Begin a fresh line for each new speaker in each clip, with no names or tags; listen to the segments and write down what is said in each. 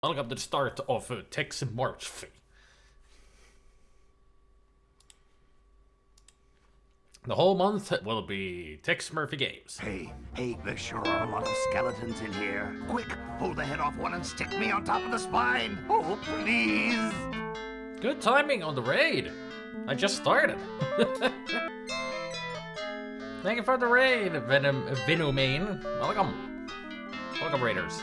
Welcome to the start of Tex Murphy. The whole month will be Tex Murphy games.
Hey, there sure are a lot of skeletons in here. Quick, pull the head off one and stick me on top of the spine. Oh, please.
Good timing on the raid. I just started. Thank you for the raid, Venomane. Welcome. Welcome, raiders.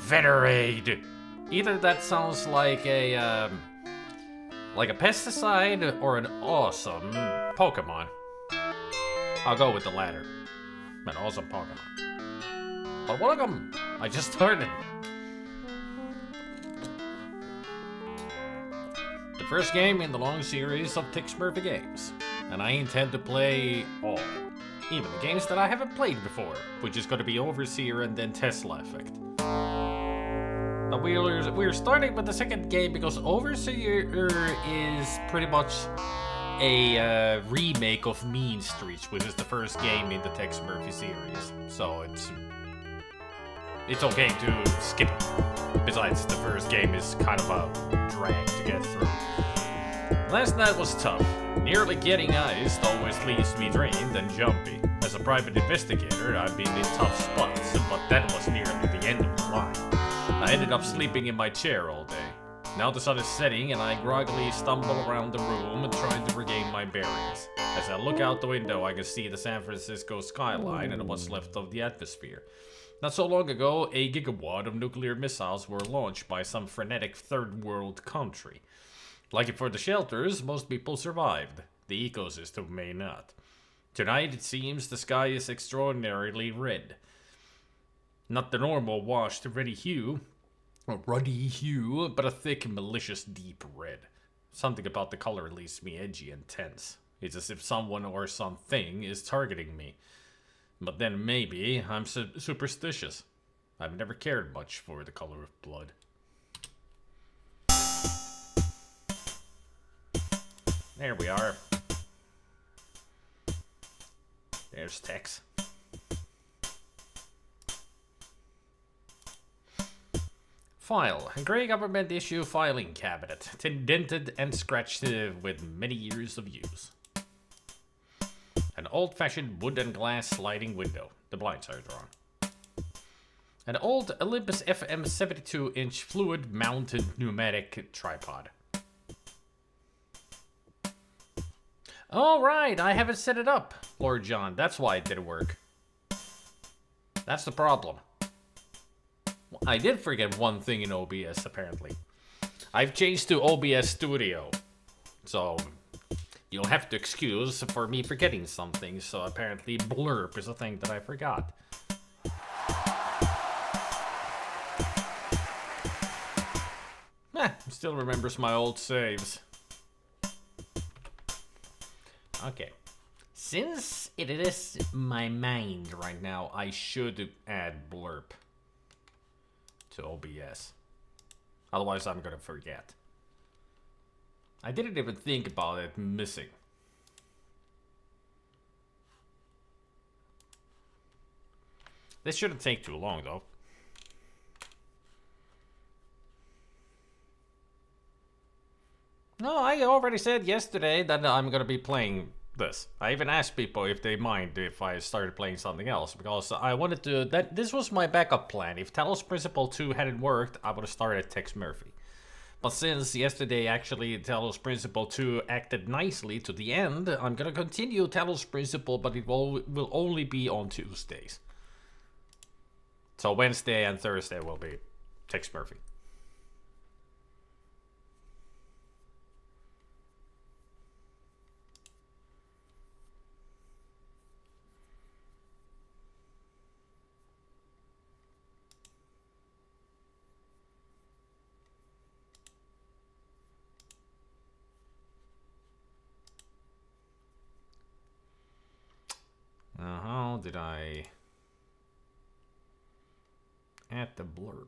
Venerade. Either that sounds like a pesticide or an awesome Pokemon. I'll go with the latter. An awesome Pokemon. But welcome. I just started. The first game in the long series of Tex Murphy games, and I intend to play all. Even the games that I haven't played before, which is going to be Overseer and then Tesla Effect. But we're starting with the second game because Overseer is pretty much a remake of Mean Streets, which is the first game in the Tex Murphy series. So it's okay to skip it. Besides, the first game is kind of a drag to get through. Last night was tough. Nearly getting iced always leaves me drained and jumpy. As a private investigator, I've been in tough spots, but that was nearly the end of the line. I ended up sleeping in my chair all day. Now the sun is setting and I groggily stumble around the room trying to regain my bearings. As I look out the window, I can see the San Francisco skyline and what's left of the atmosphere. Not so long ago, a gigawatt of nuclear missiles were launched by some frenetic third world country. Lucky for the shelters, most people survived. The ecosystem may not. Tonight, it seems the sky is extraordinarily red. Not the normal washed ruddy hue, but a thick, malicious, deep red. Something about the color leaves me edgy and tense. It's as if someone or something is targeting me. But then maybe I'm superstitious. I've never cared much for the color of blood. There we are. There's Tex. File. A grey government issue filing cabinet. Dented and scratched with many years of use. An old-fashioned wood and glass sliding window. The blinds are drawn. An old Olympus FM 72-inch fluid-mounted pneumatic tripod. Oh, right, I haven't set it up, Lord John. That's why it didn't work. That's the problem. I did forget one thing in OBS, apparently. I've changed to OBS Studio. So, you'll have to excuse for me forgetting something. So, apparently, blurb is a thing that I forgot. Still remembers my old saves. Okay. Since it is my mind right now, I should add blurb to OBS. Otherwise, I'm gonna forget. I didn't even think about it missing. This shouldn't take too long, though. No, I already said yesterday that I'm gonna be playing this. I even asked people if they mind if I started playing something else, because I wanted to, this was my backup plan. If Talos Principle 2 hadn't worked, I would have started Tex Murphy. But since yesterday actually Talos Principle 2 acted nicely to the end, I'm gonna continue Talos Principle, but it will only be on Tuesdays. So Wednesday and Thursday will be Tex Murphy. How did I add the blurb?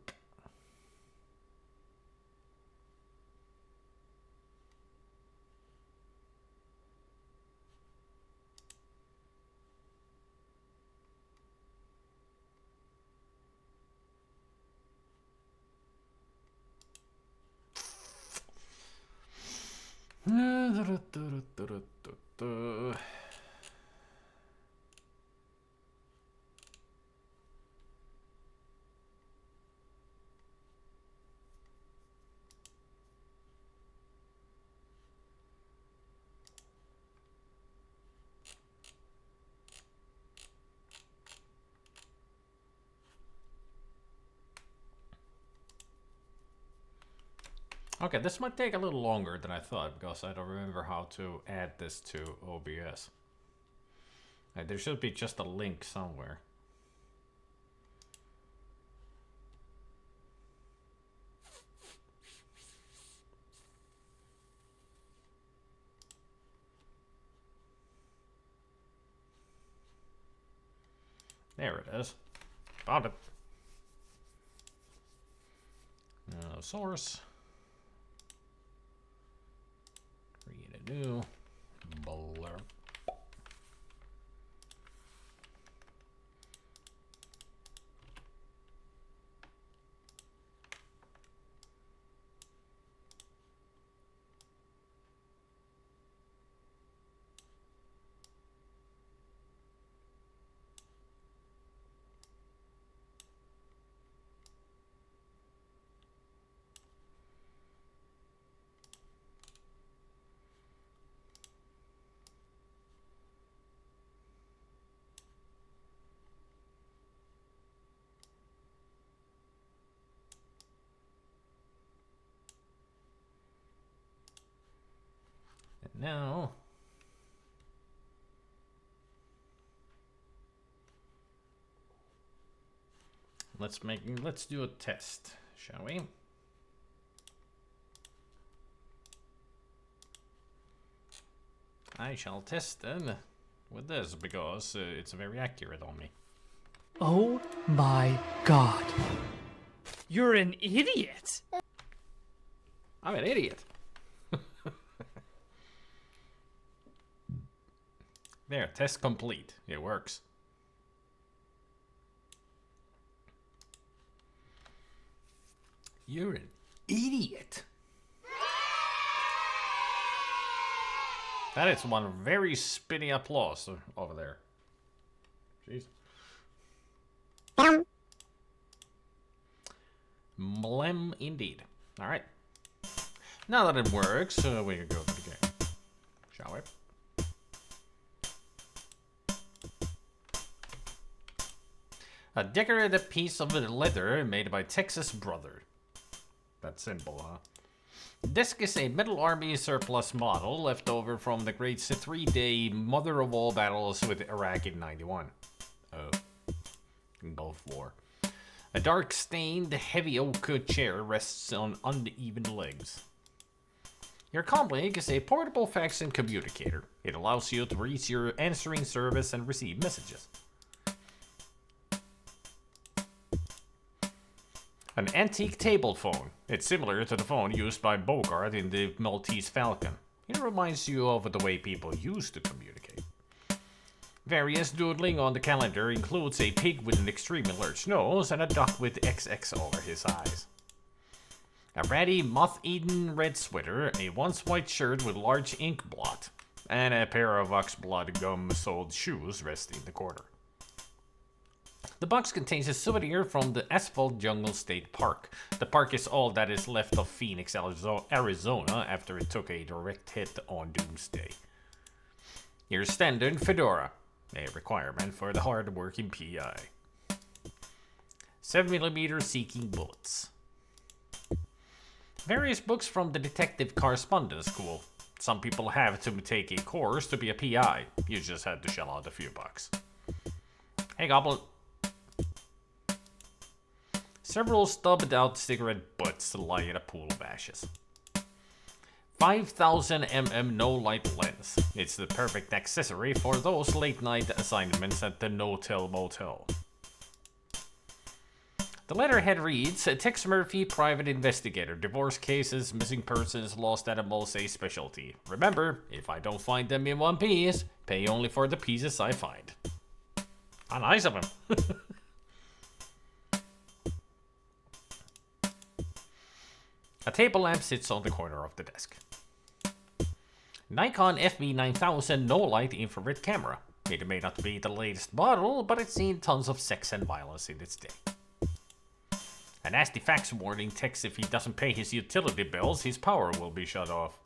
Okay, this might take a little longer than I thought because I don't remember how to add this to OBS. There should be just a link somewhere. There it is. Found it. Source. Create a new blurb. Now, let's do a test, shall we? I shall test them with this because it's very accurate on me.
Oh my god. You're an idiot.
I'm an idiot. There, test complete. It works. You're an idiot. That is one very spinny applause over there. Jeez. Mlem indeed. Alright. Now that it works, we can go to the game. Shall we? A decorated piece of leather made by Tex's brother. That's simple, huh? Disc is a Middle Army surplus model left over from the Great 3-day Mother of All battles with Iraq in 91. Gulf War. A dark stained, heavy oak chair rests on uneven legs. Your comlink is a portable fax and communicator. It allows you to reach your answering service and receive messages. An antique table phone. It's similar to the phone used by Bogart in the Maltese Falcon. It reminds you of the way people used to communicate. Various doodling on the calendar includes a pig with an extremely large nose and a duck with XX over his eyes. A ratty, moth-eaten red sweater, a once white shirt with large ink blot, and a pair of oxblood gum-soled shoes rest in the corner. The box contains a souvenir from the Asphalt Jungle State Park. The park is all that is left of Phoenix, Arizona after it took a direct hit on Doomsday. Your standard fedora, a requirement for the hard-working PI. 7mm seeking bullets. Various books from the Detective Correspondence School. Some people have to take a course to be a PI. You just had to shell out a few bucks. Hey, Goblin. Several stubbed out cigarette butts lie in a pool of ashes. 5000 mm no light lens. It's the perfect accessory for those late night assignments at the No-Tell Motel. The letterhead reads, Tex Murphy, private investigator. Divorce cases, missing persons, lost animals, a specialty. Remember, if I don't find them in one piece, pay only for the pieces I find. How nice of him. A table lamp sits on the corner of the desk. Nikon FV9000 no-light infrared camera. It may not be the latest model, but it's seen tons of sex and violence in its day. A nasty fax warning Tex if he doesn't pay his utility bills, his power will be shut off.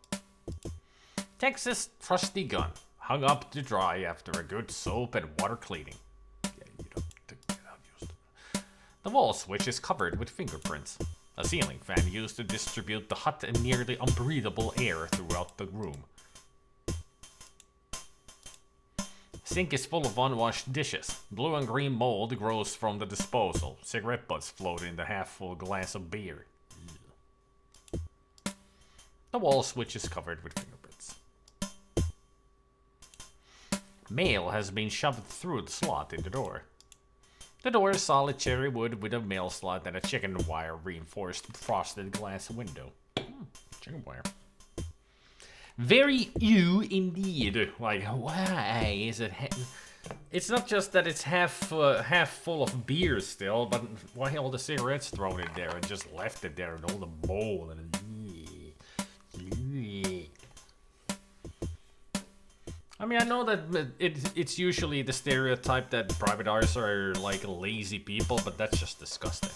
Tex's trusty gun, hung up to dry after a good soap and water cleaning. The wall switch is covered with fingerprints. A ceiling fan used to distribute the hot and nearly unbreathable air throughout the room. Sink is full of unwashed dishes. Blue and green mold grows from the disposal. Cigarette butts float in the half-full glass of beer. The wall switch is covered with fingerprints. Mail has been shoved through the slot in the door. The door is solid cherry wood with a mail slot and a chicken wire reinforced frosted glass window. Chicken wire. Very ew indeed. Like, why is it? It's not just that it's half full of beer still, but why all the cigarettes thrown in there and just left it there and all the bowl and. I mean, I know that it's usually the stereotype that private eyes are like lazy people, but that's just disgusting.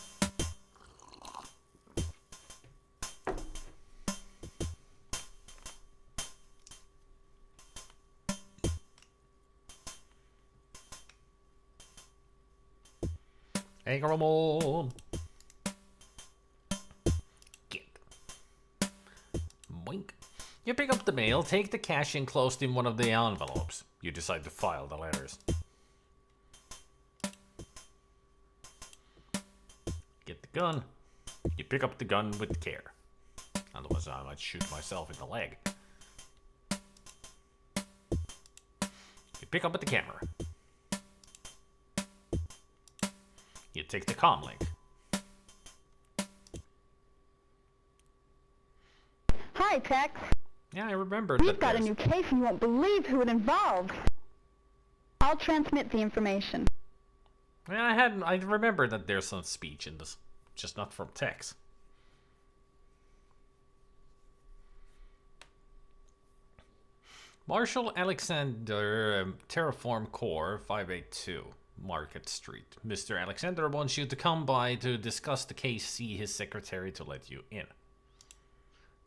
Hey, Ramon. Get. Boink. You pick up the mail, take the cash enclosed in one of the envelopes. You decide to file the letters. Get the gun. You pick up the gun with care. Otherwise I might shoot myself in the leg. You pick up the camera. You take the comm link.
Hi, Tex.
Yeah, I remembered
We've got a new case and you won't believe who it involves. I'll transmit the information.
Yeah, I remember that there's some speech in this, just not from Tex. Marshall Alexander, Terraform Core 582, Market Street. Mr. Alexander wants you to come by to discuss the case, see his secretary to let you in.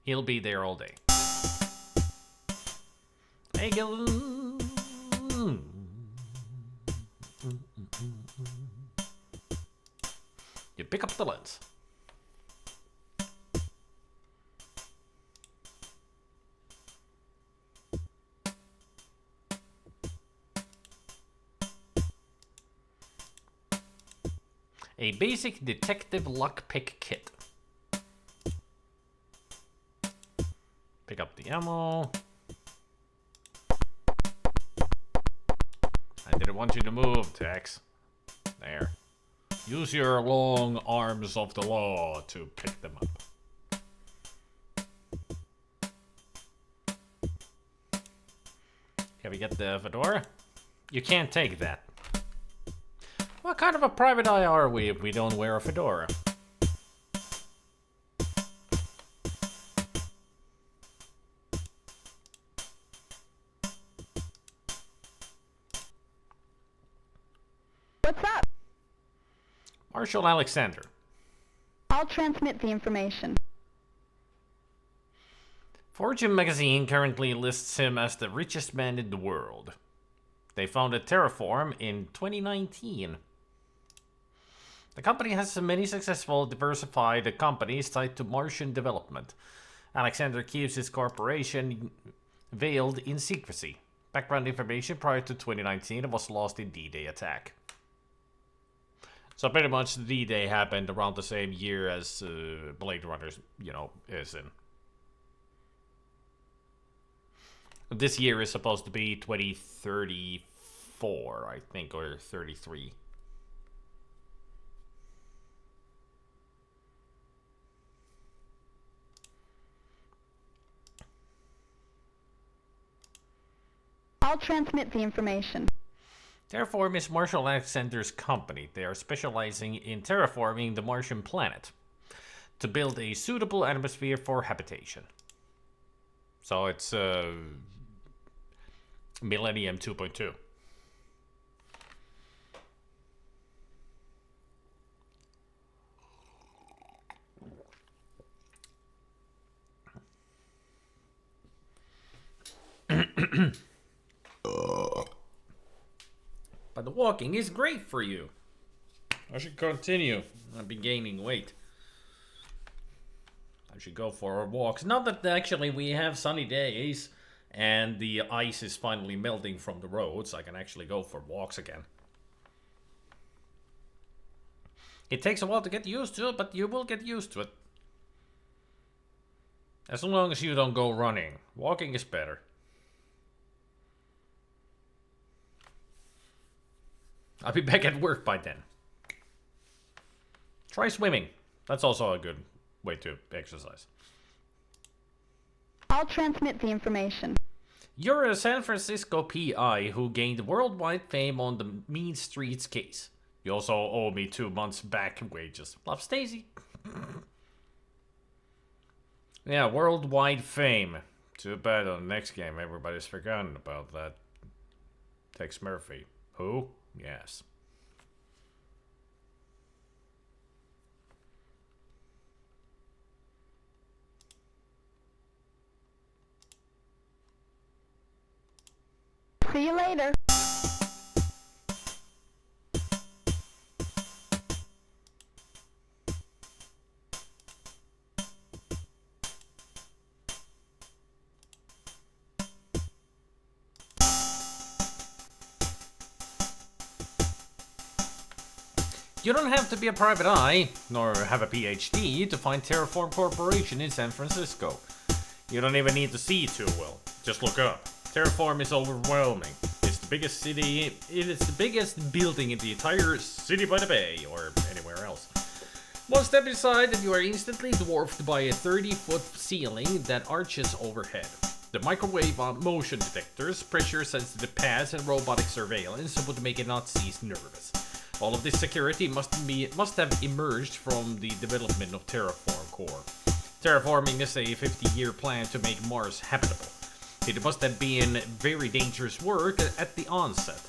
He'll be there all day. Hey, Gil. You pick up the lens. A basic detective lockpick kit. Pick up the ammo. I didn't want you to move, Tex. There. Use your long arms of the law to pick them up. Can we get the fedora? You can't take that. What kind of a private eye are we if we don't wear a fedora?
What's up?
Marshall Alexander.
I'll transmit the information.
Fortune magazine currently lists him as the richest man in the world. They founded Terraform in 2019. The company has many successful diversified companies tied to Martian development. Alexander keeps his corporation veiled in secrecy. Background information prior to 2019 was lost in D-Day attack. So pretty much D-Day happened around the same year as Blade Runner, is in. This year is supposed to be 2034, I think, or 33.
I'll transmit the information.
Terraform is Marshall Alexander's company. They are specializing in terraforming the Martian planet to build a suitable atmosphere for habitation. So it's Millennium 2.2. But the walking is great for you. I should continue. I've been gaining weight. I should go for walks. Not that actually we have sunny days and the ice is finally melting from the roads. I can actually go for walks again. It takes a while to get used to it, but you will get used to it. As long as you don't go running. Walking is better. I'll be back at work by then. Try swimming. That's also a good way to exercise.
I'll transmit the information.
You're a San Francisco PI who gained worldwide fame on the Mean Streets case. You also owe me 2 months back wages. Love, Stacy. Yeah, worldwide fame. Too bad on the next game everybody's forgotten about that. Tex Murphy. Who? Yes.
See you later.
You don't have to be a private eye, nor have a PhD to find Terraform Corporation in San Francisco. You don't even need to see too well. Just look up. Terraform is overwhelming. It's the biggest city, it is the biggest building in the entire city by the bay, or anywhere else. One step inside and you are instantly dwarfed by a 30-foot ceiling that arches overhead. The microwave motion detectors, pressure-sensitive pads, and robotic surveillance would make a Nazis nervous. All of this security must have emerged from the development of Terraform Core. Terraforming is a 50-year plan to make Mars habitable. It must have been very dangerous work at the onset.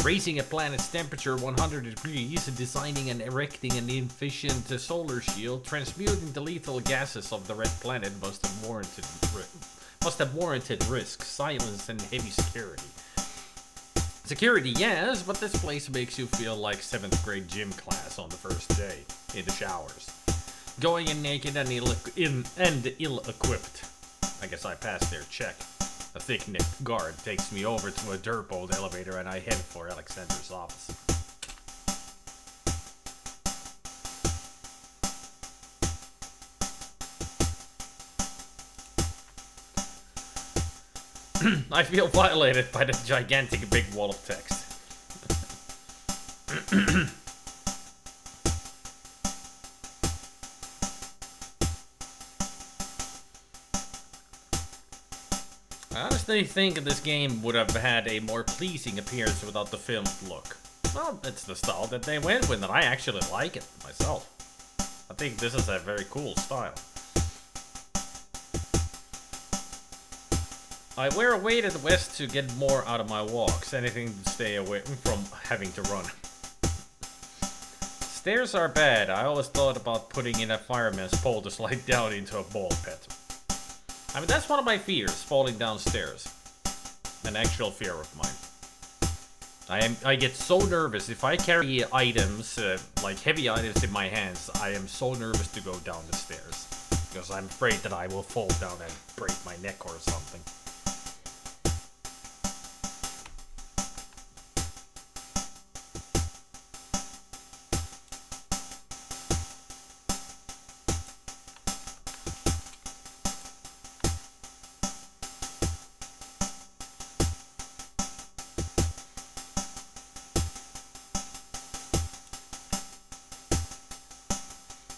Raising a planet's temperature 100 degrees, designing and erecting an efficient solar shield, transmuting the lethal gases of the red planet must have warranted risk, silence, and heavy security. Security, yes, but this place makes you feel like 7th grade gym class on the first day, in the showers. Going in naked and ill-equipped. I guess I passed their check. A thick-necked guard takes me over to a dirt-bold elevator and I head for Alexander's office. I feel violated by the gigantic big wall of text. I honestly think this game would have had a more pleasing appearance without the filmed look. Well, it's the style that they went with, and I actually like it myself. I think this is a very cool style. I wear a weighted vest to get more out of my walks, anything to stay away from having to run. Stairs are bad. I always thought about putting in a fireman's pole to slide down into a ball pit. I mean, that's one of my fears, falling downstairs. An actual fear of mine. I get so nervous if I carry items, like heavy items in my hands. I am so nervous to go down the stairs. Because I'm afraid that I will fall down and break my neck or something.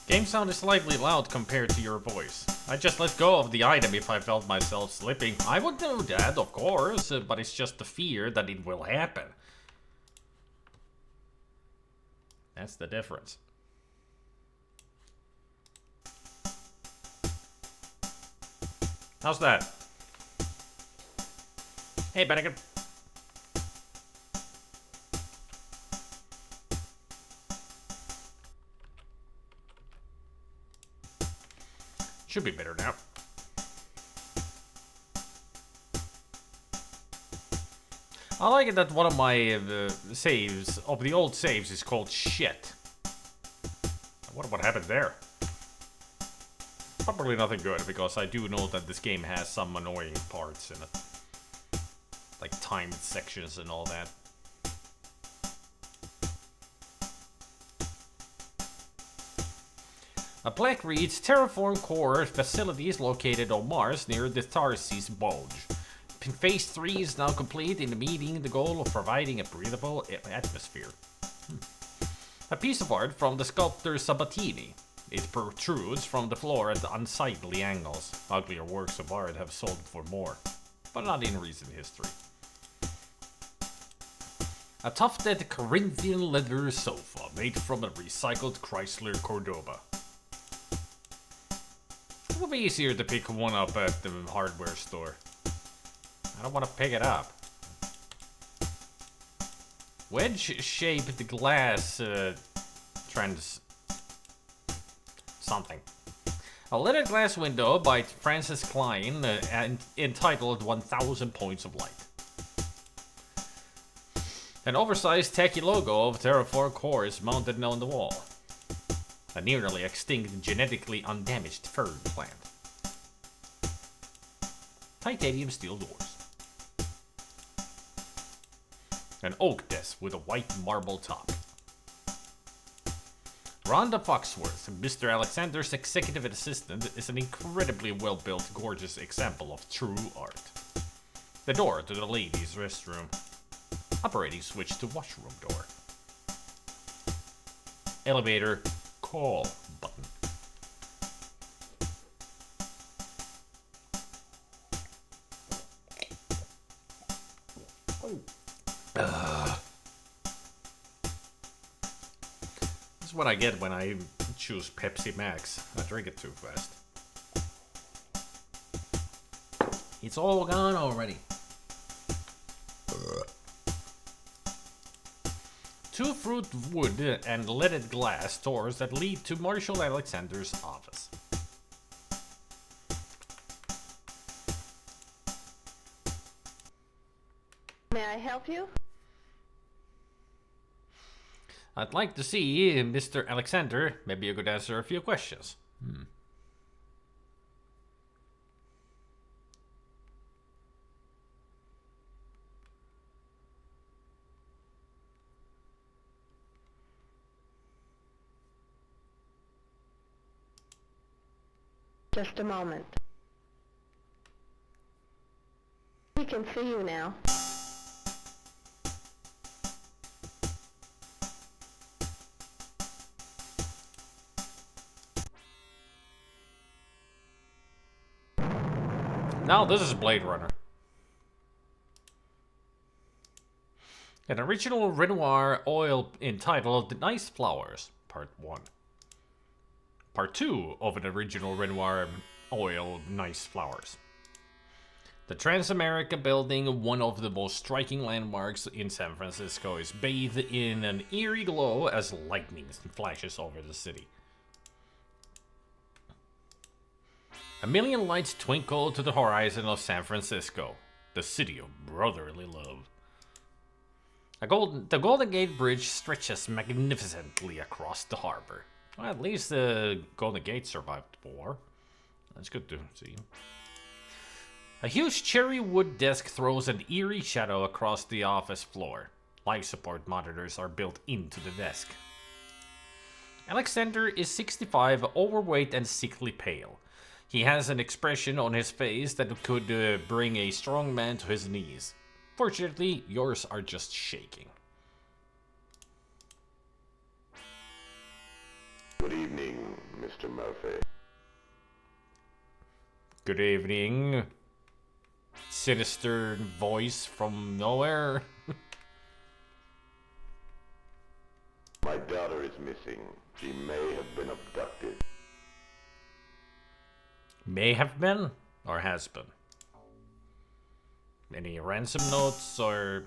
Game sound is slightly loud compared to your voice. I just let go of the item if I felt myself slipping. I would do that, of course, but it's just the fear that it will happen. That's the difference. How's that? Hey, Bennigan. Should be better now. I like it that one of my saves, of the old saves, is called shit. I wonder what happened there. Probably nothing good, because I do know that this game has some annoying parts in it. Like timed sections and all that. A plaque reads, Terraform core facilities located on Mars near the Tharsis Bulge. Phase 3 is now complete in meeting the goal of providing a breathable atmosphere. A piece of art from the sculptor Sabatini. It protrudes from the floor at unsightly angles. Uglier works of art have sold for more, but not in recent history. A tufted Corinthian leather sofa made from a recycled Chrysler Cordoba. It will be easier to pick one up at the hardware store. I don't want to pick it up. Wedge-shaped glass trends something. A leaded glass window by Francis Klein and entitled 1000 Points of Light. An oversized tacky logo of Terraform core is mounted on the wall. A nearly extinct, genetically undamaged fern plant. Titanium steel doors. An oak desk with a white marble top. Rhonda Foxworth, Mr. Alexander's executive assistant, is an incredibly well-built, gorgeous example of true art. The door to the ladies' restroom. Operating switch to washroom door. Elevator call button. This is what I get when I choose Pepsi Max. I drink it too fast. It's all gone already. Two fruit wood and leaded glass doors that lead to Marshall Alexander's office.
May I help you?
I'd like to see Mr. Alexander. Maybe you could answer a few questions.
Just a moment. We can see you now.
Now this is Blade Runner. An original Renoir oil entitled Nice Flowers, Part 1. Part 2 of an original Renoir oil Nice Flowers. The Transamerica building, one of the most striking landmarks in San Francisco, is bathed in an eerie glow as lightning flashes over the city. A million lights twinkle to the horizon of San Francisco, the city of brotherly love. The Golden Gate Bridge stretches magnificently across the harbor. Well, at least the Golden Gate survived the war. That's good to see. A huge cherry wood desk throws an eerie shadow across the office floor. Life support monitors are built into the desk. Alexander is 65, overweight and sickly pale. He has an expression on his face that could bring a strong man to his knees. Fortunately, yours are just shaking.
Good evening, Mr. Murphy.
Good evening. Sinister voice from nowhere.
My daughter is missing. She may have been abducted.
May have been, or has been? Any ransom notes, or...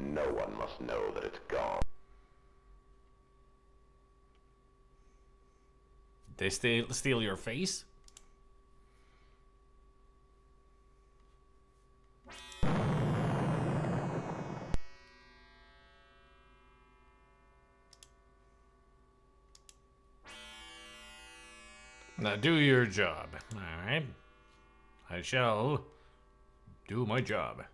no one must know that it's gone.
They steal your face? Now do your job. Alright. I shall do my job.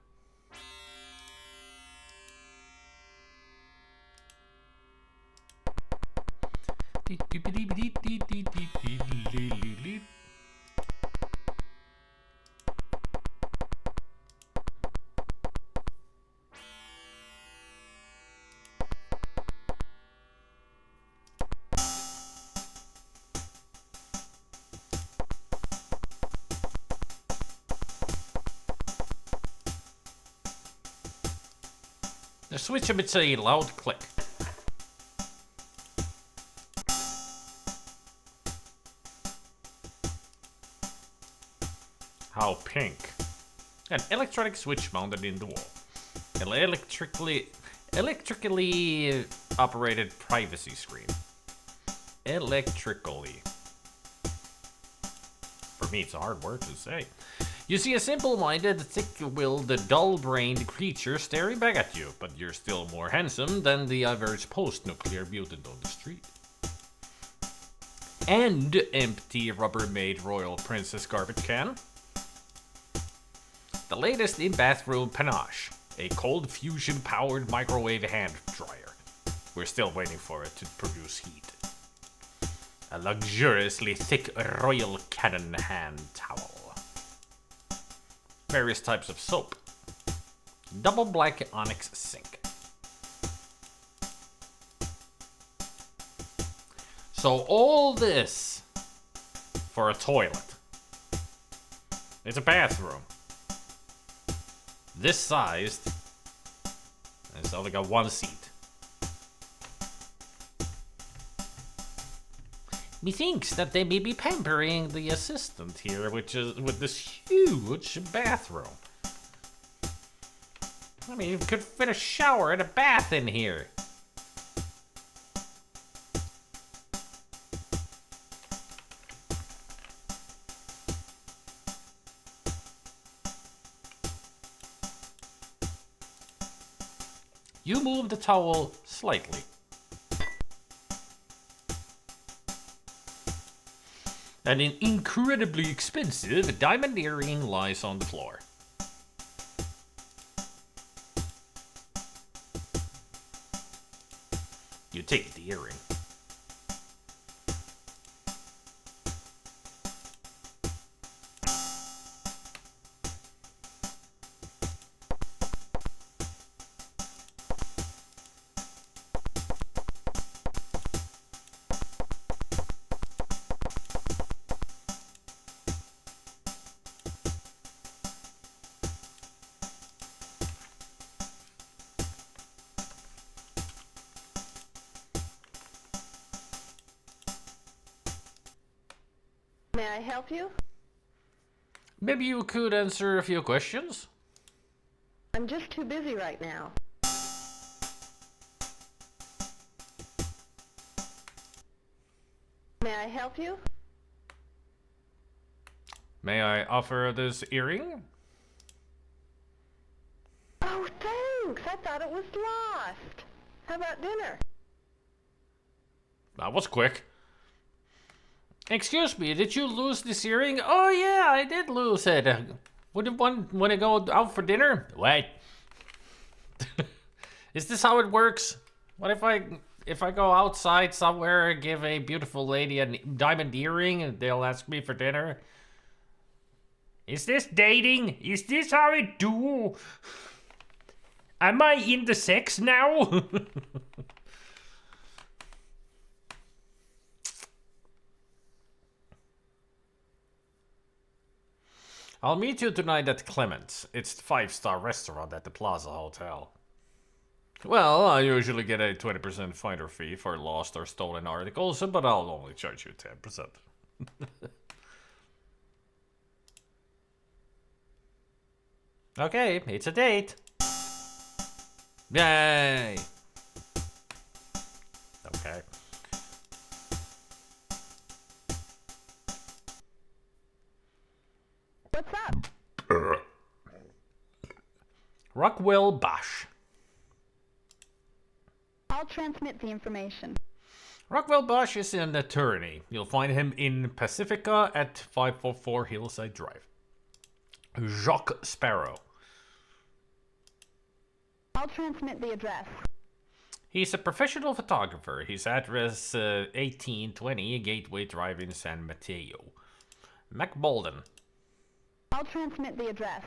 The switch emits a loud click. How pink. An electronic switch mounted in the wall. An electrically operated privacy screen. Electrically. For me, it's a hard word to say. You see a simple-minded, thick-willed, dull-brained creature staring back at you, but you're still more handsome than the average post-nuclear mutant on the street. And empty Rubbermaid Royal Princess garbage can. The latest in bathroom panache, a cold fusion-powered microwave hand dryer. We're still waiting for it to produce heat. A luxuriously thick Royal Canon hand towel. Various types of soap. Double black onyx sink. So all this for a toilet. It's a bathroom. This sized. And it's only got one seat. Methinks that they may be pampering the assistant here, with this huge bathroom. I mean, you could fit a shower and a bath in here. You move the towel slightly. And an incredibly expensive diamond earring lies on the floor. You take the earring.
May I help you?
Maybe you could answer a few questions?
I'm just too busy right now. May I help you?
May I offer this earring?
Oh, thanks. I thought it was lost. How about dinner?
That was quick. Excuse me, did you lose this earring? Oh yeah, I did lose it. Would you want to go out for dinner? Wait. Is this how it works? What if I go outside somewhere and give a beautiful lady a diamond earring and they'll ask me for dinner? Is this dating? Is this how it do? Am I in the sex now? I'll meet you tonight at Clement's. It's the 5-star restaurant at the Plaza Hotel. Well, I usually get a 20% finder fee for lost or stolen articles, but I'll only charge you 10%. Okay, it's a date. Yay! Okay.
What's up?
Rockwell Bosch.
I'll transmit the information.
Rockwell Bosch is an attorney. You'll find him in Pacifica at 544 Hillside Drive. Jacques Sparrow.
I'll transmit the address.
He's a professional photographer. His address 1820 Gateway Drive in San Mateo. Mac Bolden.
I'll transmit the address.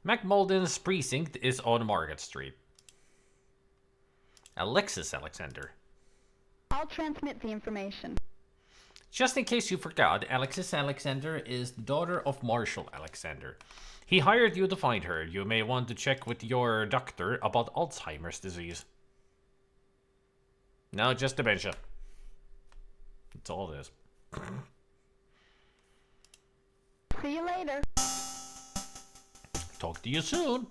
Mac Bolden's precinct is on Market Street. Alexis Alexander.
I'll transmit the information.
Just in case you forgot, Alexis Alexander is the daughter of Marshall Alexander. He hired you to find her. You may want to check with your doctor about Alzheimer's disease. No, just dementia. That's all it is.
See you later.
Talk to you soon.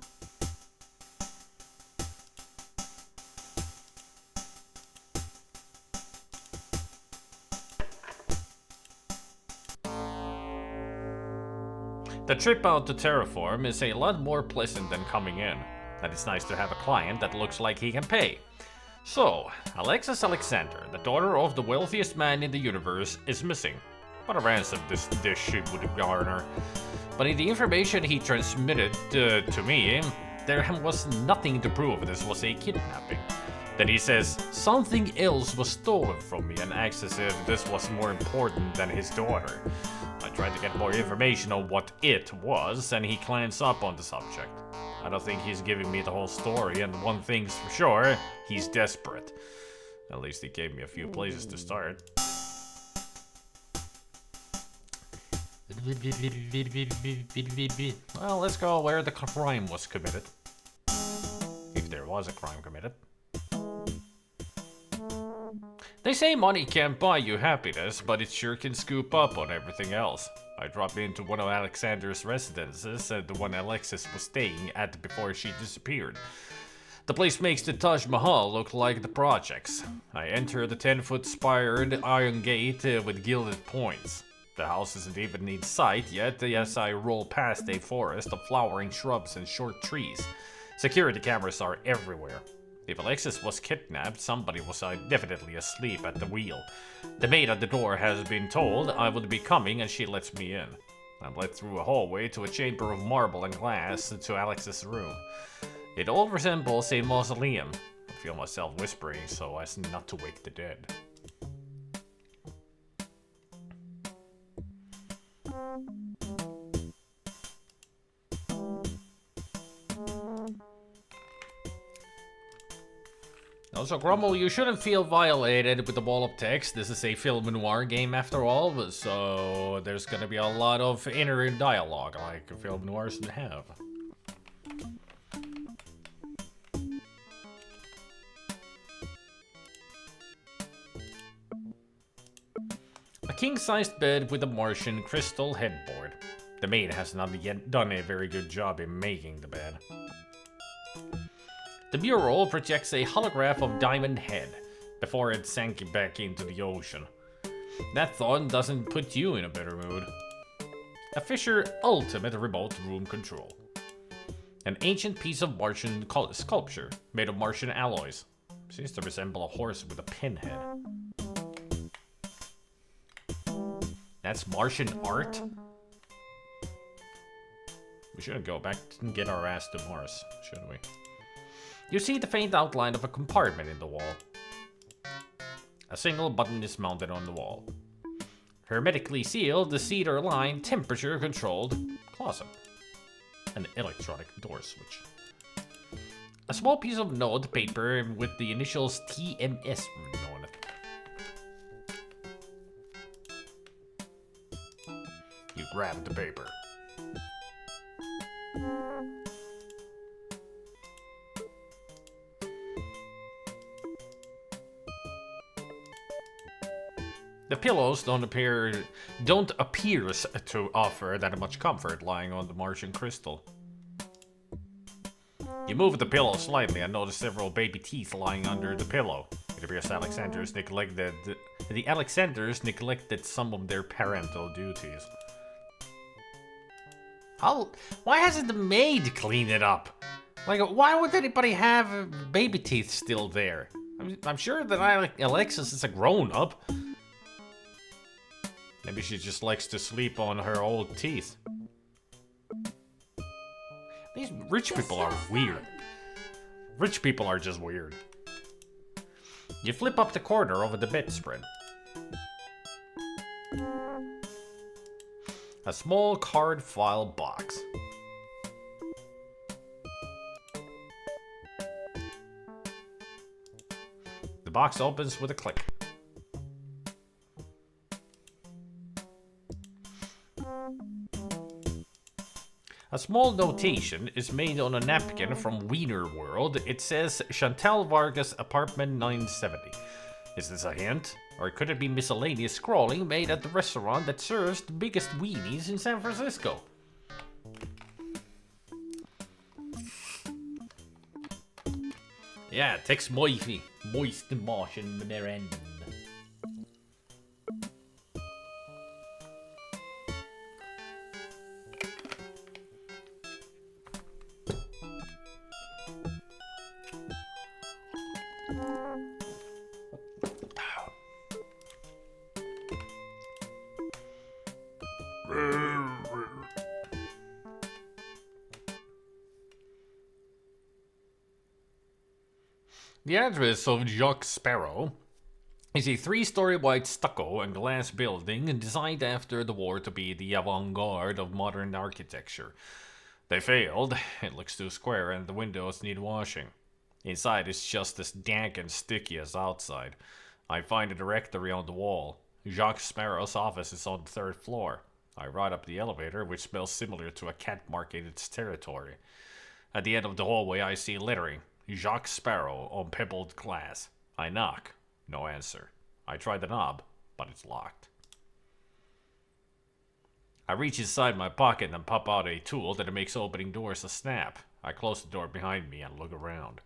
The trip out to Terraform is a lot more pleasant than coming in. And it's nice to have a client that looks like he can pay. So, Alexis Alexander, the daughter of the wealthiest man in the universe, is missing. What a ransom this dish would garner. But in the information he transmitted to me, there was nothing to prove this was a kidnapping. Then he says something else was stolen from me and acts as if this was more important than his daughter. I tried to get more information on what it was, and he clams up on the subject. I don't think he's giving me the whole story, and one thing's for sure, he's desperate. At least he gave me a few places to start. Well, let's go where the crime was committed. If there was a crime committed. They say money can't buy you happiness, but it sure can scoop up on everything else. I dropped into one of Alexander's residences, the one Alexis was staying at before she disappeared. The place makes the Taj Mahal look like the projects. I enter the 10-foot spired iron gate with gilded points. The house isn't even in sight yet as I roll past a forest of flowering shrubs and short trees. Security cameras are everywhere. If Alexis was kidnapped, somebody was definitely asleep at the wheel. The maid at the door has been told I would be coming and she lets me in. I'm led through a hallway to a chamber of marble and glass to Alexis' room. It all resembles a mausoleum. I feel myself whispering so as not to wake the dead. Also, Grumble, you shouldn't feel violated with the wall of text. This is a film noir game after all, so there's gonna be a lot of inner dialogue like film noirs should have. A king-sized bed with a Martian crystal headboard. The maid has not yet done a very good job in making the bed. The mural projects a holograph of Diamond Head before it sank back into the ocean. That thought doesn't put you in a better mood. A Fisher Ultimate Remote Room Control. An ancient piece of Martian sculpture made of Martian alloys. Seems to resemble a horse with a pinhead. That's Martian art? We shouldn't go back and get our ass to Mars, should we? You see the faint outline of a compartment in the wall. A single button is mounted on the wall. Hermetically sealed, the cedar-lined, temperature-controlled closet. An electronic door switch. A small piece of note paper with the initials TMS written on it. You grab the paper. The pillows don't appear to offer that much comfort lying on the Martian crystal. You move the pillow slightly and notice several baby teeth lying under the pillow. It appears the Alexanders neglected some of their parental duties. Why hasn't the maid cleaned it up? Like, why would anybody have baby teeth still there? I'm sure that Alexis is a grown-up. Maybe she just likes to sleep on her old teeth. These rich people are weird. Rich people are just weird. You flip up the corner over the bedspread. A small card file box. The box opens with a click. A small notation is made on a napkin from Wiener World. It says Chantal Vargas, apartment 970. Is this a hint? Or could it be miscellaneous scrawling made at the restaurant that serves the biggest weenies in San Francisco? Yeah, Tex Murphy. Moist Martian Memorandum. The address of Jacques Sparrow is a 3-story white stucco and glass building designed after the war to be the avant-garde of modern architecture. They failed. It looks too square and the windows need washing. Inside it's just as dank and sticky as outside. I find a directory on the wall. Jacques Sparrow's office is on the 3rd floor. I ride up the elevator, which smells similar to a cat mark in its territory. At the end of the hallway I see lettering. Jacques Sparrow on pebbled glass. I knock. No answer. I try the knob, but it's locked. I reach inside my pocket and pop out a tool that makes opening doors a snap. I close the door behind me and look around.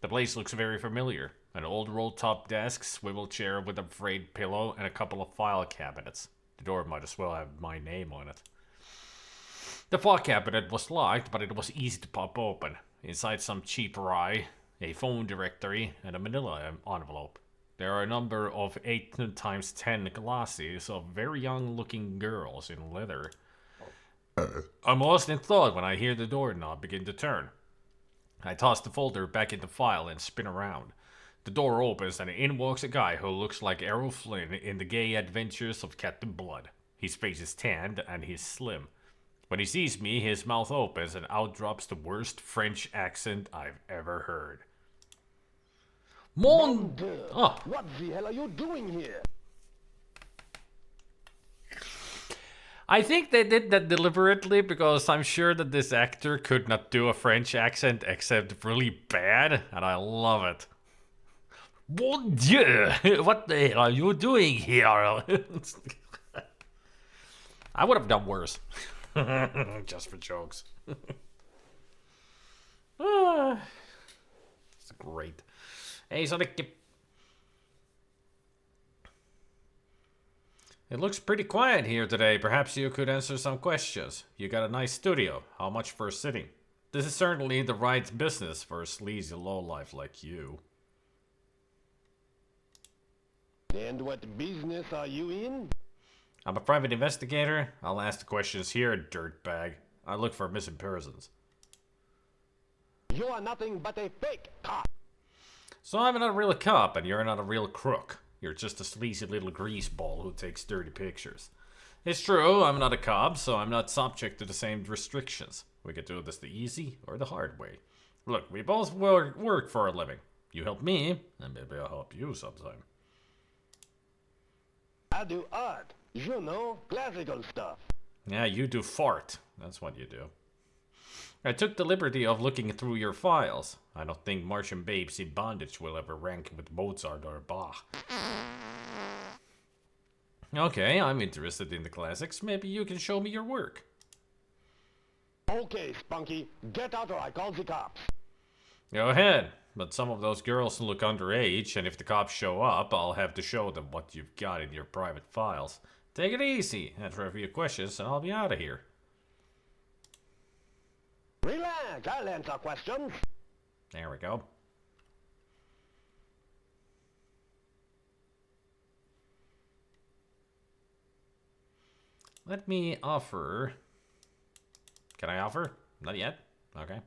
The place looks very familiar. An old roll-top desk, swivel chair with a frayed pillow, and a couple of file cabinets. The door might as well have my name on it. The file cabinet was locked, but it was easy to pop open. Inside some cheap rye, a phone directory, and a manila envelope. There are a number of 8x10 glossies of very young-looking girls in leather. I'm lost in thought when I hear the doorknob begin to turn. I toss the folder back in the file and spin around. The door opens and in walks a guy who looks like Errol Flynn in the gay adventures of Captain Blood. His face is tanned and he's slim. When he sees me, his mouth opens and out drops the worst French accent I've ever heard. Mon Dieu! Oh.
What the hell are you doing here?
I think they did that deliberately because I'm sure that this actor could not do a French accent except really bad, and I love it. Mon Dieu! What the hell are you doing here? I would have done worse. Just for jokes. It's great. Hey, so it looks pretty quiet here today. Perhaps you could answer some questions. You got a nice studio. How much for a sitting? This is certainly the right business for a sleazy lowlife like you.
And what business are you in?
I'm a private investigator. I'll ask the questions here, dirtbag. I look for missing persons.
You are nothing but a fake cop.
So I'm not a real cop, and you're not a real crook. You're just a sleazy little greaseball who takes dirty pictures. It's true, I'm not a cop, so I'm not subject to the same restrictions. We could do this the easy or the hard way. Look, we both work for a living. You help me, and maybe I'll help you sometime.
I do art. You know, classical stuff.
Yeah, you do fart. That's what you do. I took the liberty of looking through your files. I don't think Martian babes in bondage will ever rank with Mozart or Bach. Okay, I'm interested in the classics. Maybe you can show me your work.
Okay, Spunky, get out or I call the cops.
Go ahead, but some of those girls look underage, and if the cops show up, I'll have to show them what you've got in your private files. Take it easy, answer a few questions, and I'll be out of here.
Relax, I'll answer questions.
There we go. Let me offer... Can I offer? Not yet. Okay.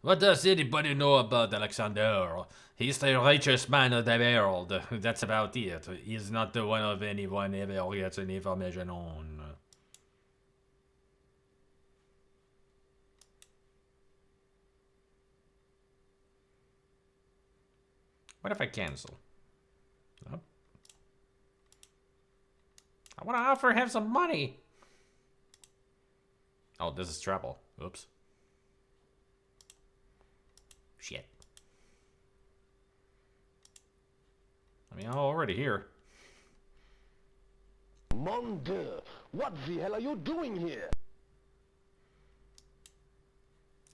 What does anybody know about Alexander? He's the richest man of the world. That's about it. He's not the one of anyone ever gets any information on. What if I cancel? Oh. I want to offer him some money. Oh, this is trouble. Oops. Shit. I mean, I'm already here.
Mon Dieu, what the hell are you doing here?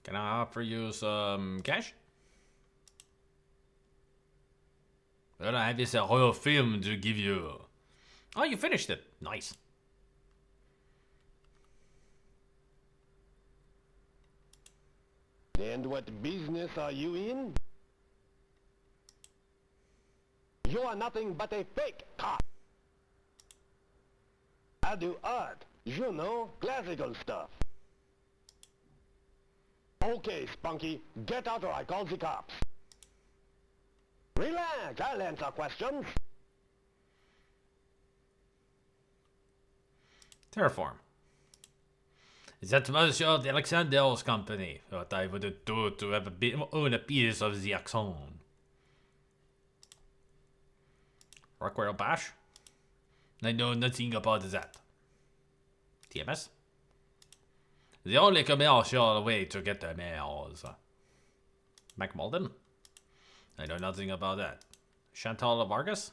Can I offer you some cash? Well, I have this horror film to give you. Oh, you finished it. Nice.
And what business are you in? You are nothing but a fake cop. I do art, you know, classical stuff. Okay, Spunky, get out or I call the cops. Relax, I'll answer questions.
Terraform. That was your Alexander's company. What I would do to have own a piece of the axon. Rockwell Bash? I know nothing about that. TMS? The only commercial way to get the mails. McMulden? I know nothing about that. Chantal Vargas?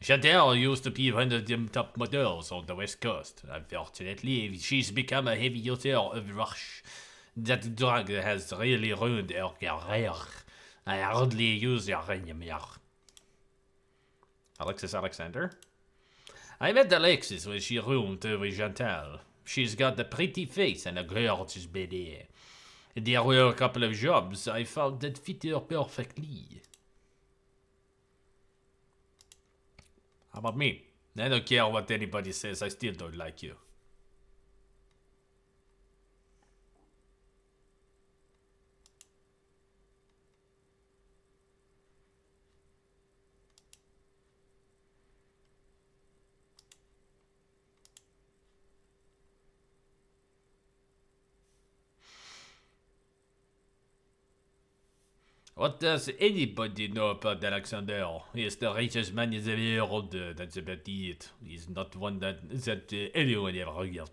Chantal used to be one of the top models on the West Coast. Unfortunately, she's become a heavy user of Rush. That drug has really ruined her career. I hardly use her anymore. Alexis Alexander? I met Alexis when she roomed with Chantal. She's got a pretty face and a gorgeous belly. There were a couple of jobs I found that fit her perfectly. How about me? I don't care what anybody says, I still don't like you. What does anybody know about Alexander? He's the richest man in the world. That's about it. He's not one that anyone ever heard of.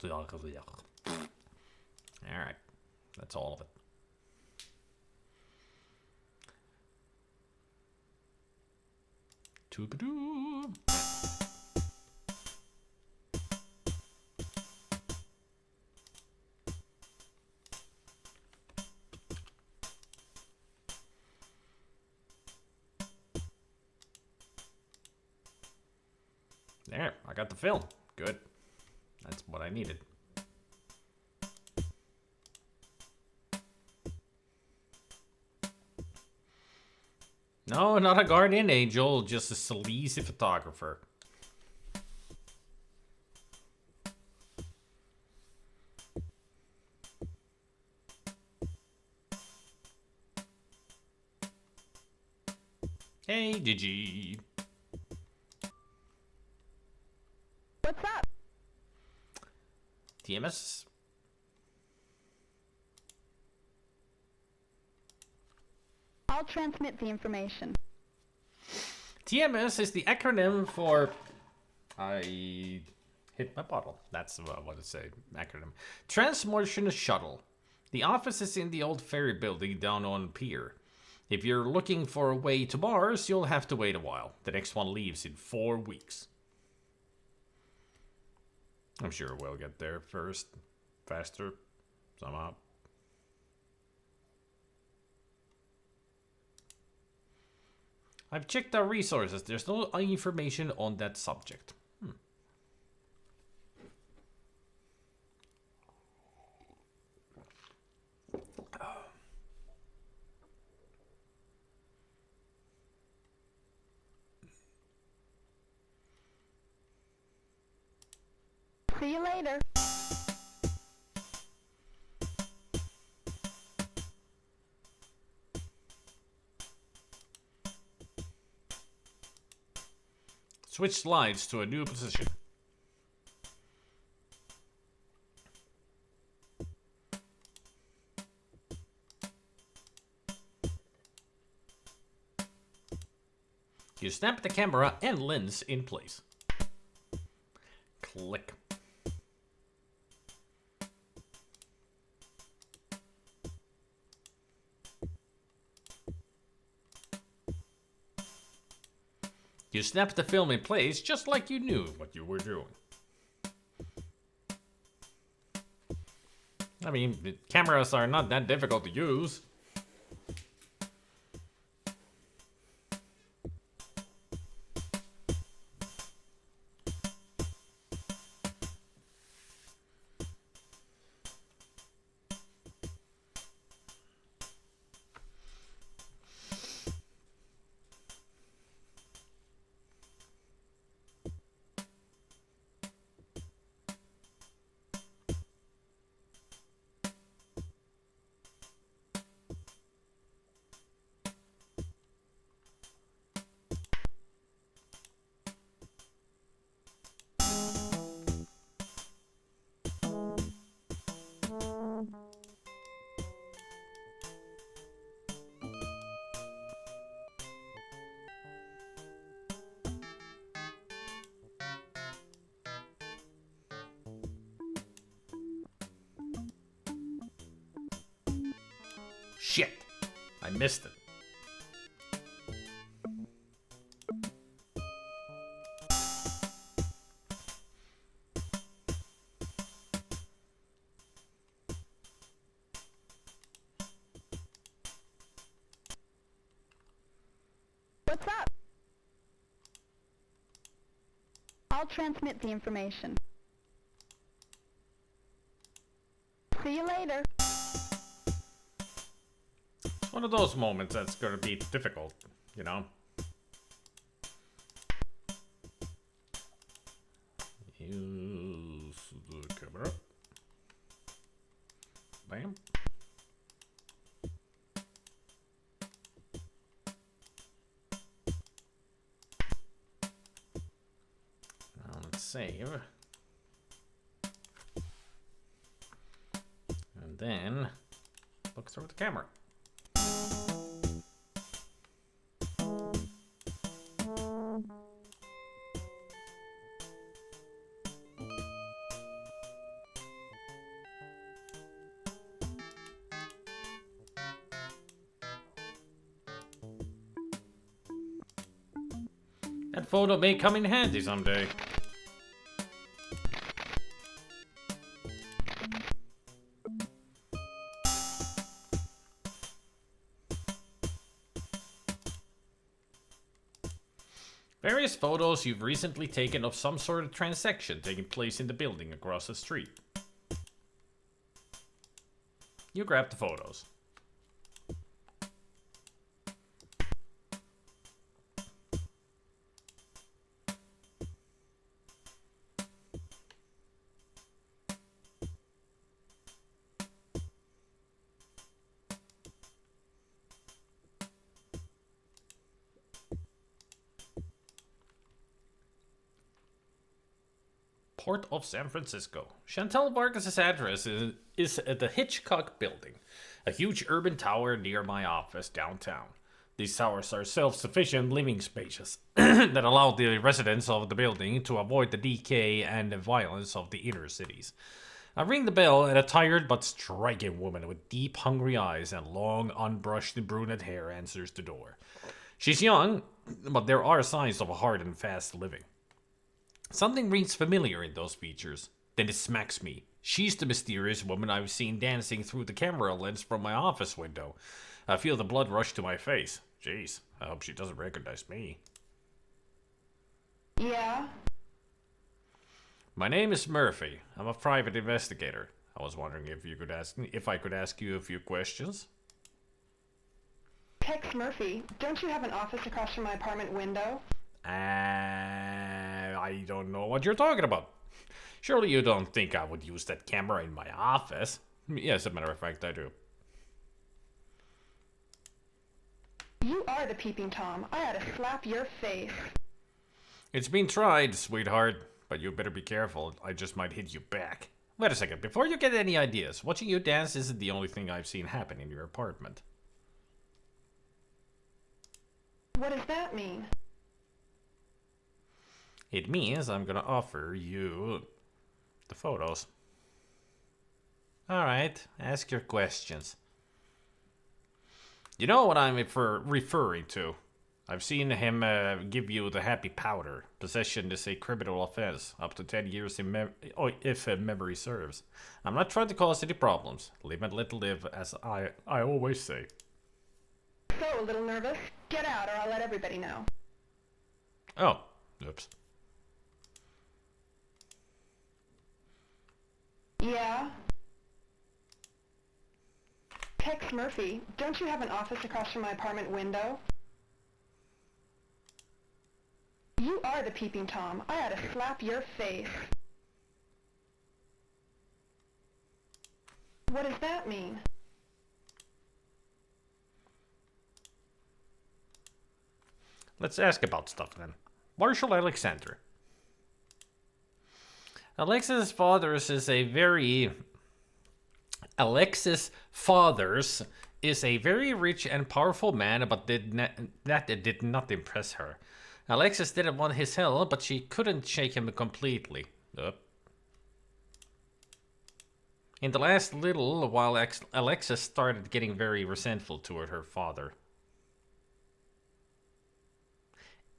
Alright. That's all of it. Toobadoo. There, I got the film. Good. That's what I needed. No, not a guardian angel, just a sleazy photographer. Hey, Digi.
What's up?
TMS?
I'll transmit the information.
TMS is the acronym for... I hit my bottle. That's what I want to say. Acronym. Transmotion Shuttle. The office is in the old ferry building down on pier. If you're looking for a way to Mars, you'll have to wait a while. The next one leaves in 4 weeks. I'm sure we'll get there first. Faster. Somehow. I've checked our resources. There's no information on that subject.
See you later.
Switch slides to a new position. You snap the camera and lens in place. Click. You snap the film in place just like you knew what you were doing. I mean, the cameras are not that difficult to use. Shit, I missed it.
What's up? I'll transmit the information. See you later.
It's one of those moments that's gonna be difficult, you know? Use the camera. Bam. Now let's save. And then look through the camera. That photo may come in handy someday. Various photos you've recently taken of some sort of transaction taking place in the building across the street. You grab the photos. Port of San Francisco. Chantal Vargas' address is at the Hitchcock Building, a huge urban tower near my office downtown. These towers are self-sufficient living spaces that allow the residents of the building to avoid the decay and the violence of the inner cities. I ring the bell and a tired but striking woman with deep, hungry eyes and long, unbrushed brunette hair answers the door. She's young, but there are signs of a hard and fast living. Something reads familiar in those features. Then it smacks me. She's the mysterious woman I've seen dancing through the camera lens from my office window. I feel the blood rush to my face. Jeez, I hope she doesn't recognize me.
Yeah?
My name is Murphy. I'm a private investigator. I was wondering if I could ask you a few questions.
Tex Murphy, don't you have an office across from my apartment window?
I don't know what you're talking about. Surely you don't think I would use that camera in my office? Yes, as a matter of fact, I do.
You are the peeping Tom. I ought to slap your face.
It's been tried, sweetheart, but you better be careful. I just might hit you back. Wait a second, before you get any ideas, watching you dance isn't the only thing I've seen happen in your apartment.
What does that mean?
It means I'm gonna offer you the photos. Alright, ask your questions. You know what I'm referring to. I've seen him give you the happy powder. Possession is a criminal offense, up to 10 years if memory serves. I'm not trying to cause any problems. Live and let live, as I always say.
So, a little nervous? Get out or I'll let everybody know.
Oh, oops.
Yeah? Tex Murphy, don't you have an office across from my apartment window? You are the peeping Tom. I ought to slap your face. What does that mean?
Let's ask about stuff then. Marshall Alexander. Alexis' father's is a very rich and powerful man, but that did not impress her. Alexis didn't want his help, but she couldn't shake him completely. In the last little while, Alexis started getting very resentful toward her father.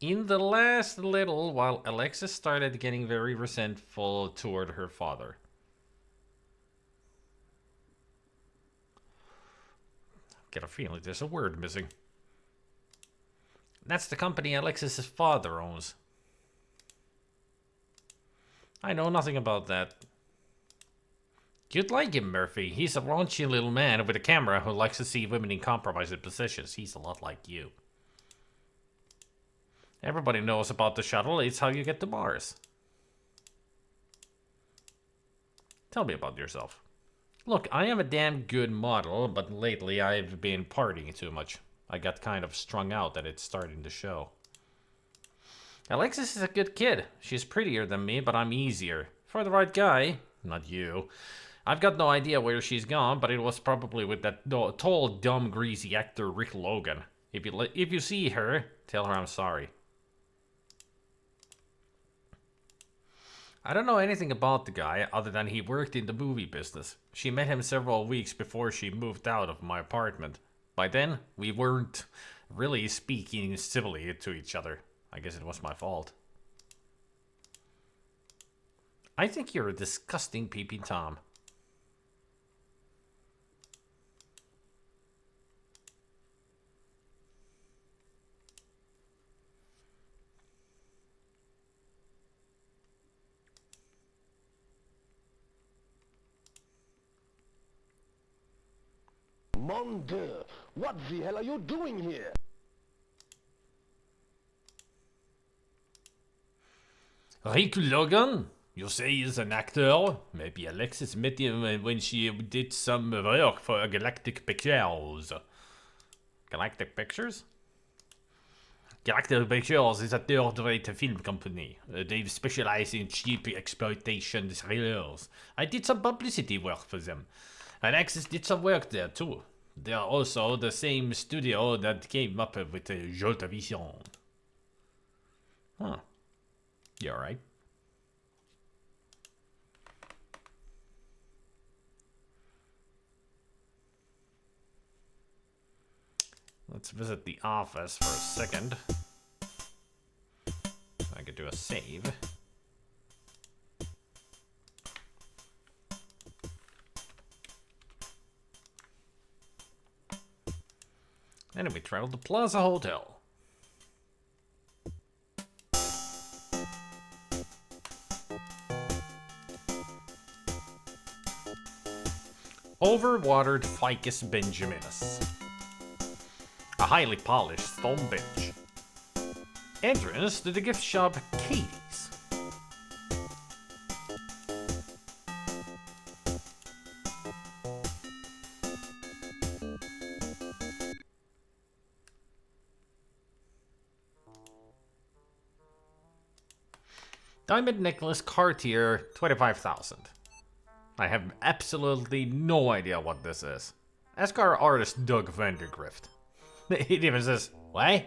In the last little while, Alexis started getting very resentful toward her father. Get a feeling there's a word missing. That's the company Alexis' father owns. I know nothing about that. You'd like him, Murphy. He's a raunchy little man with a camera who likes to see women in compromising positions. He's a lot like you. Everybody knows about the shuttle. It's how you get to Mars. Tell me about yourself. Look, I am a damn good model, but lately I've been partying too much. I got kind of strung out and it's starting to show. Alexis is a good kid. She's prettier than me, but I'm easier. For the right guy, not you. I've got no idea where she's gone, but it was probably with that tall, dumb, greasy actor Rick Logan. If you see her, tell her I'm sorry. I don't know anything about the guy other than he worked in the movie business. She met him several weeks before she moved out of my apartment. By then, we weren't really speaking civilly to each other. I guess it was my fault. I think you're a disgusting peeping Tom.
Mon Dieu, what the hell are you doing here?
Rick Logan? You say he's an actor? Maybe Alexis met him when she did some work for Galactic Pictures. Galactic Pictures? Galactic Pictures is a third-rate film company. They specialize in cheap exploitation thrillers. I did some publicity work for them. Alexis did some work there too. They are also the same studio that came up with Jolt Vision. Huh. You alright? Let's visit the office for a second. I could do a save. And then we travel to Plaza Hotel. Overwatered Ficus benjaminus. A highly polished stone bench. Entrance to the gift shop Katie's. Diamond necklace Cartier 25,000. I have absolutely no idea what this is. Ask our artist Doug Vandergrift. It even says, what?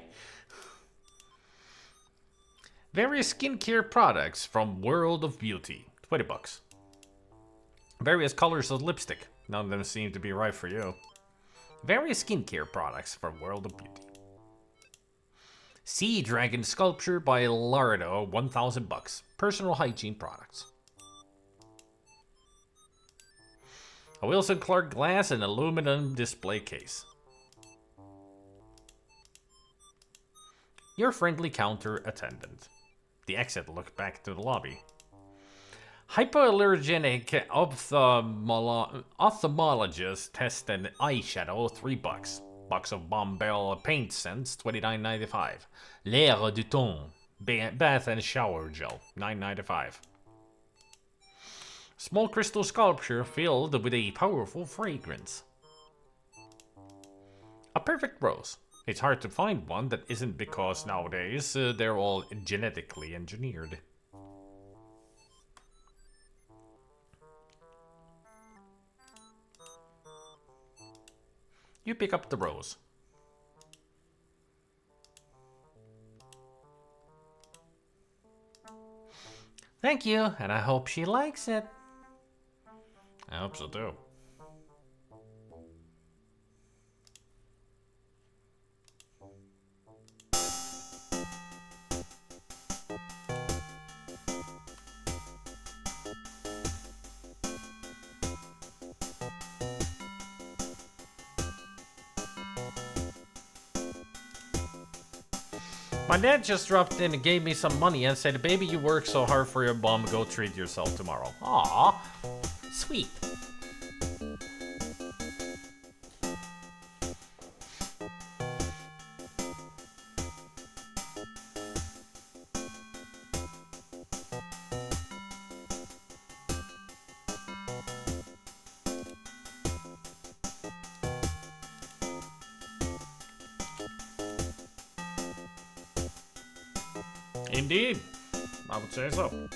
Various skincare products from World of Beauty. 20 bucks. Various colors of lipstick. None of them seem to be right for you. Various skincare products from World of Beauty. Sea Dragon sculpture by Lardo, 1,000 bucks. Personal hygiene products. A Wilson Clark glass and aluminum display case. Your friendly counter attendant. The exit look back to the lobby. Hypoallergenic ophthalmologist test and eyeshadow, 3 bucks. Box of Bombell paint scents, $29.95. L'air du temps, bath and shower gel, $9.95. Small crystal sculpture filled with a powerful fragrance. A perfect rose. It's hard to find one that isn't because nowadays they're all genetically engineered. You pick up the rose. Thank you, and I hope she likes it. I hope so too. My dad just dropped in and gave me some money and said, baby, you work so hard for your bum, go treat yourself tomorrow. Aww, sweet. Indeed, I would say so.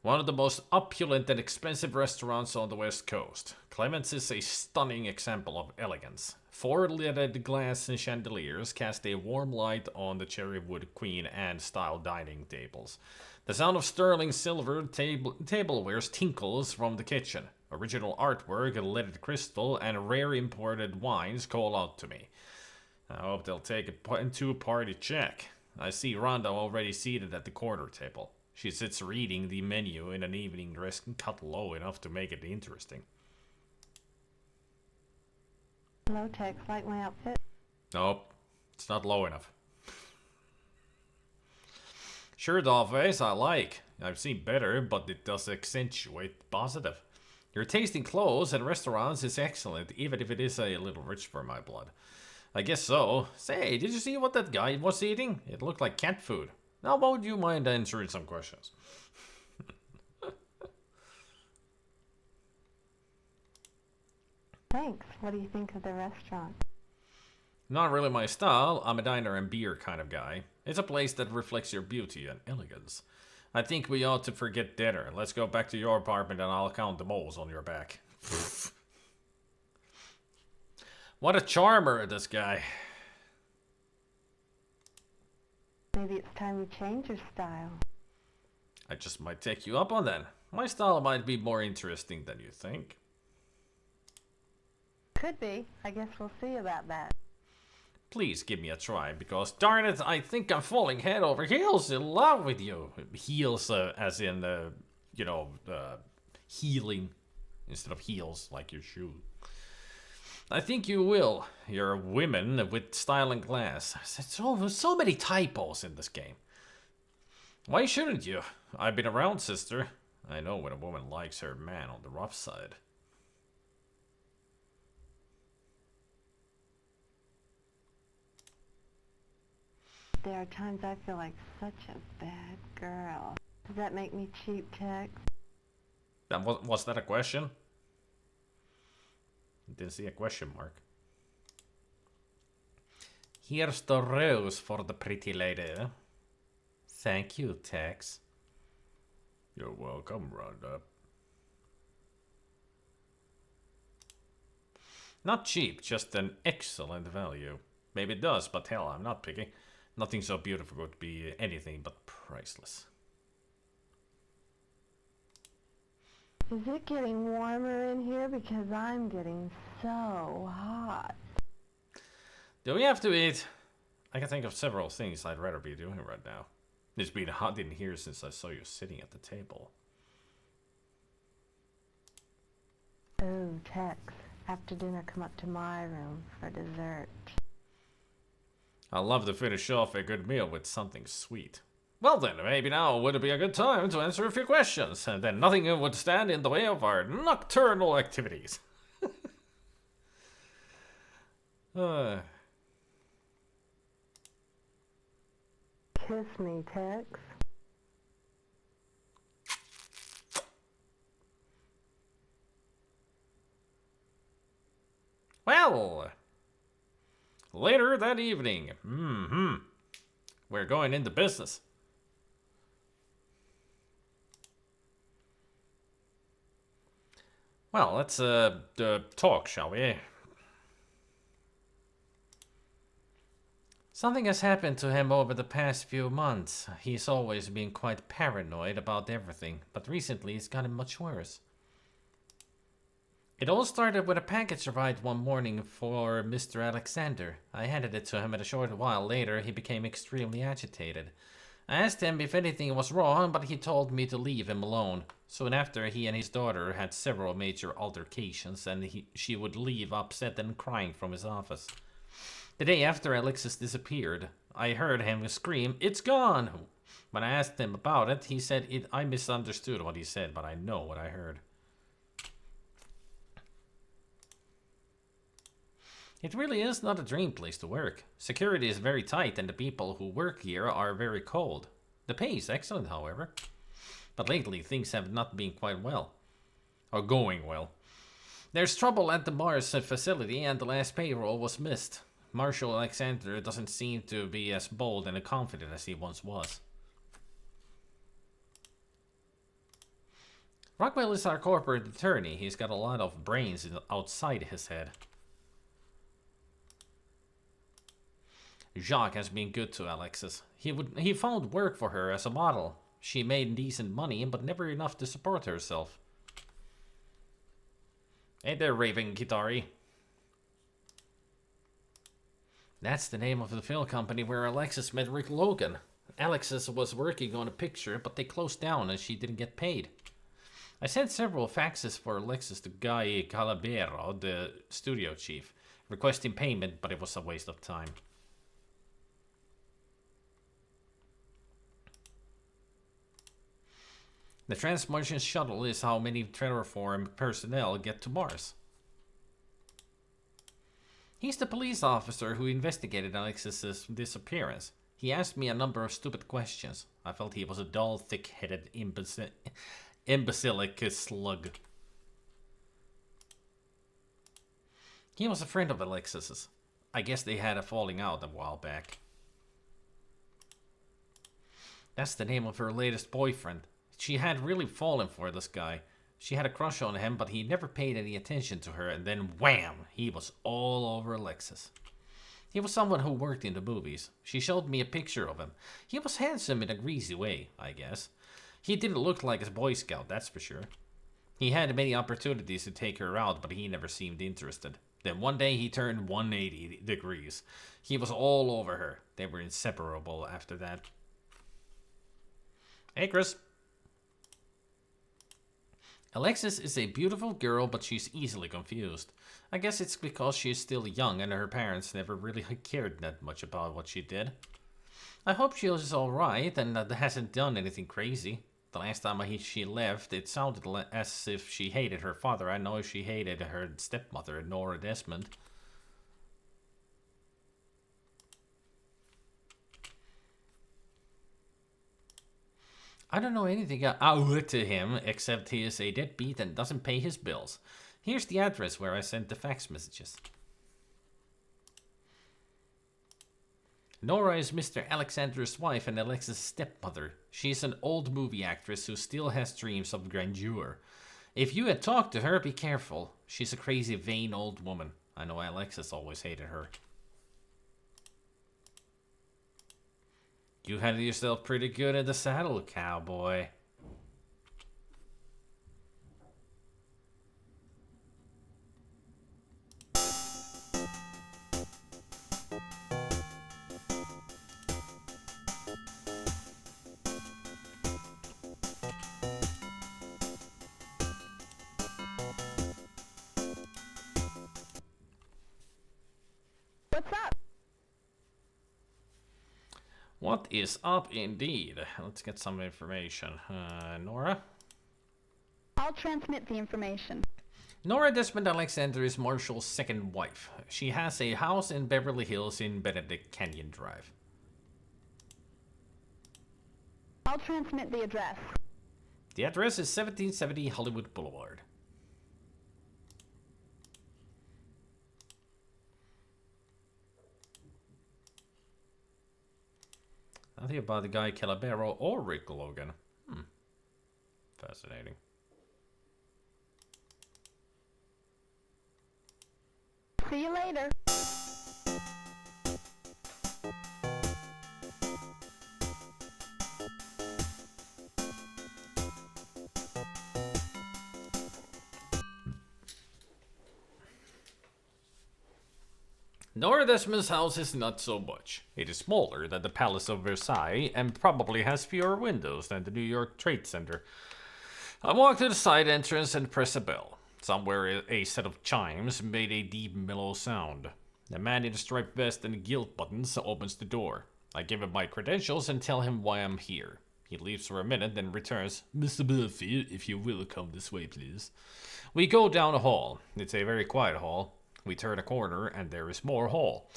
One of the most opulent and expensive restaurants on the West Coast. Clements is a stunning example of elegance. 4 lidded glass chandeliers cast a warm light on the cherry wood Queen Anne style dining tables. The sound of sterling silver tablewares tinkles from the kitchen. Original artwork, leaded crystal, and rare imported wines call out to me. I hope they'll take a two-party check. I see Rhonda already seated at the corner table. She sits reading the menu in an evening dress cut low enough to make it interesting.
Hello, Tex. Like my outfit?
Nope, it's not low enough. Sure, Dollface, I like. I've seen better, but it does accentuate the positive. Your taste in clothes and restaurants is excellent, even if it is a little rich for my blood. I guess so. Say, did you see what that guy was eating? It looked like cat food. Now, would you mind answering some questions?
Thanks. What do you think of the restaurant?
Not really my style. I'm a diner and beer kind of guy. It's a place that reflects your beauty and elegance. I think we ought to forget dinner. Let's go back to your apartment and I'll count the moles on your back. What a charmer, this guy.
Maybe it's time you change your style.
I just might take you up on that. My style might be more interesting than you think.
Could be. I guess we'll see about that.
Please give me a try, because darn it, I think I'm falling head over heels in love with you. Heels, as in, healing. instead of heels like your shoe. I think you will. You're women with style and class. So many typos in this game. Why shouldn't you? I've been around, sister. I know when a woman likes her man on the rough side.
There are times I feel like such a bad girl. Does that make me cheap, Tex?
Was that a question? Didn't see a question mark. Here's the rose for the pretty lady. Thank you, Tex. You're welcome, Rhonda. Not cheap, just an excellent value. Maybe it does, but hell, I'm not picky. Nothing so beautiful would be anything but priceless.
Is it getting warmer in here? Because I'm getting so hot.
Do we have to eat? I can think of several things I'd rather be doing right now. It's been hot in here since I saw you sitting at the table.
Oh, Tex. After dinner, come up to my room for dessert.
I'd love to finish off a good meal with something sweet. Well then, maybe now would be a good time to answer a few questions, and then nothing would stand in the way of our nocturnal activities.
Kiss me, Tex.
Well, later that evening, we're going into business. Well, let's talk, shall we? Something has happened to him over the past few months. He's always been quite paranoid about everything, but recently it's gotten much worse. It all started when a package arrived one morning for Mr. Alexander. I handed it to him, and a short while later he became extremely agitated. I asked him if anything was wrong, but he told me to leave him alone. Soon after, he and his daughter had several major altercations, and she would leave upset and crying from his office. The day after Alexis disappeared, I heard him scream, "It's gone!" When I asked him about it, he said I misunderstood what he said, but I know what I heard. It really is not a dream place to work. Security is very tight and the people who work here are very cold. The pay is excellent, however. But lately things have not been quite well. Or going well. There's trouble at the Mars facility and the last payroll was missed. Marshal Alexander doesn't seem to be as bold and confident as he once was. Rockwell is our corporate attorney. He's got a lot of brains outside his head. Jacques has been good to Alexis. He found work for her as a model. She made decent money, but never enough to support herself. Hey there, Raven Kitari. That's the name of the film company where Alexis met Rick Logan. Alexis was working on a picture, but they closed down and she didn't get paid. I sent several faxes for Alexis to Guy Calabero, the studio chief, requesting payment, but it was a waste of time. The Trans-Martian shuttle is how many Terraform personnel get to Mars. He's the police officer who investigated Alexis's disappearance. He asked me a number of stupid questions. I felt he was a dull, thick-headed, imbecilic slug. He was a friend of Alexis's. I guess they had a falling out a while back. That's the name of her latest boyfriend. She had really fallen for this guy. She had a crush on him, but he never paid any attention to her, and then wham! He was all over Alexis. He was someone who worked in the movies. She showed me a picture of him. He was handsome in a greasy way, I guess. He didn't look like a Boy Scout, that's for sure. He had many opportunities to take her out, but he never seemed interested. Then one day he turned 180 degrees. He was all over her. They were inseparable after that. Hey, Chris. Alexis is a beautiful girl, but she's easily confused. I guess it's because she's still young and her parents never really cared that much about what she did. I hope she's alright and hasn't done anything crazy. The last time she left, it sounded as if she hated her father. I know she hated her stepmother, Nora Desmond. I don't know anything out to him, except he is a deadbeat and doesn't pay his bills. Here's the address where I sent the fax messages. Nora is Mr. Alexander's wife and Alexis' stepmother. She's an old movie actress who still has dreams of grandeur. If you had talked to her, be careful. She's a crazy, vain old woman. I know Alexis always hated her. You had yourself pretty good in the saddle, cowboy.
What's up?
What is up indeed? Let's get some information. Nora?
I'll transmit the information.
Nora Desmond Alexander is Marshall's second wife. She has a house in Beverly Hills in Benedict Canyon Drive.
I'll transmit the address.
The address is 1770 Hollywood Boulevard. Nothing about the guy Calabero or Rick Logan. Fascinating.
See you later.
Nora Desmond's house is not so much. It is smaller than the Palace of Versailles and probably has fewer windows than the New York Trade Center. I walk to the side entrance and press a bell. Somewhere a set of chimes made a deep, mellow sound. A man in a striped vest and gilt buttons opens the door. I give him my credentials and tell him why I'm here. He leaves for a minute, then returns. Mr. Murphy, if you will come this way, please. We go down a hall. It's a very quiet hall. We turn a corner, and there is more hall.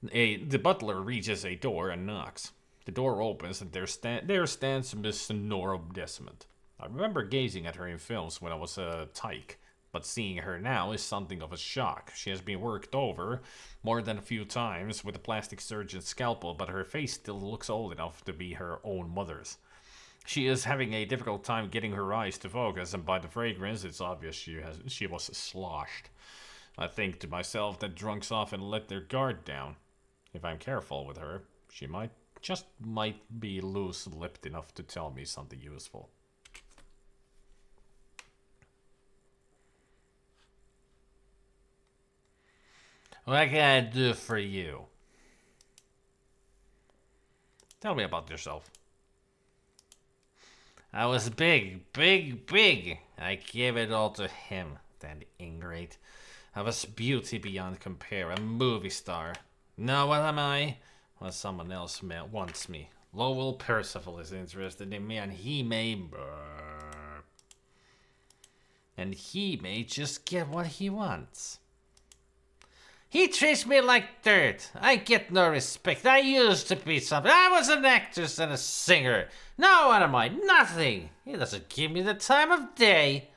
The butler reaches a door and knocks. The door opens, and there stands Miss Nora Desmond. I remember gazing at her in films when I was a tyke, but seeing her now is something of a shock. She has been worked over more than a few times with a plastic surgeon's scalpel, but her face still looks old enough to be her own mother's. She is having a difficult time getting her eyes to focus, and by the fragrance, it's obvious she was sloshed. I think to myself that drunks often let their guard down. If I'm careful with her, she might be loose-lipped enough to tell me something useful. What can I do for you? Tell me about yourself. I was big. I gave it all to him, that ingrate. I was beauty beyond compare, a movie star. Now what am I? Well, someone else wants me. Lowell Percival is interested in me, and he may just get what he wants. He treats me like dirt. I get no respect. I used to be something. I was an actress and a singer. Now what am I? Nothing. He doesn't give me the time of day.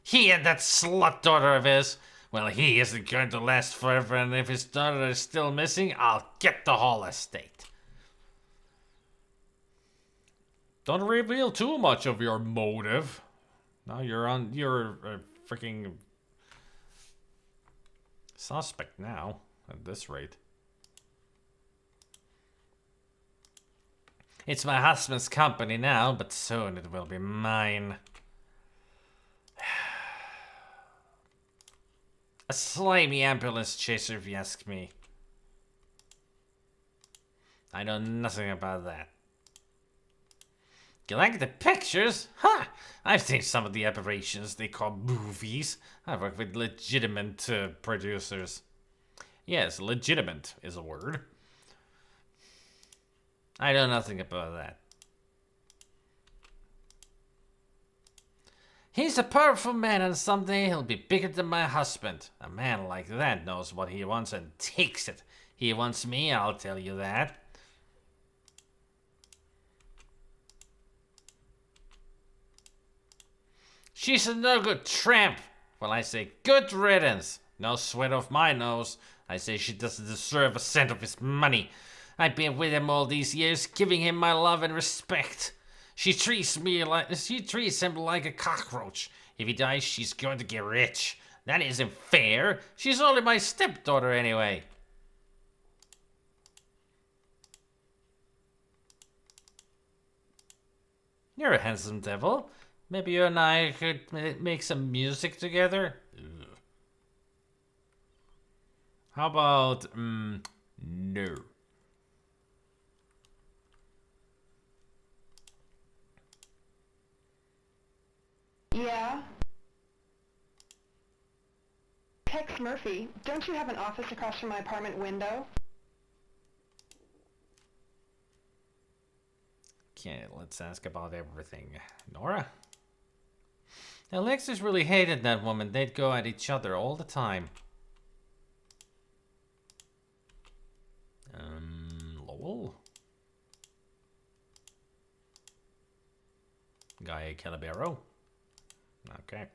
He and that slut daughter of his. Well, he isn't going to last forever, and if his daughter is still missing, I'll get the whole estate. Don't reveal too much of your motive. Now you're a freaking suspect now, at this rate. It's my husband's company now, but soon it will be mine. A slimy ambulance chaser, if you ask me. I know nothing about that. You like the pictures? Ha! I've seen some of the aberrations they call movies. I work with legitimate producers. Yes, legitimate is a word. I know nothing about that. He's a powerful man and someday he'll be bigger than my husband. A man like that knows what he wants and takes it. He wants me, I'll tell you that. She's a no-good tramp. Well, I say good riddance. No sweat off my nose. I say she doesn't deserve a cent of his money. I've been with him all these years, giving him my love and respect. She treats him like a cockroach. If he dies, she's going to get rich. That isn't fair. She's only my stepdaughter anyway. You're a handsome devil. Maybe you and I could make some music together? Ugh. How about, no.
Yeah? Tex Murphy, don't you have an office across from my apartment window?
Okay, let's ask about everything. Nora? Alexis really hated that woman. They'd go at each other all the time. Lowell? Guy Calabero? Okay.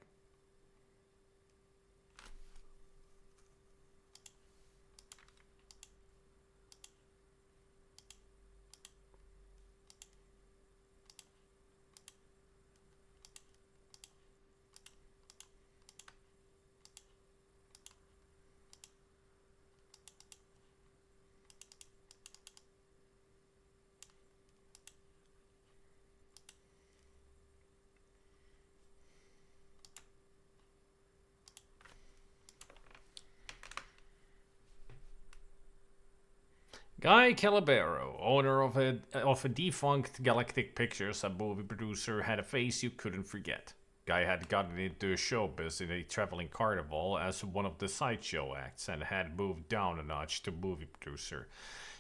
Guy Calabero, owner of a defunct Galactic Pictures, a movie producer, had a face you couldn't forget. Guy had gotten into showbiz in a traveling carnival as one of the sideshow acts and had moved down a notch to movie producer.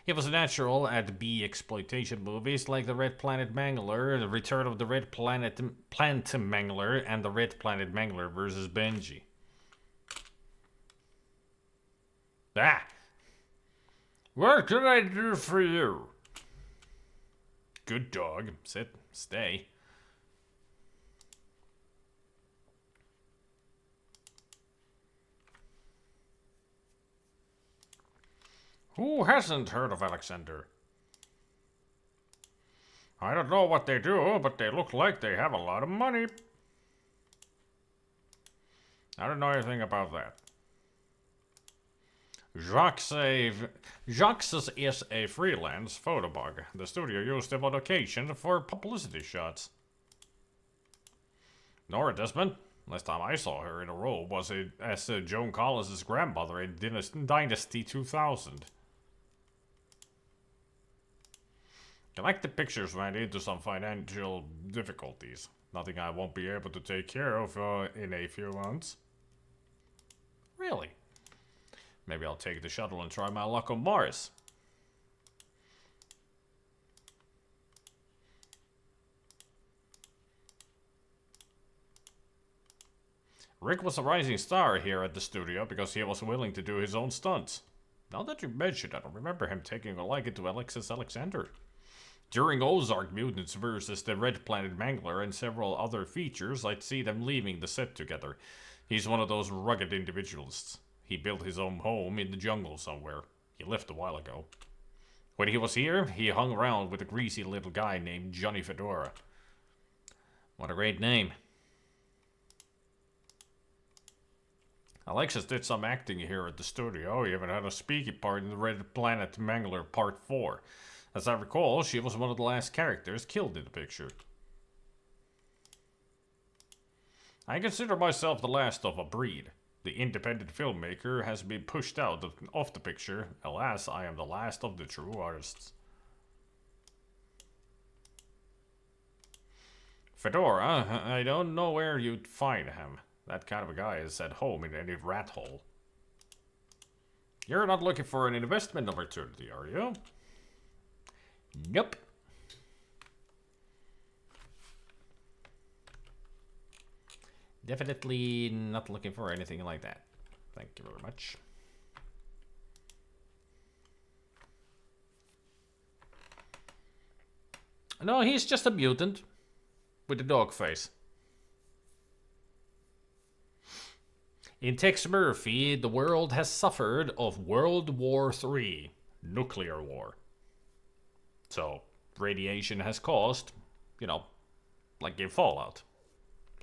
He was natural at B-exploitation movies like The Red Planet Mangler, The Return of the Red Planet Mangler, and The Red Planet Mangler vs. Benji. Ah! What can I do for you? Good dog. Sit. Stay. Who hasn't heard of Alexander? I don't know what they do, but they look like they have a lot of money. I don't know anything about that. Jacques is a freelance photobug. The studio used him on occasion for publicity shots. Nora Desmond, last time I saw her in a role was as Joan Collins' grandmother in Dynasty 2000. Galactic Pictures ran into some financial difficulties. Nothing I won't be able to take care of in a few months. Really? Maybe I'll take the shuttle and try my luck on Mars. Rick was a rising star here at the studio because he was willing to do his own stunts. Now that you mention it, I remember him taking a liking to Alexis Alexander. During Ozark Mutants vs. the Red Planet Mangler and several other features, I'd see them leaving the set together. He's one of those rugged individualists. He built his own home in the jungle somewhere. He left a while ago. When he was here, he hung around with a greasy little guy named Johnny Fedora. What a great name. Alexis did some acting here at the studio. He even had a speaking part in the Red Planet Mangler Part 4. As I recall, she was one of the last characters killed in the picture. I consider myself the last of a breed. The independent filmmaker has been pushed out of the picture. Alas, I am the last of the true artists. Fedora, I don't know where you'd find him. That kind of a guy is at home in any rat hole. You're not looking for an investment opportunity, are you? Nope. Definitely not looking for anything like that. Thank you very much. No, he's just a mutant with a dog face. In Tex Murphy, the world has suffered of World War III, nuclear war. So, radiation has caused, like in Fallout,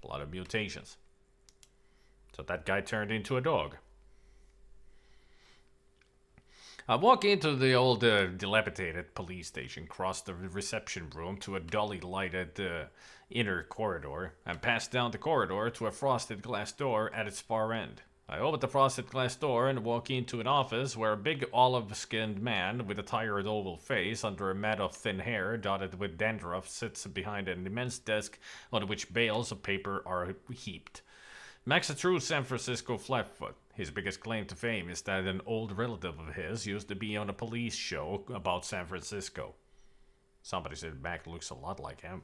a lot of mutations. So that guy turned into a dog. I walk into the old dilapidated police station, cross the reception room to a dully lighted inner corridor, and pass down the corridor to a frosted glass door at its far end. I open the frosted glass door and walk into an office where a big olive-skinned man with a tired oval face under a mat of thin hair dotted with dandruff sits behind an immense desk on which bales of paper are heaped. Mac's a true San Francisco flatfoot. His biggest claim to fame is that an old relative of his used to be on a police show about San Francisco. Somebody said Mac looks a lot like him.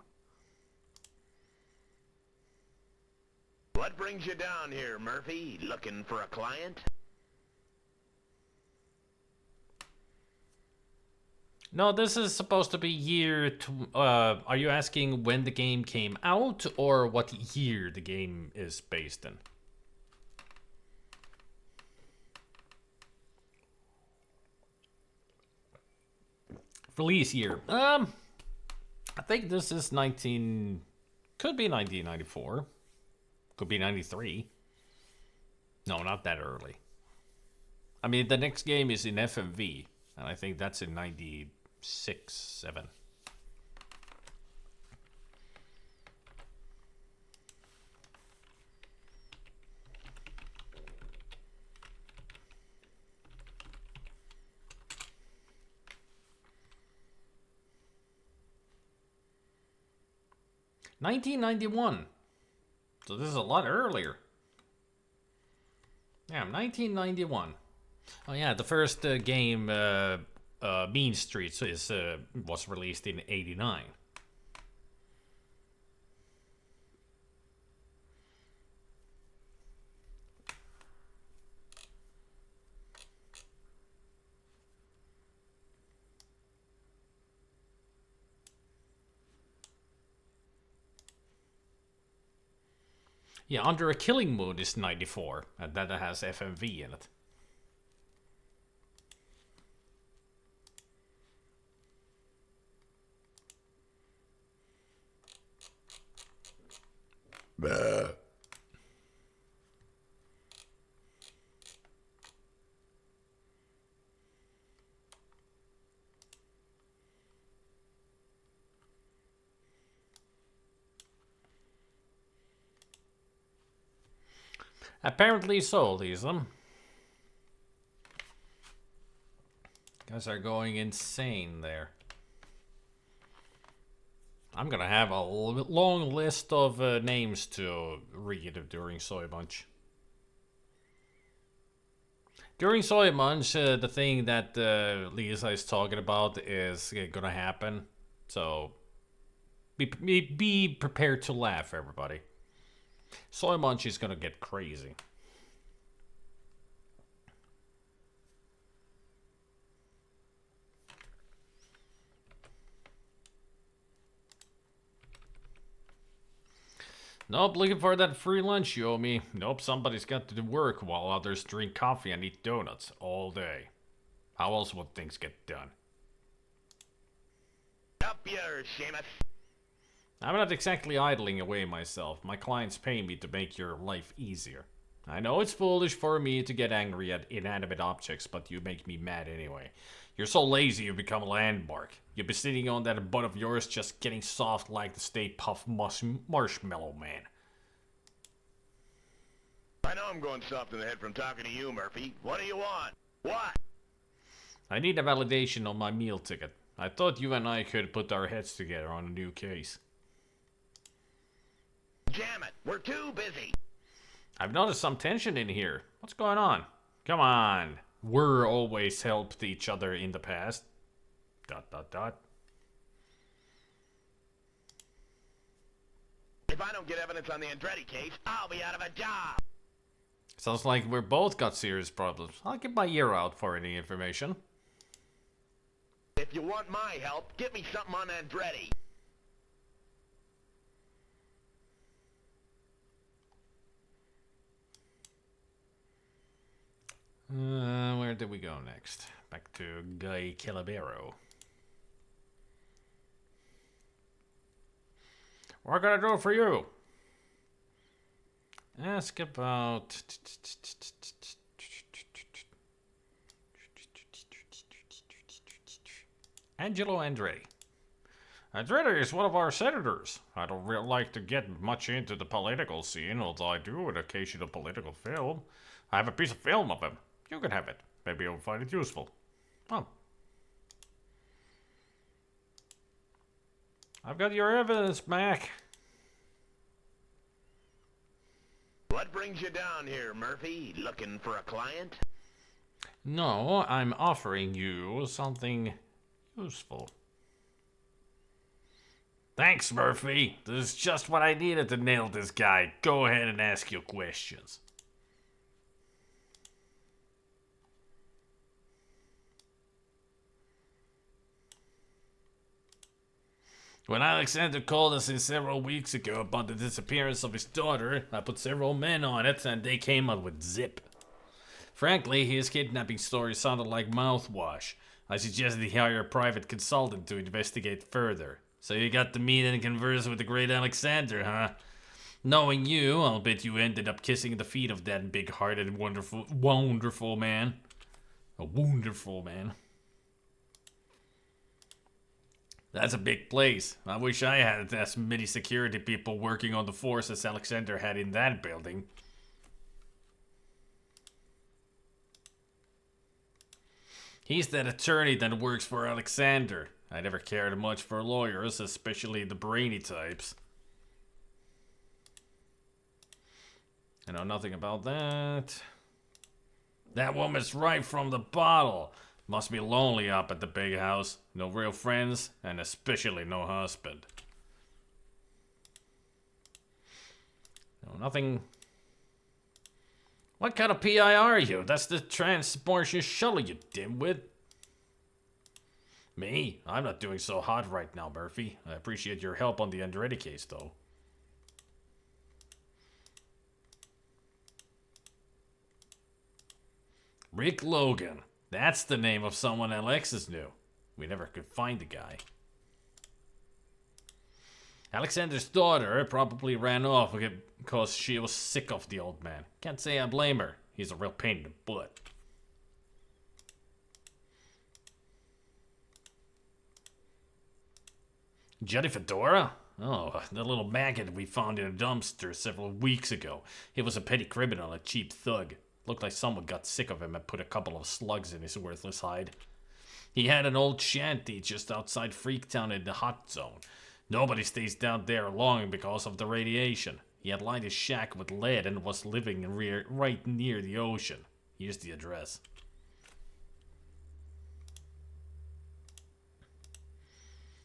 What brings you down here, Murphy? Looking for a client?
No, this is supposed to be are you asking when the game came out or what year the game is based in? Release year. I think this is could be 1994. Could be 93. No, not that early. I mean, the next game is in FMV, and I think that's in 96, 7. $1991. So this is a lot earlier. Yeah, 1991. Oh yeah, the first game, Mean Streets, was released in '89. Yeah, Under a Killing Mood is 94, and that has FMV in it. Bah. Apparently so, Lisa. Guys are going insane there. I'm gonna have a long list of names to read during Soy Munch. During Soy Munch, the thing that Lisa is talking about is gonna happen. So, be prepared to laugh, everybody. Soy Munch is gonna get crazy. Nope, looking for that free lunch you owe me. Nope, somebody's got to do work while others drink coffee and eat donuts all day. How else would things get done?
Up yours, Seamus.
I'm not exactly idling away myself. My clients pay me to make your life easier. I know it's foolish for me to get angry at inanimate objects, but you make me mad anyway. You're so lazy you become a landmark. You've been sitting on that butt of yours just getting soft like the Stay Puft Marshmallow Man.
I know I'm going soft in the head from talking to you, Murphy. What do you want? What?
I need a validation on my meal ticket. I thought you and I could put our heads together on a new case.
Jam it. We're too busy.
I've noticed some tension in here. What's going on? Come on. We're always helped each other in the past. ...
If I don't get evidence on the Andretti case, I'll be out of a job.
Sounds like we're both got serious problems. I'll keep my ear out for any information.
If you want my help, get me something on Andretti.
Where did we go next? Back to Guy Calabero. What can I do for you? Ask about... Angelo Andretti. Andretti is one of our senators. I don't really like to get much into the political scene, although I do an occasional political film. I have a piece of film of him. You can have it. Maybe you'll find it useful. Oh. I've got your evidence back.
What brings you down here, Murphy? Looking for a client?
No, I'm offering you something useful. Thanks, Murphy. This is just what I needed to nail this guy. Go ahead and ask your questions. When Alexander called us in several weeks ago about the disappearance of his daughter, I put several men on it and they came up with zip. Frankly, his kidnapping story sounded like mouthwash. I suggested he hire a private consultant to investigate further. So you got to meet and converse with the great Alexander, huh? Knowing you, I'll bet you ended up kissing the feet of that big-hearted, wonderful man. A wonderful man. That's a big place. I wish I had as many security people working on the force as Alexander had in that building. He's that attorney that works for Alexander. I never cared much for lawyers, especially the brainy types. I know nothing about that. That woman's right from the bottle. Must be lonely up at the big house. No real friends, and especially no husband. No, nothing. What kind of PI are you? That's the transportation shuttle, you dimwit. Me? I'm not doing so hot right now, Murphy. I appreciate your help on the Andretti case, though. Rick Logan. That's the name of someone Alexis knew. We never could find the guy. Alexander's daughter probably ran off because she was sick of the old man. Can't say I blame her. He's a real pain in the butt. Johnny Fedora? Oh, the little maggot we found in a dumpster several weeks ago. He was a petty criminal, a cheap thug. Looked like someone got sick of him and put a couple of slugs in his worthless hide. He had an old shanty just outside Freaktown in the hot zone. Nobody stays down there long because of the radiation. He had lined his shack with lead and was living right near the ocean. Here's the address.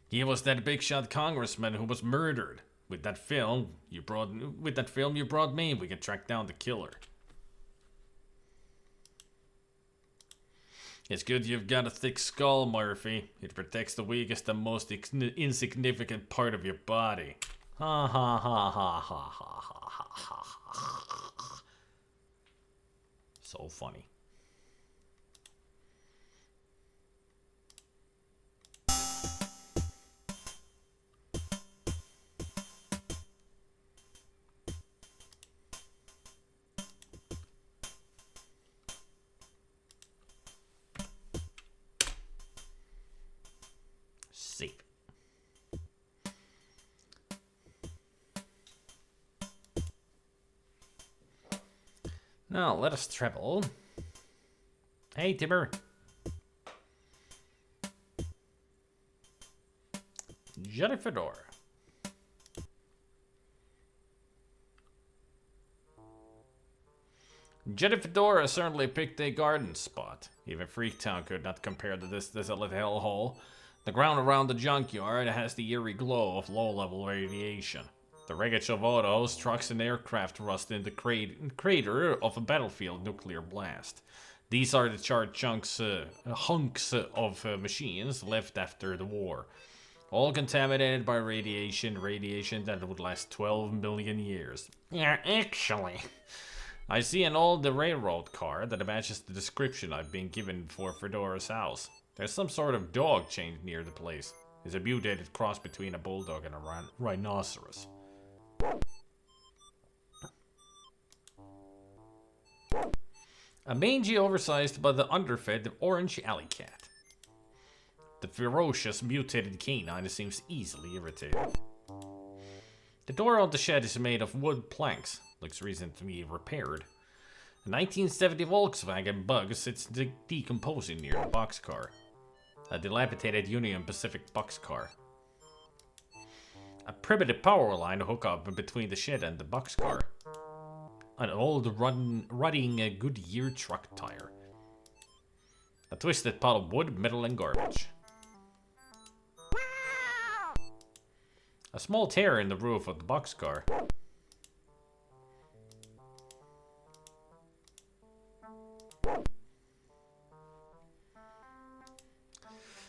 He was that big shot congressman who was murdered. With that film you brought me, we can track down the killer. It's good you've got a thick skull, Murphy. It protects the weakest and most insignificant part of your body. Ha ha ha ha ha ha ha ha ha. So funny. Now, let us travel. Hey, Timber. Johnny Fedora. Jetty Fedora certainly picked a garden spot. Even Freaktown could not compare to this desolate hellhole. The ground around the junkyard has the eerie glow of low-level radiation. The wreckage of autos, trucks, and aircraft rust in the crater of a battlefield nuclear blast. These are the charred hunks of machines left after the war. All contaminated by radiation that would last 12 million years. Yeah, actually. I see an old railroad car that matches the description I've been given for Fedora's house. There's some sort of dog chained near the place. It's a mutated cross between a bulldog and a rhinoceros. A mangy, oversized but underfed orange alley cat. The ferocious mutated canine seems easily irritated. The door on the shed is made of wood planks. Looks recently repaired. A 1970 Volkswagen Bug sits decomposing near the boxcar. A dilapidated Union Pacific boxcar. A primitive power line hookup between the shed and the boxcar. An old rotting Goodyear truck tire. A twisted pile of wood, metal, and garbage. A small tear in the roof of the boxcar.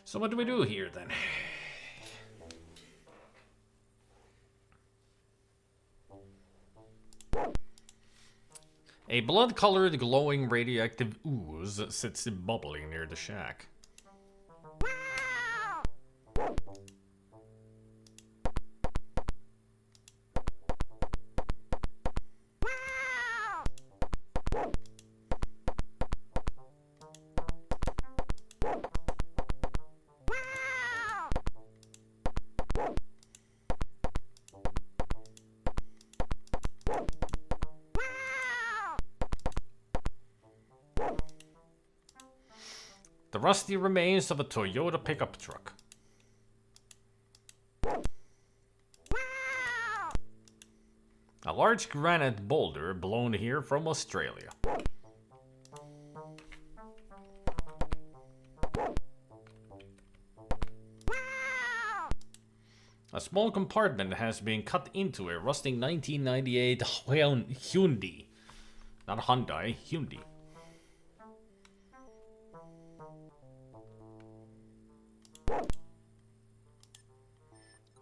So what do we do here then? A blood-colored, glowing, radioactive ooze sits bubbling near the shack. The rusty remains of a Toyota pickup truck. A large granite boulder blown here from Australia. A small compartment has been cut into a rusting 1998 Hyundai. Not Hyundai, Hyundai.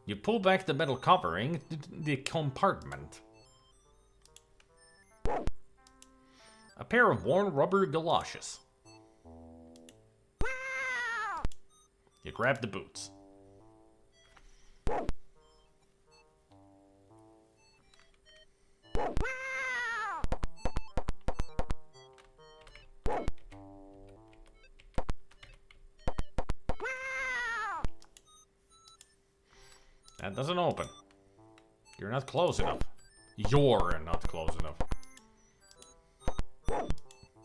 You pull back the metal covering, the compartment. A pair of worn rubber galoshes. You grab the boots. That doesn't open. You're not close enough. You're not close enough.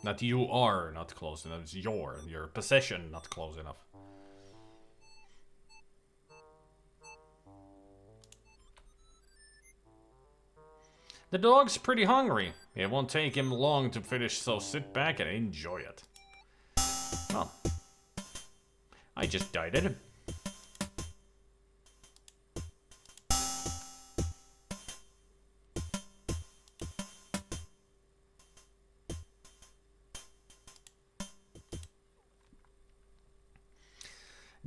Not you are not close enough. It's your possession not close enough. The dog's pretty hungry. It won't take him long to finish, so sit back and enjoy it. Well, I just died it.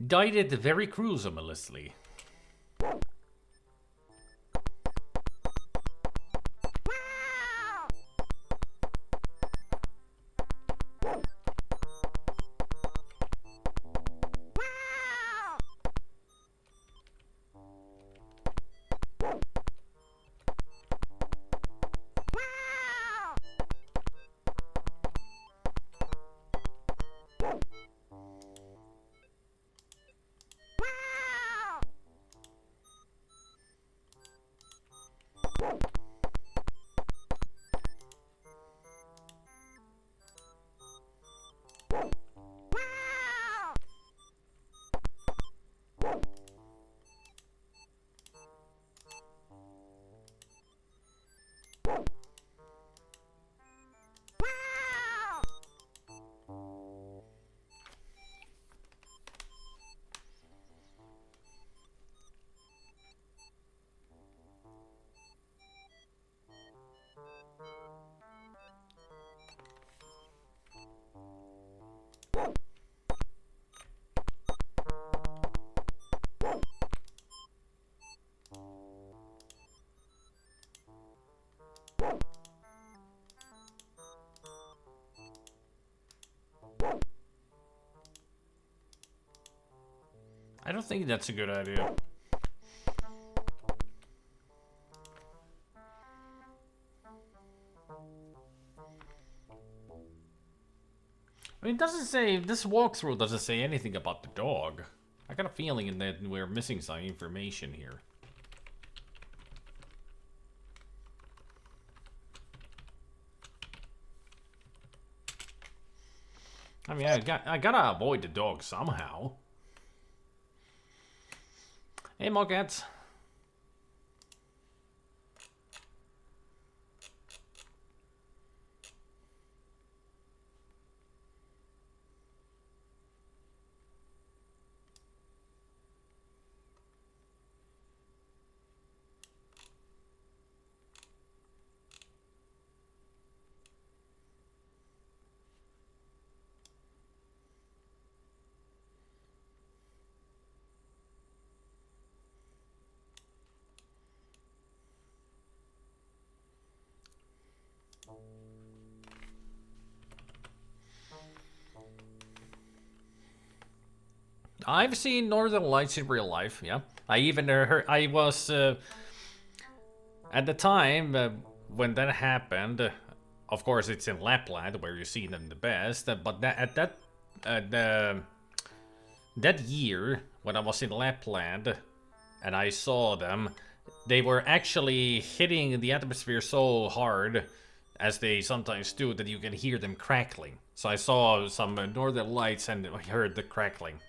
Died it very gruesomously. I don't think that's a good idea. I mean, it doesn't say, this walkthrough doesn't say anything about the dog. I got a feeling that we're missing some information here. I mean, I gotta avoid the dog somehow. Hey, Mockets. I've seen Northern Lights in real life, yeah. I even heard, I was, at the time, when that happened, of course it's in Lapland, where you see them the best, but that, that year, when I was in Lapland, and I saw them, they were actually hitting the atmosphere so hard, as they sometimes do, that you can hear them crackling. So I saw some Northern Lights and I heard the crackling.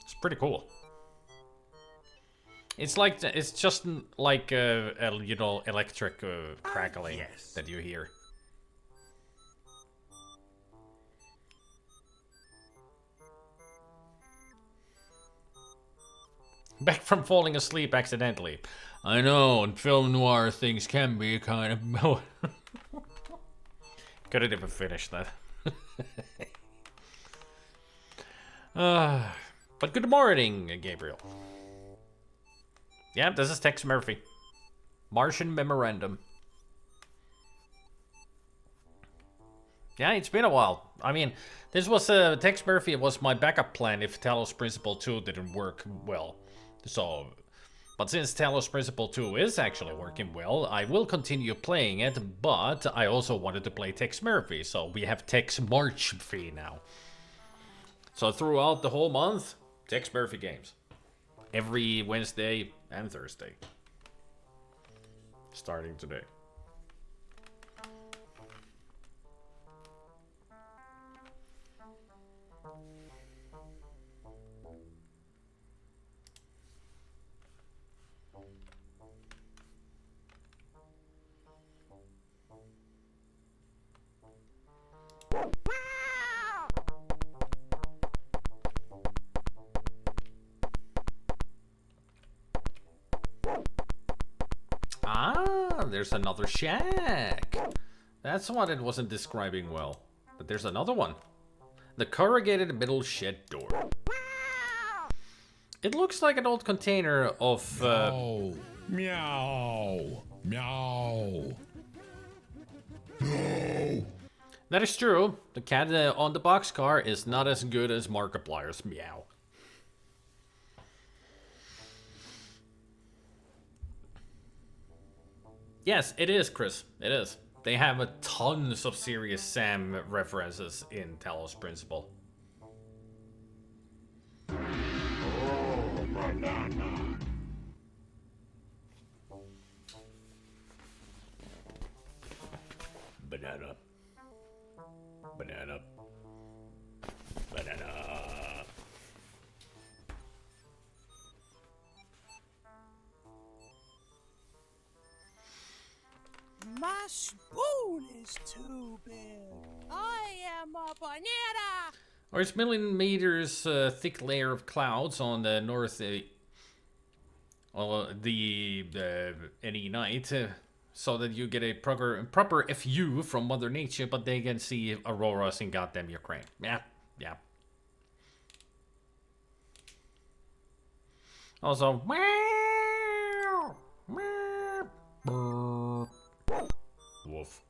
It's pretty cool. It's like, it's just like you know, electric crackling that you hear. Back from falling asleep accidentally. I know, in film noir things can be kind of... Couldn't even finish that. But good morning, Gabriel. Yeah, this is Tex Murphy. Martian Memorandum. Yeah, it's been a while. I mean, this was Tex Murphy was my backup plan if Talos Principle 2 didn't work well. So, but since Talos Principle 2 is actually working well, I will continue playing it, but I also wanted to play Tex Murphy, so we have Tex Murphy now. So throughout the whole month, Tex Murphy games. Every Wednesday and Thursday. Starting today. Ah, there's another shack. That's what it wasn't describing well. But there's another one. The corrugated metal shed door. It looks like an old container of...
Meow. Meow. No.
That is true. The cat on the boxcar is not as good as Markiplier's meow. Yes, it is, Chris. It is. They have a tons of Serious Sam references in Talos Principle.
Oh, banana.
Banana. Banana. Banana.
My spoon is too big. I am a banana.
Or it's millimeters thick layer of clouds on the north, any night, so that you get a proper FU from Mother Nature, but they can see auroras in goddamn Ukraine. Yeah, yeah. Also, meow, meow, woof.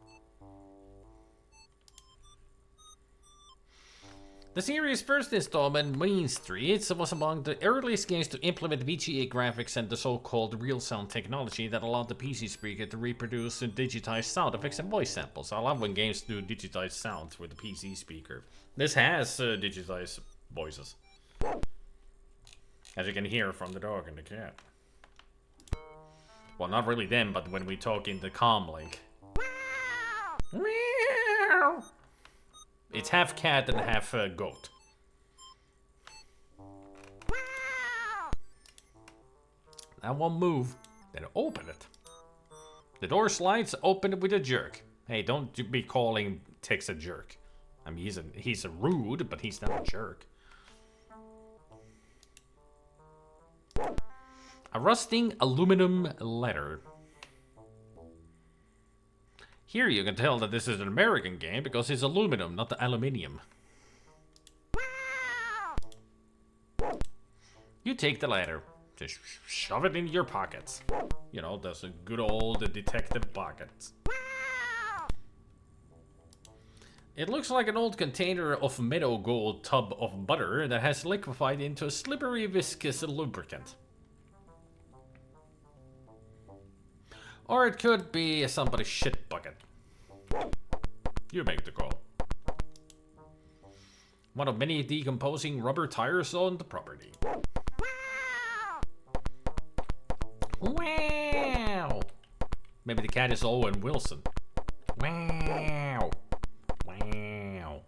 The series' first installment, Mean Streets, was among the earliest games to implement VGA graphics and the so-called real sound technology that allowed the PC speaker to reproduce digitized sound effects and voice samples. I love when games do digitized sounds with the PC speaker. This has digitized voices, as you can hear from the dog and the cat. Well, not really them, but when we talk in the comm link. It's half cat and half goat. That won't move. Then open it. The door slides, open it with a jerk. Hey, don't be calling Tex a jerk. I mean, he's a rude, but he's not a jerk. A rusting aluminum ladder. Here you can tell that this is an American game because it's aluminum, not the aluminium. You take the ladder, just shove it in your pockets. You know, those good old detective pockets. It looks like an old container of meadow gold tub of butter that has liquefied into a slippery viscous lubricant. Or it could be somebody's shit bucket. You make the call. One of many decomposing rubber tires on the property. Wow! Maybe the cat is Owen Wilson. Wow! Wow!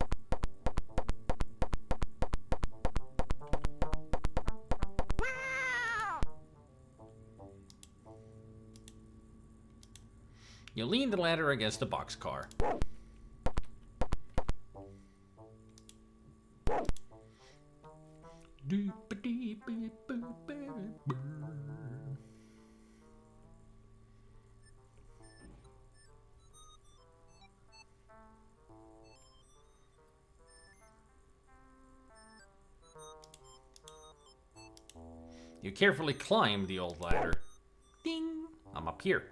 You lean the ladder against the boxcar. You carefully climb the old ladder. Ding! I'm up here.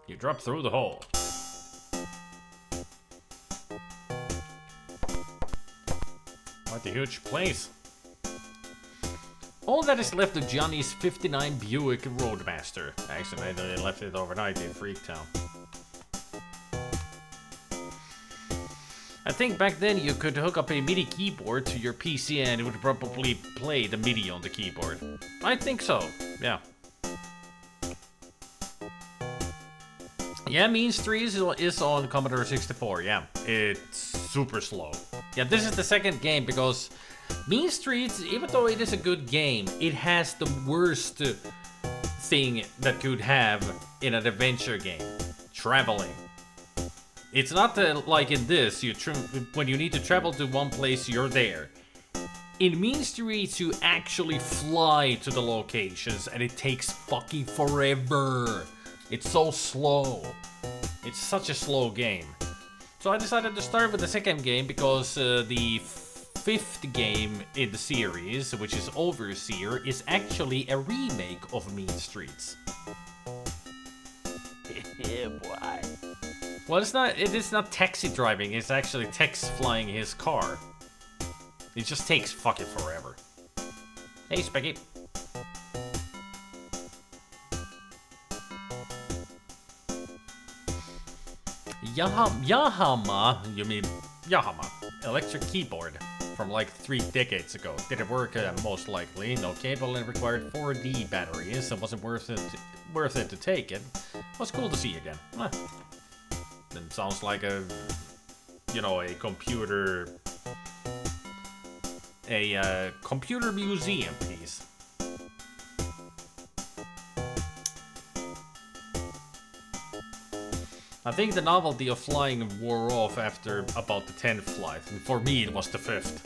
You drop through the hole. What a huge place. All that is left of Johnny's 59 Buick Roadmaster. Actually, they left it overnight in Freaktown. I think back then you could hook up a MIDI keyboard to your PC and it would probably play the MIDI on the keyboard. I think so, yeah. Yeah, Mean Streets is on Commodore 64, yeah. It's super slow. Yeah, this is the second game because Mean Streets, even though it is a good game, it has the worst thing that could have in an adventure game. Traveling. It's not like in this, when you need to travel to one place, you're there. In Mean Streets, you actually fly to the locations and it takes fucking forever. It's so slow. It's such a slow game. So I decided to start with the second game because the fifth game in the series, which is Overseer, is actually a remake of Mean Streets.
Yeah, boy.
Well, it is not taxi driving, it's actually Tex flying his car. It just takes fucking forever. Hey, Specky. Yahama, you mean Yahama, electric keyboard from like 3 decades ago. Did it work? Most likely. No cable and required 4D batteries. It wasn't worth it to take it. Was cool to see again. It sounds like a computer museum piece. I think the novelty of flying wore off after about the 10th flight, and for me it was the 5th.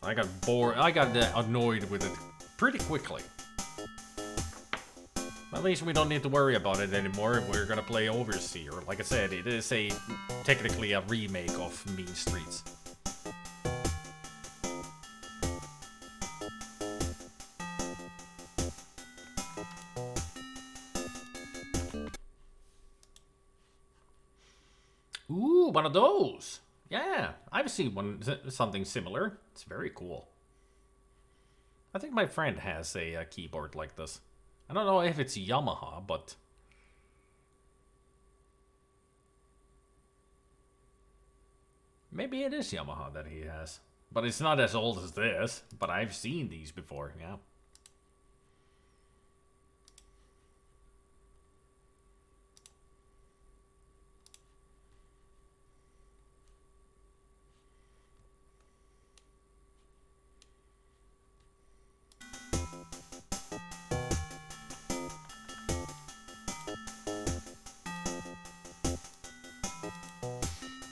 I got bored, I got annoyed with it pretty quickly. At least we don't need to worry about it anymore. We're gonna play Overseer. Like I said, it is technically a remake of Mean Streets. Ooh, one of those. Yeah, I've seen something similar. It's very cool. I think my friend has a keyboard like this. I don't know if it's Yamaha, but... maybe it is Yamaha that he has. But it's not as old as this. But I've seen these before, yeah.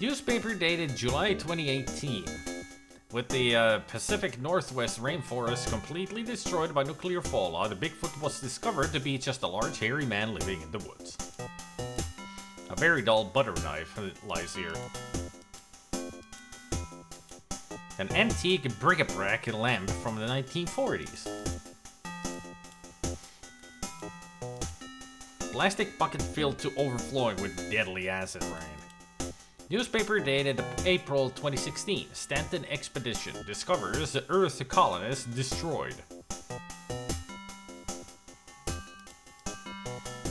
Newspaper dated July 2018. With the Pacific Northwest rainforest completely destroyed by nuclear fallout, the Bigfoot was discovered to be just a large hairy man living in the woods. A very dull butter knife lies here. An antique bric-a-brac lamp from the 1940s. Plastic bucket filled to overflowing with deadly acid rain. Newspaper dated April 2016. Stanton expedition discovers the Earth colonists destroyed.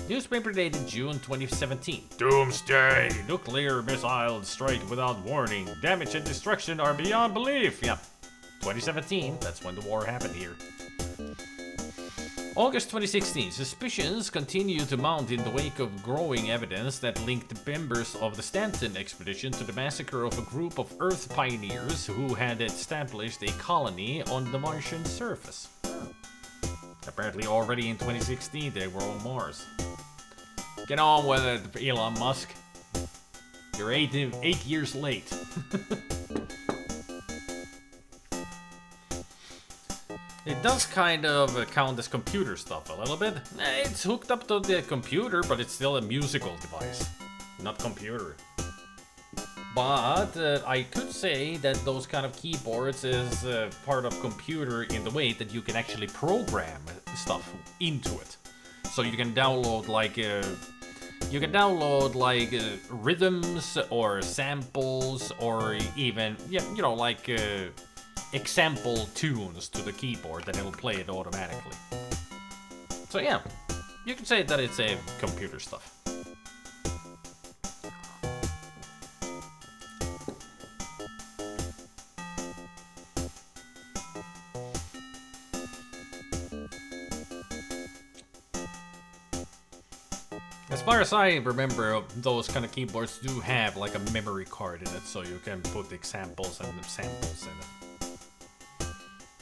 Newspaper dated June 2017. Doomsday! Nuclear missile strike without warning. Damage and destruction are beyond belief. Yep. 2017. That's when the war happened here. August 2016, suspicions continue to mount in the wake of growing evidence that linked members of the Stanton expedition to the massacre of a group of Earth pioneers who had established a colony on the Martian surface. Apparently already in 2016 they were on Mars. Get on with it, Elon Musk. You're 8 years late. It does kind of count as computer stuff a little bit. It's hooked up to the computer, but it's still a musical device, not computer. But I could say that those kind of keyboards is part of computer in the way that you can actually program stuff into it. So you can download like rhythms or samples or even example tunes to the keyboard, and it'll play it automatically. So yeah, you can say that it's a computer stuff. As far as I remember, those kind of keyboards do have like a memory card in it, so you can put examples and samples in it.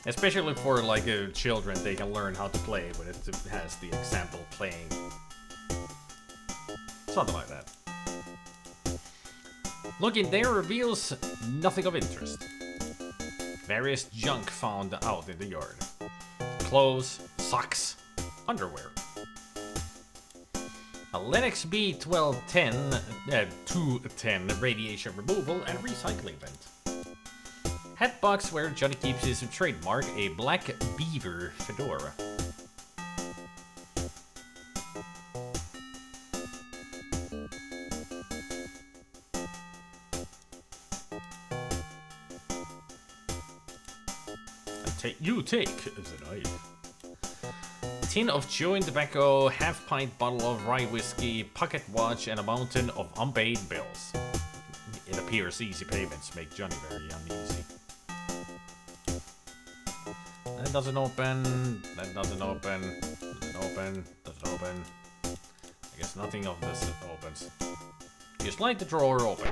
Especially for like children, they can learn how to play when it has the example playing. Something like that. Looking there reveals nothing of interest. Various junk found out in the yard. Clothes, socks, underwear. A Lennox B1210 210 radiation removal and recycling vent. Hatbox where Johnny keeps his trademark, a black beaver fedora. You take the knife. Tin of chewing tobacco, half-pint bottle of rye whiskey, pocket watch, and a mountain of unpaid bills. It appears easy payments make Johnny very uneasy. That doesn't open. That doesn't open. Doesn't open. Doesn't open. I guess nothing of this opens. You slide the drawer open.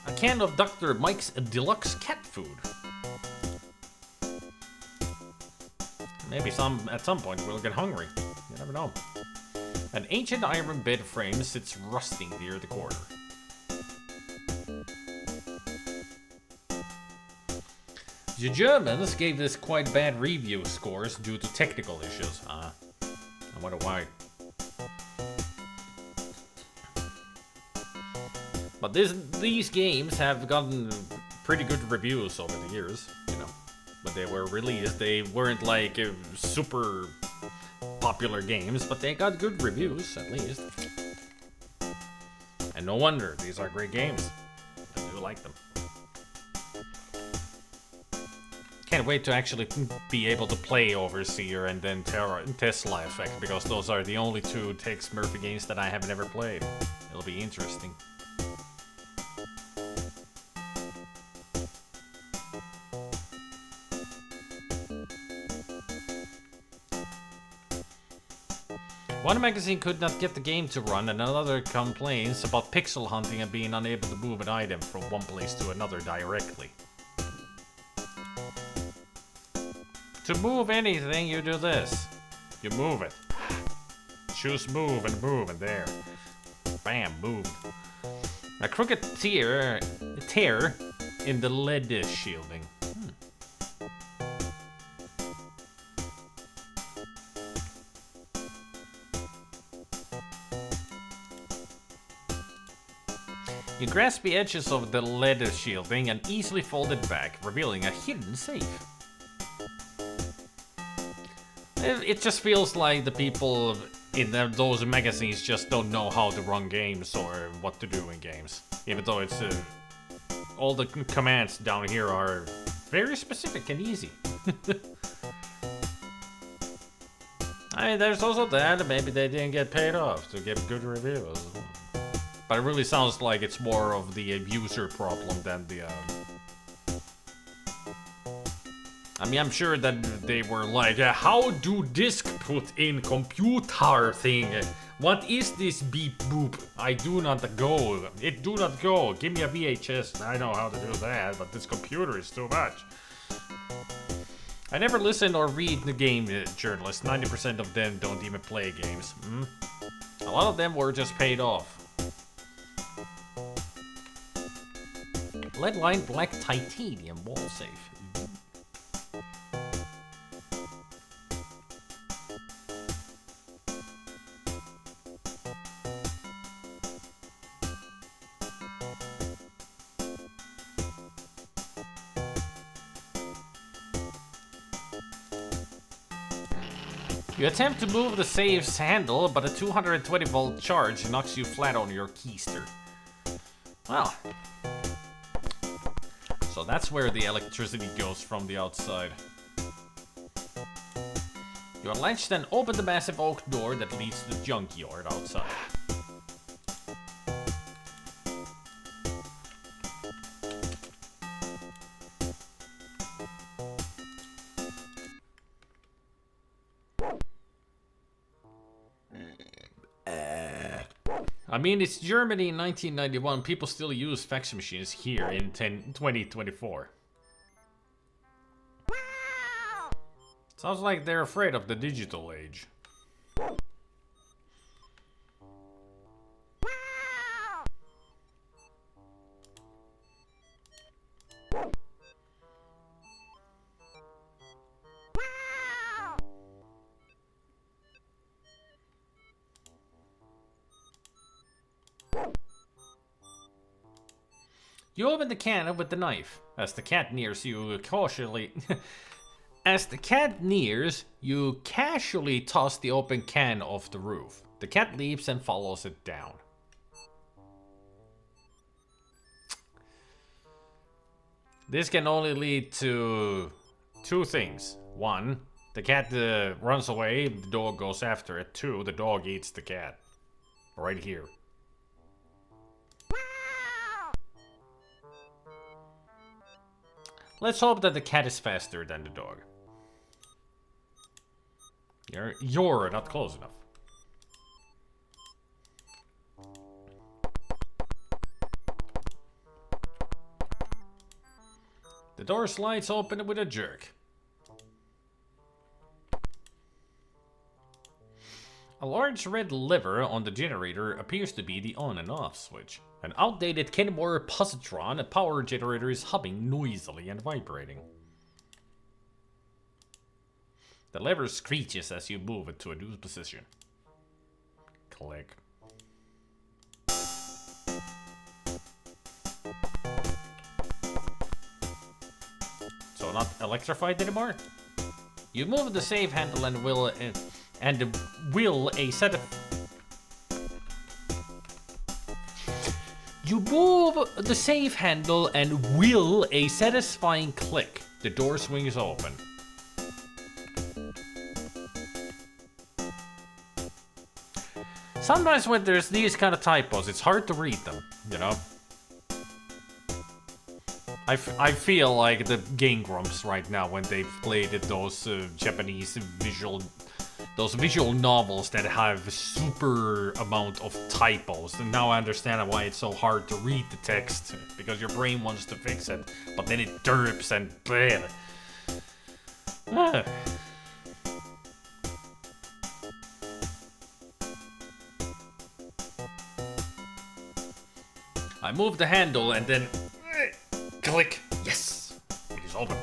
A can of Dr. Mike's deluxe cat food. Maybe at some point we'll get hungry. You never know. An ancient iron bed frame sits rusting near the corner. The Germans gave this quite bad review scores due to technical issues. I wonder why. But these games have gotten pretty good reviews over the years, you know. When they were released, they weren't like super popular games, but they got good reviews, at least. And no wonder, these are great games. I do like them. Can't wait to actually be able to play Overseer and then Tesla Effect, because those are the only two Tex Murphy games that I have never played. It'll be interesting. One magazine could not get the game to run, and another complains about pixel hunting and being unable to move an item from one place to another directly. To move anything, you do this. You move it. Choose move, and there. Bam, moved. A crooked tear in the lead shielding. You grasp the edges of the lead shielding and easily fold it back, revealing a hidden safe. It just feels like the people in those magazines just don't know how to run games or what to do in games. Even though it's all the commands down here are very specific and easy. There's also that, maybe they didn't get paid off to get good reviews. But it really sounds like it's more of the user problem than the... I mean, I'm sure that they were like, how do disk put in computer thing? What is this beep boop? I do not go. It do not go. Give me a VHS. I know how to do that, but this computer is too much. I never listen or read the game journalists. 90% of them don't even play games. A lot of them were just paid off. Lead-lined black titanium wall safe. You attempt to move the safe's handle, but a 220-volt charge knocks you flat on your keister. Well, so that's where the electricity goes from the outside. You unlatch, then open the massive oak door that leads to the junkyard outside. I mean, it's Germany in 1991. People still use fax machines here in 2024. Sounds like they're afraid of the digital age. You open the can with the knife. As the cat nears you, you casually toss the open can off the roof. The cat leaps and follows it down. This can only lead to two things. One, the cat runs away, the dog goes after it. Two, the dog eats the cat. Right here. Let's hope that the cat is faster than the dog. You're not close enough. The door slides open with a jerk. A large red lever on the generator appears to be the on and off switch. An outdated Kenmore positron, a power generator, is humming noisily and vibrating. The lever screeches as you move it to a new position. Click. So not electrified anymore? You move the save handle and will a set of... You move the safe handle and will a satisfying click. The door swings open. Sometimes when there's these kind of typos, it's hard to read them, you know? I feel like the Game Grumps right now when they've played those Japanese visual novels that have super amount of typos. And now I understand why it's so hard to read the text, because your brain wants to fix it, but then it derps and bleh. I move the handle and then click. Yes, it is open.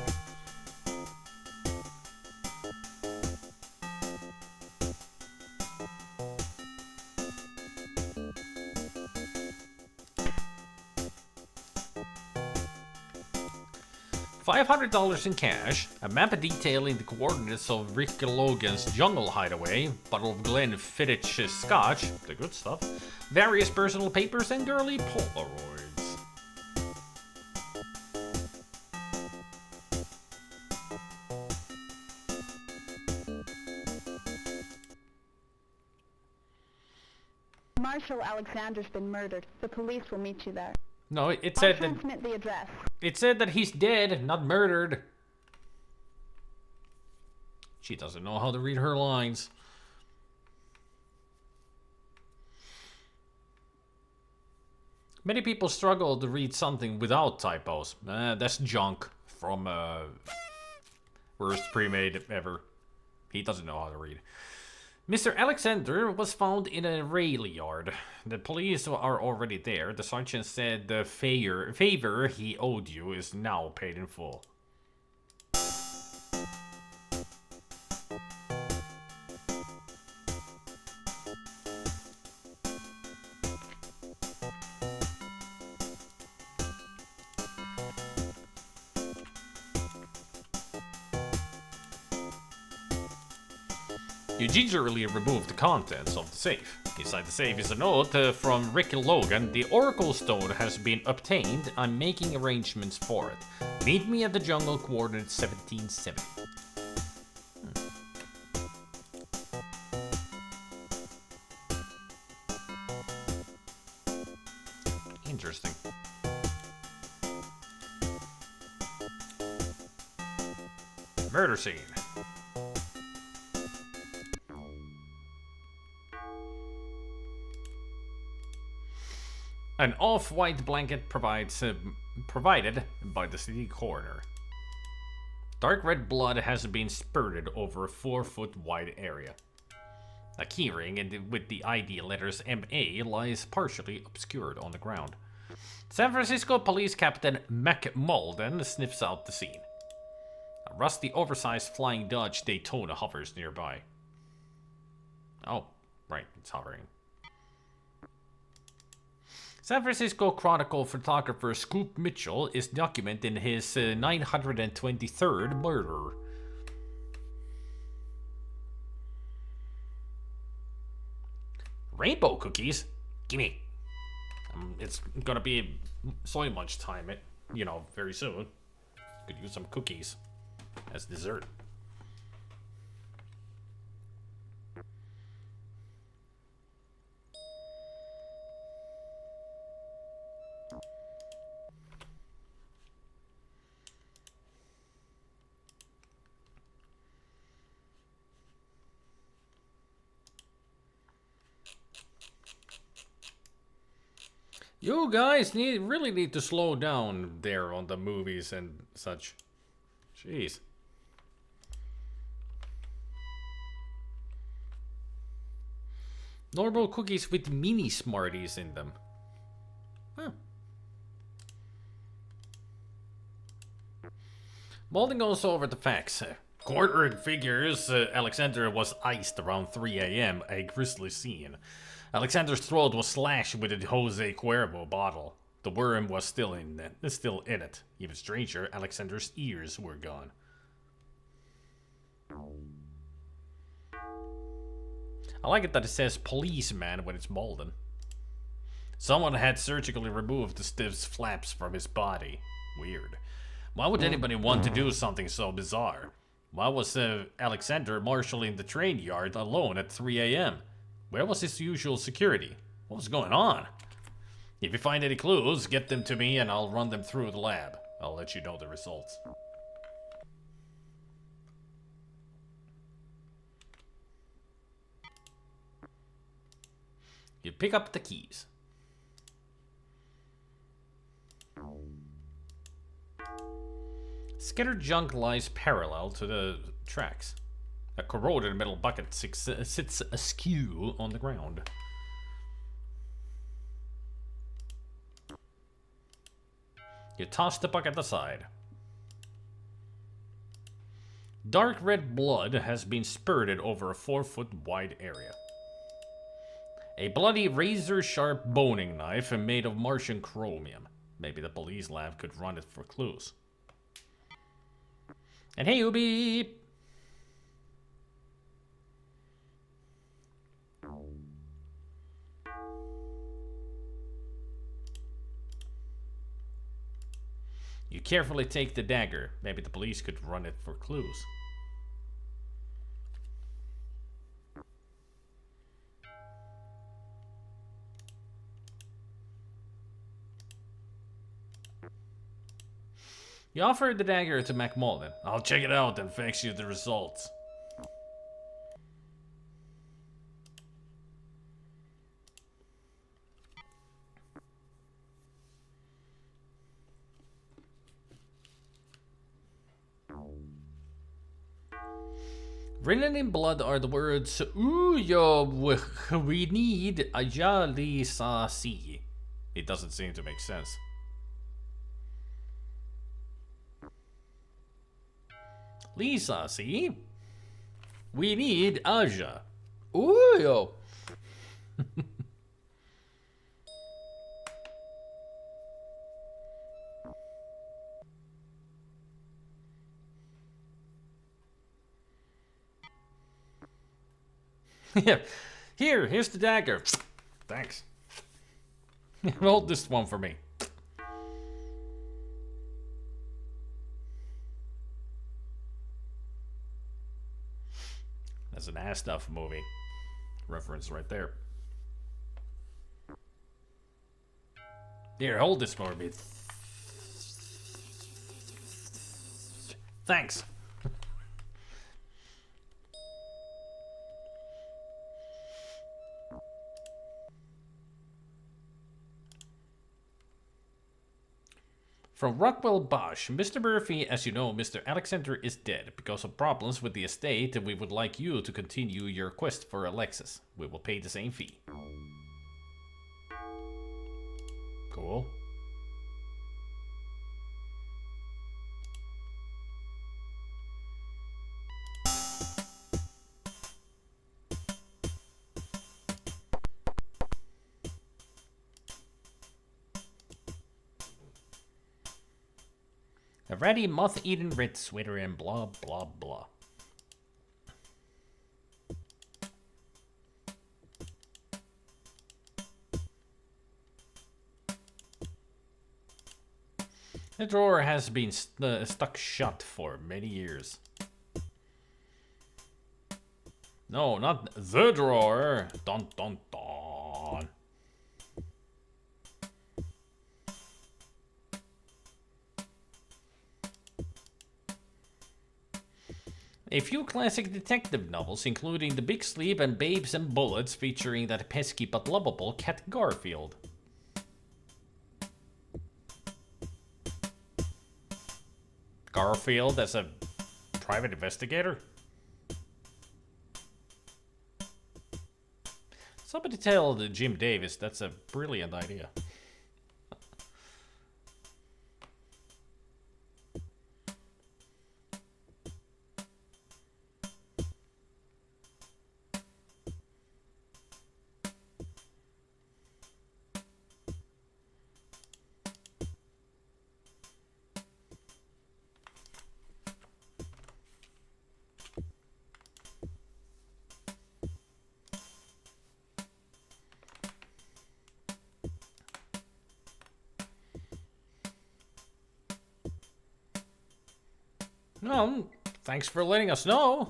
$500 in cash, a map detailing the coordinates of Rick Logan's jungle hideaway, bottle of Glenfiddich scotch, the good stuff, various personal papers, and girly Polaroids.
Marshal Alexander's been murdered. The police will meet you there.
No, it said
I'll transmit the address.
It said that he's dead, not murdered. She doesn't know how to read her lines. Many people struggle to read something without typos. That's junk from worst pre-made ever. He doesn't know how to read. Mr. Alexander was found in a rail yard. The police are already there. The sergeant said the favor he owed you is now paid in full. You gingerly remove the contents of the safe. Inside the safe is a note from Rick Logan. The Oracle Stone has been obtained. I'm making arrangements for it. Meet me at the jungle coordinates 1770. Interesting. Murder scene. An off-white blanket provided by the city coroner. Dark red blood has been spurted over a 4-foot wide area. A keyring with the ID letters MA lies partially obscured on the ground. San Francisco Police Captain Mac Malden sniffs out the scene. A rusty, oversized Flying Dutch Daytona hovers nearby. Oh, right, it's hovering. San Francisco Chronicle photographer Scoop Mitchell is documenting his 923rd murder. Rainbow cookies? Gimme. It's gonna be soy munch time, very soon. Could use some cookies as dessert. You guys really need to slow down there on the movies and such. Jeez. Normal cookies with mini Smarties in them. Huh. Malden goes over the facts. Court figures Alexander was iced around 3 a.m., a grisly scene. Alexander's throat was slashed with a Jose Cuervo bottle. The worm was still in it. Even stranger, Alexander's ears were gone. I like it that it says policeman when it's Malden. Someone had surgically removed the stiff's flaps from his body. Weird. Why would anybody want to do something so bizarre? Why was Alexander marshalling the train yard alone at 3 a.m.? Where was his usual security? What was going on? If you find any clues, get them to me and I'll run them through the lab. I'll let you know the results. You pick up the keys. Scattered junk lies parallel to the tracks. A corroded metal bucket sits askew on the ground. You toss the bucket aside. Dark red blood has been spurted over a 4-foot wide area. A bloody razor-sharp boning knife made of Martian chromium. Maybe the police lab could run it for clues. And hey, Ubi! You carefully take the dagger. Maybe the police could run it for clues. You offer the dagger to McMullen. I'll check it out and fax you the results. Written in blood are the words "Uyo, we need a jali si." It doesn't seem to make sense. Lisa, see? We need Aja. Uyo. Yeah. Here's the dagger. Thanks. Hold this one for me. That's an ass stuff movie reference right there. Here, hold this for me. Thanks. From Rockwell Bosch, Mr. Murphy, as you know, Mr. Alexander is dead. Because of problems with the estate, we would like you to continue your quest for Alexis. We will pay the same fee. Cool. A ratty moth-eaten red sweater and blah blah blah. The drawer has been stuck shut for many years. No, not the drawer. Dun dun dun. A few classic detective novels, including The Big Sleep and Babes and Bullets, featuring that pesky but lovable Cat Garfield. Garfield as a private investigator? Somebody tell Jim Davis that's a brilliant idea. No, thanks for letting us know.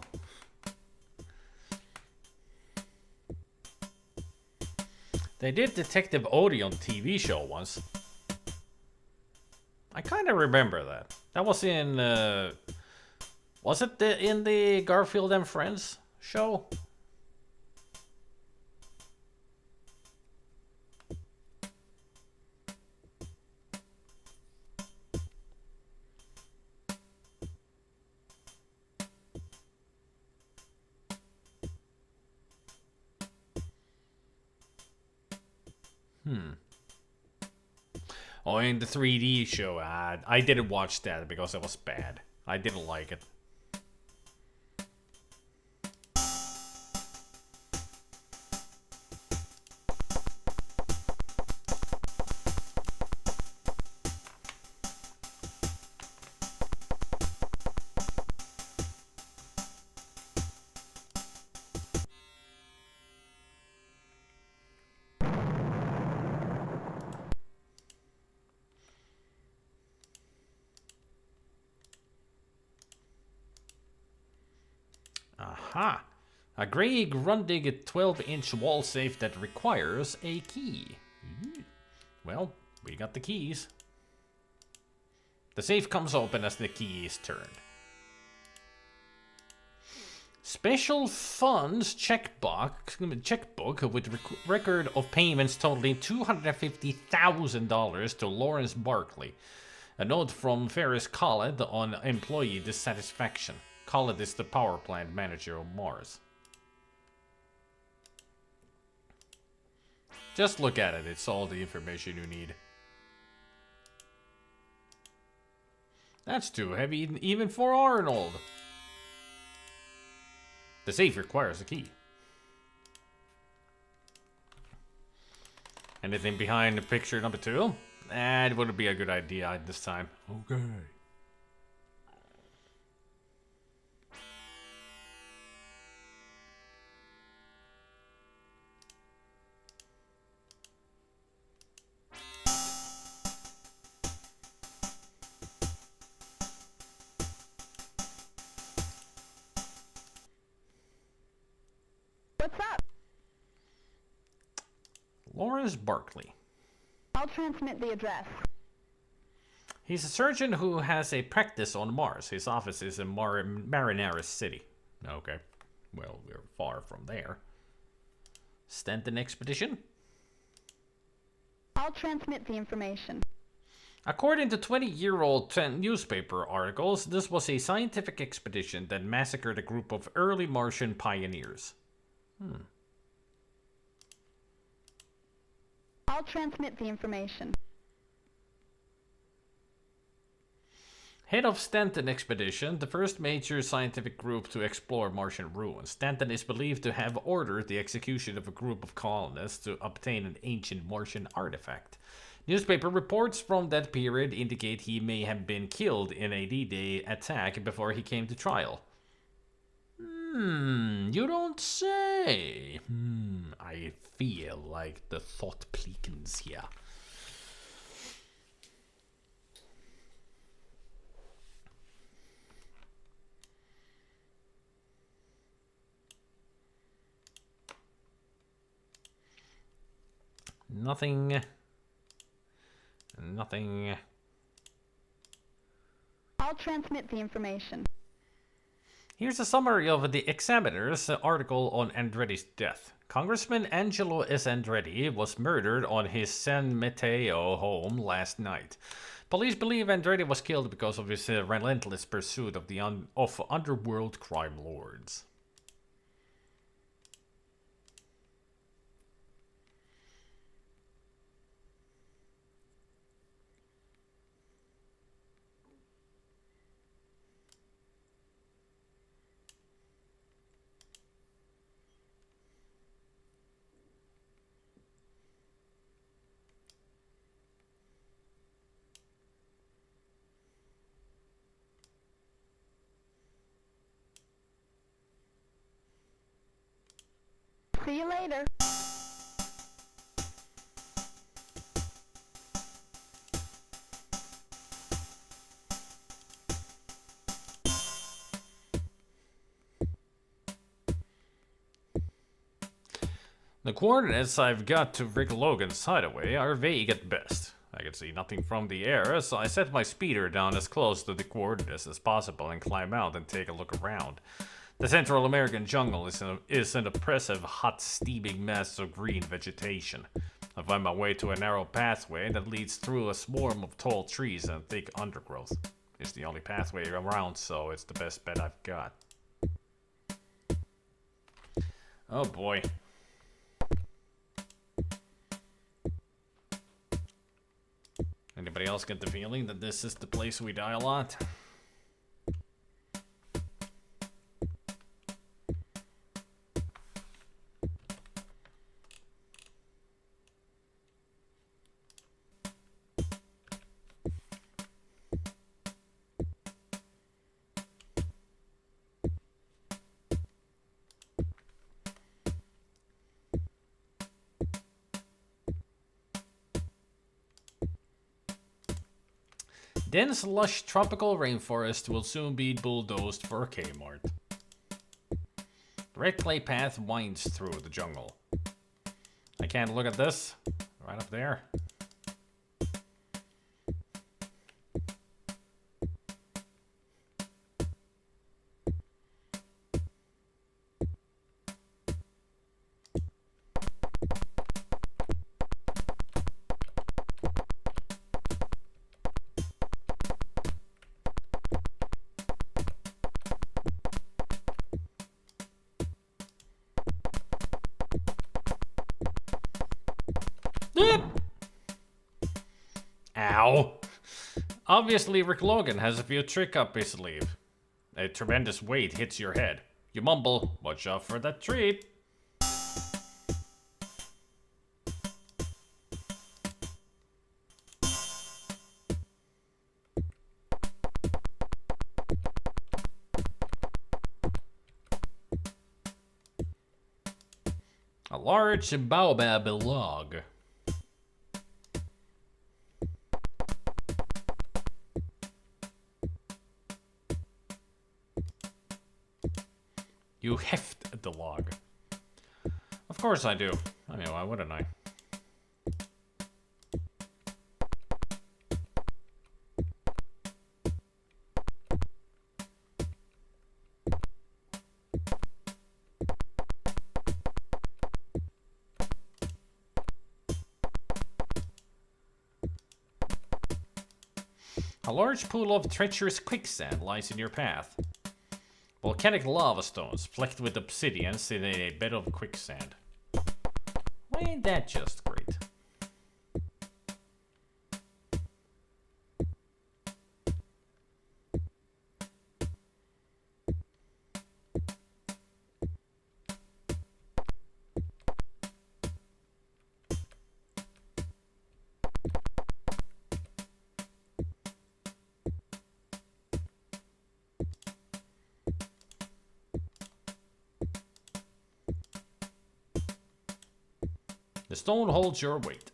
They did Detective Odie on the TV show once. I kind of remember that. That was in, was it in the Garfield and Friends show? Oh, in the 3D show, I didn't watch that because it was bad. I didn't like it. Aha! A grey Grundig 12-inch wall safe that requires a key. Well, we got the keys. The safe comes open as the key is turned. Special funds checkbook with record of payments totaling $250,000 to Lawrence Barkley. A note from Ferris Collett on employee dissatisfaction. Collett is the power plant manager of Mars. Just look at it, it's all the information you need. That's too heavy even for Arnold. The safe requires a key. Anything behind the picture number 2? It wouldn't be a good idea at this time. Okay.
What's up?
Lawrence Barkley.
I'll transmit the address.
He's a surgeon who has a practice on Mars. His office is in Marinaris City. Okay. Well, we're far from there. Stanton Expedition?
I'll transmit the information.
According to 20-year-old newspaper articles, this was a scientific expedition that massacred a group of early Martian pioneers.
I'll transmit the information.
Head of Stanton Expedition, the first major scientific group to explore Martian ruins. Stanton is believed to have ordered the execution of a group of colonists to obtain an ancient Martian artifact. Newspaper reports from that period indicate he may have been killed in a D-Day attack before he came to trial. You don't say. I feel like the thought plickens here. Nothing.
I'll transmit the information.
Here's a summary of the Examiner's article on Andretti's death. Congressman Angelo S. Andretti was murdered on his San Mateo home last night. Police believe Andretti was killed because of his relentless pursuit of the underworld crime lords.
See you later.
The coordinates I've got to Rick Logan's hideaway are vague at best. I can see nothing from the air, so I set my speeder down as close to the coordinates as possible and climb out and take a look around. The Central American jungle is an oppressive, hot, steaming mess of green vegetation. I find my way to a narrow pathway that leads through a swarm of tall trees and thick undergrowth. It's the only pathway around, so it's the best bet I've got. Oh boy. Anybody else get the feeling that this is the place we die a lot? Dense, lush tropical rainforest will soon be bulldozed for a Kmart. The red clay path winds through the jungle. I can't look at this. Right up there. Ow. Obviously, Rick Logan has a few tricks up his sleeve. A tremendous weight hits your head. You mumble, watch out for that treat. A large baobab log. You heft the log. Of course I do. I mean, why wouldn't I? A large pool of treacherous quicksand lies in your path. Volcanic lava stones flecked with obsidian sit in a bed of quicksand. Why ain't that just great? The stone holds your weight.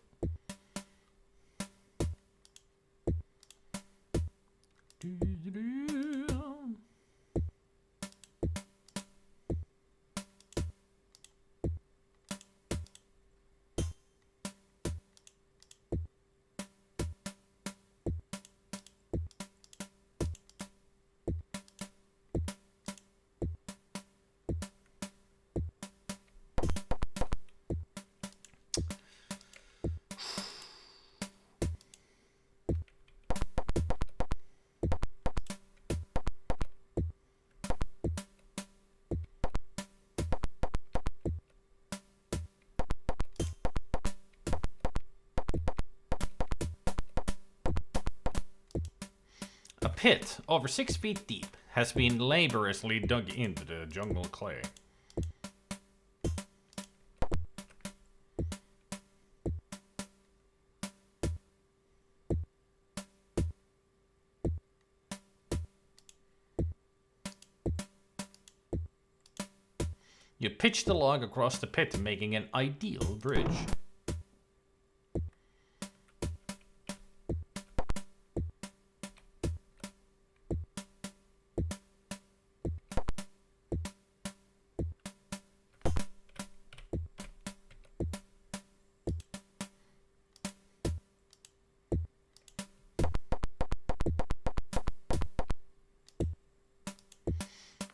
A pit over 6 feet deep has been laboriously dug into the jungle clay. You pitch the log across the pit, making an ideal bridge.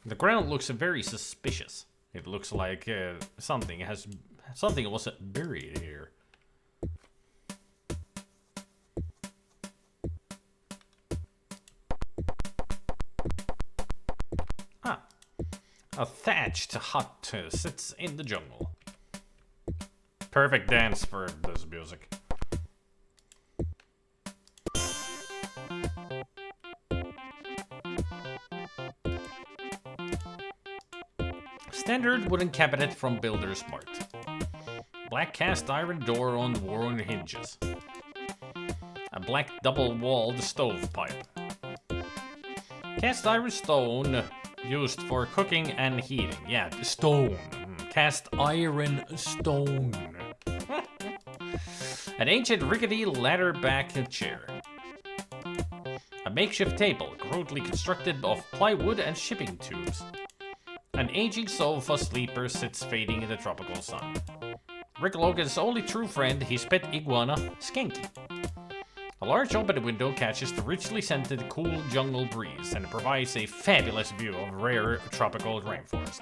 The ground looks very suspicious. It looks like something was buried here. Ah, a thatched hut sits in the jungle. Perfect dance for this music. Standard wooden cabinet from Builder's Mart. Black cast iron door on worn hinges. A black double-walled stovepipe. Cast iron stone used for cooking and heating. Yeah, stone. Cast iron stone. An ancient rickety ladder-back chair. A makeshift table, crudely constructed of plywood and shipping tubes. An aging sofa sleeper sits fading in the tropical sun. Rick Logan's only true friend, his pet iguana, Skanky. A large open window catches the richly scented, cool jungle breeze and provides a fabulous view of rare tropical rainforest.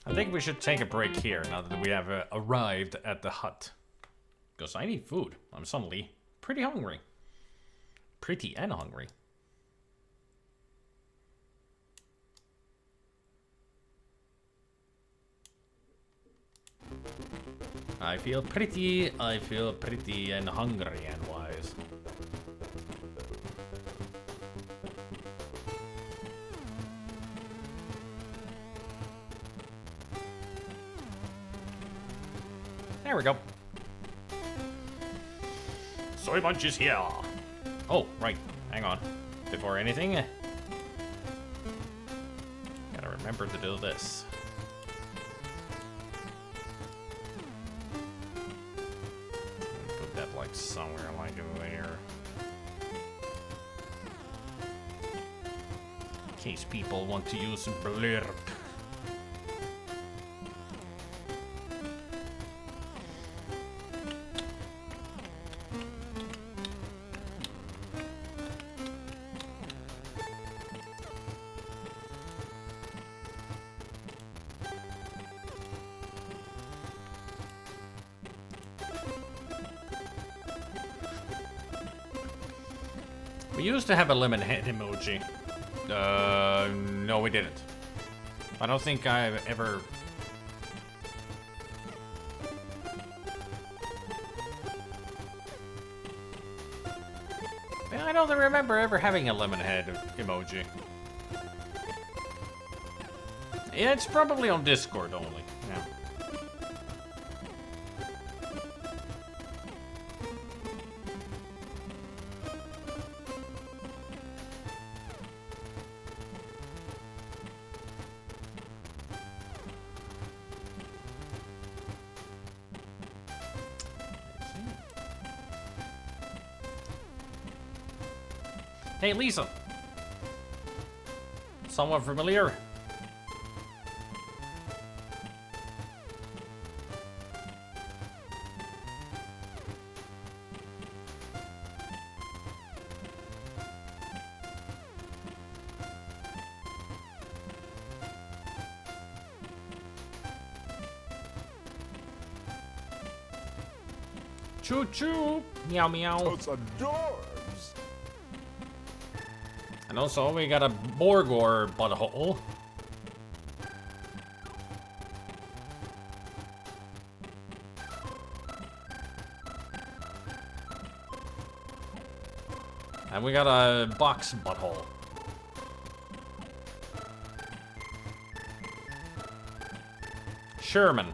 I think we should take a break here now that we have arrived at the hut. Because I need food. I'm suddenly pretty hungry. Pretty and hungry. I feel pretty and hungry and wise. There we go. Soy Munch is here. Oh, right. Hang on. Before anything, gotta remember to do this. Put that like somewhere like in there. In case people want to use blurb. We used to have a lemon head emoji. No, we didn't. I don't think I've ever... I don't remember ever having a lemon head emoji. Yeah, it's probably on Discord only. Yeah. Hey, Lisa. Someone familiar? Choo choo! Meow meow.
It's adorbs.
And also, we got a Borgor butthole. And we got a box butthole. Sherman.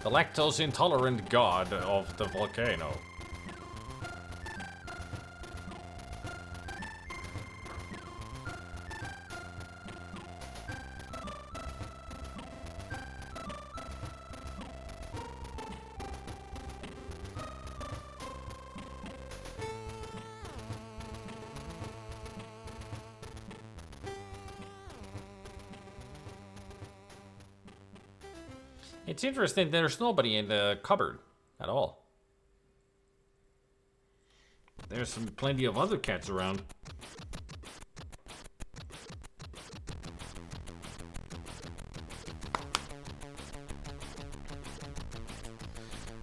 The lactose-intolerant god of the volcano. It's interesting there's nobody in the cupboard at all. There's plenty of other cats around.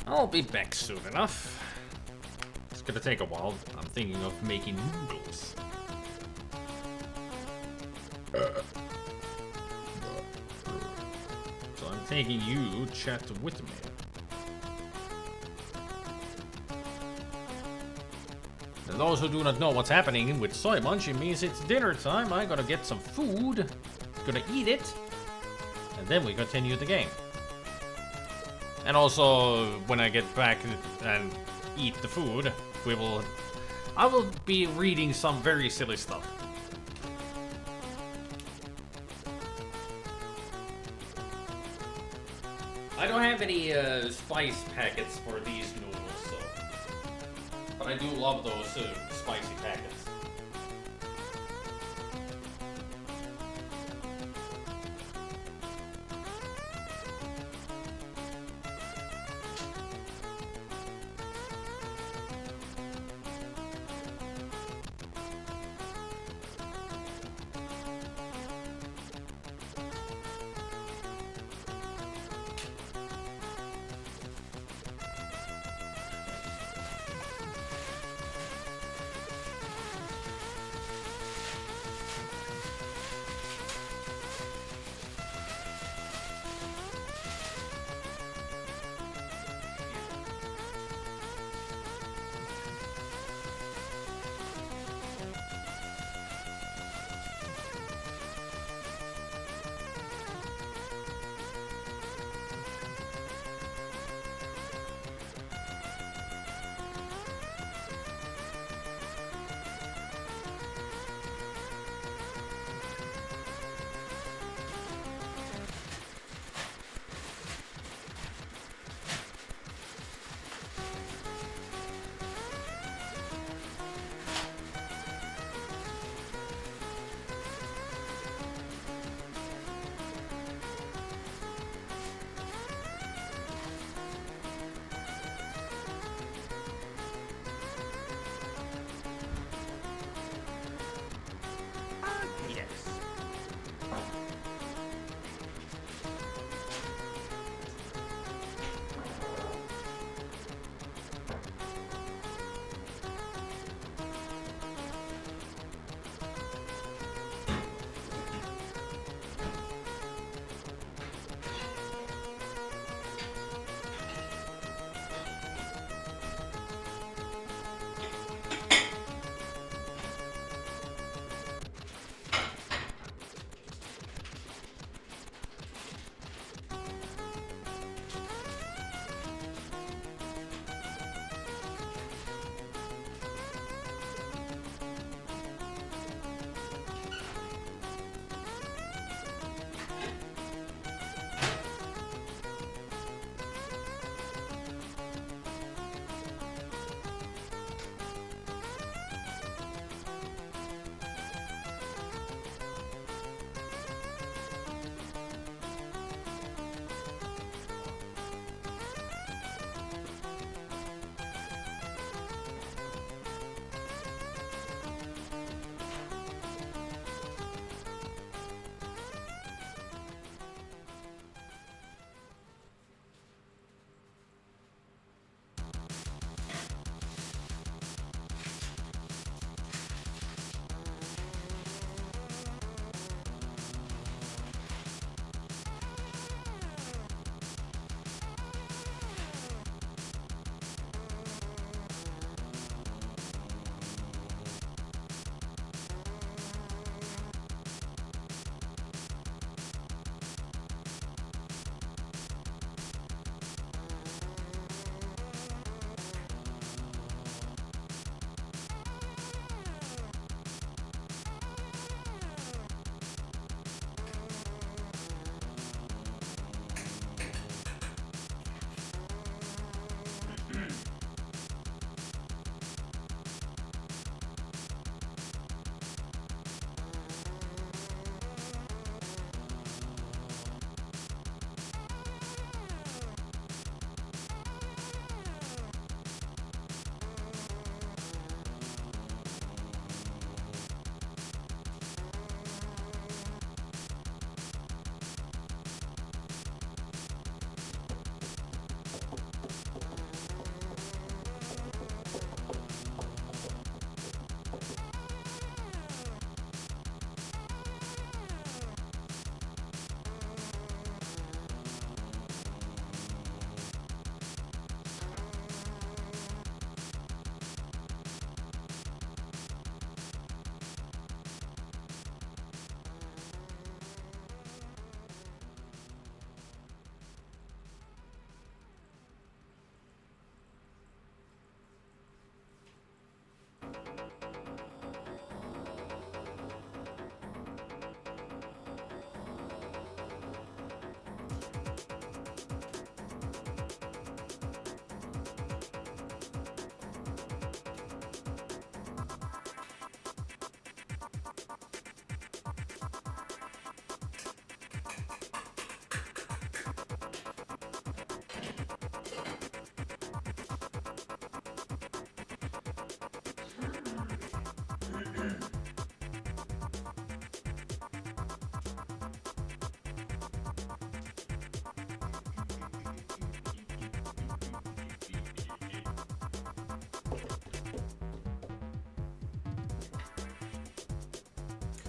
I'll be back soon enough. It's gonna take a while. I'm thinking of making noodles. So I'm taking you chat with me. And those who do not know what's happening with Soy Munch, it means it's dinner time. I'm gonna get some food, gonna eat it, and then we continue the game. And also, when I get back and eat the food, I will be reading some very silly stuff. I don't have any spice packets for these noodles, so. But I do love those spicy packets.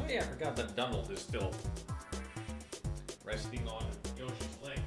Oh yeah, I forgot that Donald is still resting on Yoshi's leg.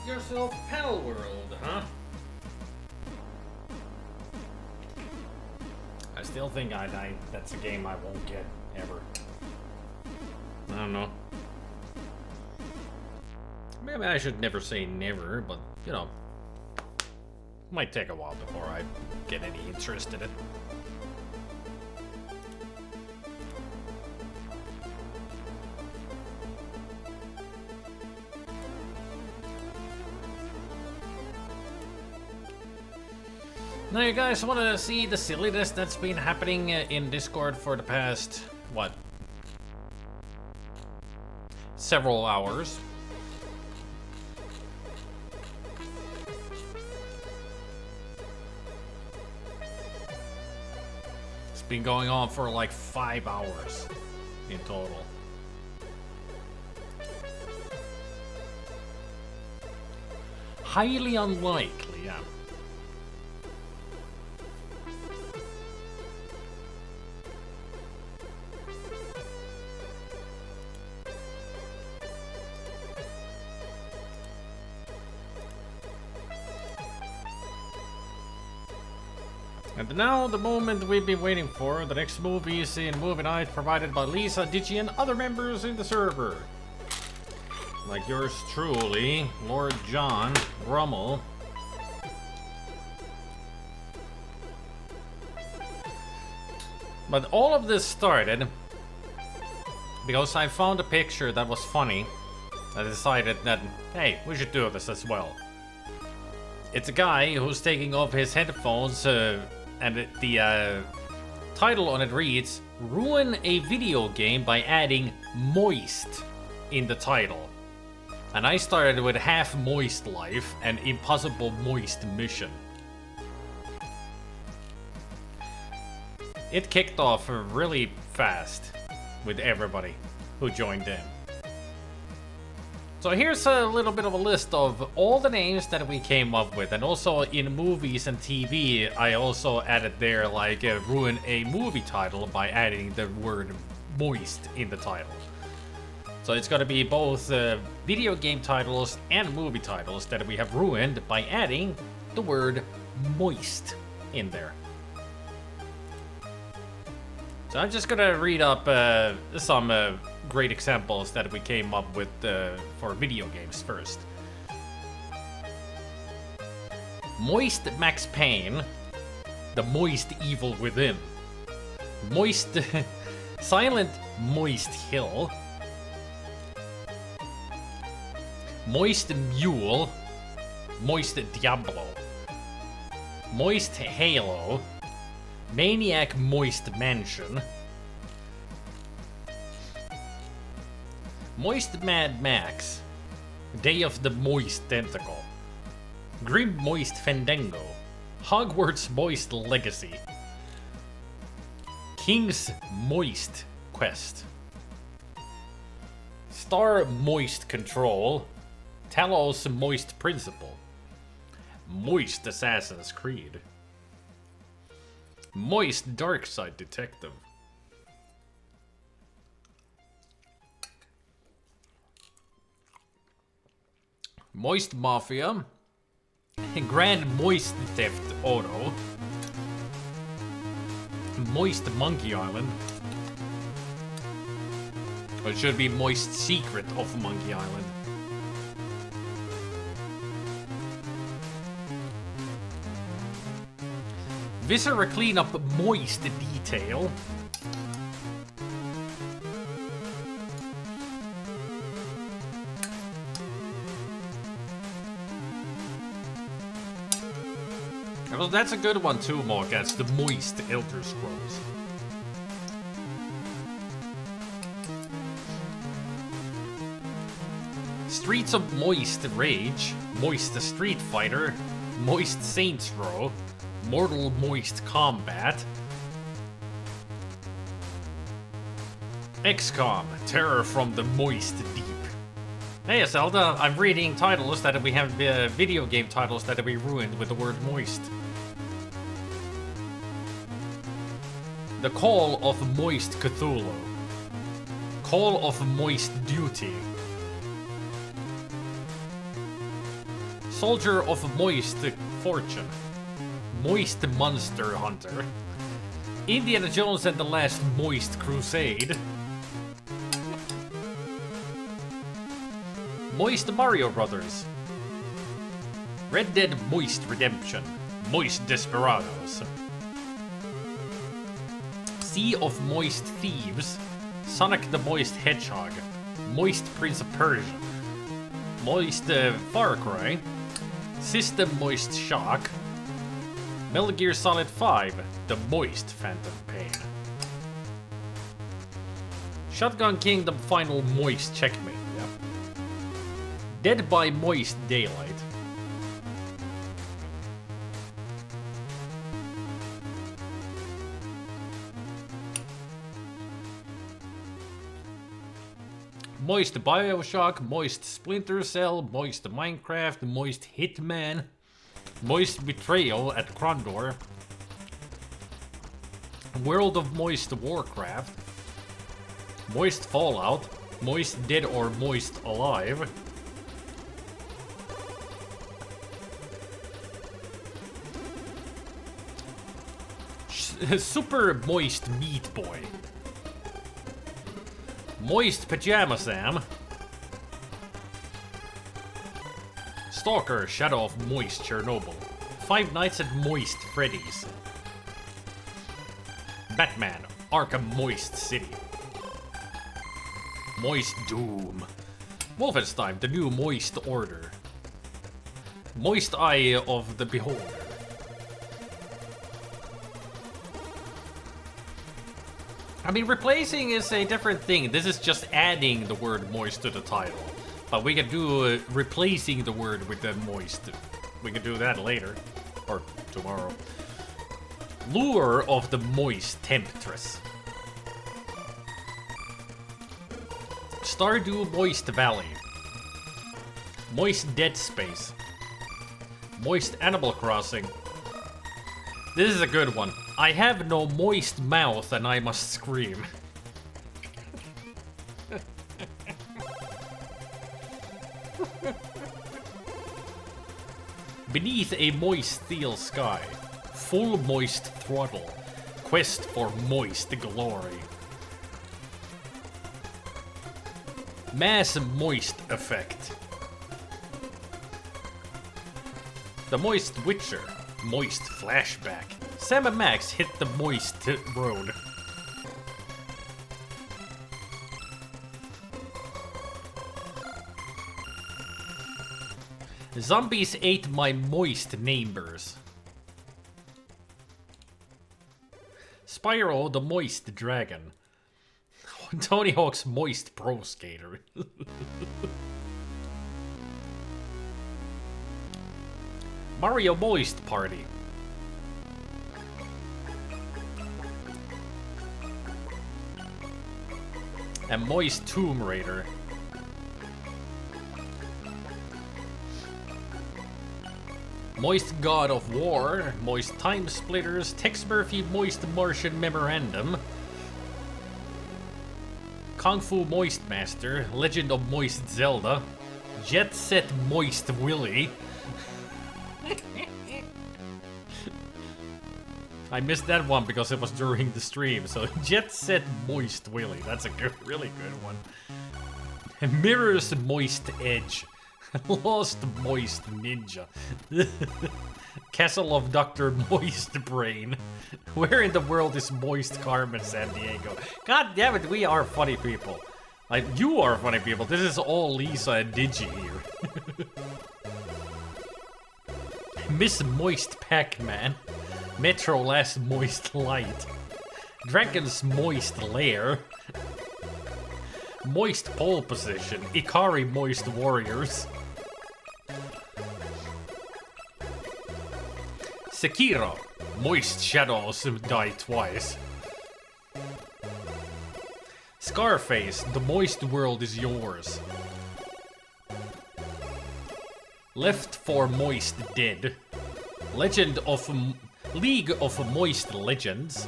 Yourself Pal World, huh? I still think that's a game I won't get ever. I don't know. Maybe I should never say never, but you know, might take a while before I get any interest in it. Now you guys want to see the silliness that's been happening in Discord for the past, what? Several hours. It's been going on for like 5 hours in total. Highly unlikely, yeah. And now the moment we've been waiting for, the next movie is in Movie Night provided by Lisa, Digi, and other members in the server. Like yours truly, Lord John Brummel. But all of this started because I found a picture that was funny. I decided that, hey, we should do this as well. It's a guy who's taking off his headphones, and the title on it reads, "Ruin a video game by adding moist in the title." And I started with Half Moist Life and Impossible Moist Mission. It kicked off really fast with everybody who joined in. So here's a little bit of a list of all the names that we came up with, and also in movies and TV, I also added there like ruin a movie title by adding the word moist in the title. So it's gonna be both video game titles and movie titles that we have ruined by adding the word moist in there. So I'm just gonna read up some great examples that we came up with for video games first. Moist Max Payne, The Moist Evil Within. Moist Silent Moist Hill. Moist Mule. Moist Diablo. Moist Halo. Maniac Moist Mansion. Moist Mad Max. Day of the Moist Tentacle. Grim Moist Fandango. Hogwarts Moist Legacy. King's Moist Quest. Star Moist Control. Talos Moist Principle. Moist Assassin's Creed. Moist Darkside Detective. Moist Mafia. Grand Moist Theft Auto. Moist Monkey Island. Or it should be Moist Secret of Monkey Island. Viscera Cleanup Moist Detail. Well, that's a good one too, Morgats, the Moist Elder Scrolls. Streets of Moist Rage, Moist Street Fighter, Moist Saints Row, Mortal Moist Combat, XCOM, Terror from the Moist Deep. Hey Zelda, I'm reading titles that we have, video game titles that we ruined with the word moist. The Call of Moist Cthulhu. Call of Moist Duty. Soldier of Moist Fortune. Moist Monster Hunter. Indiana Jones and the Last Moist Crusade. Moist Mario Brothers. Red Dead Moist Redemption. Moist Desperados. Sea of Moist Thieves. Sonic the Moist Hedgehog. Moist Prince of Persia. Moist Far Cry. System Moist Shock. Metal Gear Solid 5, The Moist Phantom Pain. Shotgun Kingdom Final Moist Checkmate, yep. Dead by Moist Daylight. Moist Bioshock, Moist Splinter Cell, Moist Minecraft, Moist Hitman. Moist Betrayal at Krondor. World of Moist Warcraft. Moist Fallout. Moist Dead or Moist Alive. Super Moist Meat Boy. Moist Pajama Sam. Stalker, Shadow of Moist Chernobyl. Five Nights at Moist Freddy's. Batman, Arkham Moist City. Moist Doom. Wolfenstein, The New Moist Order. Moist eye of the beholder. I mean, replacing is a different thing. This is just adding the word moist to the title. But we can do replacing the word with the moist. We can do that later. Or tomorrow. Lure of the moist temptress. Stardew Moist Valley. Moist Dead Space. Moist Animal Crossing. This is a good one. I have no moist mouth and I must scream. Beneath a moist steel sky. Full moist throttle. Quest for moist glory. Mass moist effect. The Moist Witcher. Moist flashback. Sam and Max hit the moist road. Zombies ate my moist neighbors. Spyro the Moist Dragon. Tony Hawk's Moist Pro Skater. Mario Moist Party. And Moist Tomb Raider. Moist God of War, Moist Time Splitters, Tex Murphy Moist Martian Memorandum, Kung Fu Moist Master, Legend of Moist Zelda, Jet Set Moist Willy. I missed that one because it was during the stream, so Jet Set Moist Willy, that's a good, really good one. Mirror's Moist Edge. Lost Moist Ninja. Castle of Dr. Moist Brain. Where in the world is Moist Carmen San Diego? God damn it, we are funny people. Like, you are funny people. This is all Lisa and Digi here. Miss Moist Pac-Man. Metro Last Moist Light. Dragon's Moist Lair. Moist Pole Position. Ikari Moist Warriors. Sekiro. Moist Shadows Die Twice. Scarface. The Moist World is Yours. Left 4 Moist Dead. Legend of... League of Moist Legends.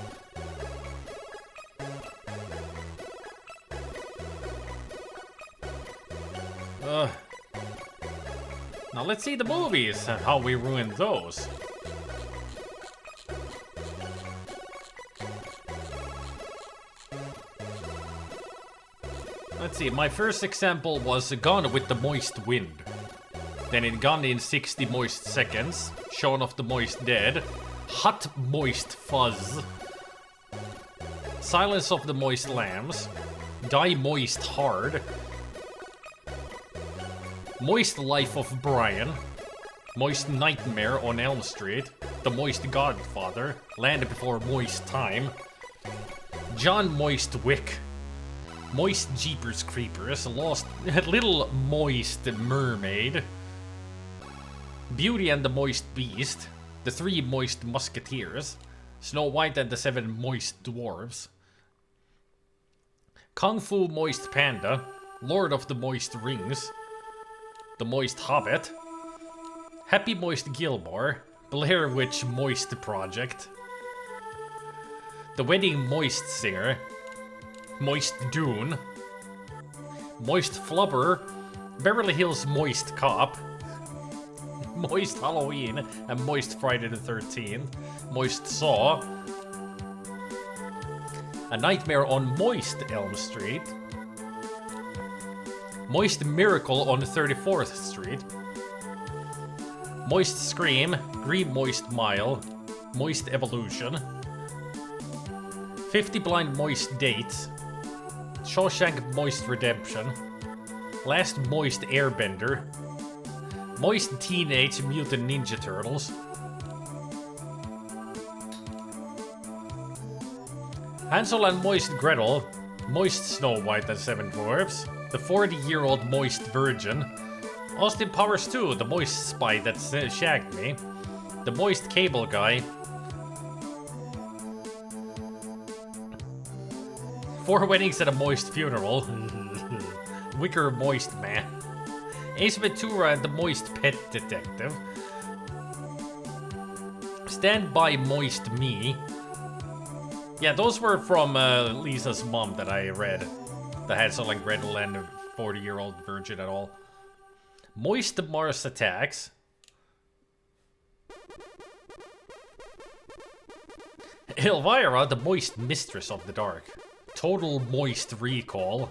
Now let's see the movies and how we ruined those. Let's see, my first example was Gone with the Moist Wind. Then in Gone in 60 Moist Seconds, Shaun of the Moist Dead, Hot Moist Fuzz, Silence of the Moist Lambs, Die Moist Hard, Moist Life of Brian, Moist Nightmare on Elm Street, The Moist Godfather, Land Before Moist Time, John Moist Wick, Moist Jeepers Creepers, Lost Little Moist Mermaid, Beauty and the Moist Beast, The 3 Moist Musketeers, Snow White and the 7 Moist Dwarves, Kung Fu Moist Panda, Lord of the Moist Rings, The Moist Hobbit, Happy Moist Gilmore, Blair Witch Moist Project, The Wedding Moist Singer, Moist Dune, Moist Flubber, Beverly Hills Moist Cop, Moist Halloween and Moist Friday the 13th, Moist Saw, A Nightmare on Moist Elm Street, Moist Miracle on 34th Street, Moist Scream, Green Moist Mile, Moist Evolution, 50 Blind Moist Dates, Shawshank Moist Redemption, Last Moist Airbender, Moist Teenage Mutant Ninja Turtles. Hansel and Moist Gretel. Moist Snow White and Seven Dwarfs. The 40-year-old Moist Virgin. Austin Powers 2, the Moist Spy that shagged me. The Moist Cable Guy. 4 Weddings and a Moist Funeral. Wicker Moist Man. Ace Ventura and the Moist Pet Detective. Stand By Moist Me. Yeah, those were from Lisa's mom that I read. The Hansel and Gretel and the 40-year-old virgin and all. Moist Mars Attacks. Elvira, the Moist Mistress of the Dark. Total Moist Recall.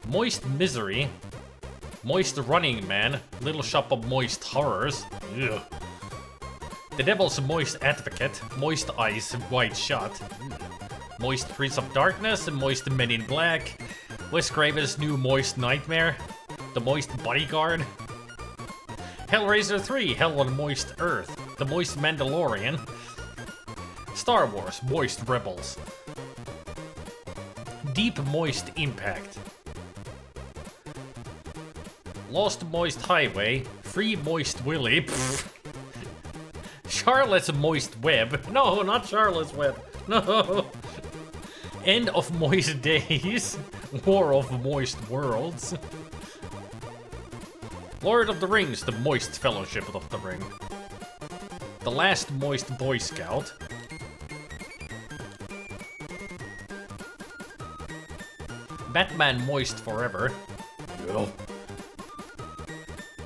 Moist Misery. Moist Running Man. Little Shop of Moist Horrors. Ugh. The Devil's Moist Advocate. Moist Eyes White Shot. Moist Prince of Darkness. Moist Men in Black. Wes Craven's new Moist Nightmare. The Moist Bodyguard. Hellraiser 3. Hell on Moist Earth. The Moist Mandalorian. Star Wars. Moist Rebels. Deep Moist Impact. Lost Moist Highway. Free Moist Willy. Charlotte's Moist Web. No, not Charlotte's Web. No. End of Moist Days. War of Moist Worlds. Lord of the Rings, the Moist Fellowship of the Ring. The Last Moist Boy Scout. Batman Moist Forever. Ew.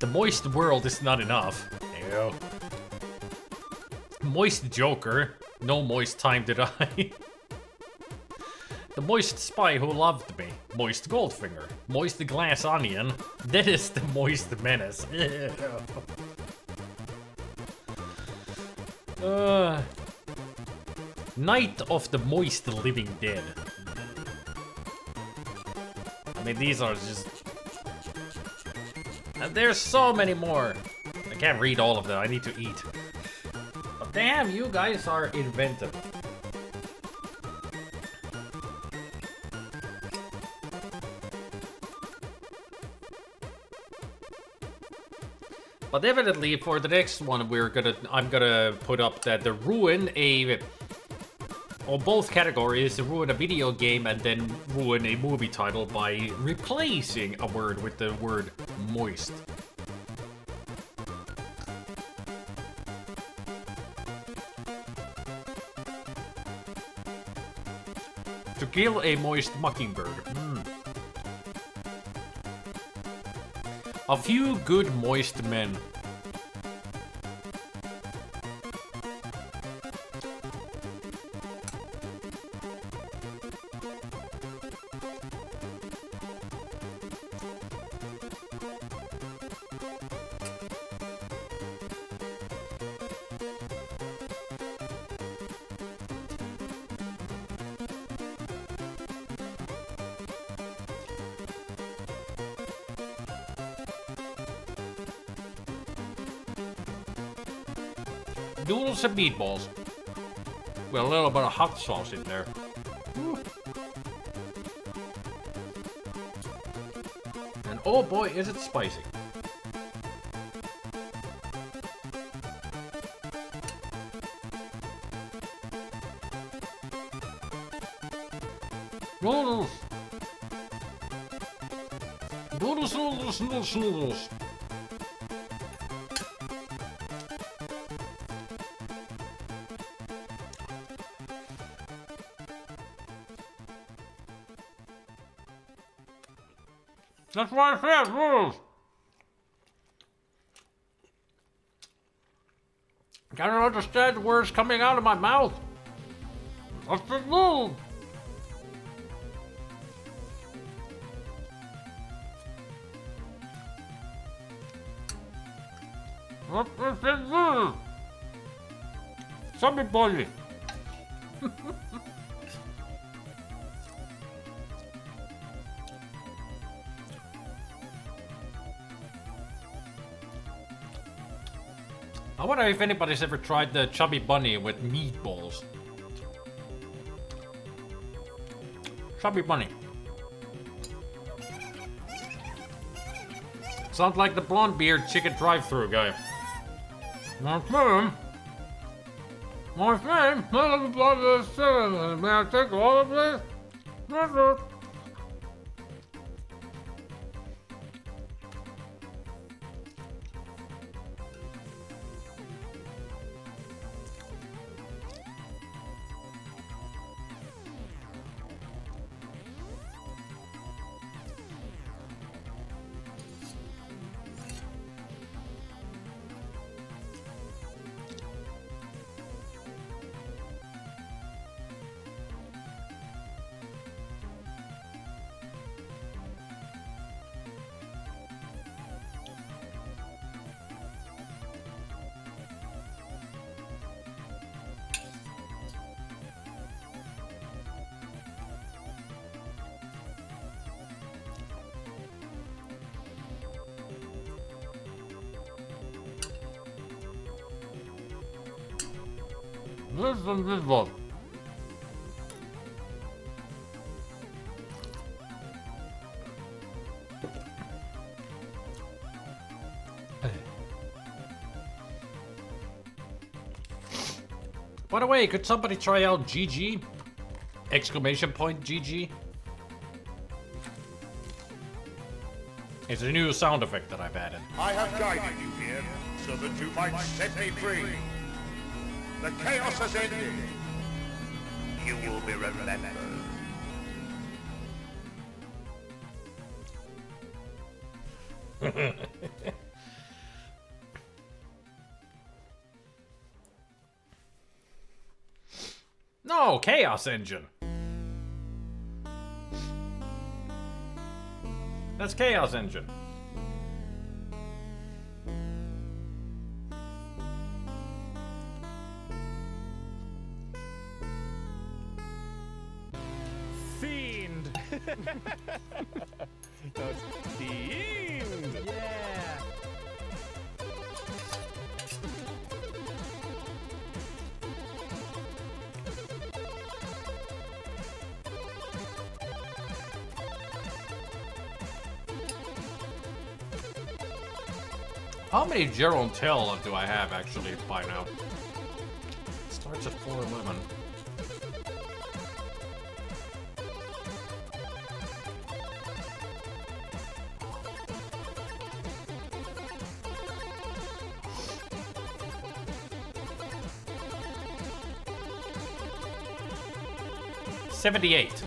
The Moist World is not enough. Ew. Moist Joker. No moist time to die. The Moist Spy Who Loved Me. Moist Goldfinger. Moist Glass Onion. Dennis the Moist Menace. Night of the Moist Living Dead. I mean, these are just... There's so many more. I can't read all of them. I need to eat. But damn, you guys are inventive. But definitely for the next one, I'm gonna put up that the ruin or both categories, ruin a video game and then ruin a movie title by replacing a word with the word moist. To Kill a Moist Mockingbird. A Few Good Moist Men. Noodles and meatballs. With a little bit of hot sauce in there. Woo. And oh boy, is it spicy. Noodles. Noodles, noodles, noodles, noodles. That's why I said rules. I don't understand the words coming out of my mouth. That's the rule. What is the rule? Somebody. I wonder if anybody's ever tried the chubby bunny with meatballs. Chubby bunny. Sounds like the blonde beard chicken drive-thru guy. That's me. My name, may I take all of this? Yes, Listen this one. By the way, could somebody try out GG? Exclamation point GG? It's a new sound effect that I've added.
I have guided you here so that you might set me free. The chaos has ended. You will be remembered.
No, Chaos Engine. That's Chaos Engine.
Fiend. That's Fiend. Yeah.
How many Gerontel do I have actually by now? It starts at 411. $78.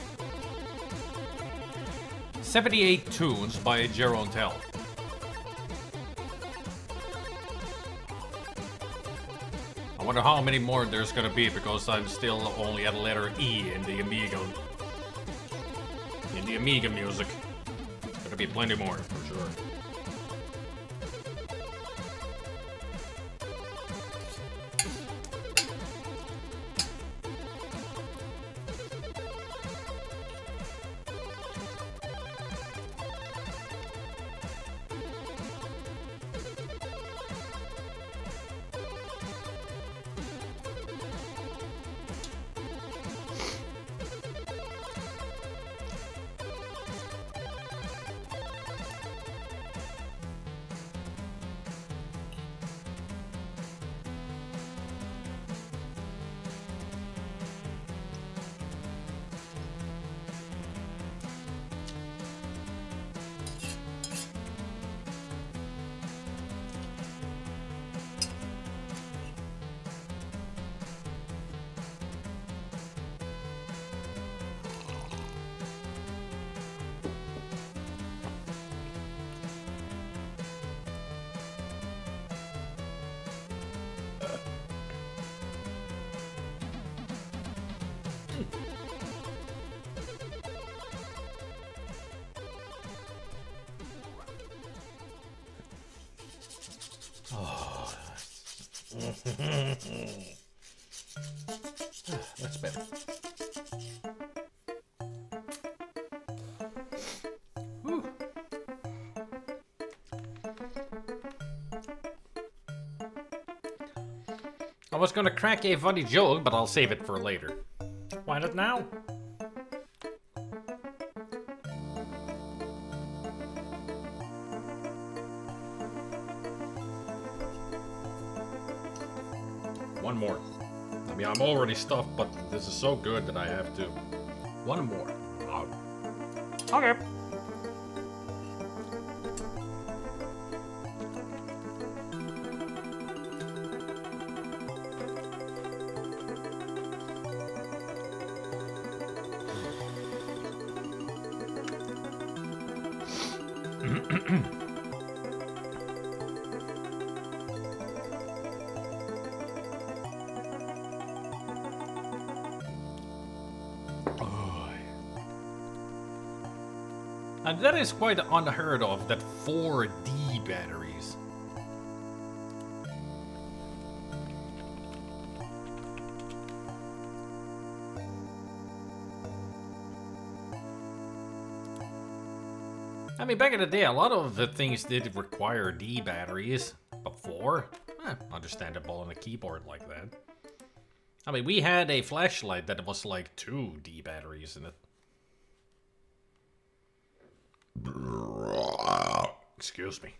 78 tunes by Gerontel. I wonder how many more there's gonna be because I'm still only at letter E in the Amiga. In the Amiga music. There's gonna be plenty more for sure. That's better. Whew. I was gonna crack a funny joke, but I'll save it for later. Why not now? One more. I mean, I'm already stuffed, but this is so good that I have to. One more. Oh. Okay. And that is quite unheard of, that 4 D batteries. I mean, back in the day, a lot of the things did require D batteries, but 4? Understandable on a keyboard like that. I mean, we had a flashlight that was like 2 D batteries in it. Excuse me.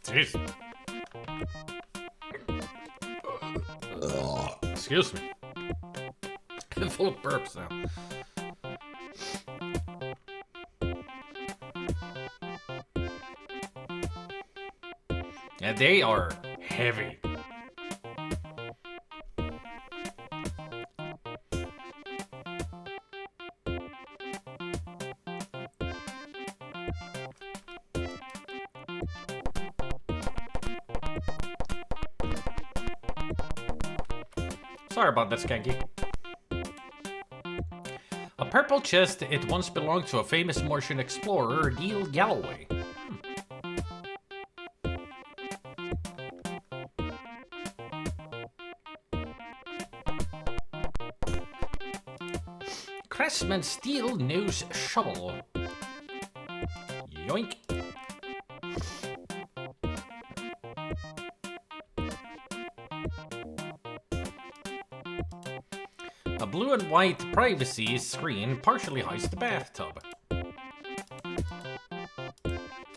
Jeez. Excuse me. I'm full of burps now. Yeah, they are heavy. Sorry about that, Skanky. A purple chest, it once belonged to a famous Martian explorer, Neil Galloway. Craftsman steel nose shovel. Yoink. A blue and white privacy screen partially hides the bathtub.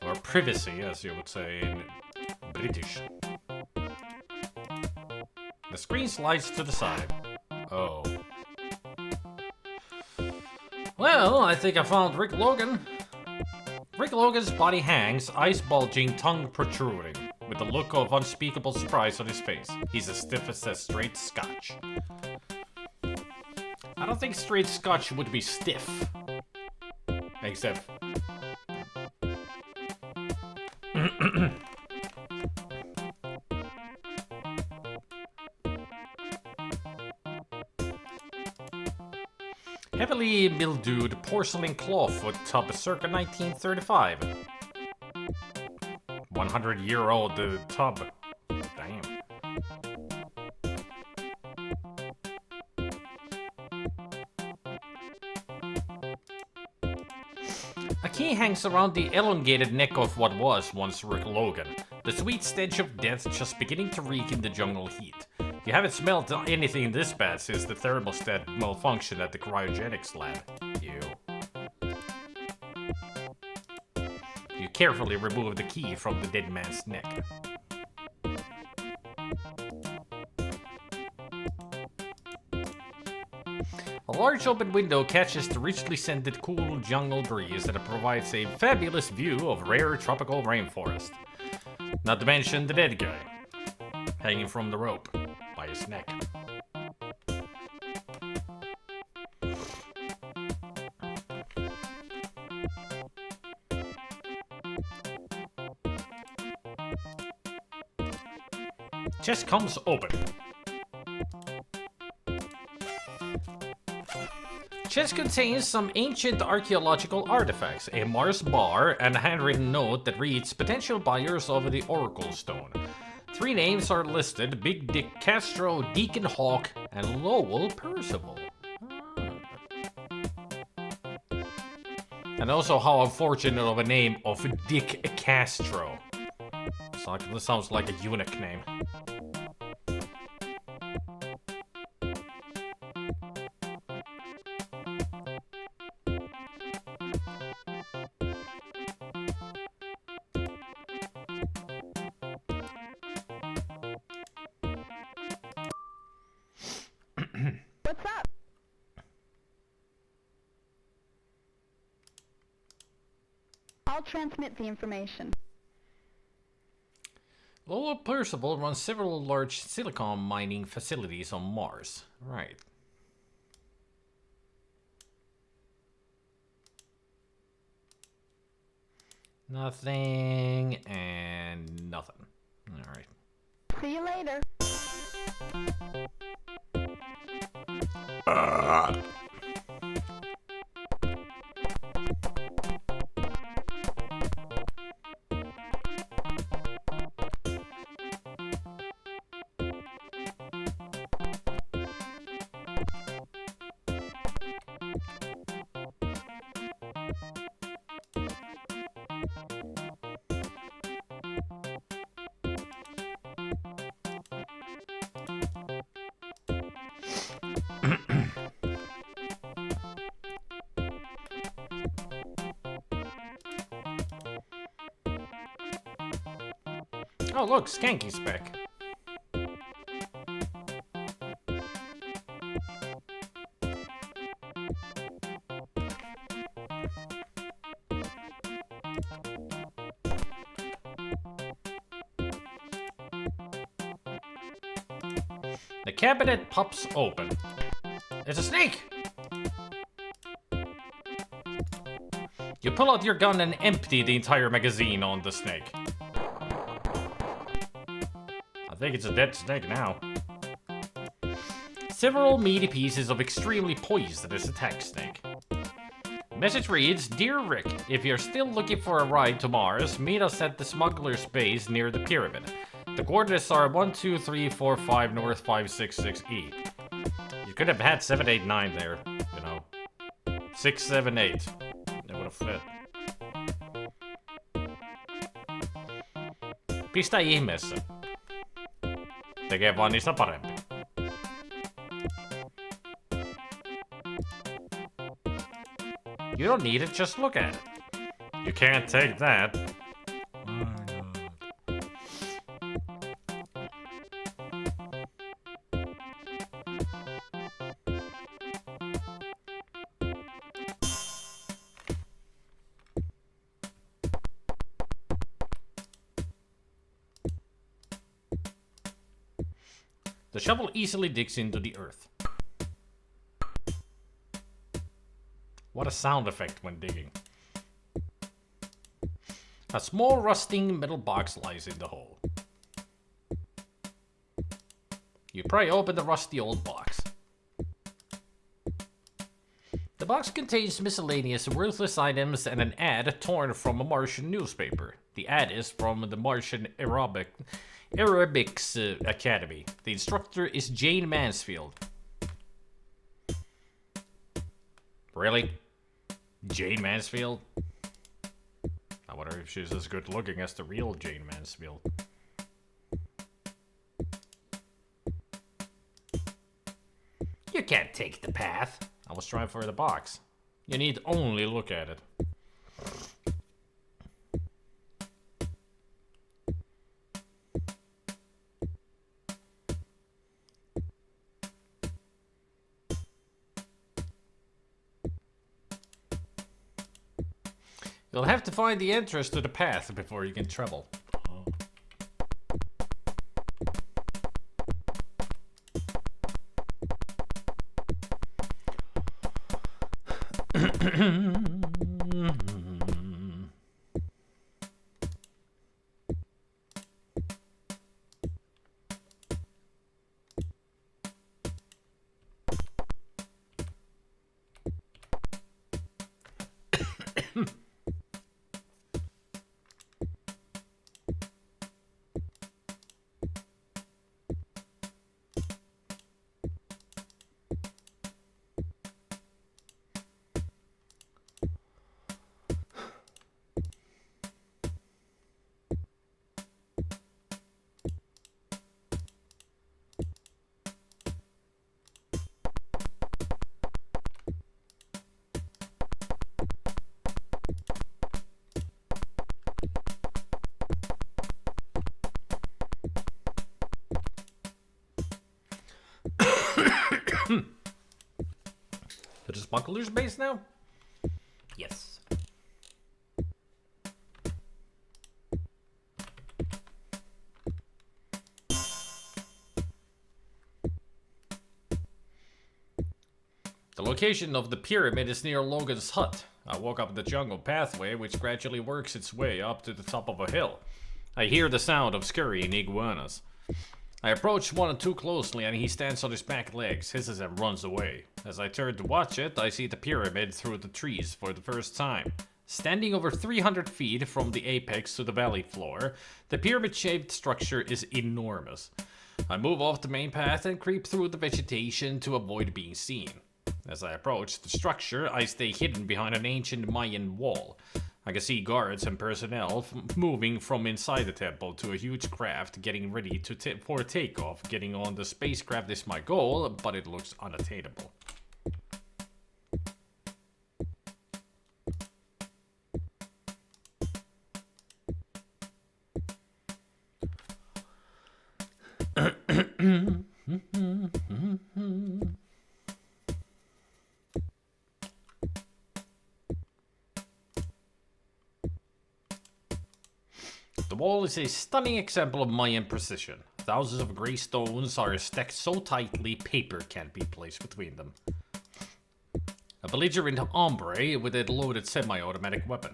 Or privacy, as you would say in British. The screen slides to the side. Oh. Well, I think I found Rick Logan. Rick Logan's body hangs, eyes bulging, tongue protruding, with a look of unspeakable surprise on his face. He's as stiff as a straight Scotch. I don't think straight Scotch would be stiff. Except... Heavily mildewed porcelain clawfoot tub circa 1935. 100-year-old tub. Damn. A key hangs around the elongated neck of what was once Rick Logan. The sweet stench of death just beginning to reek in the jungle heat. You haven't smelled anything this bad since the thermostat malfunctioned at the cryogenics lab. You carefully remove the key from the dead man's neck. A large open window catches the richly scented cool jungle breeze that provides a fabulous view of rare tropical rainforest. Not to mention the dead guy, hanging from the rope by his neck. Chest comes open. Chest contains some ancient archaeological artifacts, a Mars bar, and a handwritten note that reads potential buyers of the Oracle Stone. 3 names are listed: Big Dick Castro, Deacon Hawk, and Lowell Percival. And also how unfortunate of a name of Dick Castro. This sounds like a eunuch name.
What's up? I'll transmit the information.
Lola Percival runs several large silicon mining facilities on Mars. Right. Nothing and nothing. Alright.
See you later.
Oh, look, Skanky's back. The cabinet pops open. It's a snake! You pull out your gun and empty the entire magazine on the snake. I think it's a dead snake now. Several meaty pieces of extremely poisonous attack snake. Message reads, Dear Rick, if you're still looking for a ride to Mars, meet us at the smuggler's base near the pyramid. The coordinates are 12345 North 566E. You could have had 789 there, you know. 678. That would have fit. Pistä ihmeessä. Tekee vaan niistä parempi. You don't need it, just look at it. You can't take that. The shovel easily digs into the earth. What a sound effect when digging. A small rusting metal box lies in the hole. You pry open the rusty old box. The box contains miscellaneous worthless items and an ad torn from a Martian newspaper. The ad is from the Martian Aerobics Academy. The instructor is Jane Mansfield. Really? Jane Mansfield? I wonder if she's as good looking as the real Jane Mansfield. You can't take the path. I was trying for the box. You need only look at it. You'll have to find the entrance to the path before you can travel. It is Smuggler's base now? Yes. The location of the pyramid is near Logan's hut. I walk up the jungle pathway, which gradually works its way up to the top of a hill. I hear the sound of scurrying iguanas. I approach one too closely and he stands on his back legs, hisses and runs away. As I turn to watch it, I see the pyramid through the trees for the first time. Standing over 300 feet from the apex to the valley floor, the pyramid-shaped structure is enormous. I move off the main path and creep through the vegetation to avoid being seen. As I approach the structure, I stay hidden behind an ancient Mayan wall. I can see guards and personnel moving from inside the temple to a huge craft getting ready for takeoff. Getting on the spacecraft is my goal, but it looks unattainable. The wall is a stunning example of Mayan precision. Thousands of grey stones are stacked so tightly paper can't be placed between them. A belligerent hombre with a loaded semi-automatic weapon.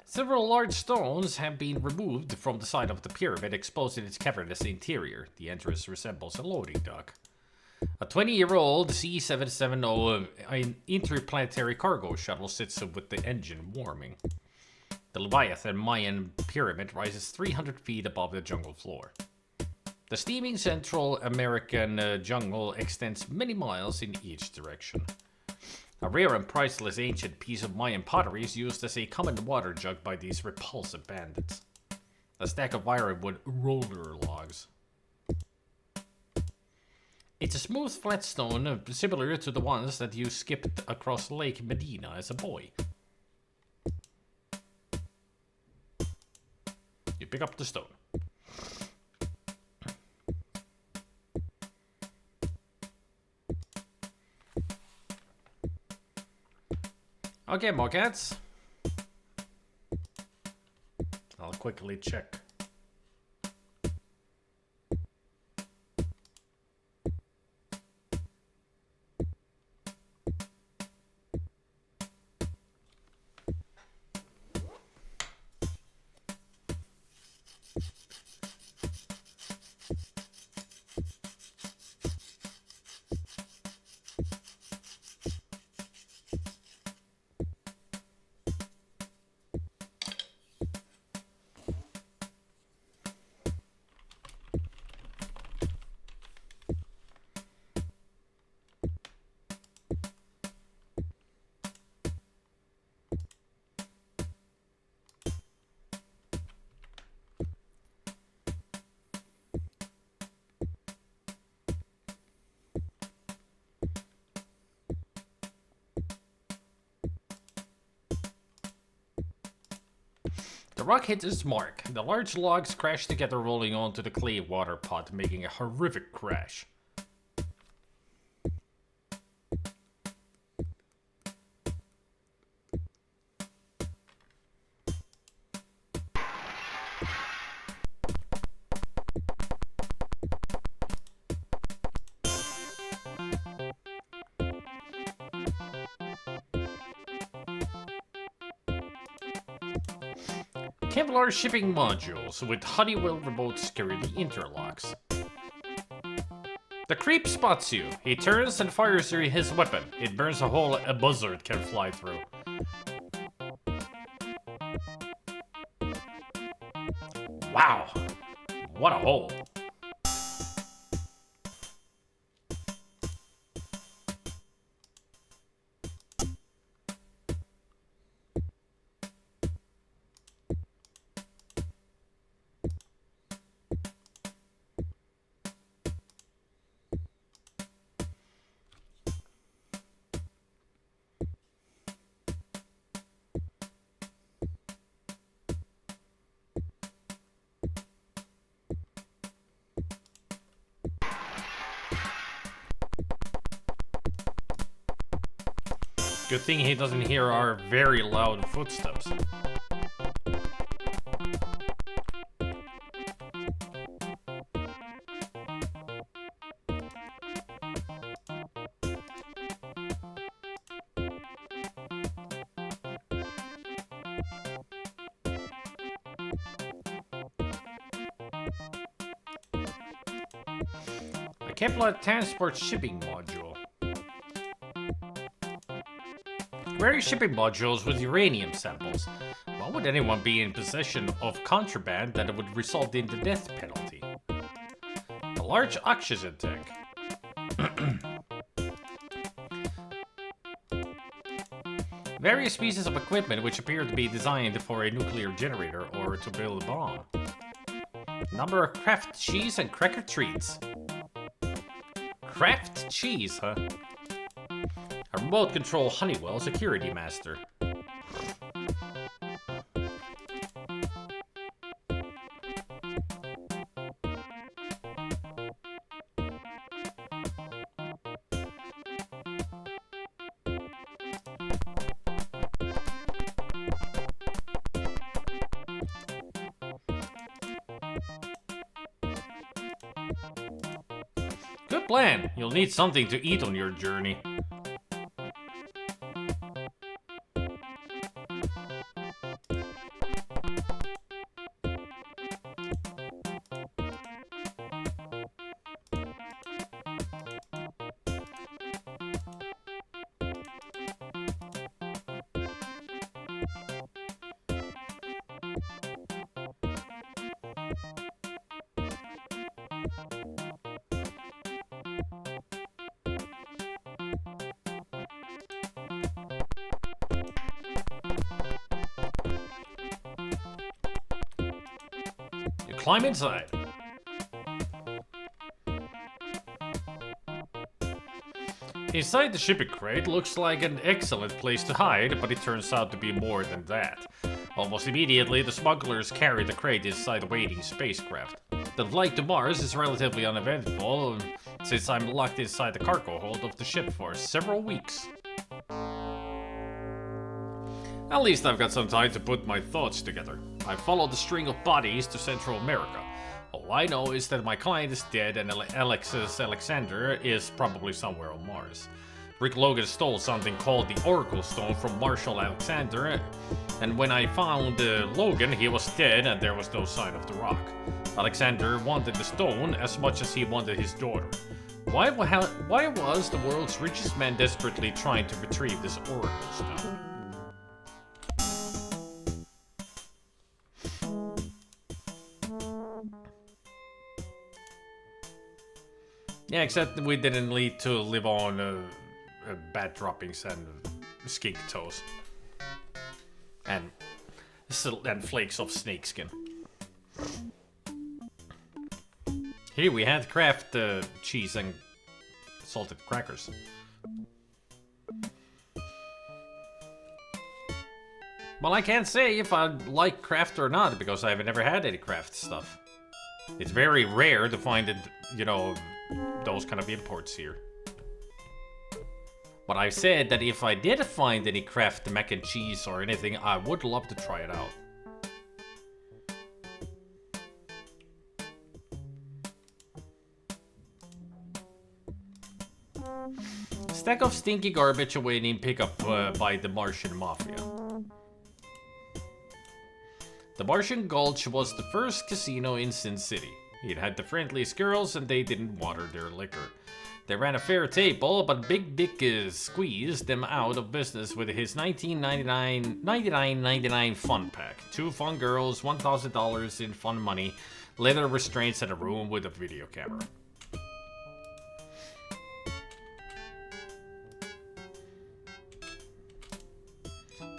Several large stones have been removed from the side of the pyramid, exposing its cavernous interior. The entrance resembles a loading dock. A 20-year-old C-770 an interplanetary cargo shuttle sits with the engine warming. The Leviathan Mayan pyramid rises 300 feet above the jungle floor. The steaming Central American jungle extends many miles in each direction. A rare and priceless ancient piece of Mayan pottery is used as a common water jug by these repulsive bandits. A stack of ironwood roller logs. It's a smooth flat stone similar to the ones that you skipped across Lake Medina as a boy. You pick up the stone. Okay, more cats. I'll quickly check. The rock hits its mark. The large logs crash together, rolling onto the clay water pot, making a horrific crash. Kevlar shipping modules with Honeywell remote security interlocks. The creep spots you. He turns and fires his weapon. It burns a hole a buzzard can fly through. Wow, what a hole. Good thing he doesn't hear our very loud footsteps. Kepler transport shipping module. Query shipping modules with uranium samples. Why would anyone be in possession of contraband that would result in the death penalty? A large oxygen tank. Various pieces of equipment which appear to be designed for a nuclear generator or to build a bomb. Number of Kraft cheese and cracker treats. Kraft cheese, huh? A remote control Honeywell security master. Good plan. You'll need something to eat on your journey. Climb inside. Inside the shipping crate looks like an excellent place to hide, but it turns out to be more than that. Almost immediately, the smugglers carry the crate inside the waiting spacecraft. The flight to Mars is relatively uneventful, since I'm locked inside the cargo hold of the ship for several weeks. At least I've got some time to put my thoughts together. I followed the string of bodies to Central America. All I know is that my client is dead and Alexis Alexander is probably somewhere on Mars. Rick Logan stole something called the Oracle Stone from Marshal Alexander, and when I found Logan, he was dead and there was no sign of the rock. Alexander wanted the stone as much as he wanted his daughter. Why was the world's richest man desperately trying to retrieve this Oracle Stone? Yeah, except we didn't need to live on bat droppings and skink toes. And flakes of snakeskin. Here we had Kraft cheese and salted crackers. Well, I can't say if I like Kraft or not, because I've never had any Kraft stuff. It's very rare to find it, you know, those kind of imports here. But I said that if I did find any Kraft mac and cheese or anything, I would love to try it out. Stack of stinky garbage awaiting pickup by the Martian Mafia. The Martian Gulch was the first casino in Sin City. It had the friendliest girls and they didn't water their liquor. They ran a fair table, but Big Dick squeezed them out of business with his $99.99 fun pack. 2 fun girls, $1,000 in fun money, leather restraints, and a room with a video camera.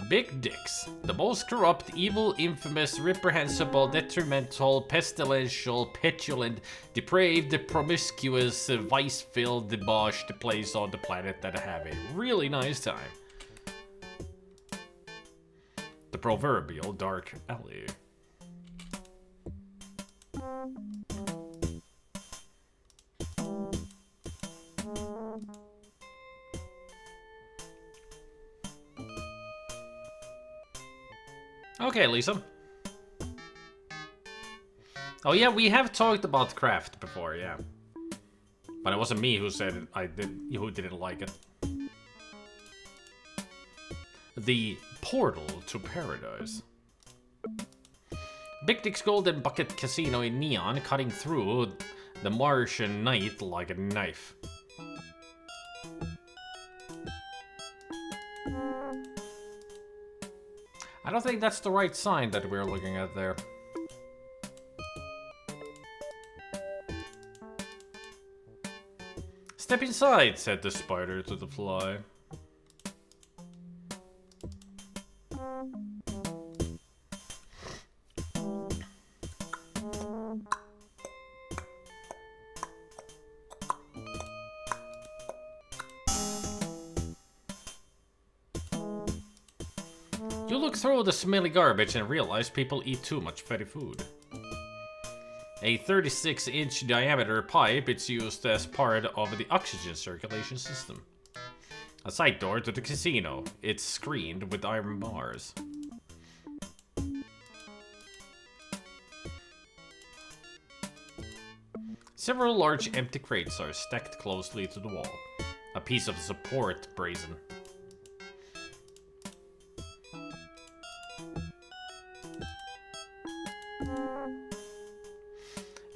Big Dicks. The most corrupt, evil, infamous, reprehensible, detrimental, pestilential, petulant, depraved, promiscuous, vice-filled, debauched place on the planet that have a really nice time. The proverbial dark alley. Okay, Lisa. Oh yeah, we have talked about craft before, yeah. But it wasn't me who said who didn't like it. The portal to paradise. Big Dick's Golden Bucket Casino in neon, cutting through the Martian night like a knife. I don't think that's the right sign that we're looking at there. Step inside, said the spider to the fly. You look through the smelly garbage and realize people eat too much fatty food. A 36-inch diameter pipe, it's used as part of the oxygen circulation system. A side door to the casino. It's screened with iron bars. Several large empty crates are stacked closely to the wall. A piece of support brazen.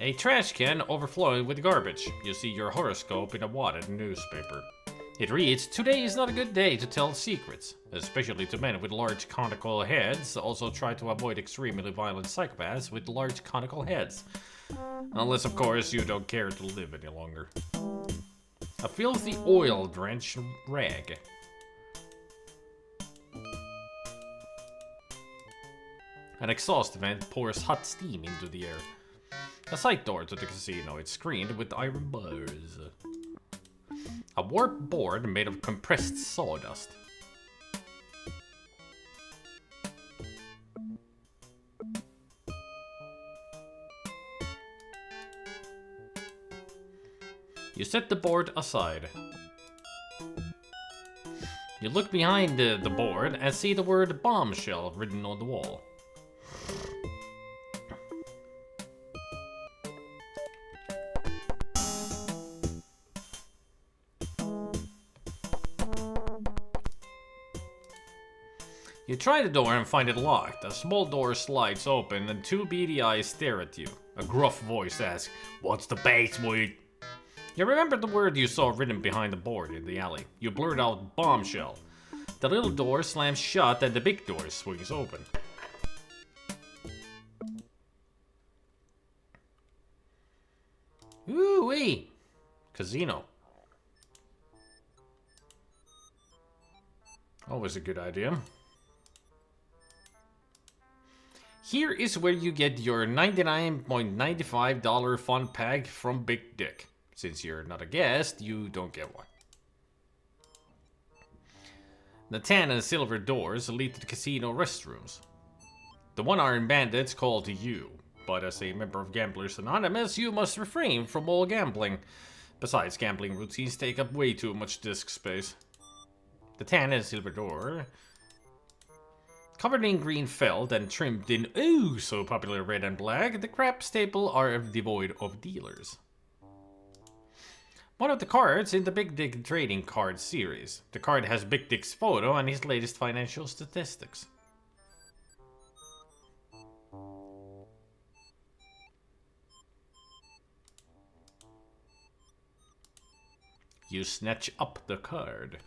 A trash can overflowing with garbage. You see your horoscope in a wadded newspaper. It reads, "Today is not a good day to tell secrets, especially to men with large conical heads. Also try to avoid extremely violent psychopaths with large conical heads. Unless, of course, you don't care to live any longer." A filthy oil-drenched rag. An exhaust vent pours hot steam into the air. A side door to the casino. It's screened with iron bars. A warped board made of compressed sawdust. You set the board aside. You look behind the board and see the word bombshell written on the wall. You try the door and find it locked. A small door slides open and two beady eyes stare at you. A gruff voice asks, "What's the password?" You remember the word you saw written behind the board in the alley. You blurt out bombshell. The little door slams shut and the big door swings open. Ooh-wee! Casino. Always a good idea. Here is where you get your $99.95 fun pack from Big Dick. Since you're not a guest, you don't get one. The tan and silver doors lead to the casino restrooms. The one-armed bandits call to you, but as a member of Gamblers Anonymous, you must refrain from all gambling. Besides, gambling routines take up way too much disk space. The tan and silver door, covered in green felt and trimmed in so popular red and black, the crap staple are devoid of dealers. One of the cards in the Big Dick trading card series. The card has Big Dick's photo and his latest financial statistics. You snatch up the card.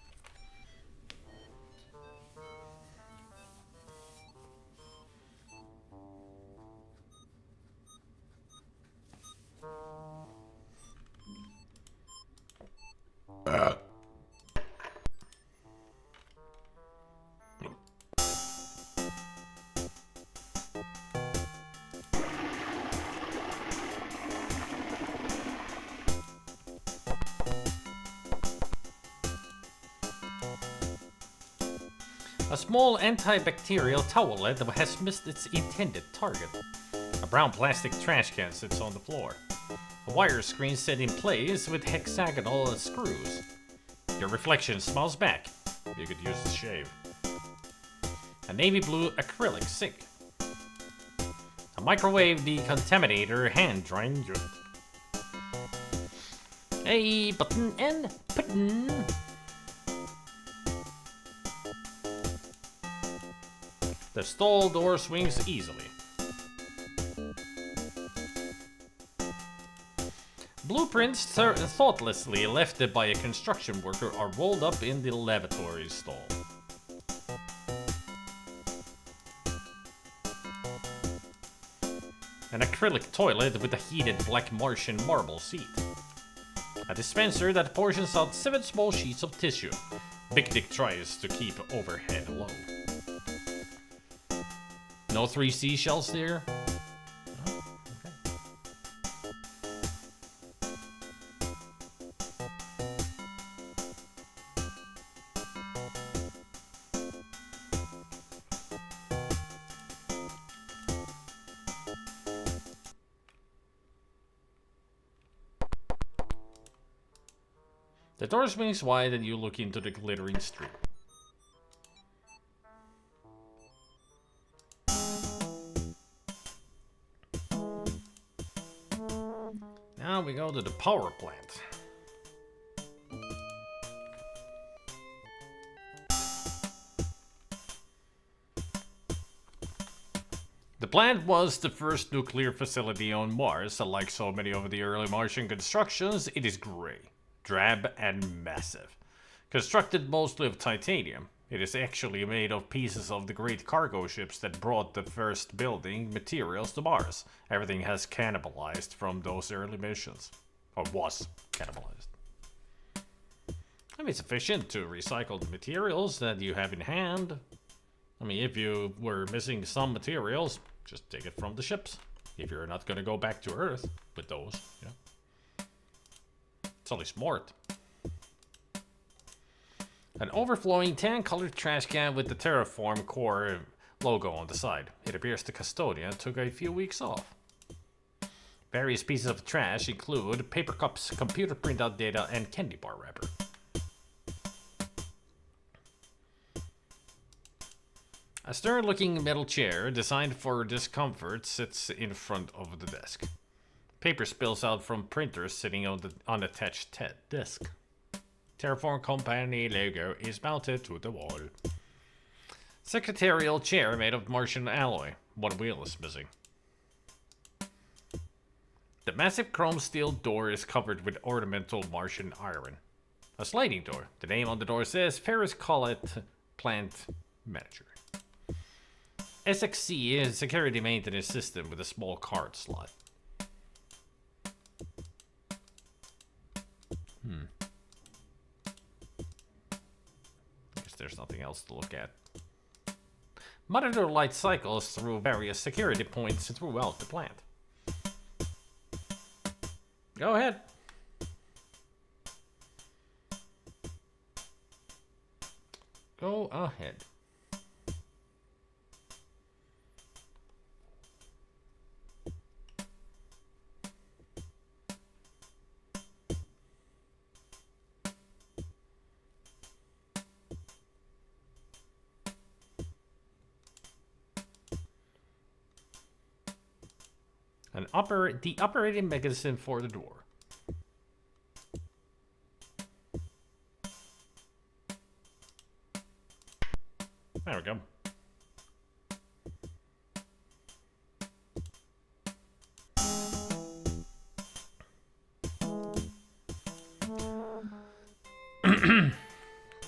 A small antibacterial towelette has missed its intended target. A brown plastic trash can sits on the floor. A wire screen set in place with hexagonal screws. Your reflection smiles back. You could use a shave. A navy blue acrylic sink. A microwave decontaminator hand drying unit. A button and button. The stall door swings easily. Blueprints thoughtlessly left by a construction worker are rolled up in the lavatory stall. An acrylic toilet with a heated black Martian marble seat. A dispenser that portions out 7 small sheets of tissue. Big Dick tries to keep overhead low. No 3 seashells there? Oh, okay. The door swings wide and you look into the glittering street. Now we go to the power plant. The plant was the first nuclear facility on Mars, and like so many of the early Martian constructions, it is grey, drab and massive. Constructed mostly of titanium, it is actually made of pieces of the great cargo ships that brought the first building materials to Mars. Everything has cannibalized from those early missions. Or was cannibalized. I mean, it's efficient to recycle the materials that you have in hand. I mean, if you were missing some materials, just take it from the ships. If you're not gonna go back to Earth with those, you know. It's only smart. An overflowing tan-colored trash can with the Terraform Core logo on the side. It appears the custodian took a few weeks off. Various pieces of trash include paper cups, computer printout data, and candy bar wrapper. A stern-looking metal chair designed for discomfort sits in front of the desk. Paper spills out from printers sitting on the unattached desk. Terraform Company logo is mounted to the wall. Secretarial chair made of Martian alloy. One wheel is missing. The massive chrome steel door is covered with ornamental Martian iron. A sliding door. The name on the door says Ferris Collett Plant Manager. SXC is a security maintenance system with a small card slot. Guess there's nothing else to look at. Monitor light cycles through various security points throughout the plant. Go ahead. Go ahead. The operating mechanism for the door. There we go.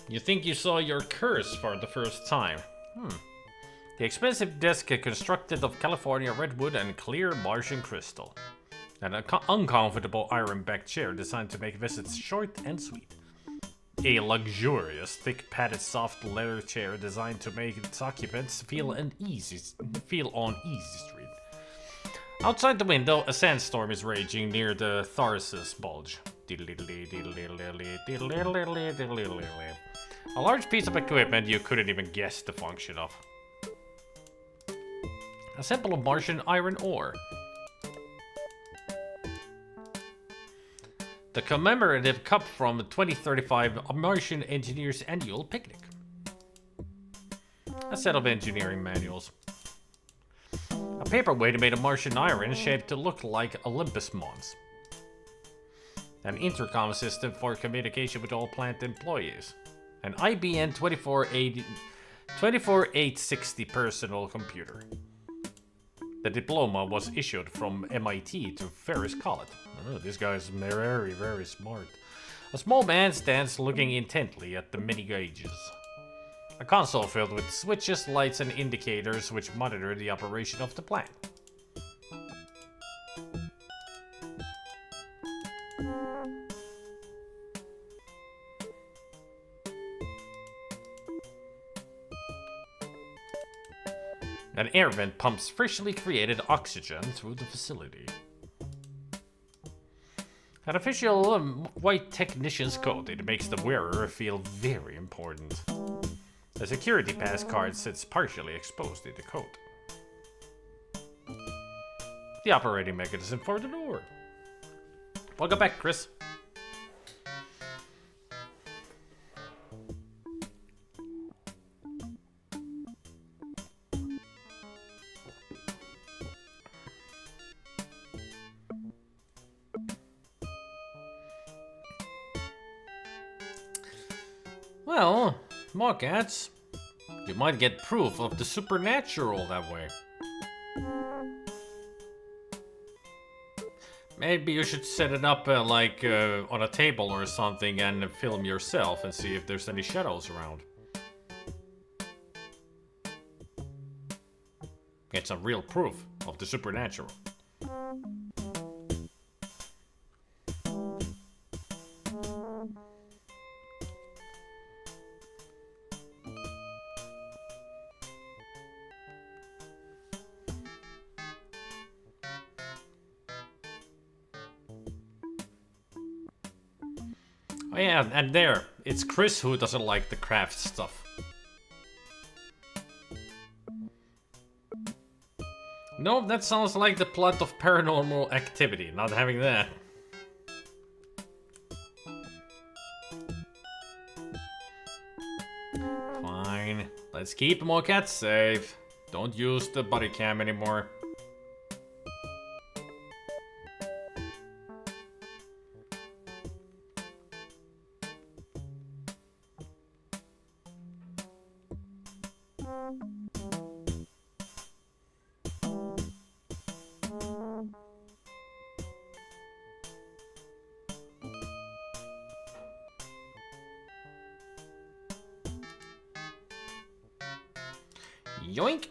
You think you saw your curse for the first time? The expensive desk constructed of California redwood and clear Martian crystal. And an uncomfortable iron-backed chair designed to make visits short and sweet. A luxurious, thick, padded, soft leather chair designed to make its occupants feel on easy street. Outside the window, a sandstorm is raging near the Tharsis bulge. A large piece of equipment you couldn't even guess the function of. A sample of Martian iron ore. The commemorative cup from the 2035 Martian Engineers Annual Picnic. A set of engineering manuals. A A paperweight made of Martian iron shaped to look like Olympus Mons. An intercom system for communication with all plant employees. An IBM 24860 personal computer. The diploma was issued from MIT to Ferris College. Oh, this guy's very, very smart. A small man stands looking intently at the many gauges. A console filled with switches, lights, and indicators which monitor the operation of the plant. An air vent pumps freshly created oxygen through the facility. An official white technician's coat. It makes the wearer feel very important. A security pass card sits partially exposed in the coat. The operating mechanism for the door. Welcome back, Chris. Well, more cats. You might get proof of the supernatural that way. Maybe you should set it up like on a table or something and film yourself and see if there's any shadows around. Get some real proof of the supernatural. Oh yeah, and there, it's Chris who doesn't like the craft stuff. No, that sounds like the plot of Paranormal Activity, not having that. Fine, let's keep more cats safe. Don't use the body cam anymore. Yoink!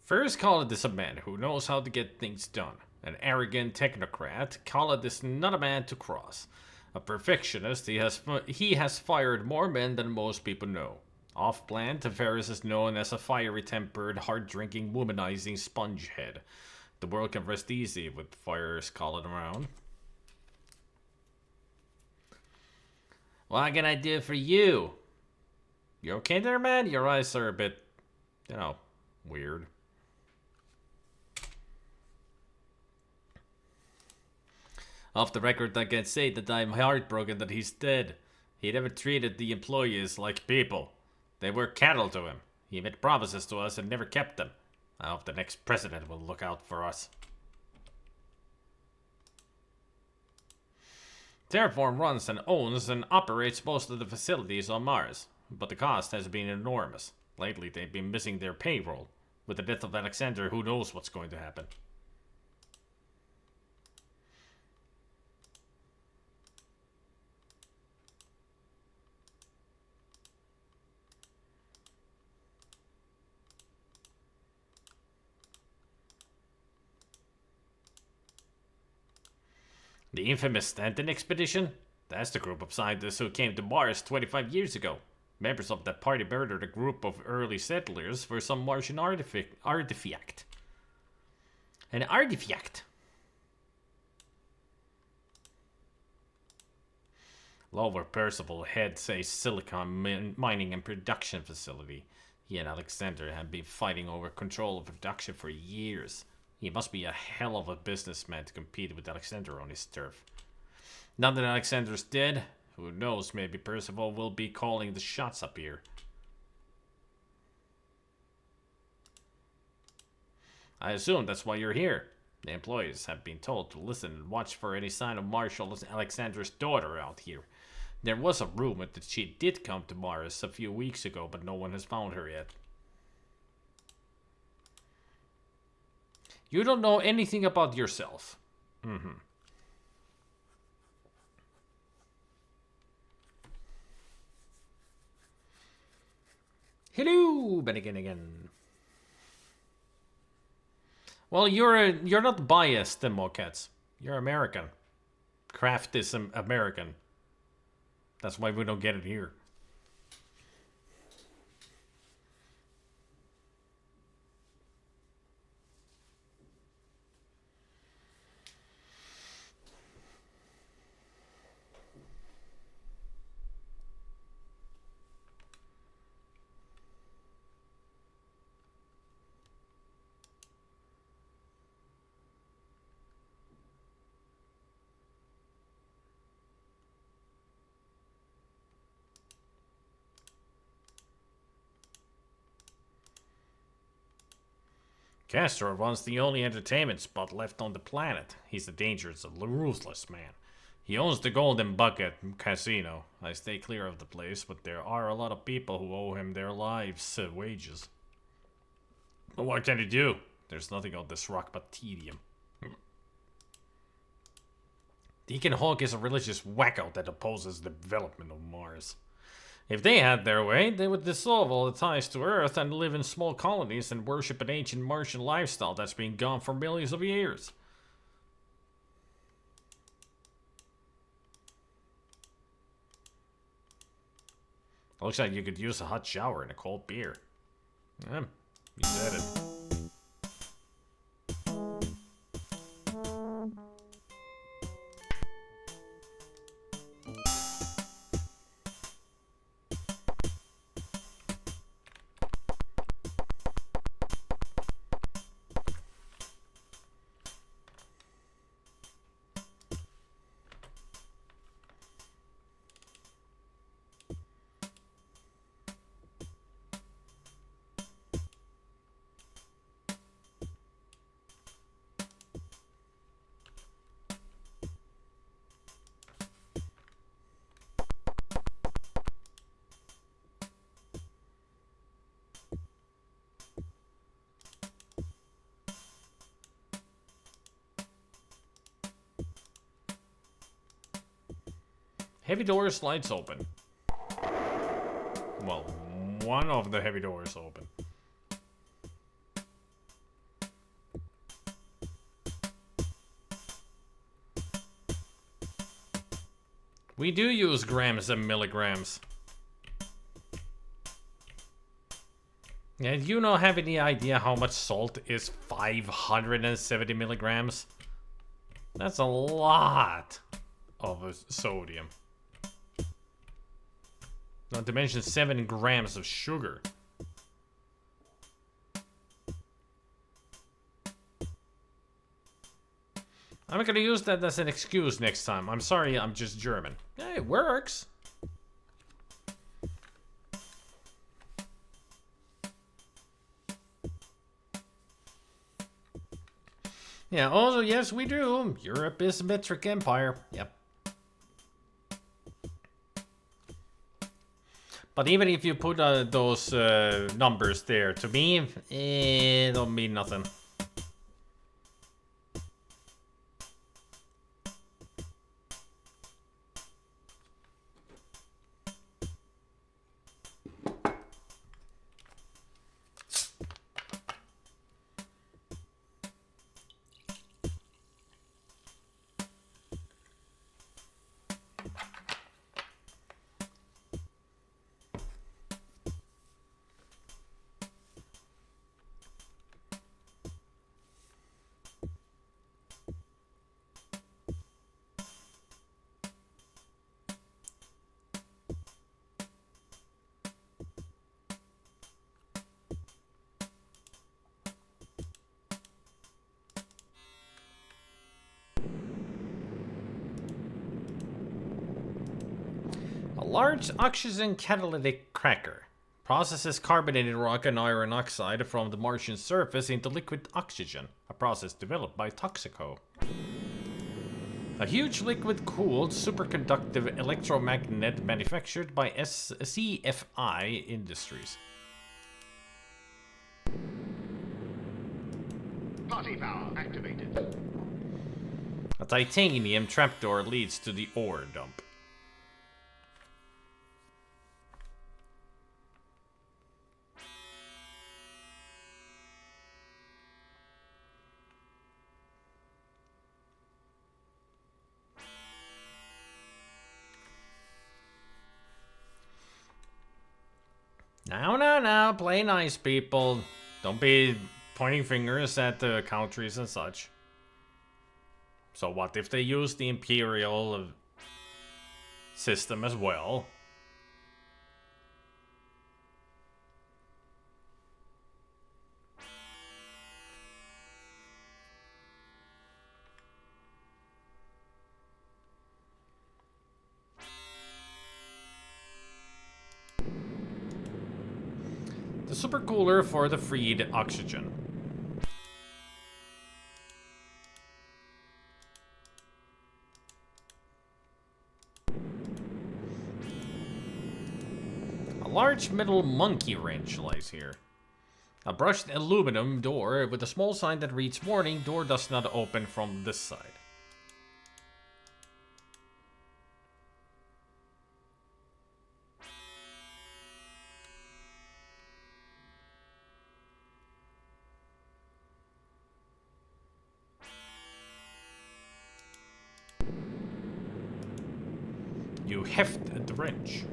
First Khaled is a man who knows how to get things done. An arrogant technocrat, Khaled is not a man to cross. A perfectionist, he has fired more men than most people know. Off-plan, Tavares is known as a fiery-tempered, hard-drinking, womanizing spongehead. The world can rest easy with First Khaled around. What can I do for you? You okay there, man? Your eyes are a bit, you know, weird. Off the record, I can say that I'm heartbroken that he's dead. He never treated the employees like people. They were cattle to him. He made promises to us and never kept them. I hope the next president will look out for us. Terraform runs and owns and operates most of the facilities on Mars, but the cost has been enormous. Lately, they've been missing their payroll. With the death of Alexander, who knows what's going to happen. The infamous Stanton expedition? That's the group of scientists who came to Mars 25 years ago. Members of that party murdered a group of early settlers for some Martian artifact. An artifact. Lower Percival heads a silicon mining and production facility. He and Alexander have been fighting over control of production for years. He must be a hell of a businessman to compete with Alexander on his turf. Now that Alexander's dead, Who knows, maybe Percival will be calling the shots up here. I assume that's why you're here. The employees have been told to listen and watch for any sign of Marshal Alexandra's daughter out here. There was a rumor that she did come to Mars a few weeks ago, but no one has found her yet. You don't know anything about yourself. Hello, again. Well, you're not biased, Democats. You're American. Craft is American. That's why we don't get it here. Castro runs the only entertainment spot left on the planet. He's a dangerous and ruthless man. He owns the Golden Bucket Casino. I stay clear of the place, but there are a lot of people who owe him their lives' wages. But what can he do? There's nothing on this rock but tedium. Deacon Hawk is a religious wacko that opposes the development of Mars. If they had their way, they would dissolve all the ties to Earth and live in small colonies and worship an ancient Martian lifestyle that's been gone for millions of years. Looks like you could use a hot shower and a cold beer. Yeah, you said it. Heavy door slides open. Well, one of the heavy doors open. We do use grams and milligrams. And you don't have any idea how much salt is 570 milligrams? That's a lot of sodium. Not to mention 7 grams of sugar. I'm not gonna use that as an excuse next time. I'm sorry, I'm just German. Yeah, it works. Yeah, also, yes, we do. Europe is a metric empire. Yep. But even if you put those numbers there, to me, it don't mean nothing. large oxygen catalytic cracker. Processes carbonated rock and iron oxide from the Martian surface into liquid oxygen, a process developed by Toxico. A huge liquid-cooled superconductive electromagnet manufactured by CFI Industries.
Party power activated.
A titanium trapdoor leads to the ore dump. Now, play nice, people. Don't be pointing fingers at the countries and such. So what if they use the Imperial system as well? The supercooler for the freed oxygen. A large metal monkey wrench lies here. A brushed aluminum door with a small sign that reads, "Warning, door does not open from this side." You heft at the wrench.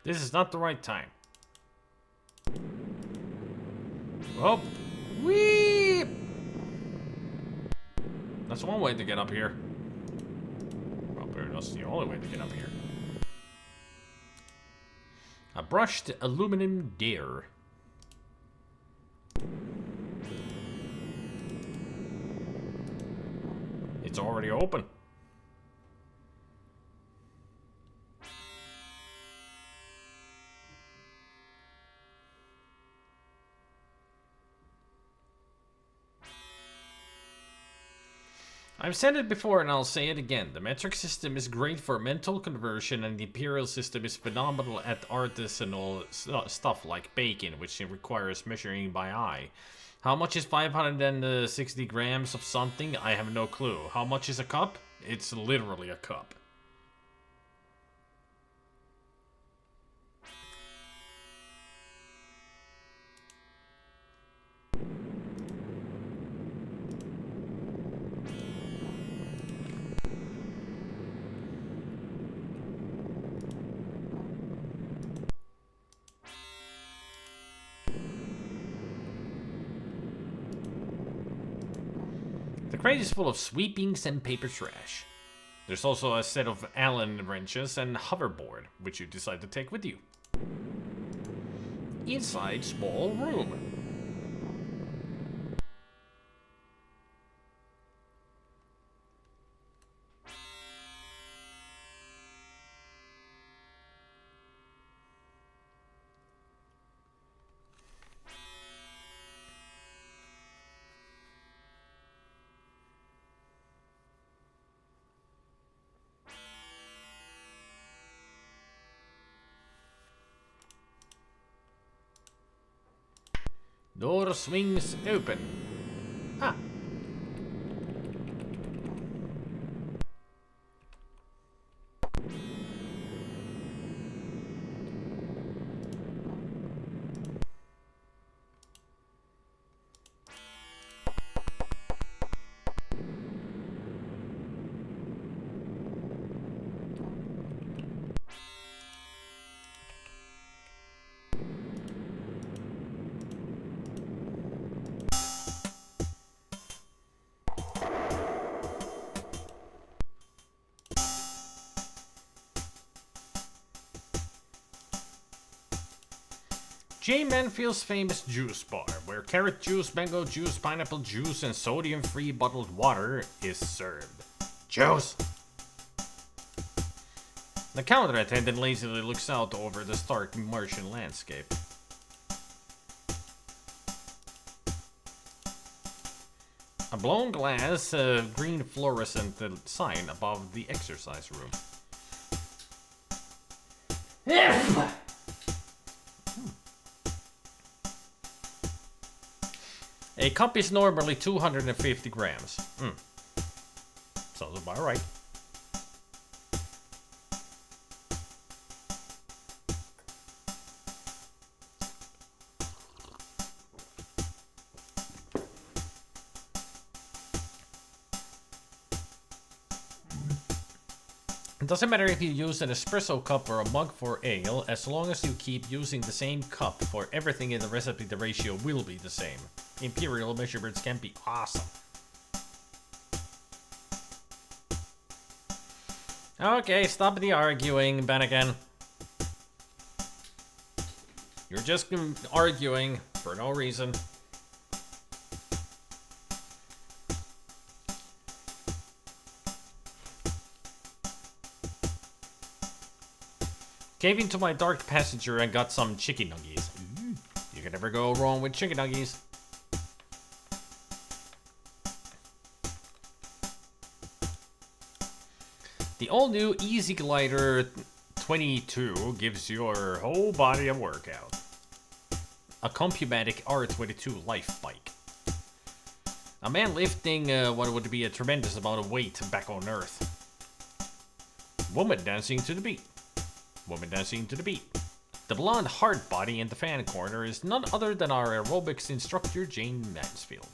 This is not the right time. Oh, whee! That's one way to get up here. Well, that's the only way to get up here. A brushed aluminum deer. It's already open. I've said it before and I'll say it again. The metric system is great for mental conversion and the imperial system is phenomenal at artisanal stuff like bacon, which requires measuring by eye. How much is 560 grams of something? I have no clue. How much is a cup? It's literally a cup. The crate is full of sweepings and paper trash. There's also a set of Allen wrenches and hoverboard, which you decide to take with you. Inside small room. Door swings open. Ah. J. Manfield's famous juice bar, where carrot juice, mango juice, pineapple juice, and sodium-free bottled water is served. Juice! The counter attendant lazily looks out over the stark Martian landscape. A blown glass, green fluorescent sign above the exercise room. A cup is normally 250 grams. Sounds about right. It doesn't matter if you use an espresso cup or a mug for ale, as long as you keep using the same cup for everything in the recipe, the ratio will be the same. Imperial measurements can be awesome. Okay, stop the arguing, Bannigan. You're just arguing for no reason. Gave into my dark passenger and got some chicken nuggies. You can never go wrong with chicken nuggies. The all-new Easy Glider 22 gives your whole body a workout. A Compumatic R22 life bike. A man lifting what would be a tremendous amount of weight back on Earth. Woman dancing to the beat. Woman dancing to the beat. The blonde hard body in the fan corner is none other than our aerobics instructor, Jane Mansfield.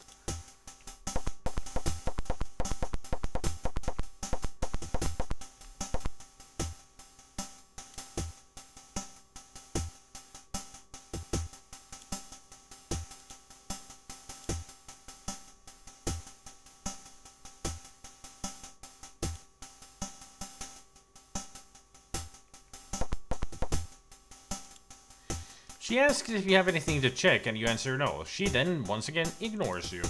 She asks if you have anything to check and you answer no. She then, once again, ignores you.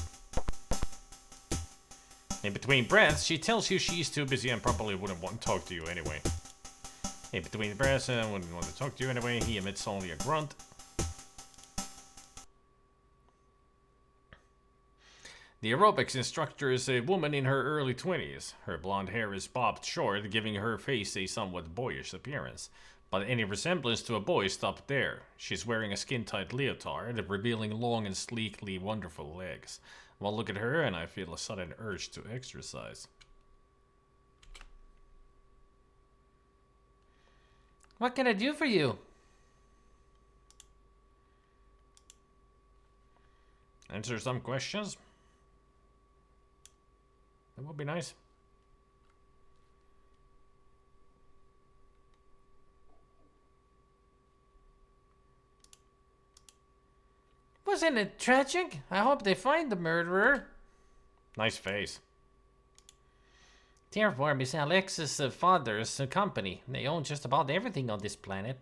In between breaths, she tells you she's too busy and probably wouldn't want to talk to you anyway. In between breaths, wouldn't want to talk to you anyway. He emits only a grunt. The aerobics instructor is a woman in her early 20s. Her blonde hair is bobbed short, giving her face a somewhat boyish appearance. But any resemblance to a boy stopped there. She's wearing a skin-tight leotard, revealing long and sleekly wonderful legs. Well, look at her and I feel a sudden urge to exercise. What can I do for you? Answer some questions. That would be nice. Wasn't it tragic? I hope they find the murderer. Nice face. Terraform is Alexis' father's company. They own just about everything on this planet.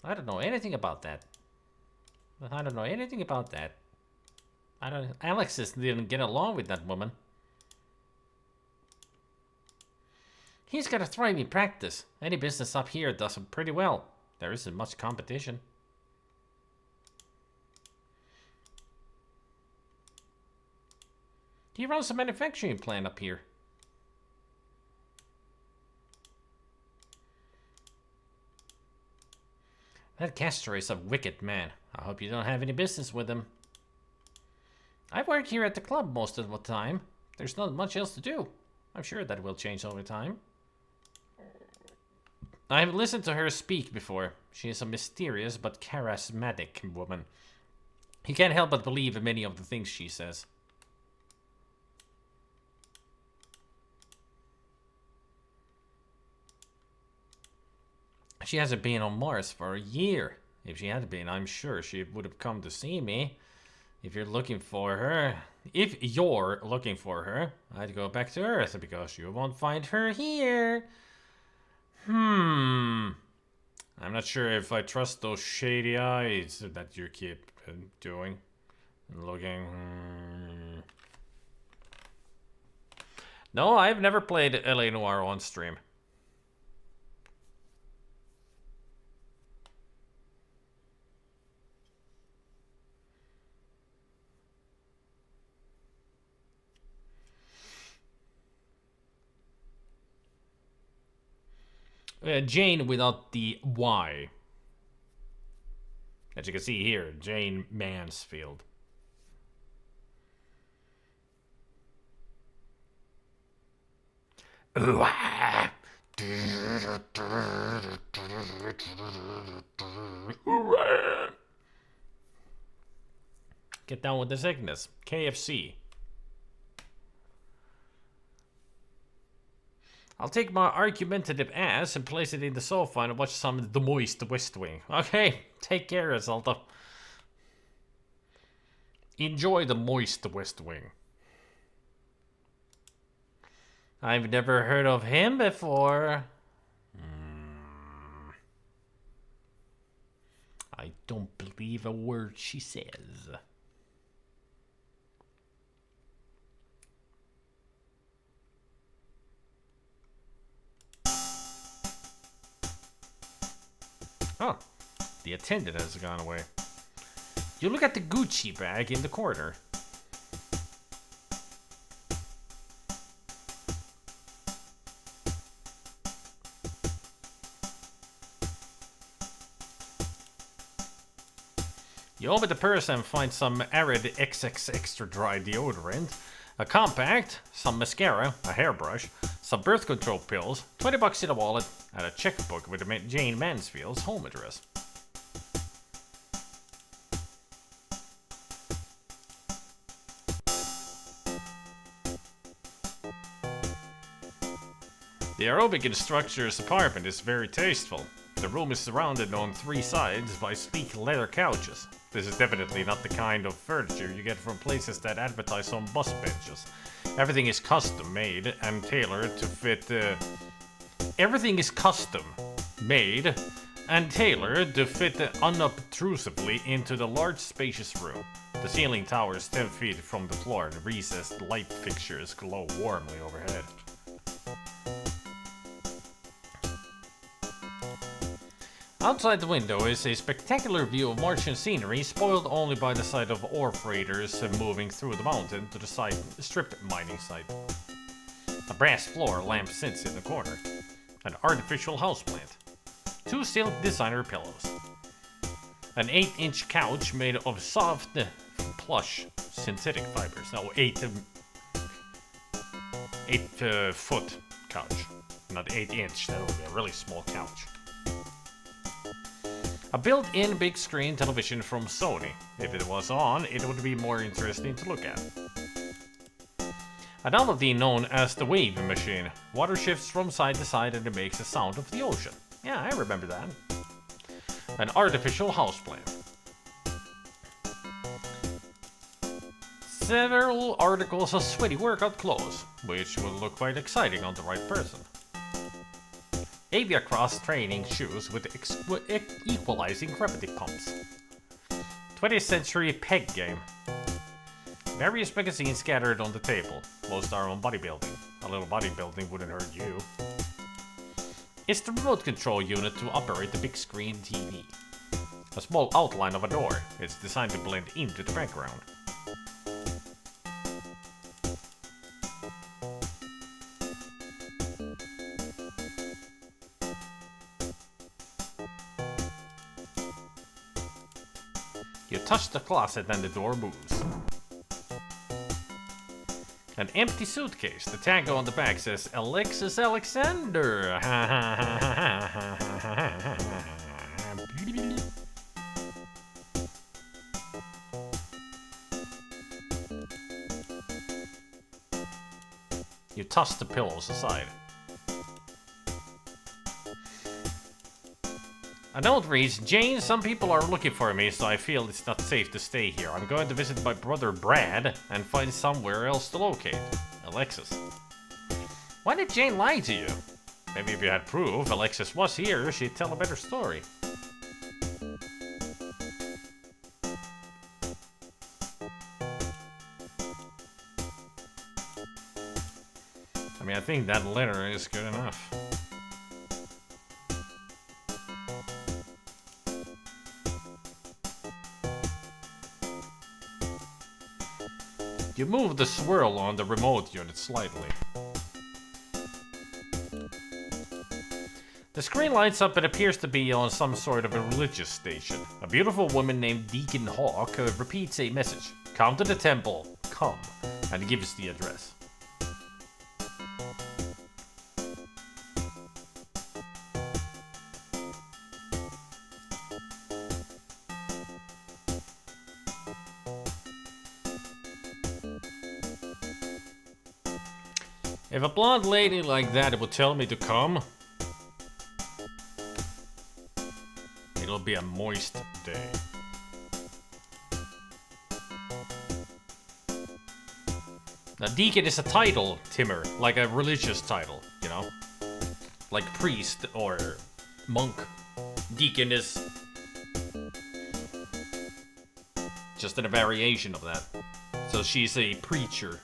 I don't know anything about that. Alexis didn't get along with that woman. He's got a thriving practice. Any business up here does it pretty well. There isn't much competition. He runs a manufacturing plant up here. That Castor is a wicked man. I hope you don't have any business with him. I work here at the club most of the time. There's not much else to do. I'm sure that will change over time. I've listened to her speak before. She is a mysterious but charismatic woman. You can't help but believe in many of the things she says. She hasn't been on Mars for a year. If she had been, I'm sure she would have come to see me. If you're looking for her, I'd go back to Earth because you won't find her here. I'm not sure if I trust those shady eyes that you keep doing and looking. No, I've never played LA Noire on stream. Jane without the Y. As you can see here, Jane Mansfield. Ooh, ah. Get down with the sickness. KFC. I'll take my argumentative ass and place it in the sofa and watch some of The Moist West Wing. Okay, take care, Zelda. Enjoy The Moist West Wing. I've never heard of him before. I don't believe a word she says. Oh, the attendant has gone away. You look at the Gucci bag in the corner. You open the purse and find some Arid XX Extra Dry deodorant, a compact, some mascara, a hairbrush, some birth control pills, $20 in a wallet, and a checkbook with Jane Mansfield's home address. The aerobic instructor's apartment is very tasteful. The room is surrounded on 3 sides by sleek leather couches. This is definitely not the kind of furniture you get from places that advertise on bus benches. Everything is custom made and tailored to fit unobtrusively into the large spacious room. The ceiling towers 10 feet from the floor and recessed light fixtures glow warmly overhead. Outside the window is a spectacular view of Martian scenery, spoiled only by the sight of ore freighters moving through the mountain to the strip mining site. A brass floor lamp sits in the corner. An artificial houseplant. 2 silk designer pillows. An 8-inch couch made of soft, plush synthetic fibers. No, 8-foot couch. Not 8-inch, that would be a really small couch. A built-in big screen television from Sony. If it was on, it would be more interesting to look at. A novelty known as the wave machine. Water shifts from side to side and it makes the sound of the ocean. Yeah, I remember that. An artificial houseplant. several articles of sweaty workout clothes, which will look quite exciting on the right person. Aviacross training shoes with equalizing gravity pumps. 20th century peg game. Various magazines scattered on the table. Most are on bodybuilding. A little bodybuilding wouldn't hurt you. It's the remote control unit to operate the big screen TV. A small outline of a door. It's designed to blend into the background. You touch the closet and the door moves. An empty suitcase. The tag on the back says Alexis Alexander. You toss the pillows aside. A note reads, Jane, some people are looking for me, so I feel it's not safe to stay here. I'm going to visit my brother Brad and find somewhere else to locate. Alexis. Why did Jane lie to you? Maybe if you had proof Alexis was here, she'd tell a better story. I mean, I think that letter is good enough. You move the swirl on the remote unit slightly. The screen lights up and appears to be on some sort of a religious station. A beautiful woman named Deacon Hawk repeats a message. Come to the temple, come, and gives the address. If a blonde lady like that would tell me to come, it'll be a moist day. Now, deacon is a title, Timmer, like a religious title, you know? Like priest or monk. Deacon is just a variation of that. So she's a preacher.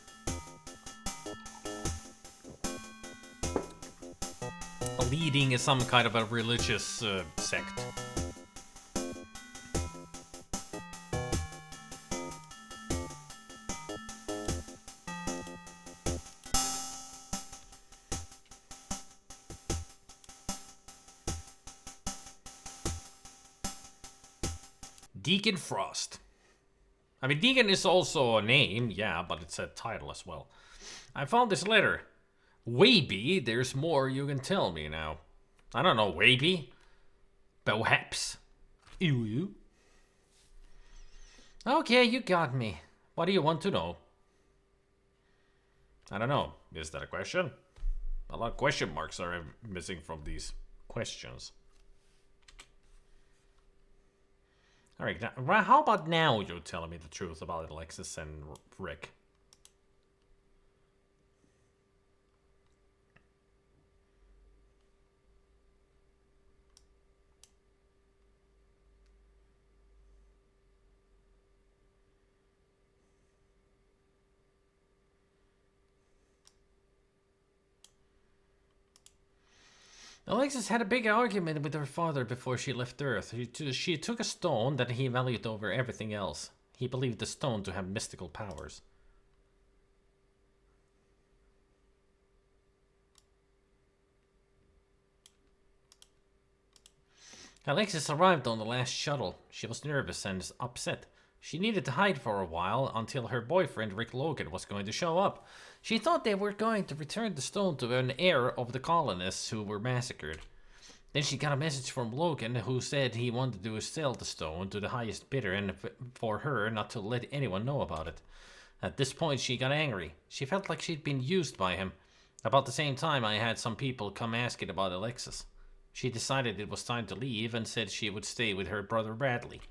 Leading is some kind of a religious sect. Deacon Frost. I mean, Deacon is also a name, yeah, but it's a title as well. I found this letter. Maybe there's more you can tell me now. I don't know, maybe? Perhaps. Ew. Okay, you got me. What do you want to know? I don't know. Is that a question? A lot of question marks are missing from these questions. Alright, how about now you're telling me the truth about Alexis and Rick? Alexis had a big argument with her father before she left Earth. She took a stone that he valued over everything else. He believed the stone to have mystical powers. Alexis arrived on the last shuttle. She was nervous and upset. She needed to hide for a while until her boyfriend Rick Logan was going to show up. She thought they were going to return the stone to an heir of the colonists who were massacred. Then she got a message from Logan who said he wanted to sell the stone to the highest bidder and for her not to let anyone know about it. At this point she got angry. She felt like she'd been used by him. About the same time I had some people come asking about Alexis. She decided it was time to leave and said she would stay with her brother Bradley.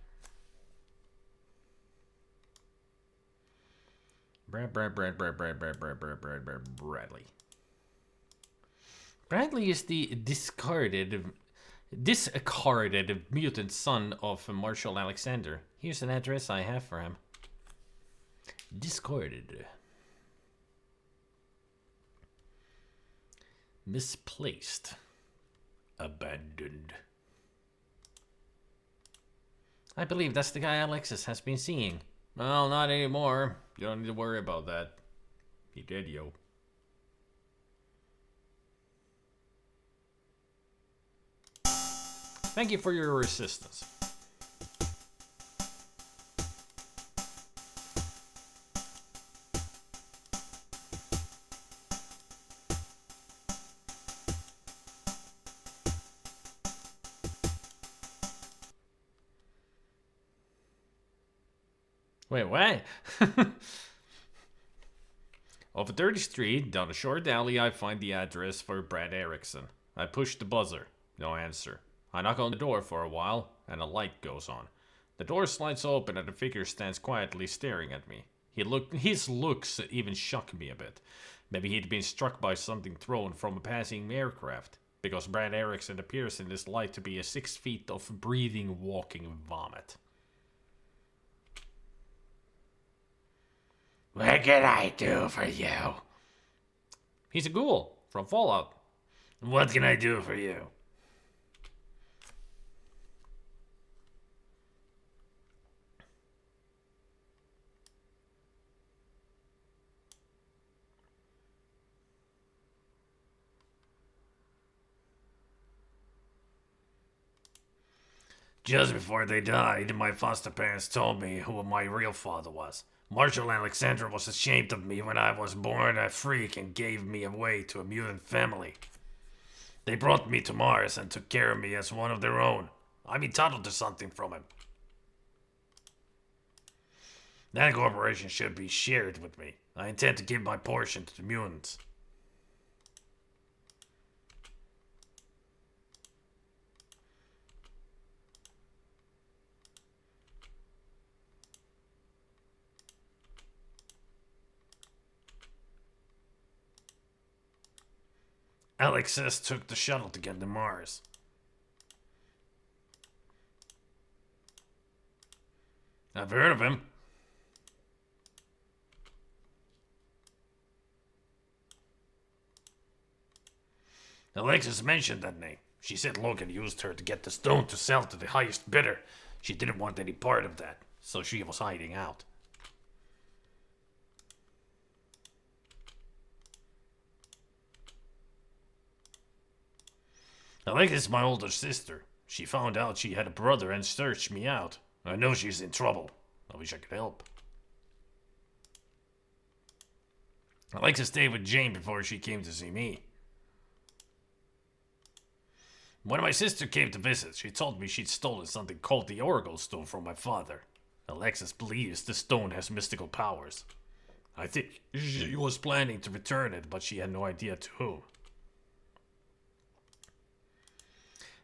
Bradley. Bradley is the discarded mutant son of Marshal Alexander. Here's an address I have for him. Discarded. Misplaced. Abandoned. I believe that's the guy Alexis has been seeing. Well, not anymore. You don't need to worry about that. He did, yo. Thank you for your assistance. Wait, what? Off 30th Street, down a short alley, I find the address for Brad Erickson. I push the buzzer. No answer. I knock on the door for a while, and a light goes on. The door slides open, and a figure stands quietly staring at me. His looks even shock me a bit. Maybe he'd been struck by something thrown from a passing aircraft, because Brad Erickson appears in this light to be a 6 feet of breathing, walking vomit. What can I do for you? He's a ghoul from Fallout. What can I do for you? Just before they died, my foster parents told me who my real father was. Marshal Alexander was ashamed of me when I was born a freak and gave me away to a mutant family. They brought me to Mars and took care of me as one of their own. I'm entitled to something from him. That corporation should be shared with me. I intend to give my portion to the mutants. Alexis took the shuttle to get to Mars. I've heard of him. Alexis mentioned that name. She said Logan used her to get the stone to sell to the highest bidder. She didn't want any part of that, so she was hiding out. Alexis is my older sister. She found out she had a brother and searched me out. I know she's in trouble. I wish I could help. Alexis stayed with Jane before she came to see me. When my sister came to visit, she told me she'd stolen something called the Oracle Stone from my father. Alexis believes the stone has mystical powers. I think she was planning to return it, but she had no idea to whom.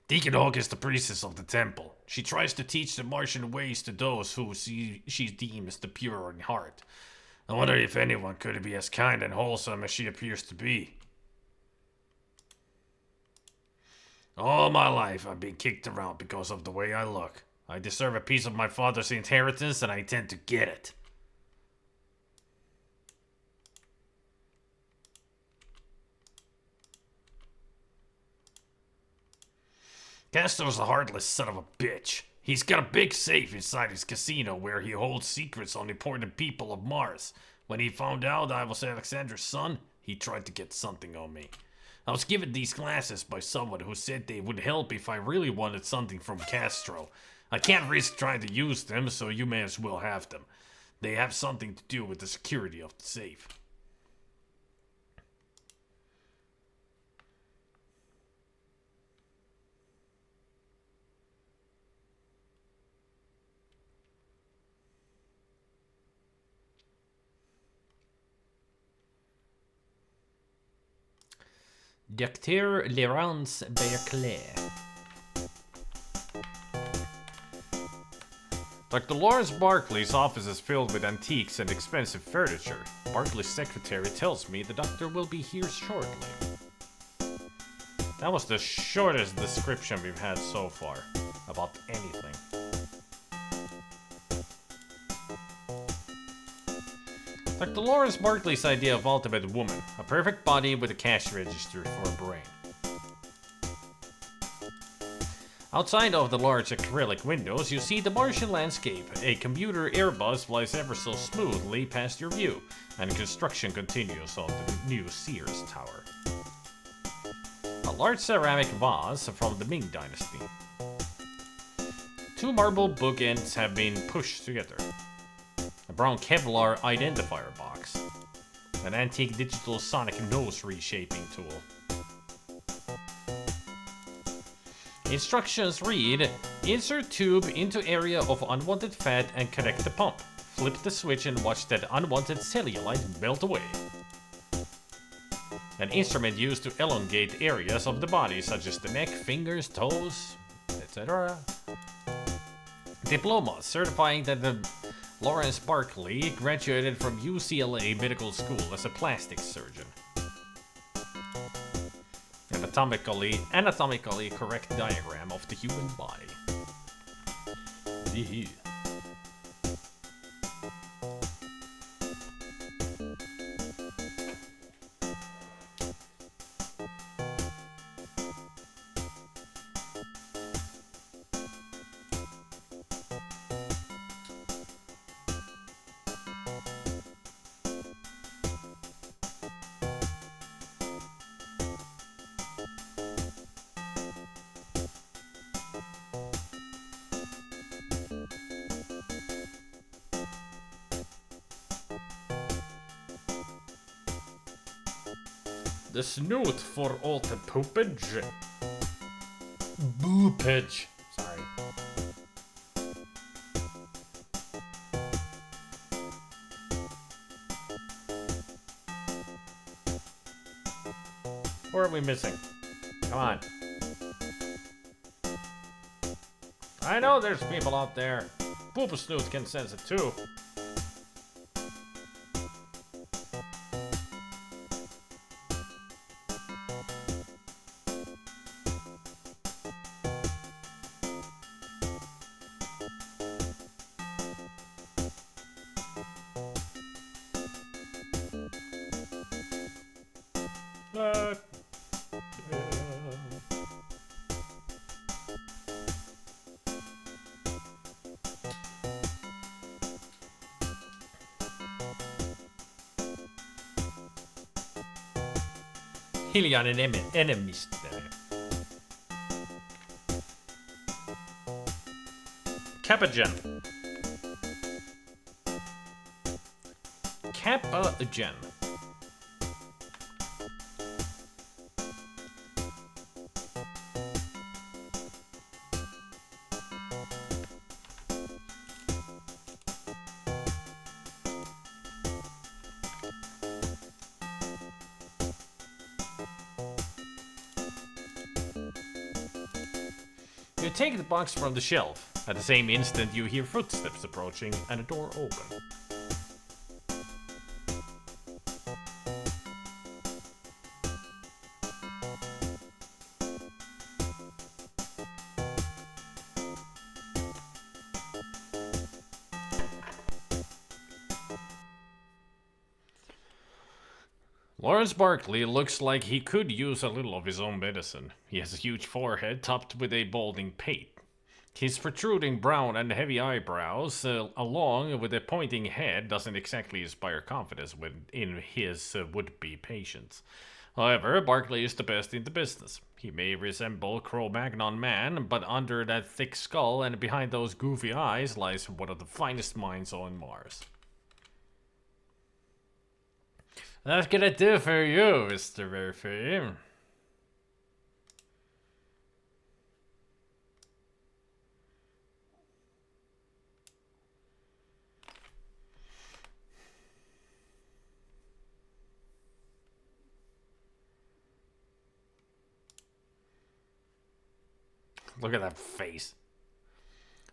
Deacon Hawk is the priestess of the temple. She tries to teach the Martian ways to those who she deems the pure in heart. I wonder if anyone could be as kind and wholesome as she appears to be. All my life I've been kicked around because of the way I look. I deserve a piece of my father's inheritance and I intend to get it. Castor's a heartless son of a bitch. He's got a big safe inside his casino where he holds secrets on important people of Mars. When he found out I was Alexander's son, he tried to get something on me. I was given these glasses by someone who said they would help if I really wanted something from Castro. I can't risk trying to use them, so you may as well have them. They have something to do with the security of the safe. Dr. Laurence Berkeley. Dr. Lawrence Barkley's office is filled with antiques and expensive furniture. Barkley's secretary tells me the doctor will be here shortly. That was the shortest description we've had so far about anything. Dr. Lawrence Barkley's idea of ultimate woman, a perfect body with a cash register for a brain. Outside of the large acrylic windows, you see the Martian landscape. A commuter Airbus flies ever so smoothly past your view, and construction continues on the new Sears Tower. A large ceramic vase from the Ming Dynasty. Two marble bookends have been pushed together. A brown Kevlar identifier box. An antique digital sonic nose reshaping tool. Instructions read, insert tube into area of unwanted fat and connect the pump. Flip the switch and watch that unwanted cellulite melt away. An instrument used to elongate areas of the body such as the neck, fingers, toes, etc. Diploma certifying that the Lawrence Barkley graduated from UCLA Medical School as a plastic surgeon. Anatomically correct diagram of the human body. The snoot for all the poopage. Boopage. Sorry. What are we missing? Come on. I know there's people out there. Poop snoot can sense it too. Hiljan enemies där. Capagen. Capagen. You take the box from the shelf. At the same instant, you hear footsteps approaching and a door open. Lawrence Barkley looks like he could use a little of his own medicine. He has a huge forehead topped with a balding pate. His protruding brown and heavy eyebrows, along with a pointing head, doesn't exactly inspire confidence in his would-be patients. However, Barkley is the best in the business. He may resemble Cro-Magnon Man, but under that thick skull and behind those goofy eyes lies one of the finest minds on Mars. That's gonna do for you, Mr. Murphy. Look at that face.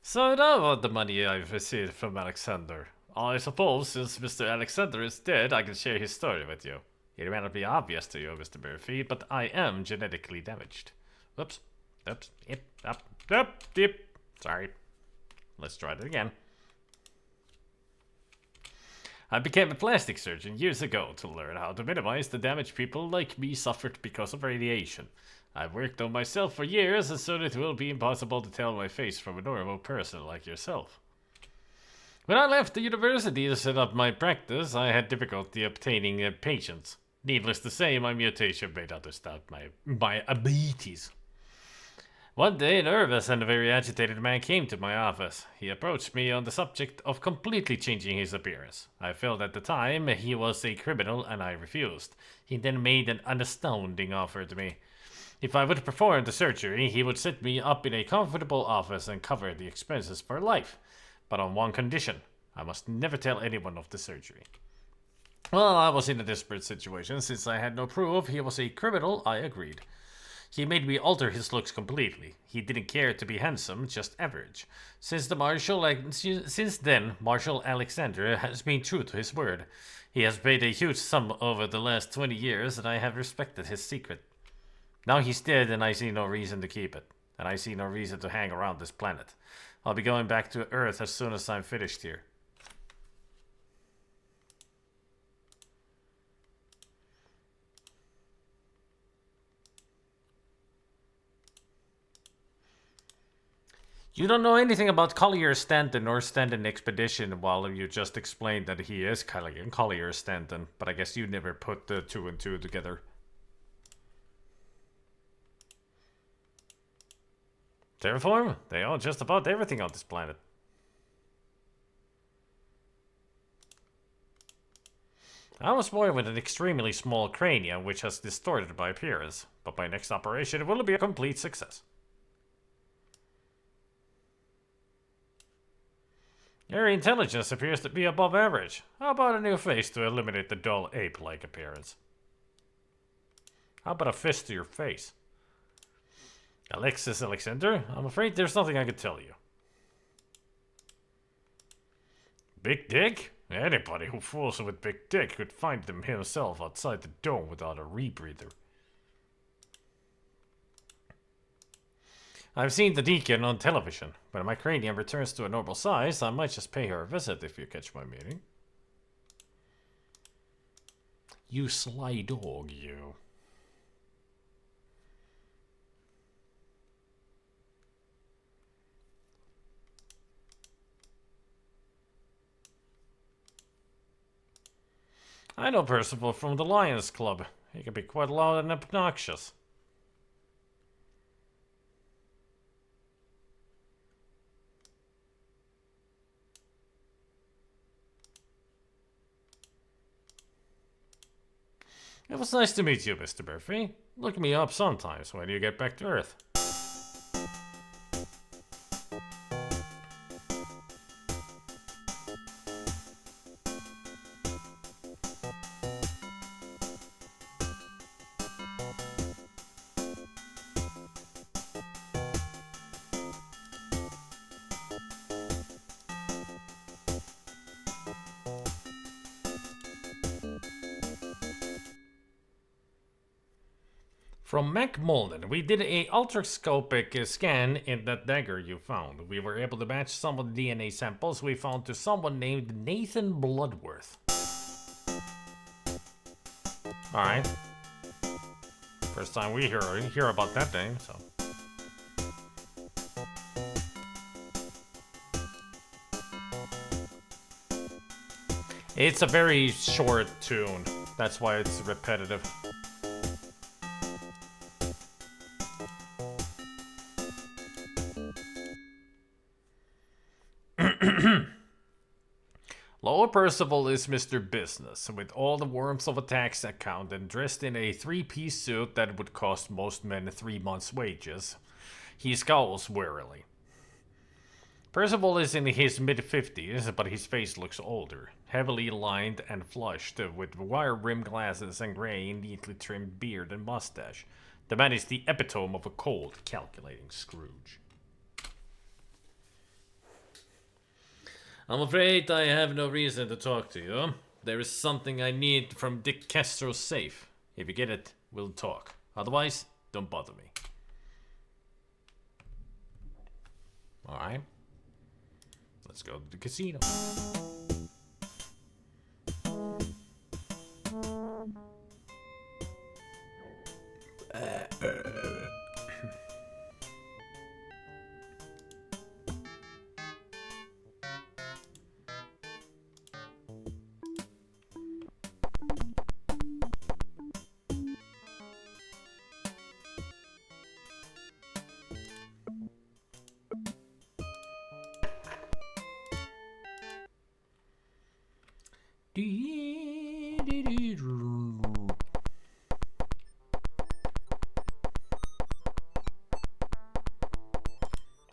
So now about the money I've received from Alexander. I suppose since Mr. Alexander is dead, I can share his story with you. It may not be obvious to you, Mr. Murphy, but I am genetically damaged. Oops. Oops. Yep. Up. Up. Yep. Sorry. Let's try it again. I became a plastic surgeon years ago to learn how to minimize the damage people like me suffered because of radiation. I've worked on myself for years, and soon it will be impossible to tell my face from a normal person like yourself. When I left the university to set up my practice, I had difficulty obtaining patients. Needless to say, my mutation made others doubt my abilities. One day, a nervous and very agitated man came to my office. He approached me on the subject of completely changing his appearance. I felt at the time he was a criminal and I refused. He then made an astounding offer to me. If I would perform the surgery, he would set me up in a comfortable office and cover the expenses for life. But on one condition, I must never tell anyone of the surgery. Well, I was in a desperate situation. Since I had no proof he was a criminal, I agreed. He made me alter his looks completely. He didn't care to be handsome, just average. Since then, Marshal Alexander has been true to his word. He has paid a huge sum over the last 20 years, and I have respected his secret. Now he's dead, and I see no reason to keep it. And I see no reason to hang around this planet. I'll be going back to Earth as soon as I'm finished here. You don't know anything about Collier Stanton or Stanton Expedition, while you just explained that he is Collier Stanton, but I guess you never put the 2 and 2 together. Terraform? They own just about everything on this planet. I was born with an extremely small cranium, which has distorted my appearance, but my next operation will be a complete success. Your intelligence appears to be above average. How about a new face to eliminate the dull ape-like appearance? How about a fist to your face? Alexis Alexander, I'm afraid there's nothing I can tell you. Big Dick? Anybody who fools with Big Dick could find him himself outside the dome without a rebreather. I've seen the Deacon on television. When my cranium returns to a normal size, I might just pay her a visit if you catch my meaning. You sly dog, you. I know Percival from the Lions Club. He can be quite loud and obnoxious. It was nice to meet you, Mr. Murphy. Look me up sometimes when you get back to Earth. From Mac Molden, we did a ultrascopic scan in that dagger you found. We were able to match some of the DNA samples we found to someone named Nathan Bloodworth. Alright. First time we hear about that name, so. It's a very short tune. That's why it's repetitive. Lower Percival is Mr. Business, with all the warmth of a tax account and dressed in a 3-piece suit that would cost most men 3 months' wages. He scowls warily. Percival is in his mid-50s, but his face looks older, heavily lined and flushed, with wire-rimmed glasses and gray, neatly trimmed beard and mustache. The man is the epitome of a cold, calculating Scrooge. I'm afraid I have no reason to talk to you. There is something I need from Dick Castro's safe. If you get it, we'll talk. Otherwise, don't bother me. Alright. Let's go to the casino.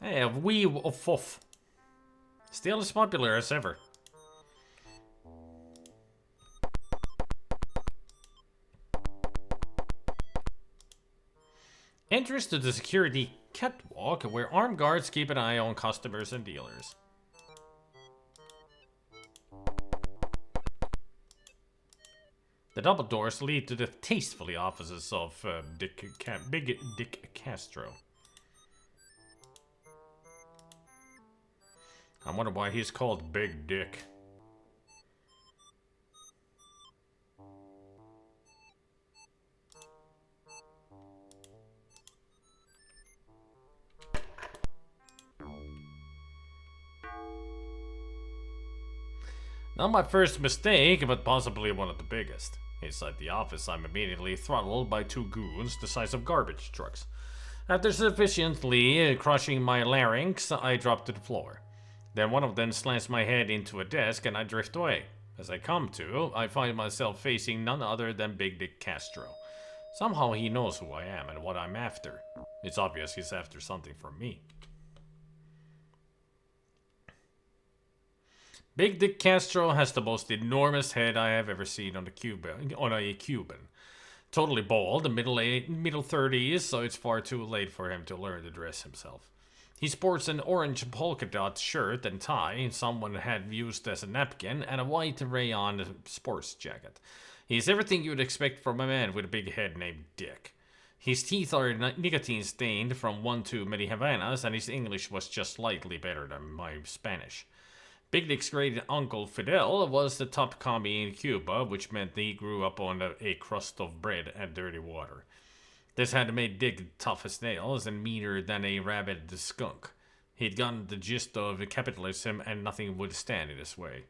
Hey, a wee of still as popular as ever. Enters to the security catwalk where armed guards keep an eye on customers and dealers. The double doors lead to the tastefully offices of Big Dick Castro. I wonder why he's called Big Dick. Not my first mistake, but possibly one of the biggest. Inside the office, I'm immediately throttled by two goons the size of garbage trucks. After sufficiently crushing my larynx, I drop to the floor. Then one of them slams my head into a desk and I drift away. As I come to, I find myself facing none other than Big Dick Castro. Somehow he knows who I am and what I'm after. It's obvious he's after something from me. Big Dick Castro has the most enormous head I have ever seen on a Cuban. Totally bald, middle 30s, so it's far too late for him to learn to dress himself. He sports an orange polka dot shirt and tie someone had used as a napkin and a white rayon sports jacket. He's everything you'd expect from a man with a big head named Dick. His teeth are nicotine stained from one too many Havanas, and his English was just slightly better than my Spanish. Big Dick's great uncle Fidel was the top commie in Cuba, which meant he grew up on a crust of bread and dirty water. This had made Dick tough as nails and meaner than a rabid skunk. He'd gotten the gist of capitalism and nothing would stand in his way.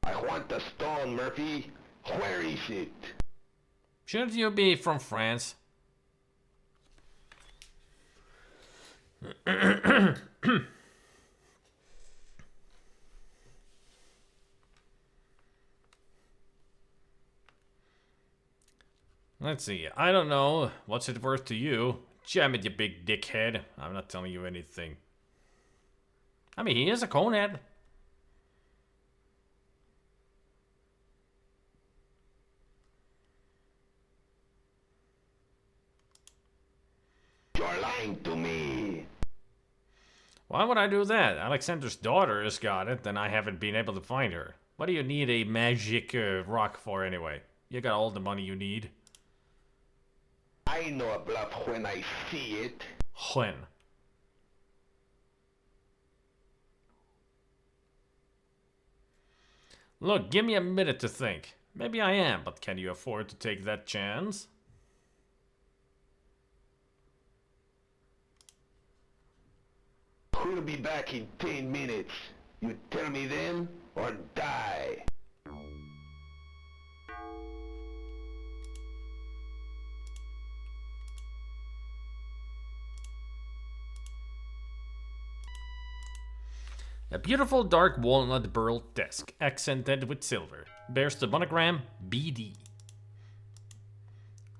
I want the stone, Murphy. Where is it?
Shouldn't you be from France? Let's see, I don't know. What's it worth to you? Jam it, you big dickhead. I'm not telling you anything. I mean, he is a conehead.
You're lying to me.
Why would I do that? Alexander's daughter has got it, and I haven't been able to find her. What do you need a magic rock for anyway? You got all the money you need.
I know a bluff when I see it.
When? Look, give me a minute to think. Maybe I am, but can you afford to take that chance?
We'll be back in 10 minutes. You tell me then, or die.
A beautiful dark walnut burl desk, accented with silver, bears the monogram BD.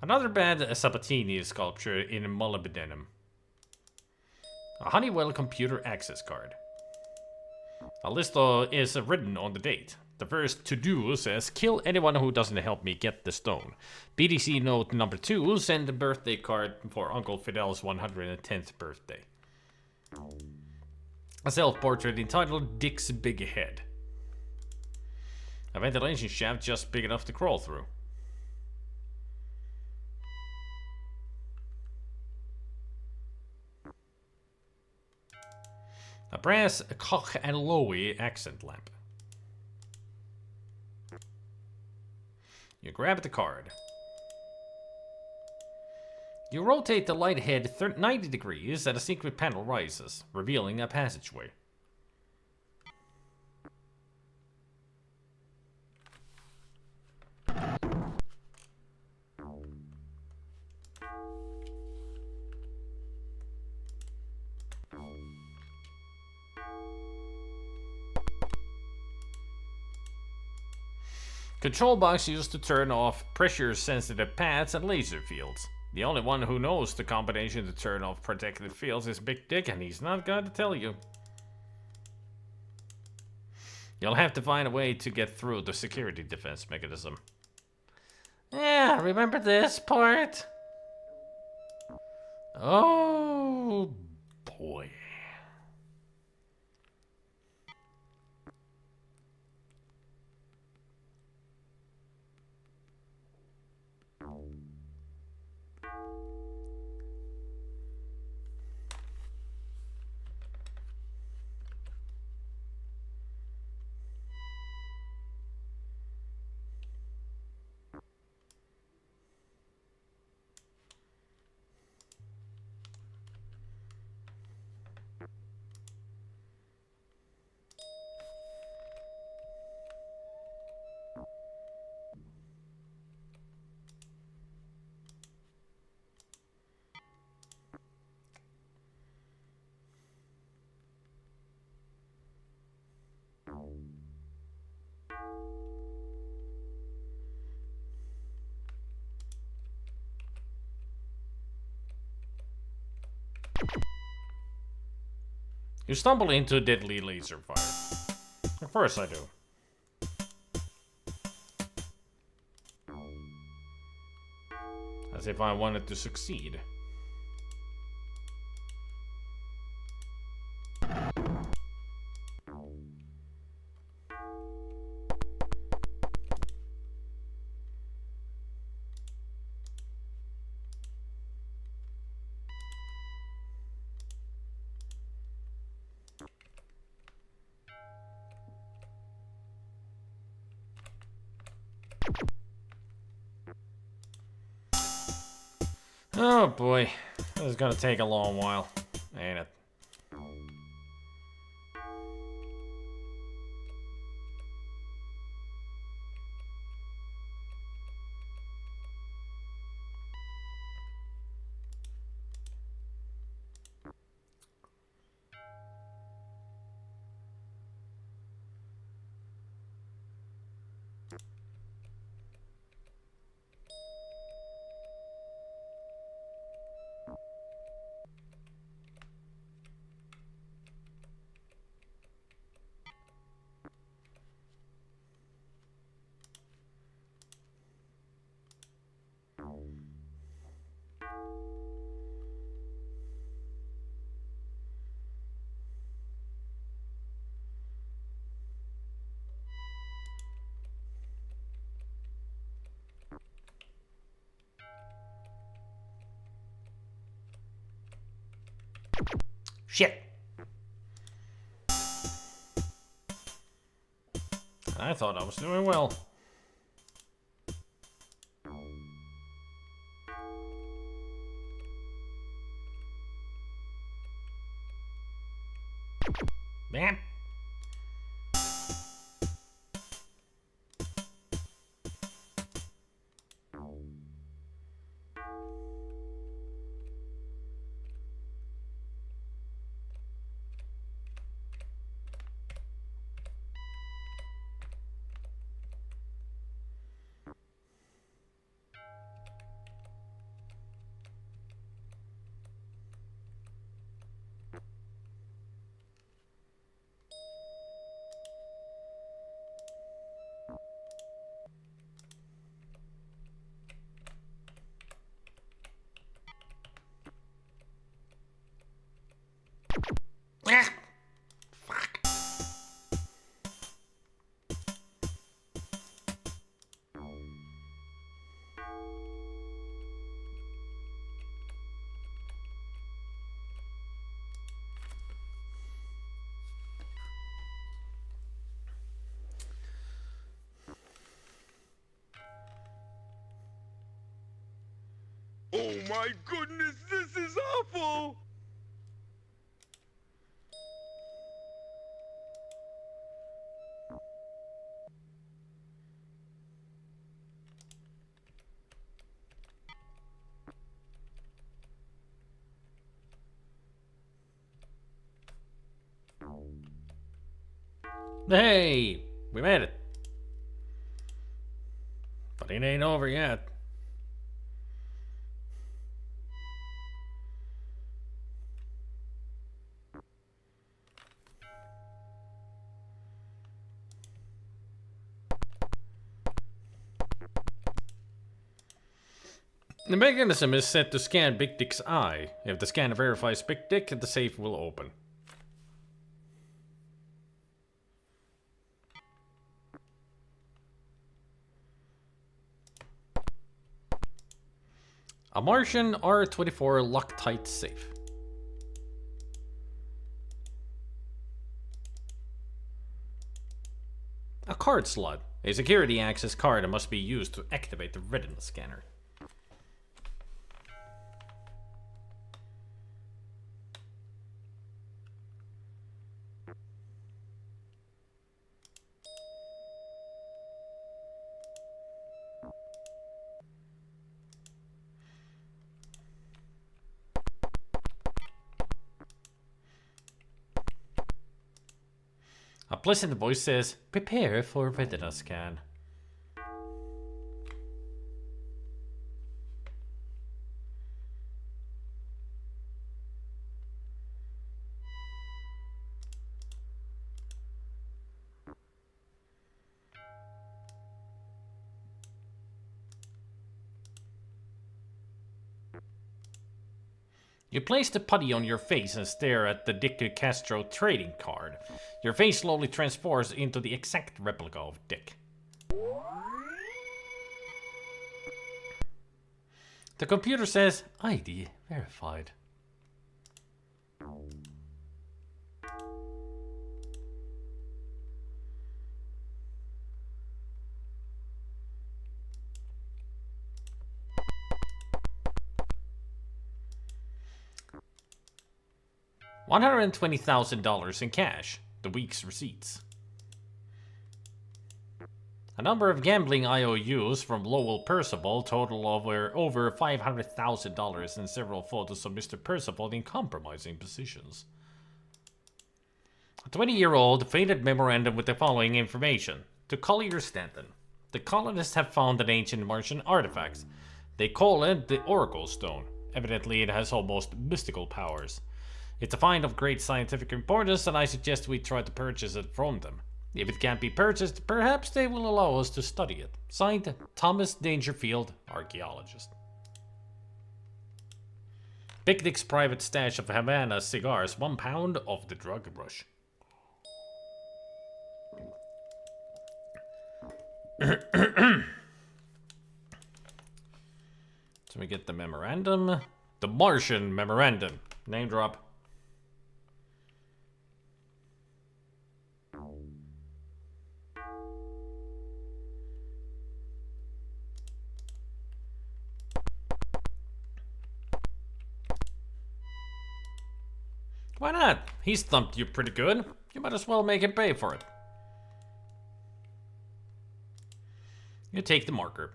Another bad Sabatini sculpture in molybdenum. A Honeywell computer access card. A list is written on the date. The first to-do says, kill anyone who doesn't help me get the stone. BDC note number 2, send a birthday card for Uncle Fidel's 110th birthday. A self-portrait entitled Dick's Big Head. A ventilation shaft just big enough to crawl through. A brass Koch and Loewy accent lamp. You grab the card. You rotate the light head 90 degrees and a secret panel rises, revealing a passageway. Control box used to turn off pressure-sensitive pads and laser fields. The only one who knows the combination to turn off protected fields is Big Dick, and he's not going to tell you. You'll have to find a way to get through the security defense mechanism. Yeah, remember this part? Oh, boy. You stumble into deadly laser fire. Of course I do. As if I wanted to succeed. Oh boy, this is gonna take a long while, ain't it? Shit. I thought I was doing well. Man.
my goodness, this is awful!
Hey, we made it. But it ain't over yet. The mechanism is set to scan Big Dick's eye. If the scanner verifies Big Dick, the safe will open. A Martian R24 Loctite safe. A card slot. A security access card must be used to activate the retina scanner. A pleasant voice says, "Prepare for retina scan." You place the putty on your face and stare at the Dick de Castro trading card. Your face slowly transforms into the exact replica of Dick. The computer says, ID verified. $120,000 in cash, the week's receipts. A number of gambling IOUs from Lowell Percival total over $500,000 and several photos of Mr. Percival in compromising positions. A 20-year-old faded memorandum with the following information. To Collier Stanton. The colonists have found an ancient Martian artifact. They call it the Oracle Stone. Evidently it has almost mystical powers. It's a find of great scientific importance, and I suggest we try to purchase it from them. If it can't be purchased, perhaps they will allow us to study it. Signed, Thomas Dangerfield, archaeologist. Big Dick's private stash of Havana cigars, 1 pound of the drug rush. So we get the memorandum. The Martian Memorandum. Name drop. Why not? He's thumped you pretty good. You might as well make him pay for it. You take the marker.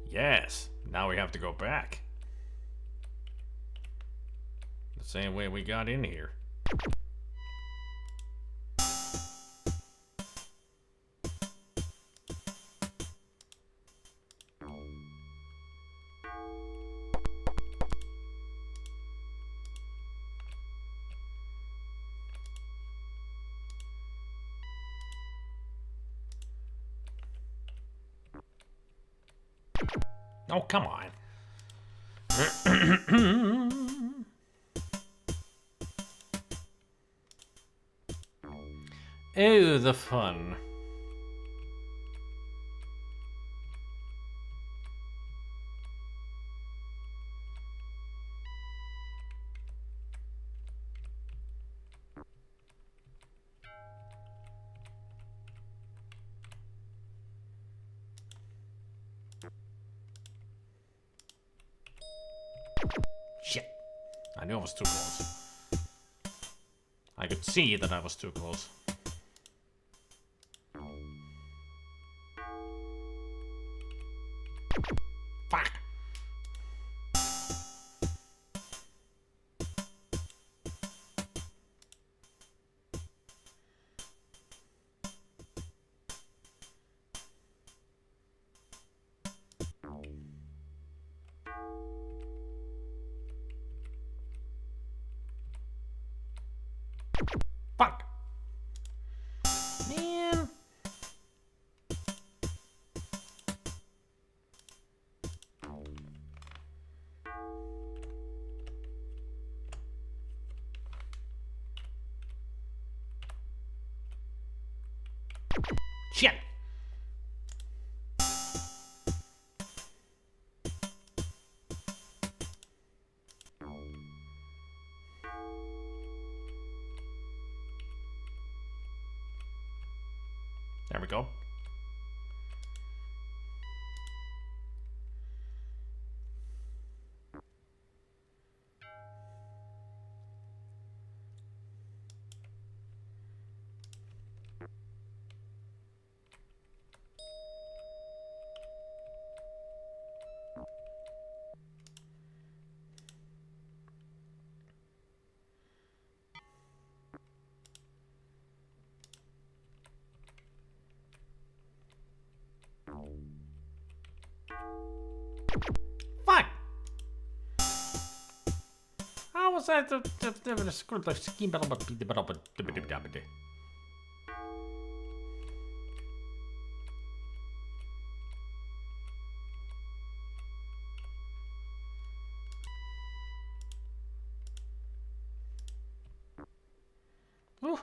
Yes, now we have to go back. The same way we got in here. Oh, come on. Oh, the fun. Shit. I knew I was too close. I could see that I was too close. Fuck. Fuck. Man. Shit. There we go. Fuck! How was that the script of scheme battle? Ooh.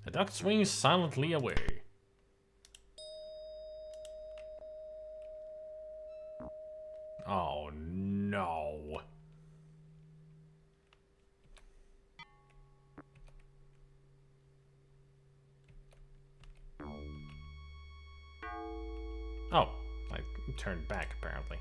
The duck swings silently away. Oh no. Oh, I turned back apparently.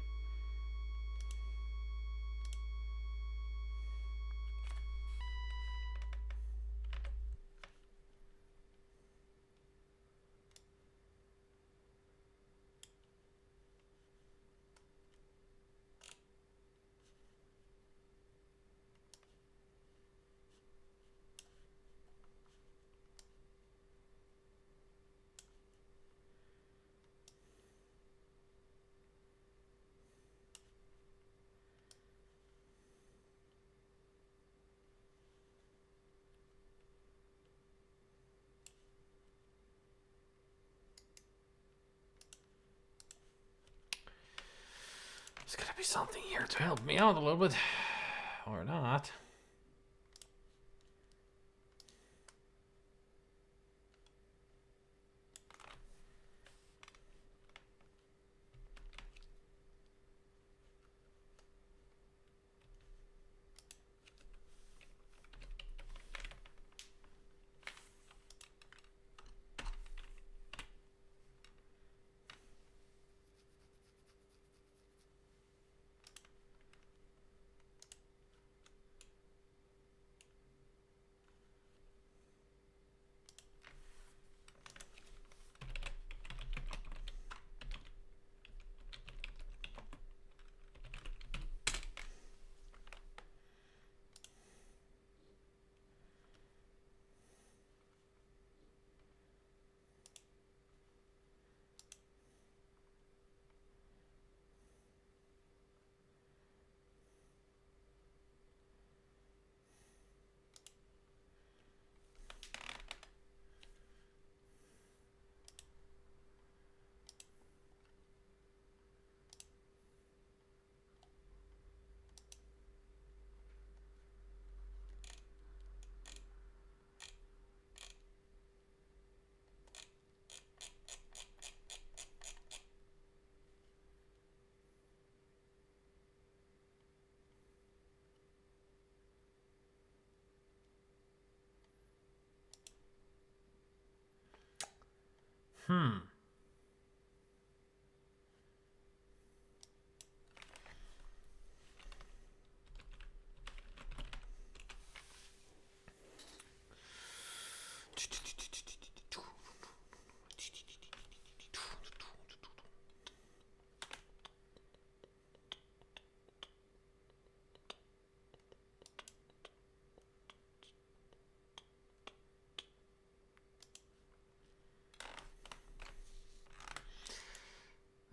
There's gotta be something here to help me out a little bit. Or not.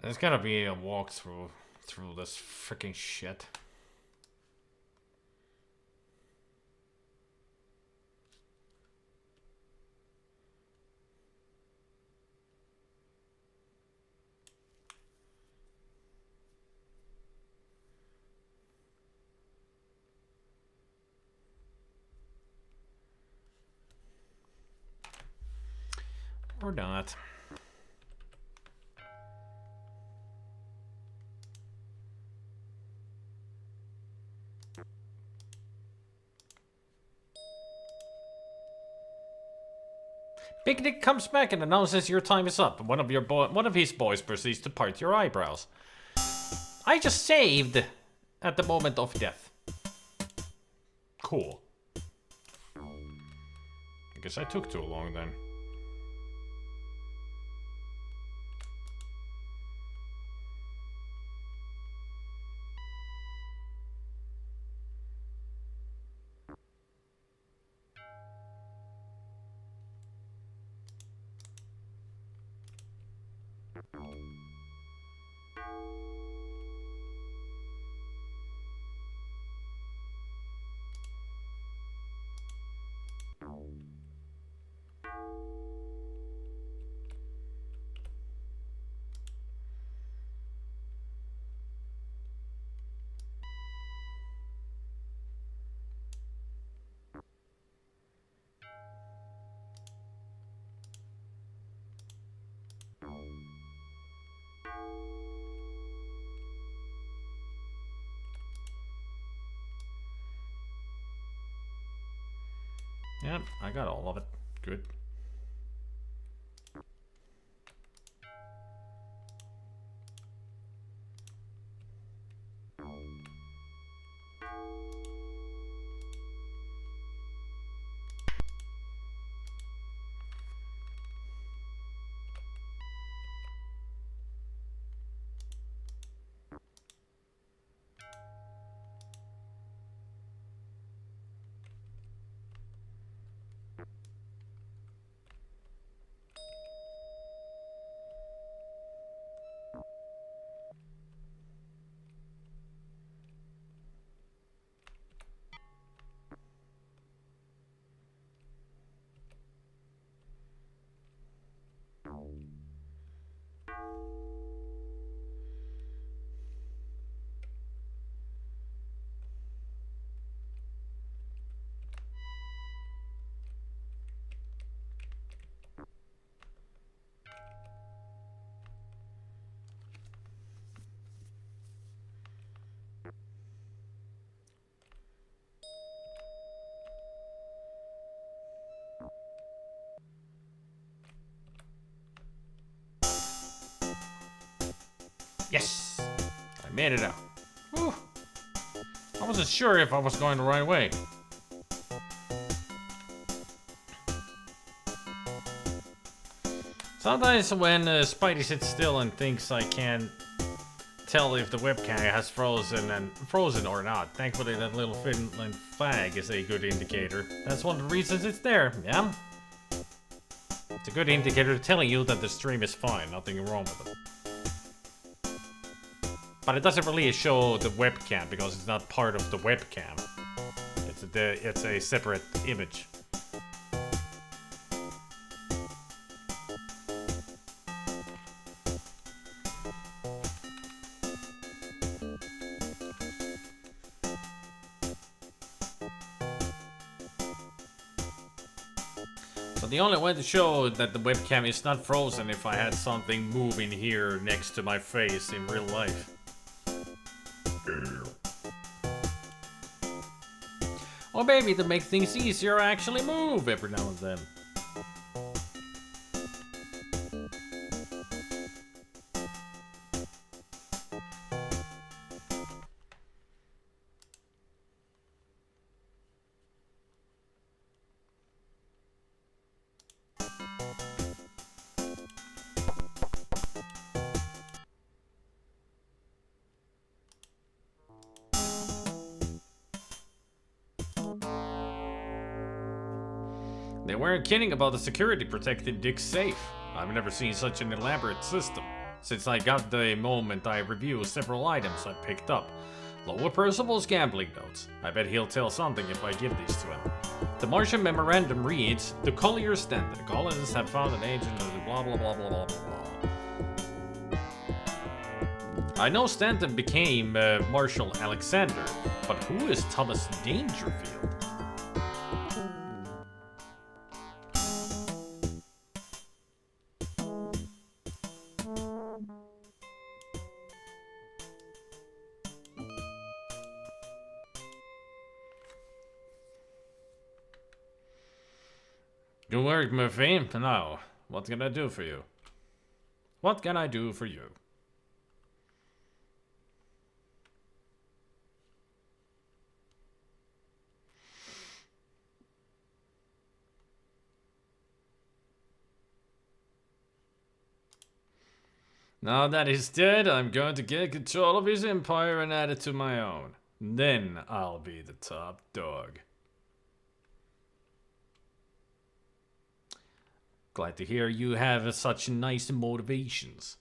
There's gotta be a walkthrough through this freaking shit. Or not. Big Nick comes back and announces your time is up. One of his boys proceeds to part your eyebrows. I just saved at the moment of death. Cool. I guess I took too long then. Yep, I got all of it. Good. Yes! I made it out. Whew. I wasn't sure if I was going the right way. Sometimes when Spidey sits still and thinks I can't tell if the webcam has frozen or not. Thankfully that little Finland flag is a good indicator. That's one of the reasons it's there, yeah? It's a good indicator telling you that the stream is fine, nothing wrong with it. But it doesn't really show the webcam because it's not part of the webcam. It's a separate image. So the only way to show that the webcam is not frozen if I had something moving here next to my face in real life. Or maybe to make things easier, I actually move every now and then. They weren't kidding about the security protecting Dick's safe. I've never seen such an elaborate system. Since I got the moment I reviewed several items I picked up. Lower Percival's gambling notes. I bet he'll tell something if I give these to him. The Martian Memorandum reads, the Collier Stanton. The colonists have found an agent of the blah blah blah blah blah blah. I know Stanton became Marshal Alexander, but who is Thomas Dangerfield? Good work, Murphy. Now, what can I do for you? What can I do for you? Now that he's dead, I'm going to get control of his empire and add it to my own. Then I'll be the top dog. Glad to hear you have such nice motivations.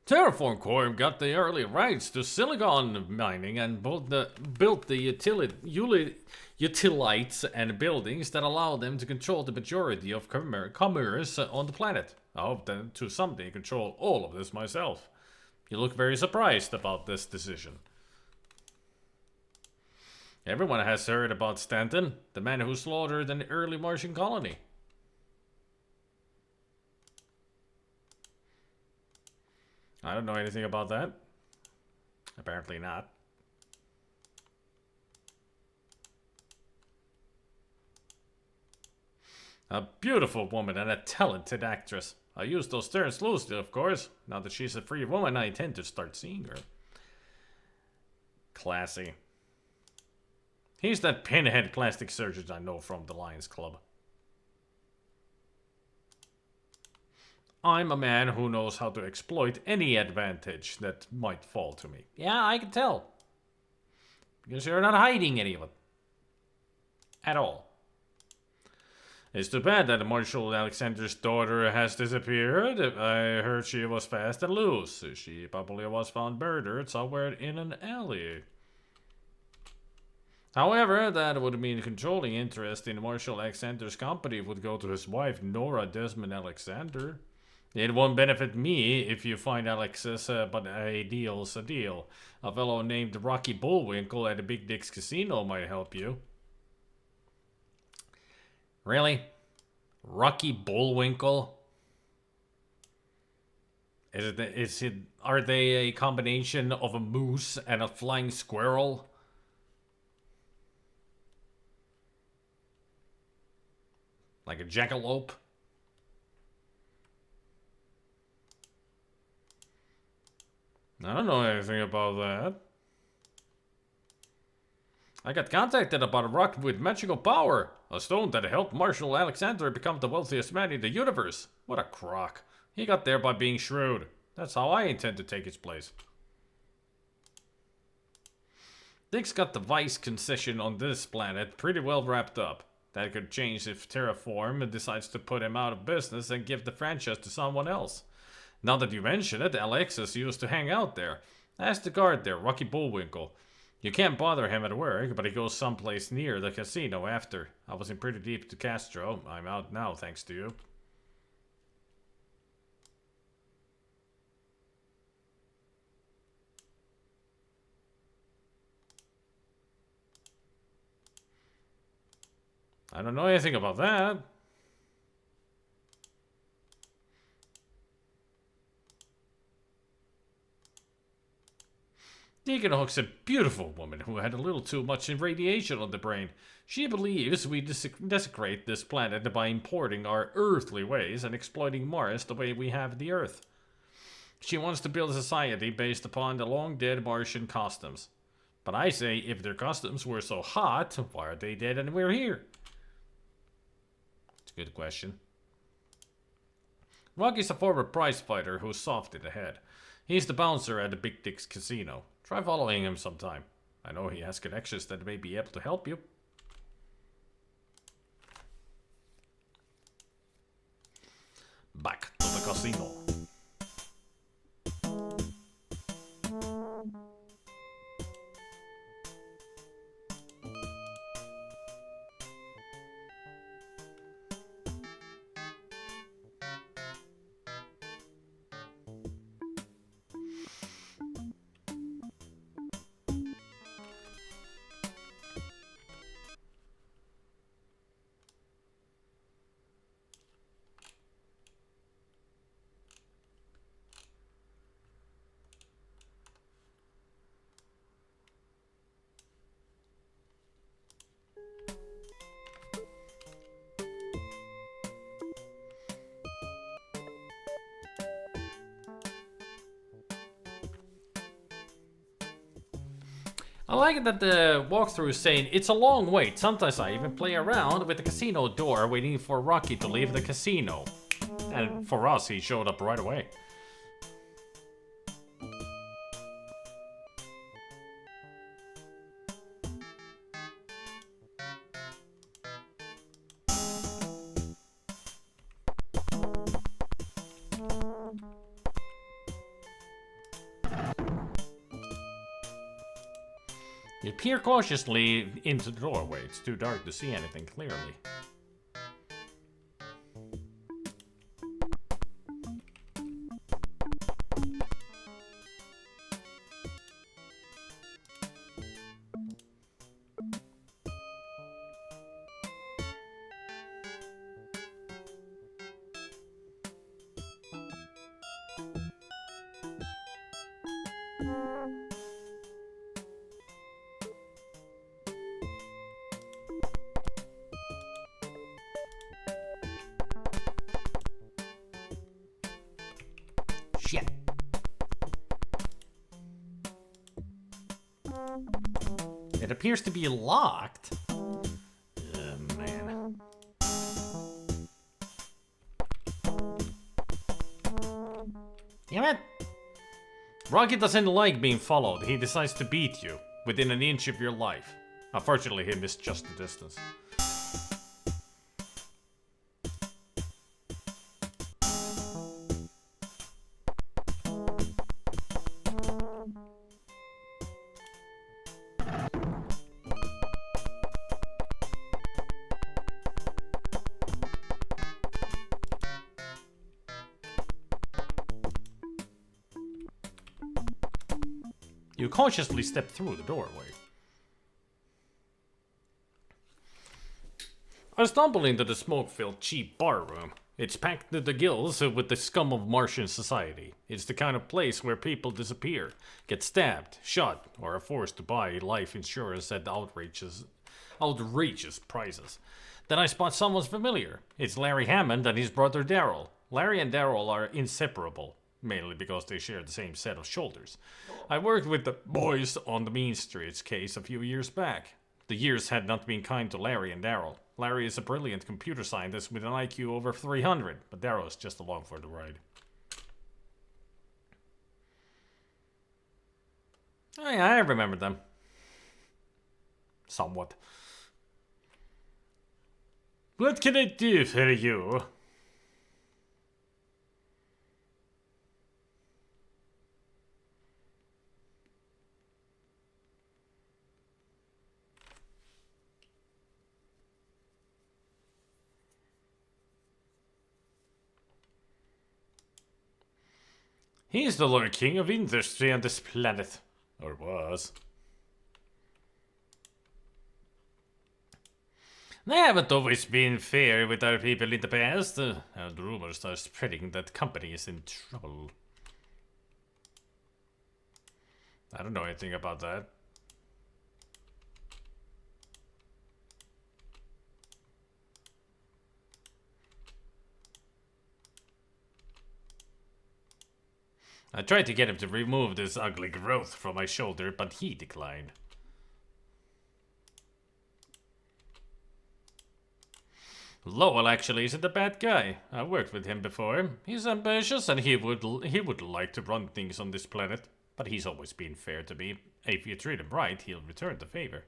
Terraform Corp got the early rights to silicon mining and built the utilities and buildings that allow them to control the majority of commerce on the planet. I hope that to someday control all of this myself. You look very surprised about this decision. Everyone has heard about Stanton, the man who slaughtered an early Martian colony. I don't know anything about that. Apparently not. A beautiful woman and a talented actress. I use those terms loosely, of course. Now that she's a free woman, I intend to start seeing her. Classy. He's that pinhead plastic surgeon I know from the Lions Club. I'm a man who knows how to exploit any advantage that might fall to me. Yeah, I can tell. Because you're not hiding any of it. At all. It's too bad that Marshal Alexander's daughter has disappeared. I heard she was fast and loose. She probably was found murdered somewhere in an alley. However, that would mean controlling interest in Marshal Alexander's company would go to his wife, Nora Desmond Alexander. It won't benefit me if you find Alexis, but a deal's a deal. A fellow named Rocky Bullwinkle at the Big Dick's Casino might help you. Really? Rocky Bullwinkle? Are they a combination of a moose and a flying squirrel? Like a jackalope? I don't know anything about that. I got contacted about a rock with magical power. A stone that helped Marshal Alexander become the wealthiest man in the universe. What a crock. He got there by being shrewd. That's how I intend to take his place. Dick's got the vice concession on this planet pretty well wrapped up. That could change if Terraform decides to put him out of business and give the franchise to someone else. Now that you mention it, Alexis used to hang out there. Ask the guard there, Rocky Bullwinkle. You can't bother him at work, but he goes someplace near the casino after. I was in pretty deep to Castro. I'm out now, thanks to you. I don't know anything about that. Deacon Hook's a beautiful woman who had a little too much radiation on the brain. She believes we desecrate this planet by importing our earthly ways and exploiting Mars the way we have the Earth. She wants to build a society based upon the long-dead Martian customs. But I say, if their customs were so hot, why are they dead and we're here? It's a good question. Rocky's a former prize fighter who's soft in the head. He's the bouncer at the Big Dick's Casino. Try following him sometime. I know he has connections that may be able to help you. Back to the casino. I like that the walkthrough is saying it's a long wait. Sometimes I even play around with the casino door waiting for Rocky to leave the casino. And for us, he showed up right away. You peer cautiously into the doorway. It's too dark to see anything clearly. Shit. It appears to be locked. Man. Damn it! Rocky doesn't like being followed. He decides to beat you within an inch of your life. Unfortunately, he missed just the distance. You cautiously step through the doorway. I stumble into the smoke-filled cheap bar room. It's packed to the gills with the scum of Martian society. It's the kind of place where people disappear, get stabbed, shot, or are forced to buy life insurance at outrageous prices. Then I spot someone familiar. It's Larry Hammond and his brother Daryl. Larry and Daryl are inseparable, mainly because they share the same set of shoulders. I worked with the boys on the Mean Streets case a few years back. The years had not been kind to Larry and Daryl. Larry is a brilliant computer scientist with an IQ over 300, but Daryl is just along for the ride. Oh yeah, I remember them. Somewhat. What can I do for you? He's the Lord King of industry on this planet. Or was. They haven't always been fair with our people in the past. And rumors are spreading that company is in trouble. I don't know anything about that. I tried to get him to remove this ugly growth from my shoulder, but he declined. Lowell actually isn't a bad guy. I worked with him before. He's ambitious and he would like to run things on this planet. But he's always been fair to me. If you treat him right, he'll return the favor.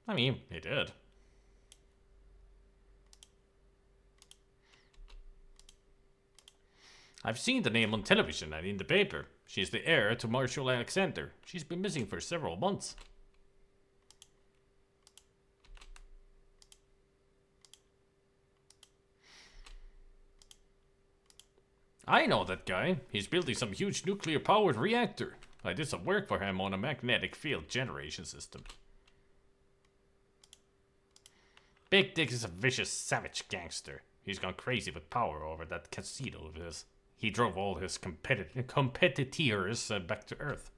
I mean, he did. I've seen the name on television and in the paper. She's the heir to Marshal Alexander. She's been missing for several months. I know that guy. He's building some huge nuclear-powered reactor. I did some work for him on a magnetic field generation system. Big Dick is a vicious, savage gangster. He's gone crazy with power over that casino of his. He drove all his competitors back to Earth.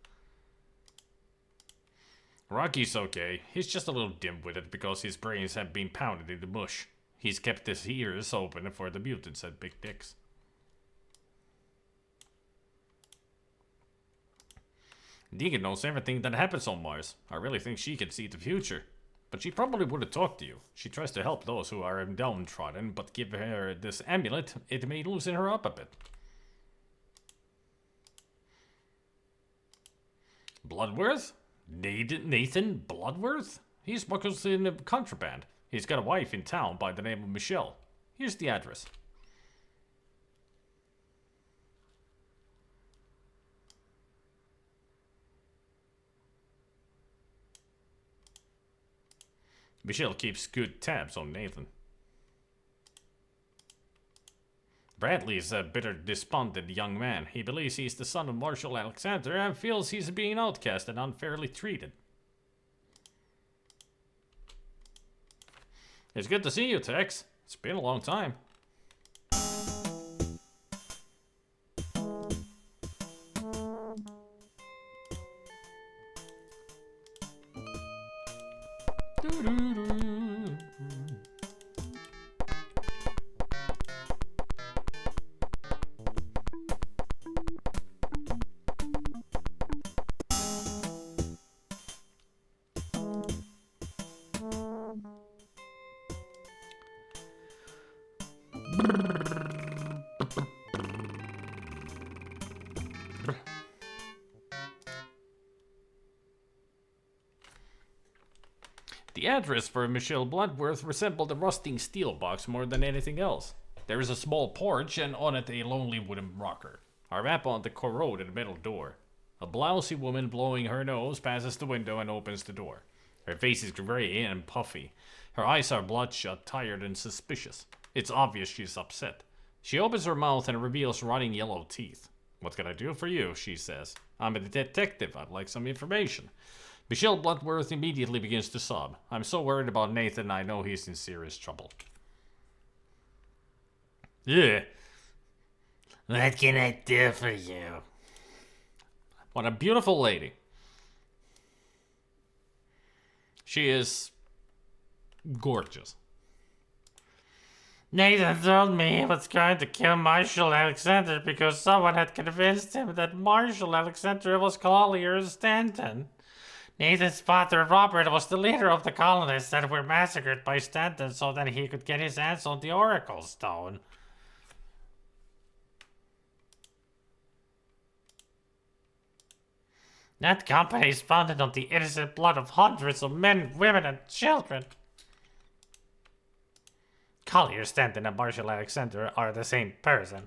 Rocky's okay. He's just a little dim-witted because his brains have been pounded into mush. He's kept his ears open for the mutants at Big Dick's. Deegan knows everything that happens on Mars. I really think she can see the future. But she probably wouldn't talk to you. She tries to help those who are downtrodden, but give her this amulet, it may loosen her up a bit. Bloodworth? Nathan Bloodworth? He smuggles in contraband. He's got a wife in town by the name of Michelle. Here's the address. Michelle keeps good tabs on Nathan. Bradley's a bitter, despondent young man. He believes he's the son of Marshal Alexander and feels he's being outcast and unfairly treated. It's good to see you, Tex. It's been a long time. The address for Michelle Bloodworth resembled a rusting steel box more than anything else. There is a small porch and on it a lonely wooden rocker. A wrap on the corroded metal door. A blousy woman blowing her nose passes the window and opens the door. Her face is gray and puffy. Her eyes are bloodshot, tired, and suspicious. It's obvious she's upset. She opens her mouth and reveals rotting yellow teeth. "What can I do for you?" she says. "I'm a detective. I'd like some information." Michelle Bloodworth immediately begins to sob. "I'm so worried about Nathan, I know he's in serious trouble." Yeah. "What can I do for you?" What a beautiful lady. She is gorgeous. "Nathan told me he was going to kill Marshal Alexander because someone had convinced him that Marshal Alexander was Collier Stanton. Nathan's father, Robert, was the leader of the colonists that were massacred by Stanton so that he could get his hands on the Oracle Stone. That company is founded on the innocent blood of hundreds of men, women, and children. Collier Stanton and Marshal Alexander are the same person.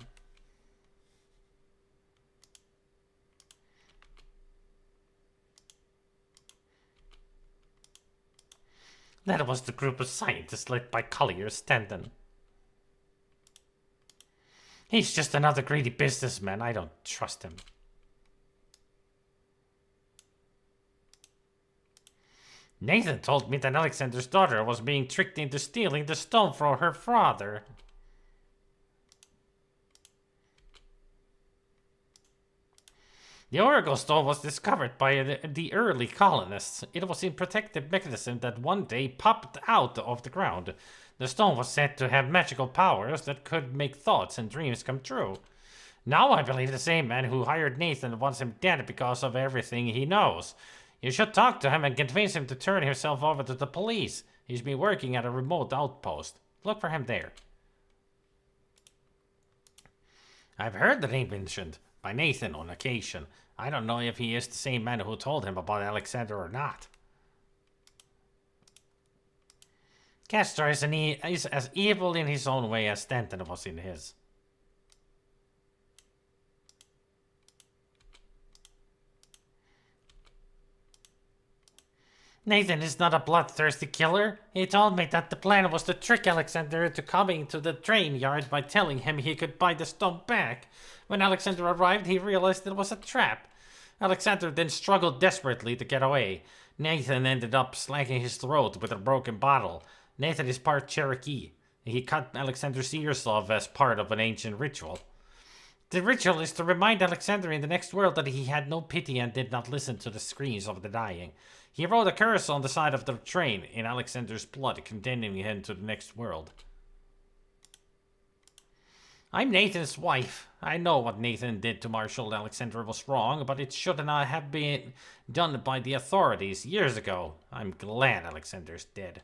That was the group of scientists led by Collier Stanton. He's just another greedy businessman. I don't trust him. Nathan told me that Alexander's daughter was being tricked into stealing the stone from her father. The Oracle Stone was discovered by the early colonists. It was a protective mechanism that one day popped out of the ground. The stone was said to have magical powers that could make thoughts and dreams come true. Now I believe the same man who hired Nathan wants him dead because of everything he knows. You should talk to him and convince him to turn himself over to the police. He's been working at a remote outpost. Look for him there. I've heard the name mentioned by Nathan on occasion. I don't know if he is the same man who told him about Alexander or not. Castor is as evil in his own way as Stanton was in his. Nathan is not a bloodthirsty killer. He told me that the plan was to trick Alexander into coming to the train yard by telling him he could buy the stone back. When Alexander arrived, he realized it was a trap. Alexander then struggled desperately to get away. Nathan ended up slashing his throat with a broken bottle. Nathan is part Cherokee. He cut Alexander's ears off as part of an ancient ritual. The ritual is to remind Alexander in the next world that he had no pity and did not listen to the screams of the dying. He wrote a curse on the side of the train in Alexander's blood, condemning him to the next world. I'm Nathan's wife. I know what Nathan did to Marshal Alexander was wrong, but it should not have been done by the authorities years ago. I'm glad Alexander's dead.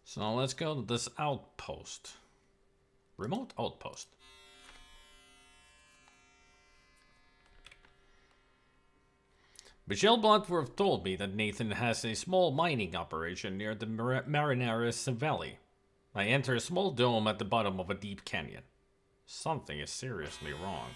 So let's go to this outpost. Remote outpost. Michelle Bloodworth told me that Nathan has a small mining operation near the Marineris Valley. I enter a small dome at the bottom of a deep canyon. Something is seriously wrong.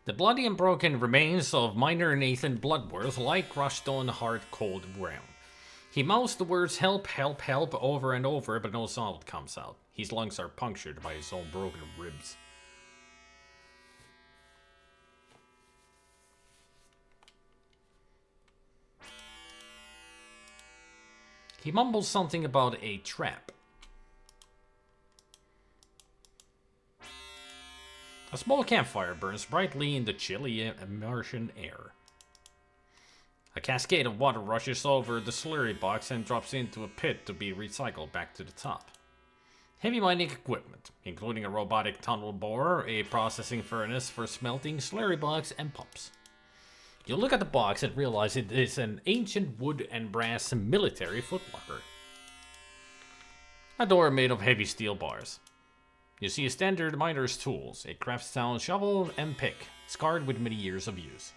The bloody and broken remains of miner Nathan Bloodworth lie crushed on hard, cold ground. He mouths the words help, help, help over and over, but no sound comes out. His lungs are punctured by his own broken ribs. He mumbles something about a trap. A small campfire burns brightly in the chilly Martian air. A cascade of water rushes over the slurry box and drops into a pit to be recycled back to the top. Heavy mining equipment, including a robotic tunnel borer, a processing furnace for smelting, slurry box, and pumps. You look at the box and realize it is an ancient wood and brass military footlocker. A door made of heavy steel bars. You see a standard miner's tools, a Craftstown shovel and pick, scarred with many years of use.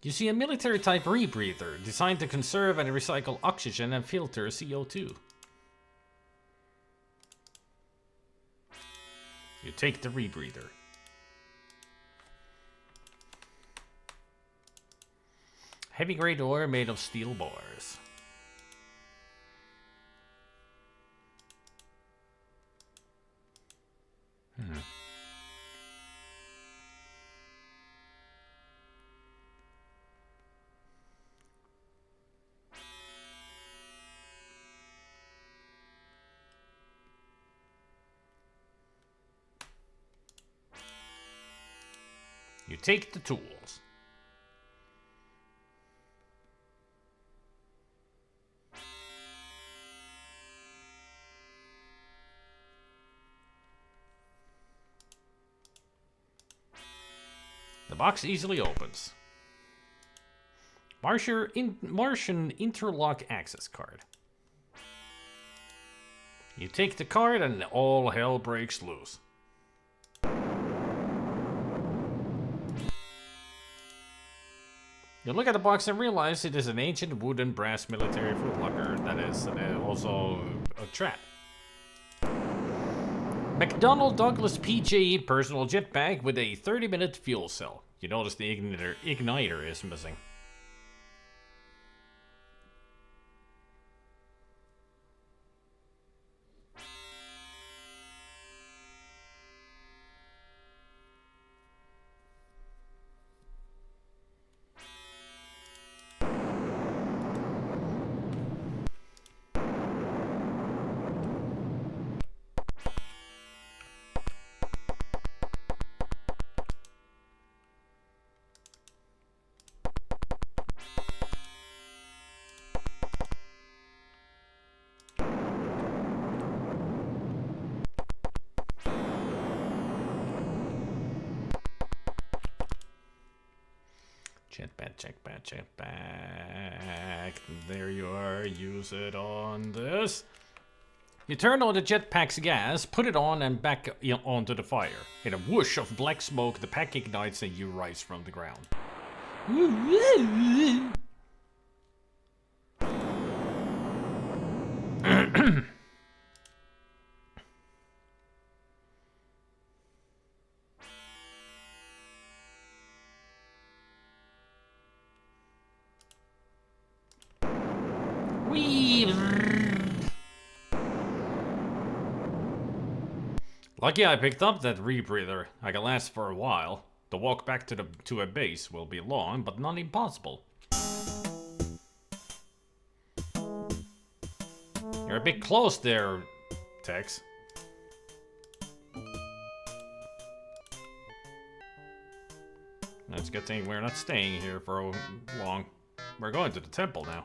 You see a military-type rebreather designed to conserve and recycle oxygen and filter CO2. You take the rebreather. Heavy gray door made of steel bars. You take the tools. The box easily opens. Martian interlock access card. You take the card and all hell breaks loose. You look at the box and realize it is an ancient wood and brass military footlocker that is also a trap. McDonnell Douglas PJE personal jetpack with a 30-minute fuel cell. You notice the igniter is missing. Jetpack. There you are. Use it on this. You turn on the jetpack's gas, put it on, and back onto the fire. In a whoosh of black smoke, the pack ignites and you rise from the ground. Lucky I picked up that rebreather. I can last for a while. The walk back to a base will be long, but not impossible. You're a bit close there, Tex. That's a good thing we're not staying here for long. We're going to the temple now.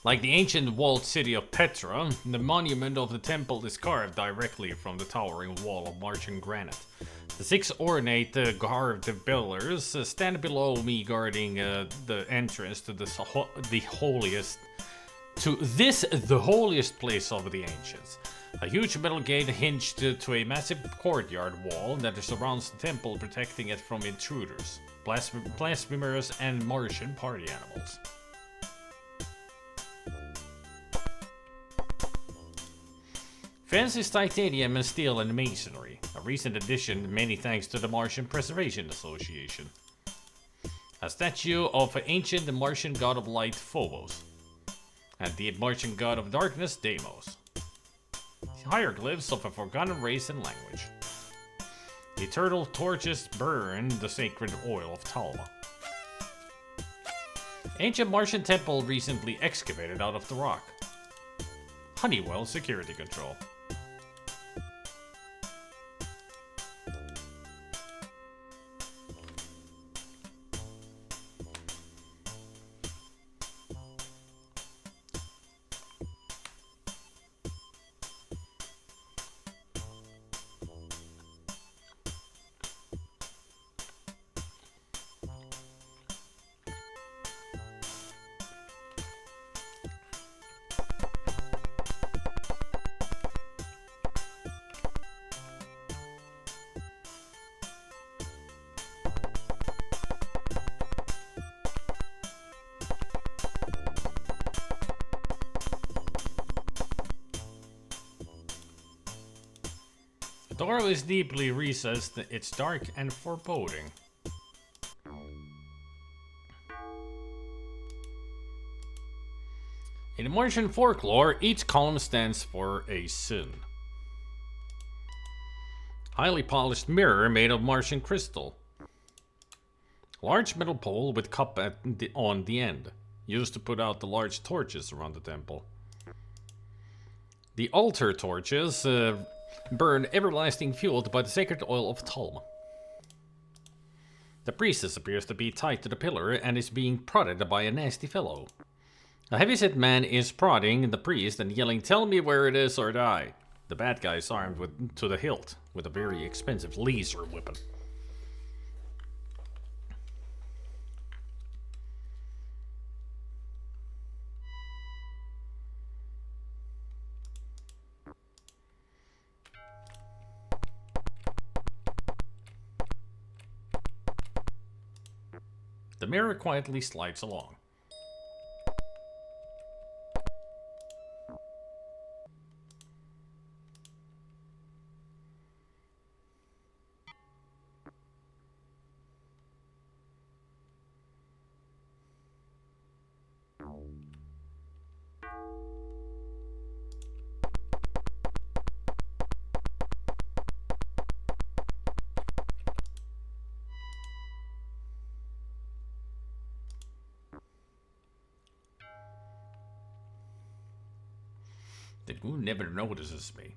Like the ancient walled city of Petra, the monument of the temple is carved directly from the towering wall of Martian granite. The 6 ornate carved pillars stand below me, guarding the entrance to the holiest place of the ancients. A huge metal gate hinged to a massive courtyard wall that surrounds the temple, protecting it from intruders, blasphemers, and Martian party animals. Fence is titanium and steel and masonry, a recent addition many thanks to the Martian Preservation Association. A statue of ancient Martian god of light Phobos, and the Martian god of darkness Deimos. Hieroglyphs of a forgotten race and language. Eternal torches burn the sacred oil of Talma. Ancient Martian temple recently excavated out of the rock. Honeywell security control. The door is deeply recessed, it's dark and foreboding. In Martian folklore, each column stands for a sin. Highly polished mirror made of Martian crystal. Large metal pole with cup on the end, used to put out the large torches around the temple. The altar torches burn everlasting fueled by the sacred oil of Talma. The priestess appears to be tied to the pillar and is being prodded by a nasty fellow. A heavyset man is prodding the priest and yelling, "Tell me where it is or die." The bad guy is armed to the hilt with a very expensive laser weapon. The mirror quietly slides along. The goon never notices me.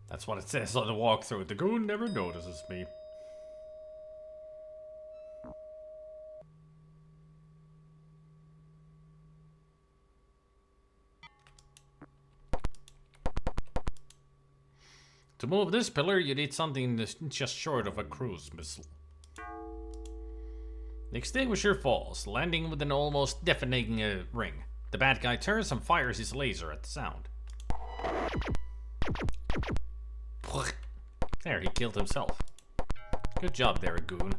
That's what it says on the walkthrough. The goon never notices me. To move this pillar, you need something that's just short of a cruise missile. The extinguisher falls, landing with an almost deafening ring. The bad guy turns and fires his laser at the sound. There, he killed himself. Good job there, goon.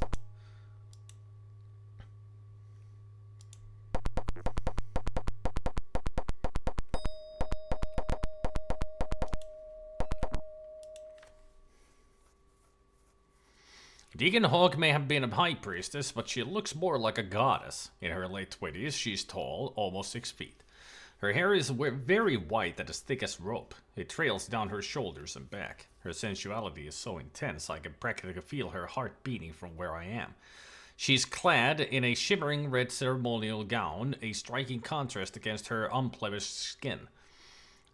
Deacon Hawk may have been a high priestess, but she looks more like a goddess. In her late 20s, she's tall, almost 6 feet. Her hair is very white and as thick as rope. It trails down her shoulders and back. Her sensuality is so intense I can practically feel her heart beating from where I am. She's clad in a shimmering red ceremonial gown, a striking contrast against her unblemished skin.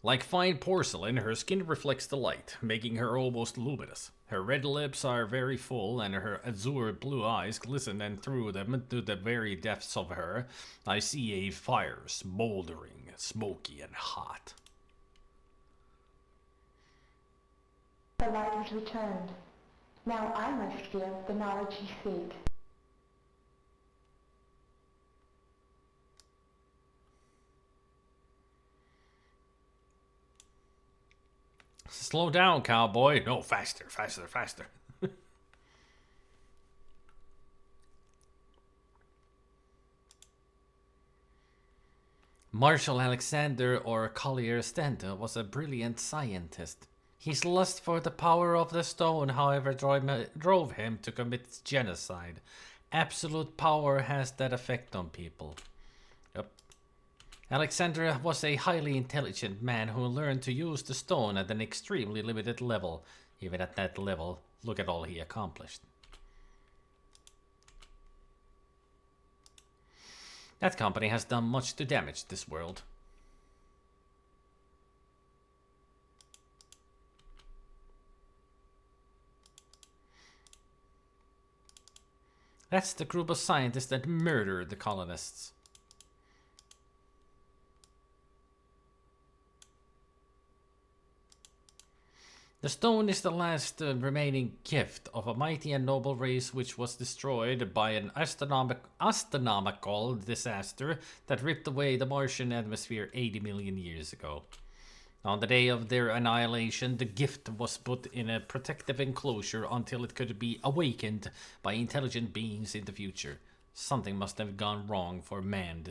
Like fine porcelain, her skin reflects the light, making her almost luminous. Her red lips are very full, and her azure blue eyes glisten, and through them, to the very depths of her, I see a fire smoldering, smoky and hot.
The light has returned. Now I must give the knowledge you seek.
Slow down, cowboy. No, faster, faster, faster. Marshal Alexander, or Collier Stanton, was a brilliant scientist. His lust for the power of the stone, however, drove him to commit genocide. Absolute power has that effect on people. Yep. Alexander was a highly intelligent man who learned to use the stone at an extremely limited level. Even at that level, look at all he accomplished. That company has done much to damage this world. That's the group of scientists that murdered the colonists. The stone is the last remaining gift of a mighty and noble race which was destroyed by an astronomical disaster that ripped away the Martian atmosphere 80 million years ago. On the day of their annihilation, the gift was put in a protective enclosure until it could be awakened by intelligent beings in the future. Something must have gone wrong for man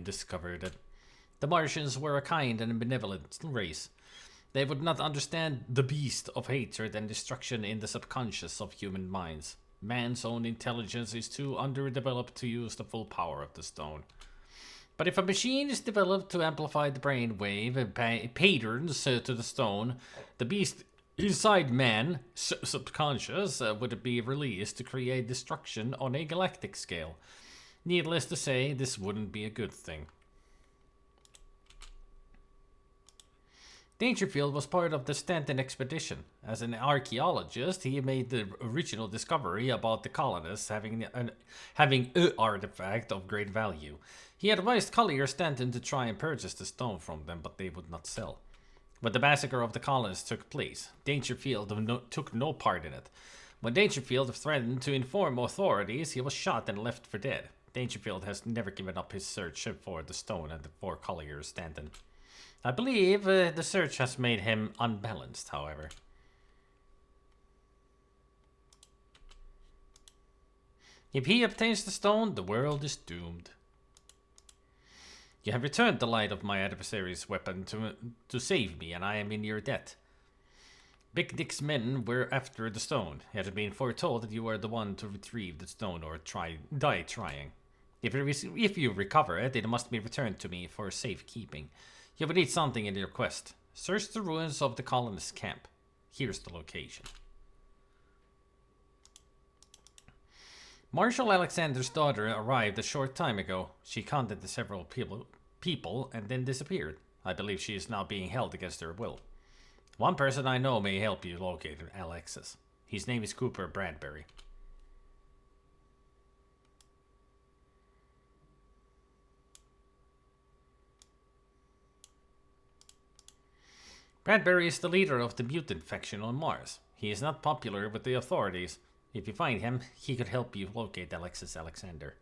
discovered it. The Martians were a kind and benevolent race. They would not understand the beast of hatred and destruction in the subconscious of human minds. Man's own intelligence is too underdeveloped to use the full power of the stone. But if a machine is developed to amplify the brainwave patterns to the stone, the beast inside man, subconscious, would be released to create destruction on a galactic scale. Needless to say, this wouldn't be a good thing. Dangerfield was part of the Stanton expedition. As an archaeologist, he made the original discovery about the colonists having an artifact of great value. He advised Collier Stanton to try and purchase the stone from them, but they would not sell. When the massacre of the colonists took place, Dangerfield took no part in it. When Dangerfield threatened to inform authorities, he was shot and left for dead. Dangerfield has never given up his search for the stone and for Collier Stanton. I believe the search has made him unbalanced, however. If he obtains the stone, the world is doomed. You have returned the light of my adversary's weapon to save me, and I am in your debt. Big Dick's men were after the stone. It had been foretold that you were the one to retrieve the stone or die trying. If you recover it, it must be returned to me for safekeeping. You will need something in your quest. Search the ruins of the colonist camp. Here's the location. Marshal Alexander's daughter arrived a short time ago. She contacted several people and then disappeared. I believe she is now being held against her will. One person I know may help you locate Alexis. His name is Cooper Bradbury. Bradbury is the leader of the mutant faction on Mars. He is not popular with the authorities. If you find him, he could help you locate Alexis Alexander.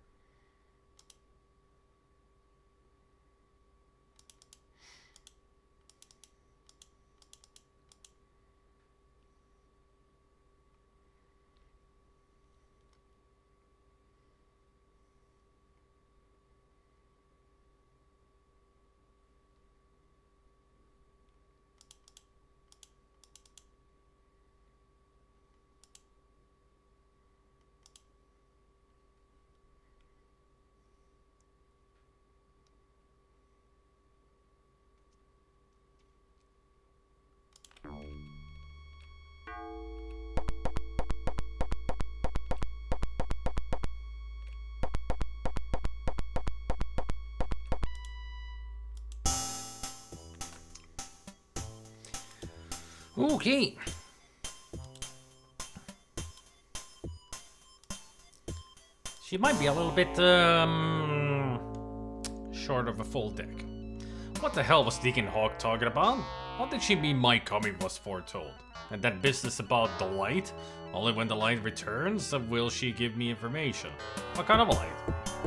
Okay. She might be a little bit short of a full deck. What the hell was Deacon Hawk talking about? What did she mean my coming was foretold? And that business about the light? Only when the light returns will she give me information. What kind of a light?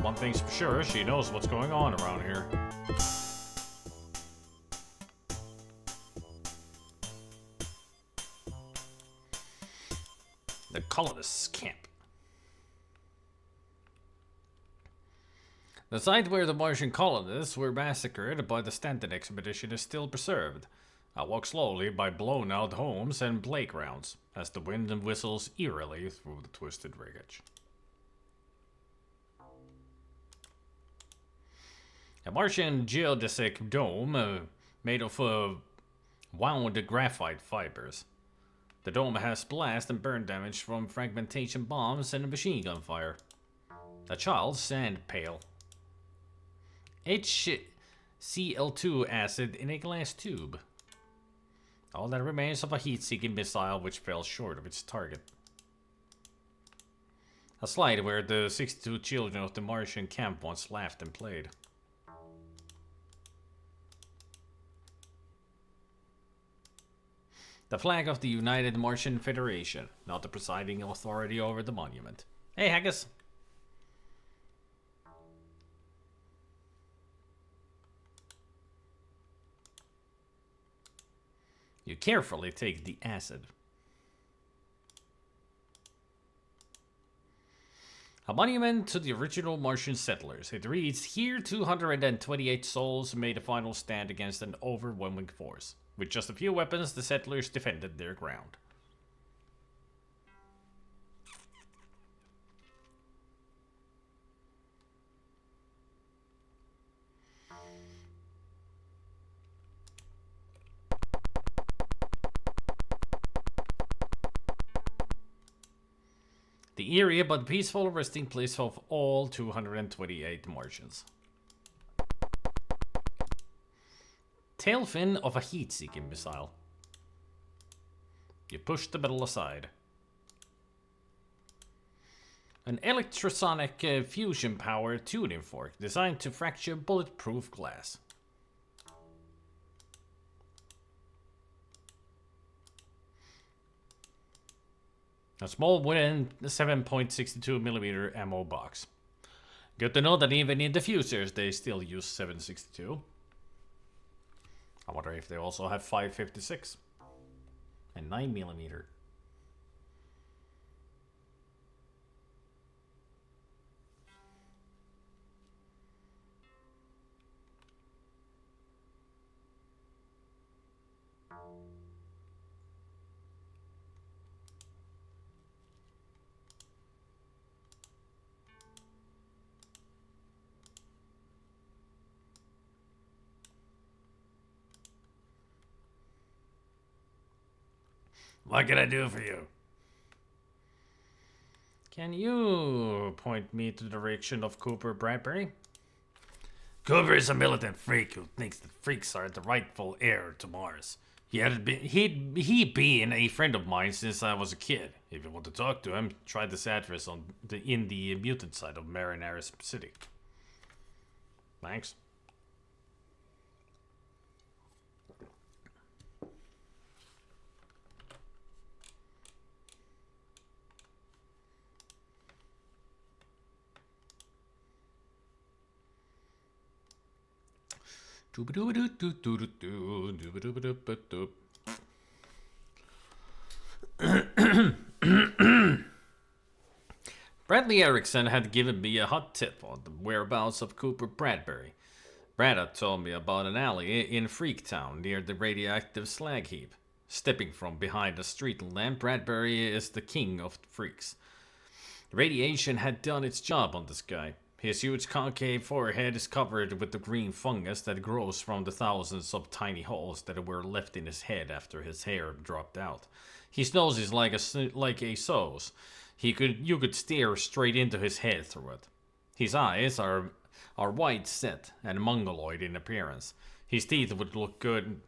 One thing's for sure, she knows what's going on around here. The colonists' camp. The site where the Martian colonists were massacred by the Stanton expedition is still preserved. I walk slowly by blown-out homes and playgrounds as the wind whistles eerily through the twisted wreckage. A Martian geodesic dome made of wound graphite fibers. The dome has blast and burn damage from fragmentation bombs and machine gun fire. A child's sand pail. HCl2 acid in a glass tube. All that remains of a heat-seeking missile which fell short of its target. A slide where the 62 children of the Martian camp once laughed and played. The flag of the United Martian Federation, not the presiding authority over the monument. Hey, Haggis. You carefully take the acid. A monument to the original Martian settlers. It reads, here 228 souls made a final stand against an overwhelming force. With just a few weapons, the settlers defended their ground. The eerie but peaceful resting place of all 228 Martians. Tail fin of a heat-seeking missile. You push the metal aside. An electrosonic fusion-powered tuning fork designed to fracture bulletproof glass. A small wooden 7.62mm ammo box. Good to know that even in diffusers they still use 7.62. I wonder if they also have 5.56 and 9mm. What can I do for you? Can you point me to the direction of Cooper Bradbury? Cooper is a militant freak who thinks that freaks are the rightful heir to Mars. He'd been a friend of mine since I was a kid. If you want to talk to him, try this address in the mutant side of Marinaris City. Thanks. Bradley Erickson had given me a hot tip on the whereabouts of Cooper Bradbury. Brad had told me about an alley in Freaktown near the radioactive slag heap. Stepping from behind a street lamp, Bradbury is the king of the freaks. Radiation had done its job on this guy. His huge concave forehead is covered with the green fungus that grows from the thousands of tiny holes that were left in his head after his hair dropped out. His nose is like a sow's. You could stare straight into his head through it. His eyes are wide set and mongoloid in appearance. His teeth would look good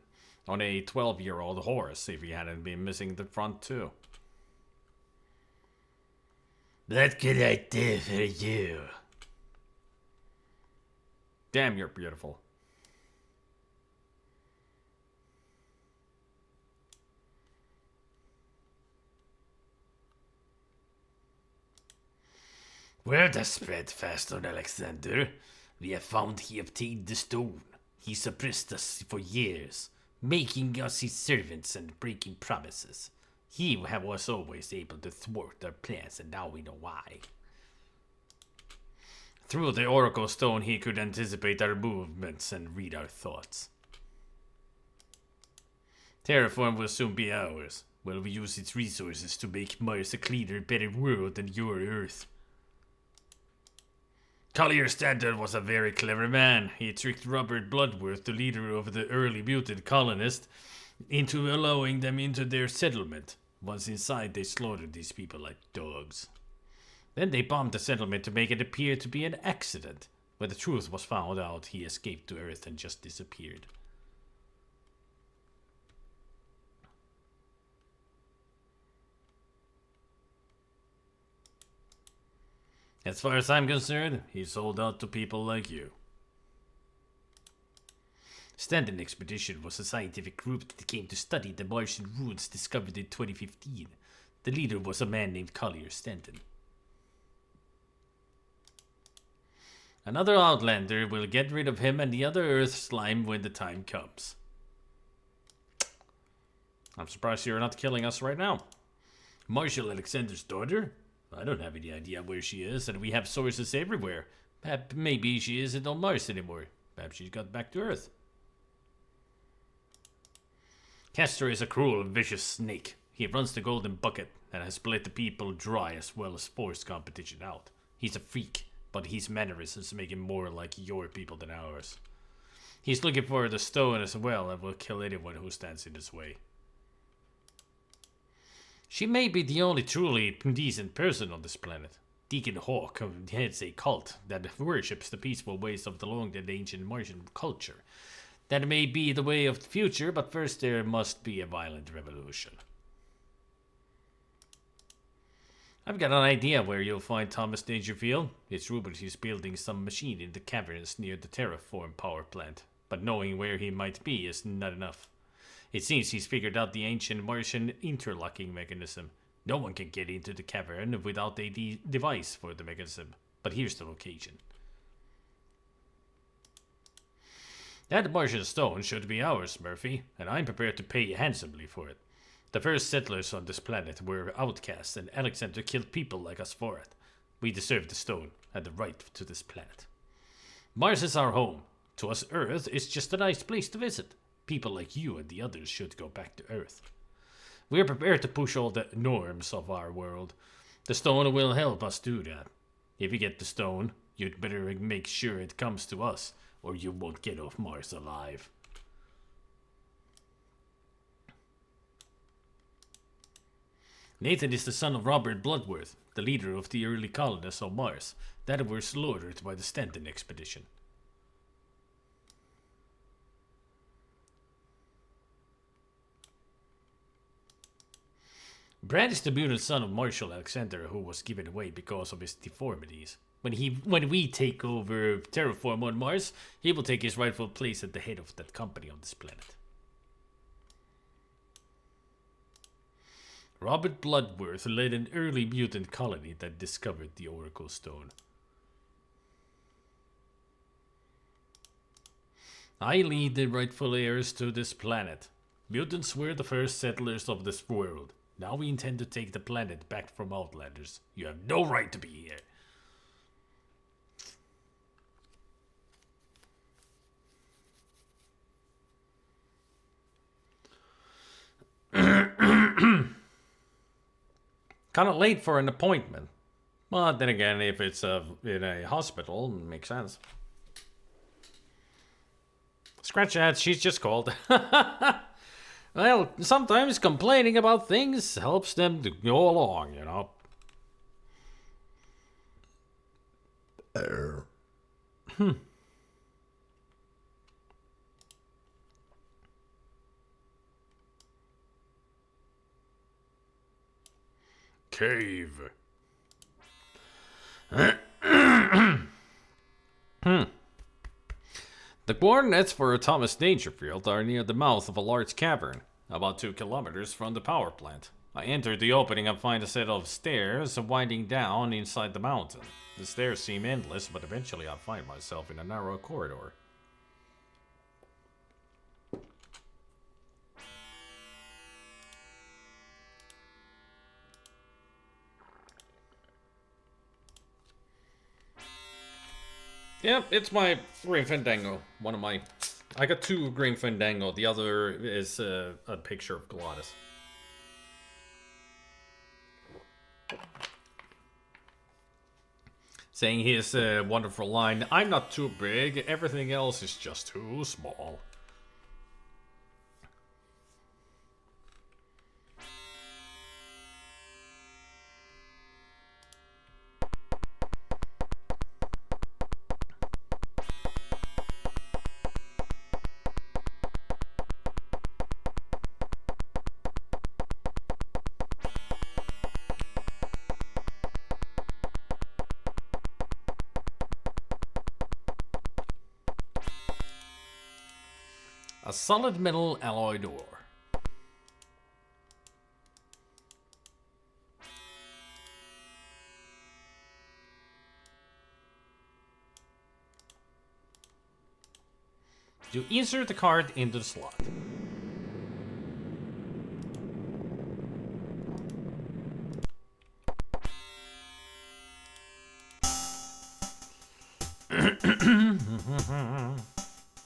on a 12-year-old horse if he hadn't been missing the front too. What could I do for you? Damn, you're beautiful.
Word has spread fast on Alexander. We have found he obtained the stone. He suppressed us for years, making us his servants and breaking promises. He was always able to thwart our plans, and now we know why.
Through the Oracle Stone, he could anticipate our movements and read our thoughts. Terraform will soon be ours. Will we use its resources to make Mars a cleaner, better world than your Earth? Collier Stanton was a very clever man. He tricked Robert Bloodworth, the leader of the early mutant colonists, into allowing them into their settlement. Once inside, they slaughtered these people like dogs. Then they bombed the settlement to make it appear to be an accident. When the truth was found out, he escaped to Earth and just disappeared. As far as I'm concerned, he sold out to people like you. Stanton Expedition was a scientific group that came to study the Martian ruins discovered in 2015. The leader was a man named Collier Stanton. Another Outlander will get rid of him and the other Earth slime when the time comes. I'm surprised you're not killing us right now. Marshal Alexander's daughter? I don't have any idea where she is, and we have sources everywhere. Maybe she isn't on Mars anymore. Perhaps she got back to Earth. Castor is a cruel and vicious snake. He runs the Golden Bucket and has split the people dry as well as forced competition out. He's a freak, but his mannerisms make him more like your people than ours. He's looking for the stone as well and will kill anyone who stands in his way. She may be the only truly decent person on this planet. Deacon Hawk heads a cult that worships the peaceful ways of the long and ancient Martian culture. That may be the way of the future, but first there must be a violent revolution. I've got an idea where you'll find Thomas Dangerfield. It's rumored he's building some machine in the caverns near the terraform power plant, but knowing where he might be is not enough. It seems he's figured out the ancient Martian interlocking mechanism. No one can get into the cavern without a device for the mechanism, but here's the location. That Martian stone should be ours, Murphy, and I'm prepared to pay you handsomely for it. The first settlers on this planet were outcasts, and Alexander killed people like us for it. We deserve the stone and the right to this planet. Mars is our home. To us, Earth is just a nice place to visit. People like you and the others should go back to Earth. We're prepared to push all the norms of our world. The stone will help us do that. If you get the stone, you'd better make sure it comes to us, or you won't get off Mars alive. Nathan is the son of Robert Bloodworth, the leader of the early colonists on Mars that were slaughtered by the Stanton Expedition. Brad is the mutant son of Marshal Alexander, who was given away because of his deformities. When we take over Terraform on Mars, he will take his rightful place at the head of that company on this planet. Robert Bloodworth led an early mutant colony that discovered the Oracle Stone. I lead the rightful heirs to this planet. Mutants were the first settlers of this world. Now we intend to take the planet back from Outlanders. You have no right to be here. Kind of late for an appointment. But then again, if it's in a hospital, it makes sense. Scratch that, she's just called. Well, sometimes complaining about things helps them to go along, you know. Cave. The coordinates for Thomas Dangerfield are near the mouth of a large cavern, about 2 kilometers from the power plant. I enter the opening and find a set of stairs winding down inside the mountain. The stairs seem endless, but eventually I find myself in a narrow corridor. Yep, it's my Green Fandango. I got 2 Green Fandango. The other is a picture of Glottis. Saying his wonderful line, I'm not too big, everything else is just too small. A solid metal alloy door. You insert the card into the slot.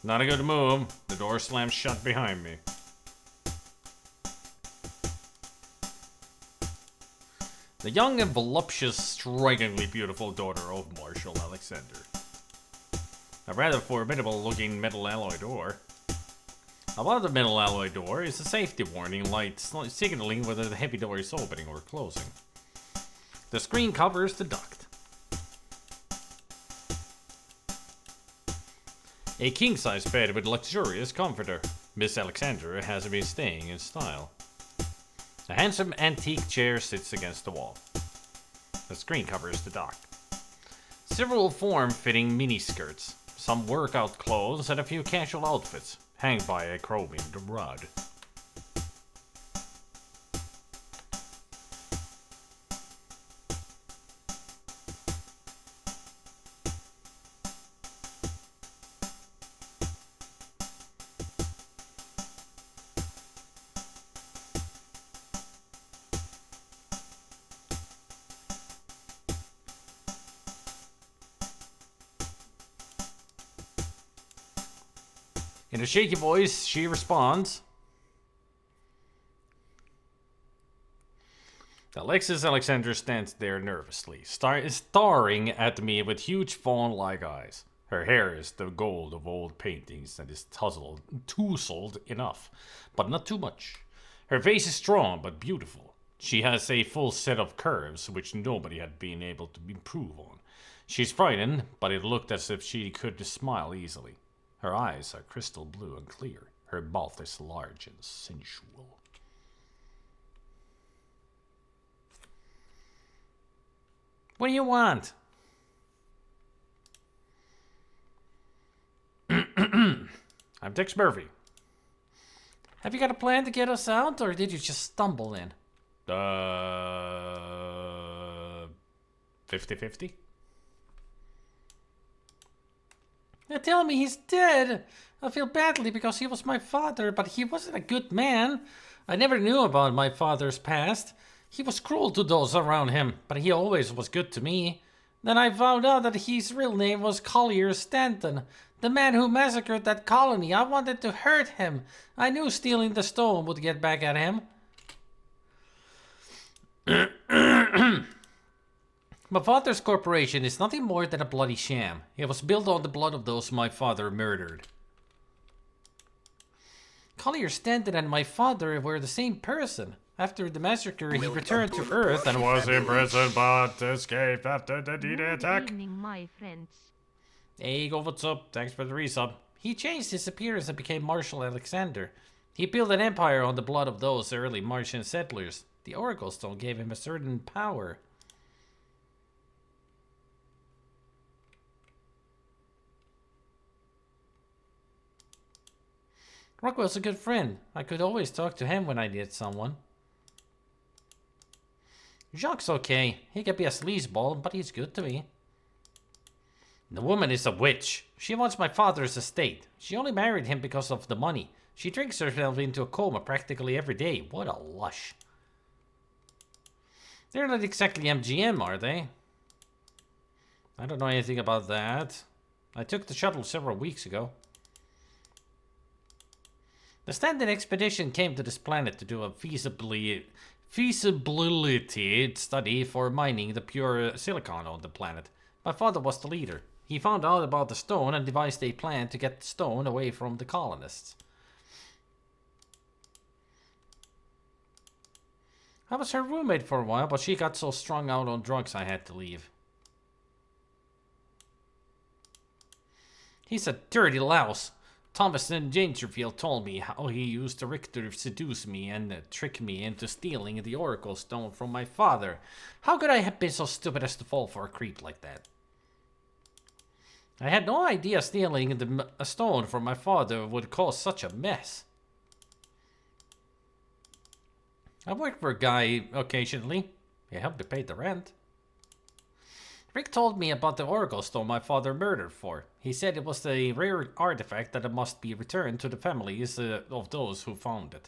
Not a good move. The door slams shut behind me. The young and voluptuous, strikingly beautiful daughter of Marshal Alexander. A rather formidable looking metal alloy door. Above the metal alloy door is a safety warning light signaling whether the heavy door is opening or closing. The screen covers the duct. A king-size bed with luxurious comforter. Miss Alexander has been staying in style. A handsome antique chair sits against the wall. The screen covers the dock. Several form-fitting miniskirts, some workout clothes, and a few casual outfits hang by a chromed rod. In a shaky voice, she responds. Alexis Alexander stands there nervously, staring at me with huge fawn-like eyes. Her hair is the gold of old paintings and is tousled enough, but not too much. Her face is strong but beautiful. She has a full set of curves which nobody had been able to improve on. She's frightened, but it looked as if she could smile easily. Her eyes are crystal blue and clear. Her mouth is large and sensual. What do you want? I'm Tex Murphy. Have you got a plan to get us out, or did you just stumble in? 50-50? They tell me he's dead. I feel badly because he was my father, but he wasn't a good man. I never knew about my father's past. He was cruel to those around him, but he always was good to me. Then I found out that his real name was Collier Stanton, the man who massacred that colony. I wanted to hurt him. I knew stealing the stone would get back at him. My father's corporation is nothing more than a bloody sham. It was built on the blood of those my father murdered. Collier Stanton and my father were the same person. After the massacre, he returned to Earth and was imprisoned but escaped after the D-Day attack.
Good evening, my friends.
Hey, go, what's up? Thanks for the resub. He changed his appearance and became Marshal Alexander. He built an empire on the blood of those early Martian settlers. The Oracle Stone gave him a certain power. Rockwell's a good friend. I could always talk to him when I needed someone. Jacques' okay. He can be a sleazeball, but he's good to me. The woman is a witch. She wants my father's estate. She only married him because of the money. She drinks herself into a coma practically every day. What a lush. They're not exactly MGM, are they? I don't know anything about that. I took the shuttle several weeks ago. The Stanton expedition came to this planet to do a feasibility study for mining the pure silicon on the planet. My father was the leader. He found out about the stone and devised a plan to get the stone away from the colonists. I was her roommate for a while, but she got so strung out on drugs I had to leave. He's a dirty louse. Thomas and Dangerfield told me how he used the Richter to seduce me and trick me into stealing the Oracle Stone from my father. How could I have been so stupid as to fall for a creep like that? I had no idea stealing a stone from my father would cause such a mess. I worked for a guy occasionally. He helped me pay the rent. Rick told me about the Oracle Stone my father murdered for. He said it was a rare artifact that must be returned to the families of those who found it.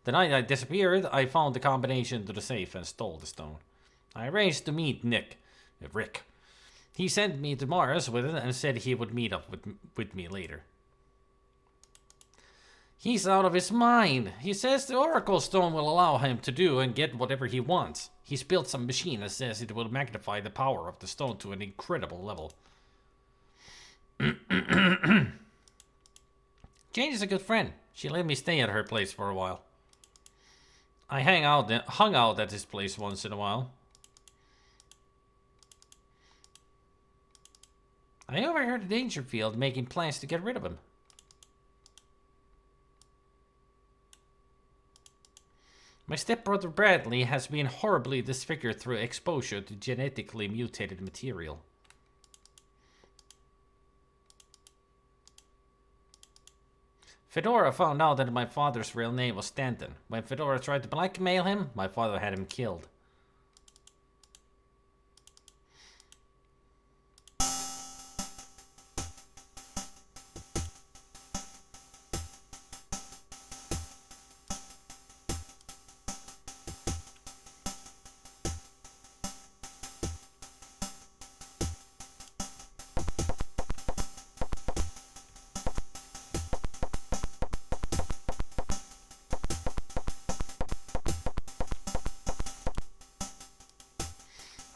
The night I disappeared, I found the combination to the safe and stole the stone. I arranged to meet Rick. He sent me to Mars with it and said he would meet up with me later. He's out of his mind. He says the Oracle Stone will allow him to do and get whatever he wants. He's built some machine that says it will magnify the power of the stone to an incredible level. Jane is a good friend. She let me stay at her place for a while. I hung out at his place once in a while. I overheard Dangerfield making plans to get rid of him. My stepbrother Bradley has been horribly disfigured through exposure to genetically mutated material. Fedora found out that my father's real name was Stanton. When Fedora tried to blackmail him, my father had him killed.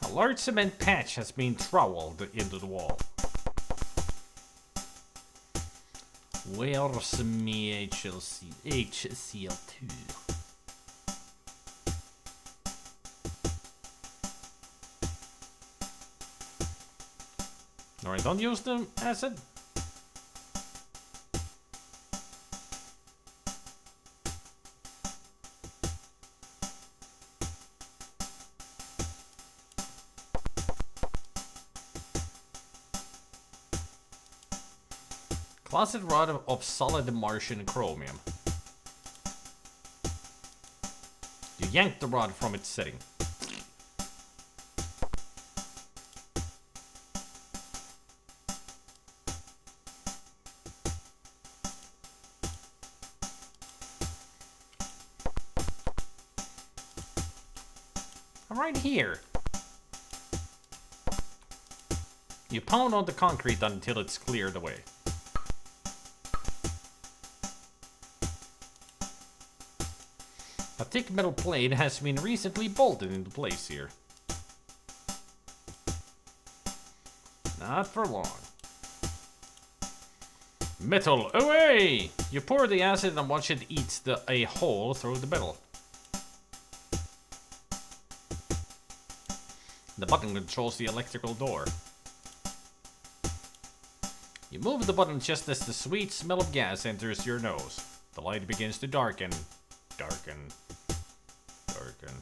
A large cement patch has been troweled into the wall. Where's me HCl2? Alright, don't use the acid. Closet rod of solid Martian chromium. You yank the rod from its setting. I'm right here. You pound on the concrete until it's cleared away. A thick metal plate has been recently bolted into place here. Not for long. Metal away! You pour the acid and watch it eat a hole through the metal. The button controls the electrical door. You move the button just as the sweet smell of gas enters your nose. The light begins to darken. Darken. Darken.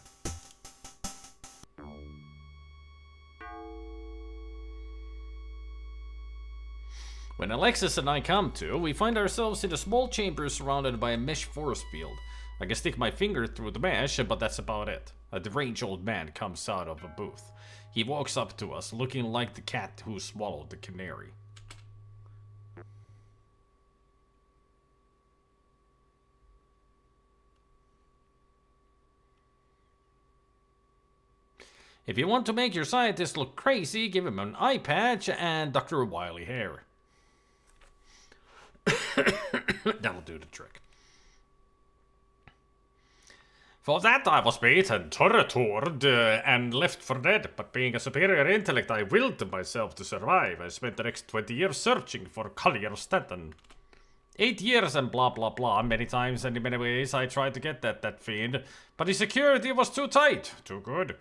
When Alexis and I come to, we find ourselves in a small chamber surrounded by a mesh force field. I can stick my finger through the mesh, but that's about it. A deranged old man comes out of a booth. He walks up to us, looking like the cat who swallowed the canary. If you want to make your scientist look crazy, give him an eye patch and Dr. Wily hair. That'll do the trick. For that I was beaten, tortured, and left for dead, but being a superior intellect, I willed myself to survive. I spent the next 20 years searching for Collier Stanton. 8 years and blah blah blah. Many times and in many ways I tried to get that fiend, but his security was too tight, too good.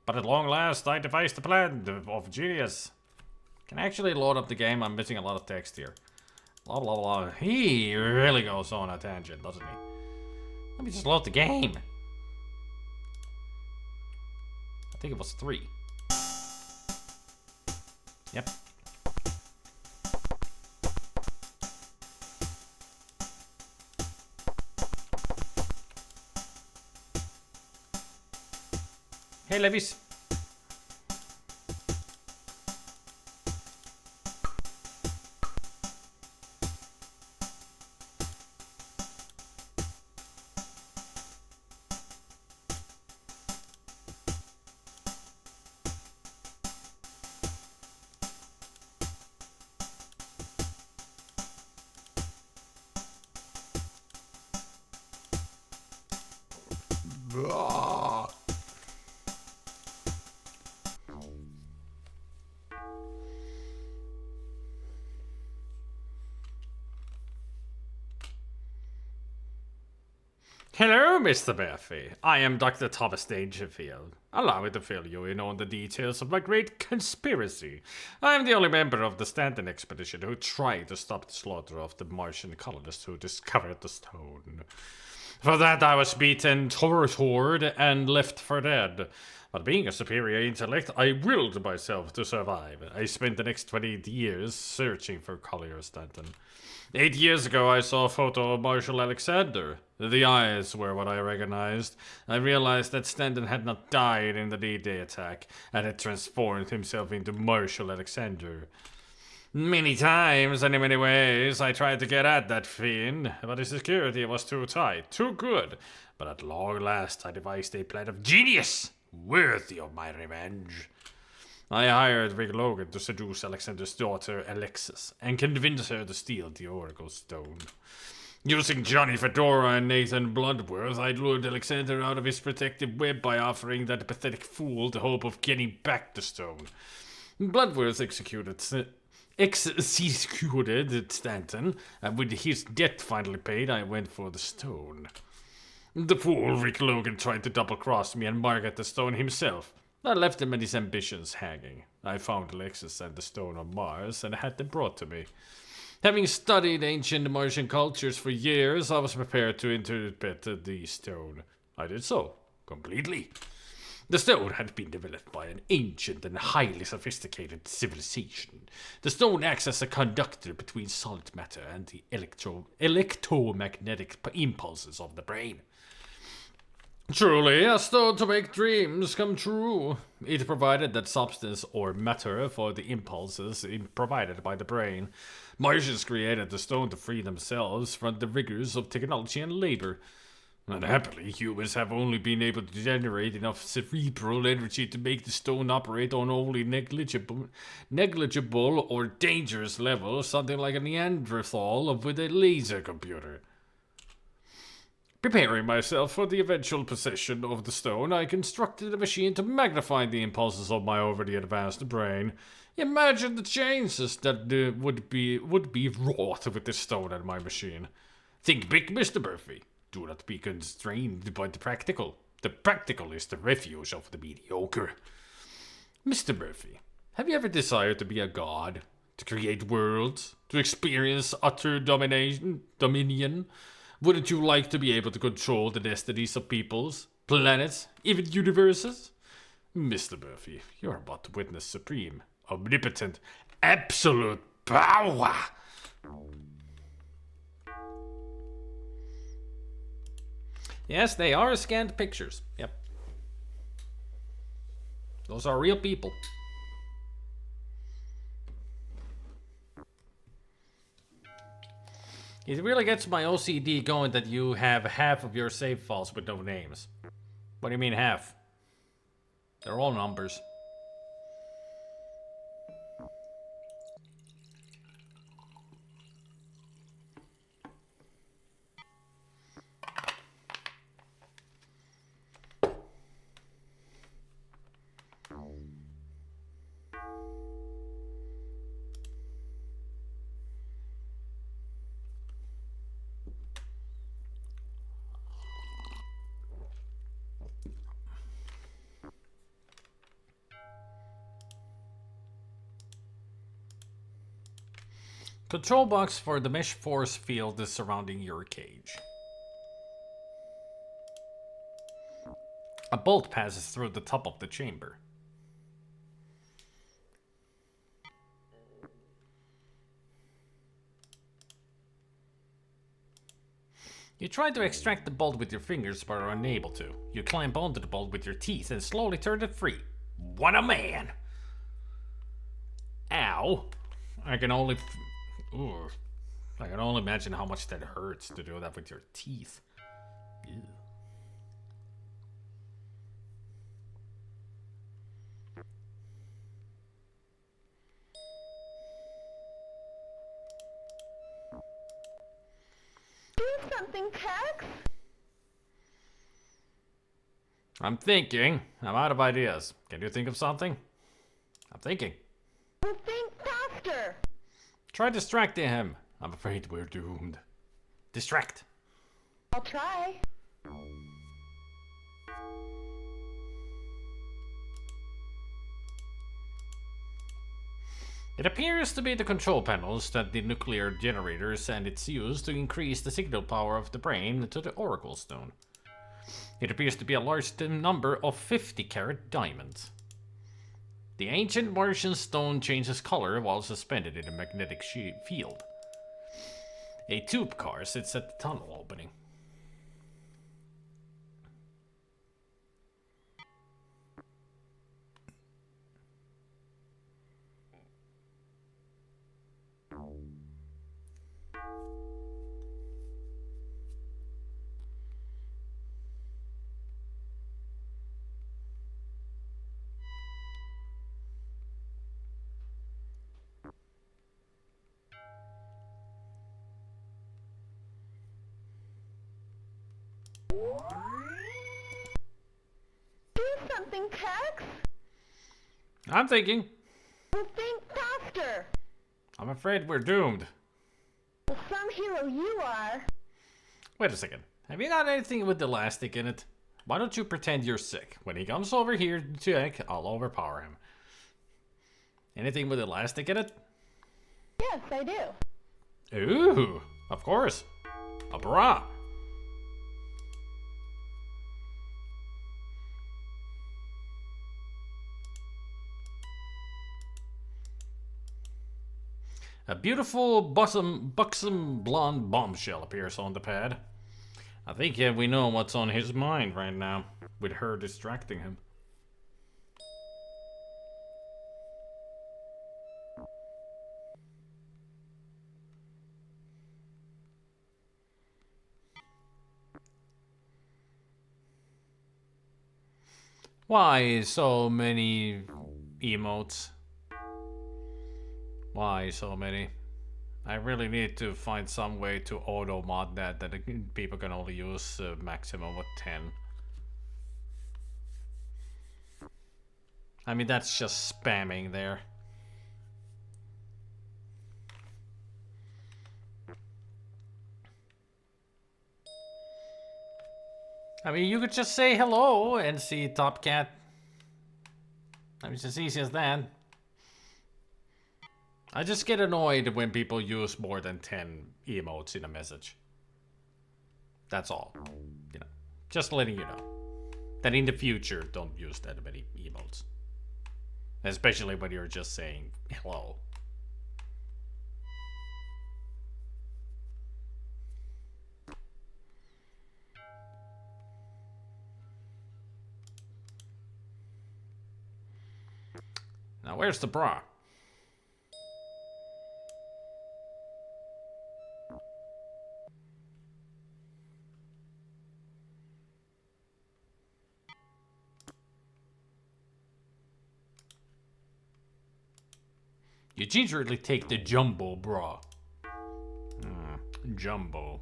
But at long last I devised a plan of genius. Can I actually load up the game? I'm missing a lot of text here. Blah blah blah. He really goes on a tangent, doesn't he? Let me just load the game. I think it was 3. Yep. Hey, Levis. Hello, Mr. Murphy. I am Dr. Thomas Dangerfield. Allow me to fill you in on the details of my great conspiracy. I am the only member of the Stanton expedition who tried to stop the slaughter of the Martian colonists who discovered the stone. For that I was beaten, tortured, and left for dead. But being a superior intellect, I willed myself to survive. I spent the next 20 years searching for Collier Stanton. 8 years ago I saw a photo of Marshal Alexander. The eyes were what I recognized. I realized that Stanton had not died in the D-Day attack, and had transformed himself into Marshal Alexander. Many times and in many ways I tried to get at that fiend, but his security was too tight, too good. But at long last I devised a plan of genius, worthy of my revenge. I hired Rick Logan to seduce Alexander's daughter, Alexis, and convince her to steal the Oracle Stone. Using Johnny Fedora and Nathan Bloodworth, I lured Alexander out of his protective web by offering that pathetic fool the hope of getting back the stone. Bloodworth executed Stanton, and with his debt finally paid, I went for the stone. The fool Rick Logan tried to double-cross me and market the stone himself. I left him and his ambitions hanging. I found Alexis and the stone on Mars and had them brought to me. Having studied ancient Martian cultures for years, I was prepared to interpret the stone. I did so, completely. The stone had been developed by an ancient and highly sophisticated civilization. The stone acts as a conductor between solid matter and the electromagnetic impulses of the brain. Truly, a stone to make dreams come true. It provided that substance or matter for the impulses provided by the brain. Martians created the stone to free themselves from the rigors of technology and labor. Unhappily, humans have only been able to generate enough cerebral energy to make the stone operate on only negligible or dangerous levels, something like a Neanderthal with a laser computer. Preparing myself for the eventual possession of the stone, I constructed a machine to magnify the impulses of my already advanced brain. Imagine the changes that would be wrought with this stone and my machine. Think big, Mr. Murphy. Do not be constrained by the practical. The practical is the refuge of the mediocre. Mr. Murphy, have you ever desired to be a god? To create worlds? To experience utter dominion? Wouldn't you like to be able to control the destinies of peoples, planets, even universes? Mr. Murphy, you're about to witness supreme, omnipotent, absolute power! Yes, they are scanned pictures. Yep. Those are real people. It really gets my OCD going that you have half of your save files with no names. What do you mean half? They're all numbers. Control box for the mesh force field is surrounding your cage. A bolt passes through the top of the chamber. You try to extract the bolt with your fingers but are unable to. You climb onto the bolt with your teeth and slowly turn it free. What a man! Ow! I can only imagine how much that hurts to do that with your teeth. Ew.
Do something, Tex!
I'm thinking. I'm out of ideas. Can you think of something? I'm thinking.
Well, think faster!
Try distracting him. I'm afraid we're doomed. Distract.
I'll try.
It appears to be the control panels that the nuclear generators and its use to increase the signal power of the brain to the Oracle Stone. It appears to be a large number of 50-carat diamonds. The ancient Martian stone changes color while suspended in a magnetic field. A tube car sits at the tunnel opening.
Do something, Tex!
I'm thinking.
Well, think faster!
I'm afraid we're doomed.
Well, some hero you are.
Wait a second. Have you got anything with elastic in it? Why don't you pretend you're sick? When he comes over here to check, I'll overpower him. Anything with elastic in it?
Yes, I do.
Ooh, of course. A bra. A beautiful, buxom blonde bombshell appears on the pad. I think we know what's on his mind right now, with her distracting him. Why so many emotes? Why so many? I really need to find some way to auto mod that people can only use maximum of 10. I mean, that's just spamming there. I mean, you could just say hello and see Top Cat. I mean, it's as easy as that. I just get annoyed when people use more than 10 emotes in a message. That's all. You know, just letting you know. That in the future, don't use that many emotes. Especially when you're just saying hello. Now, where's the bra? You gingerly take the jumbo bra. Jumbo.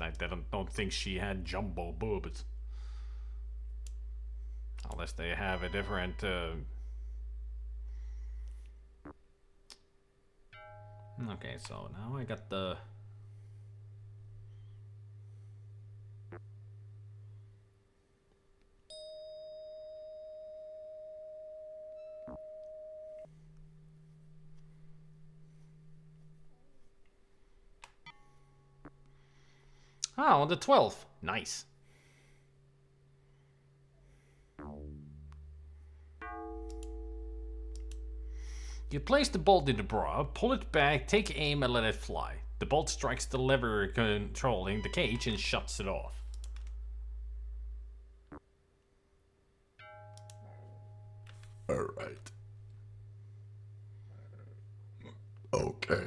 I don't think she had jumbo boobs. Unless they have a different... Okay, so now I got the... Ah, on the 12th. Nice. You place the bolt in the bra, pull it back, take aim and let it fly. The bolt strikes the lever controlling the cage and shuts it off.
Alright. Okay.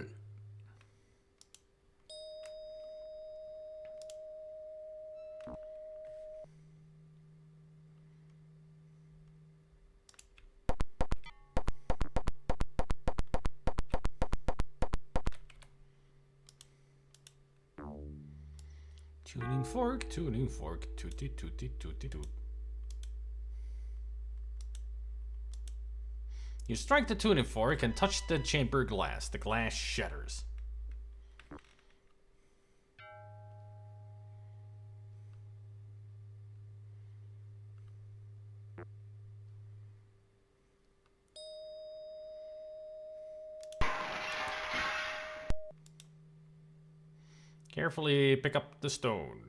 Tuning fork, tooty tooty tooty toot. You strike the tuning fork and touch the chamber glass. The glass shatters. Carefully pick up the stone.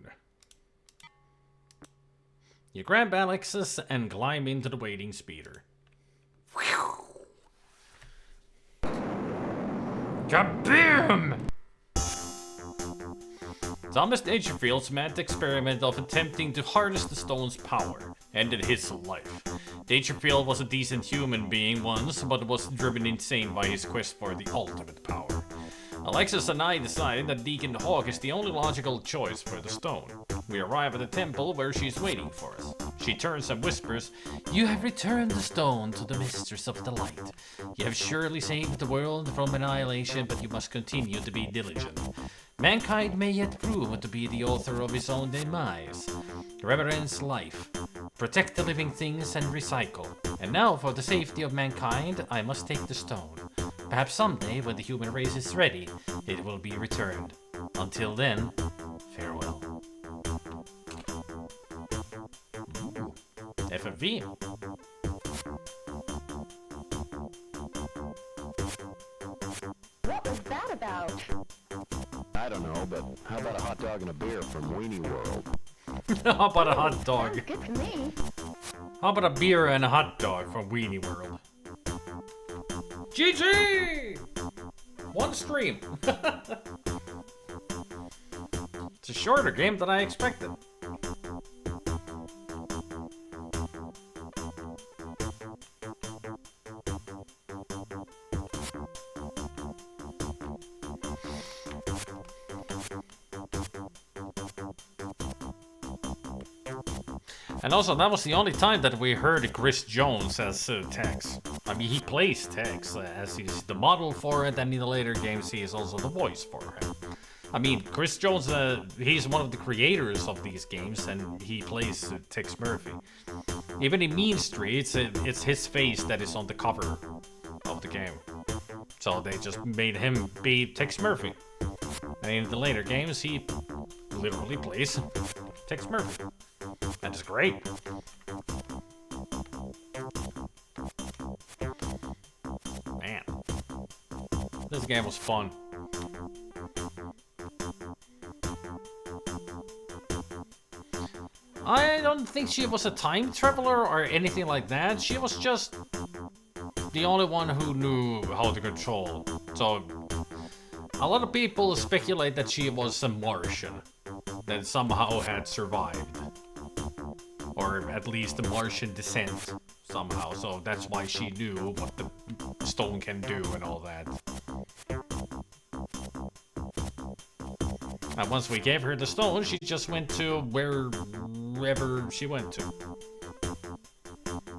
You grab Alexis and climb into the waiting speeder. Kabam! Thomas Dangerfield's mad experiment of attempting to harness the stone's power ended his life. Dangerfield was a decent human being once, but was driven insane by his quest for the ultimate power. Alexis and I decide that Deacon Hawk is the only logical choice for the stone. We arrive at the temple where she's waiting for us. She turns and whispers, "You have returned the stone to the mistress of the light. You have surely saved the world from annihilation, but you must continue to be diligent. Mankind may yet prove to be the author of his own demise. Reverence life. Protect the living things and recycle. And now, for the safety of mankind, I must take the stone. Perhaps someday, when the human race is ready, it will be returned. Until then, farewell." Ooh. FFV.
What was that about?
I don't know, but how about a hot dog and a beer from Weenie World?
How about a hot dog?
Sounds good to me.
How about a beer and a hot dog from Weenie World? GG! One stream. It's a shorter game than I expected. And also, that was the only time that we heard Chris Jones as Tex. I mean, he plays Tex as he's the model for it, and in the later games, he is also the voice for him. I mean, Chris Jones, he's one of the creators of these games, and he plays Tex Murphy. Even in Mean Streets, it's his face that is on the cover of the game. So they just made him be Tex Murphy. And in the later games, he literally plays Tex Murphy. And it's great. Man. This game was fun. I don't think she was a time traveler or anything like that. She was just the only one who knew how to control. So a lot of people speculate that she was a Martian that somehow had survived. Or at least a Martian descent somehow. So that's why she knew what the stone can do and all that. And once we gave her the stone, she just went to wherever she went to.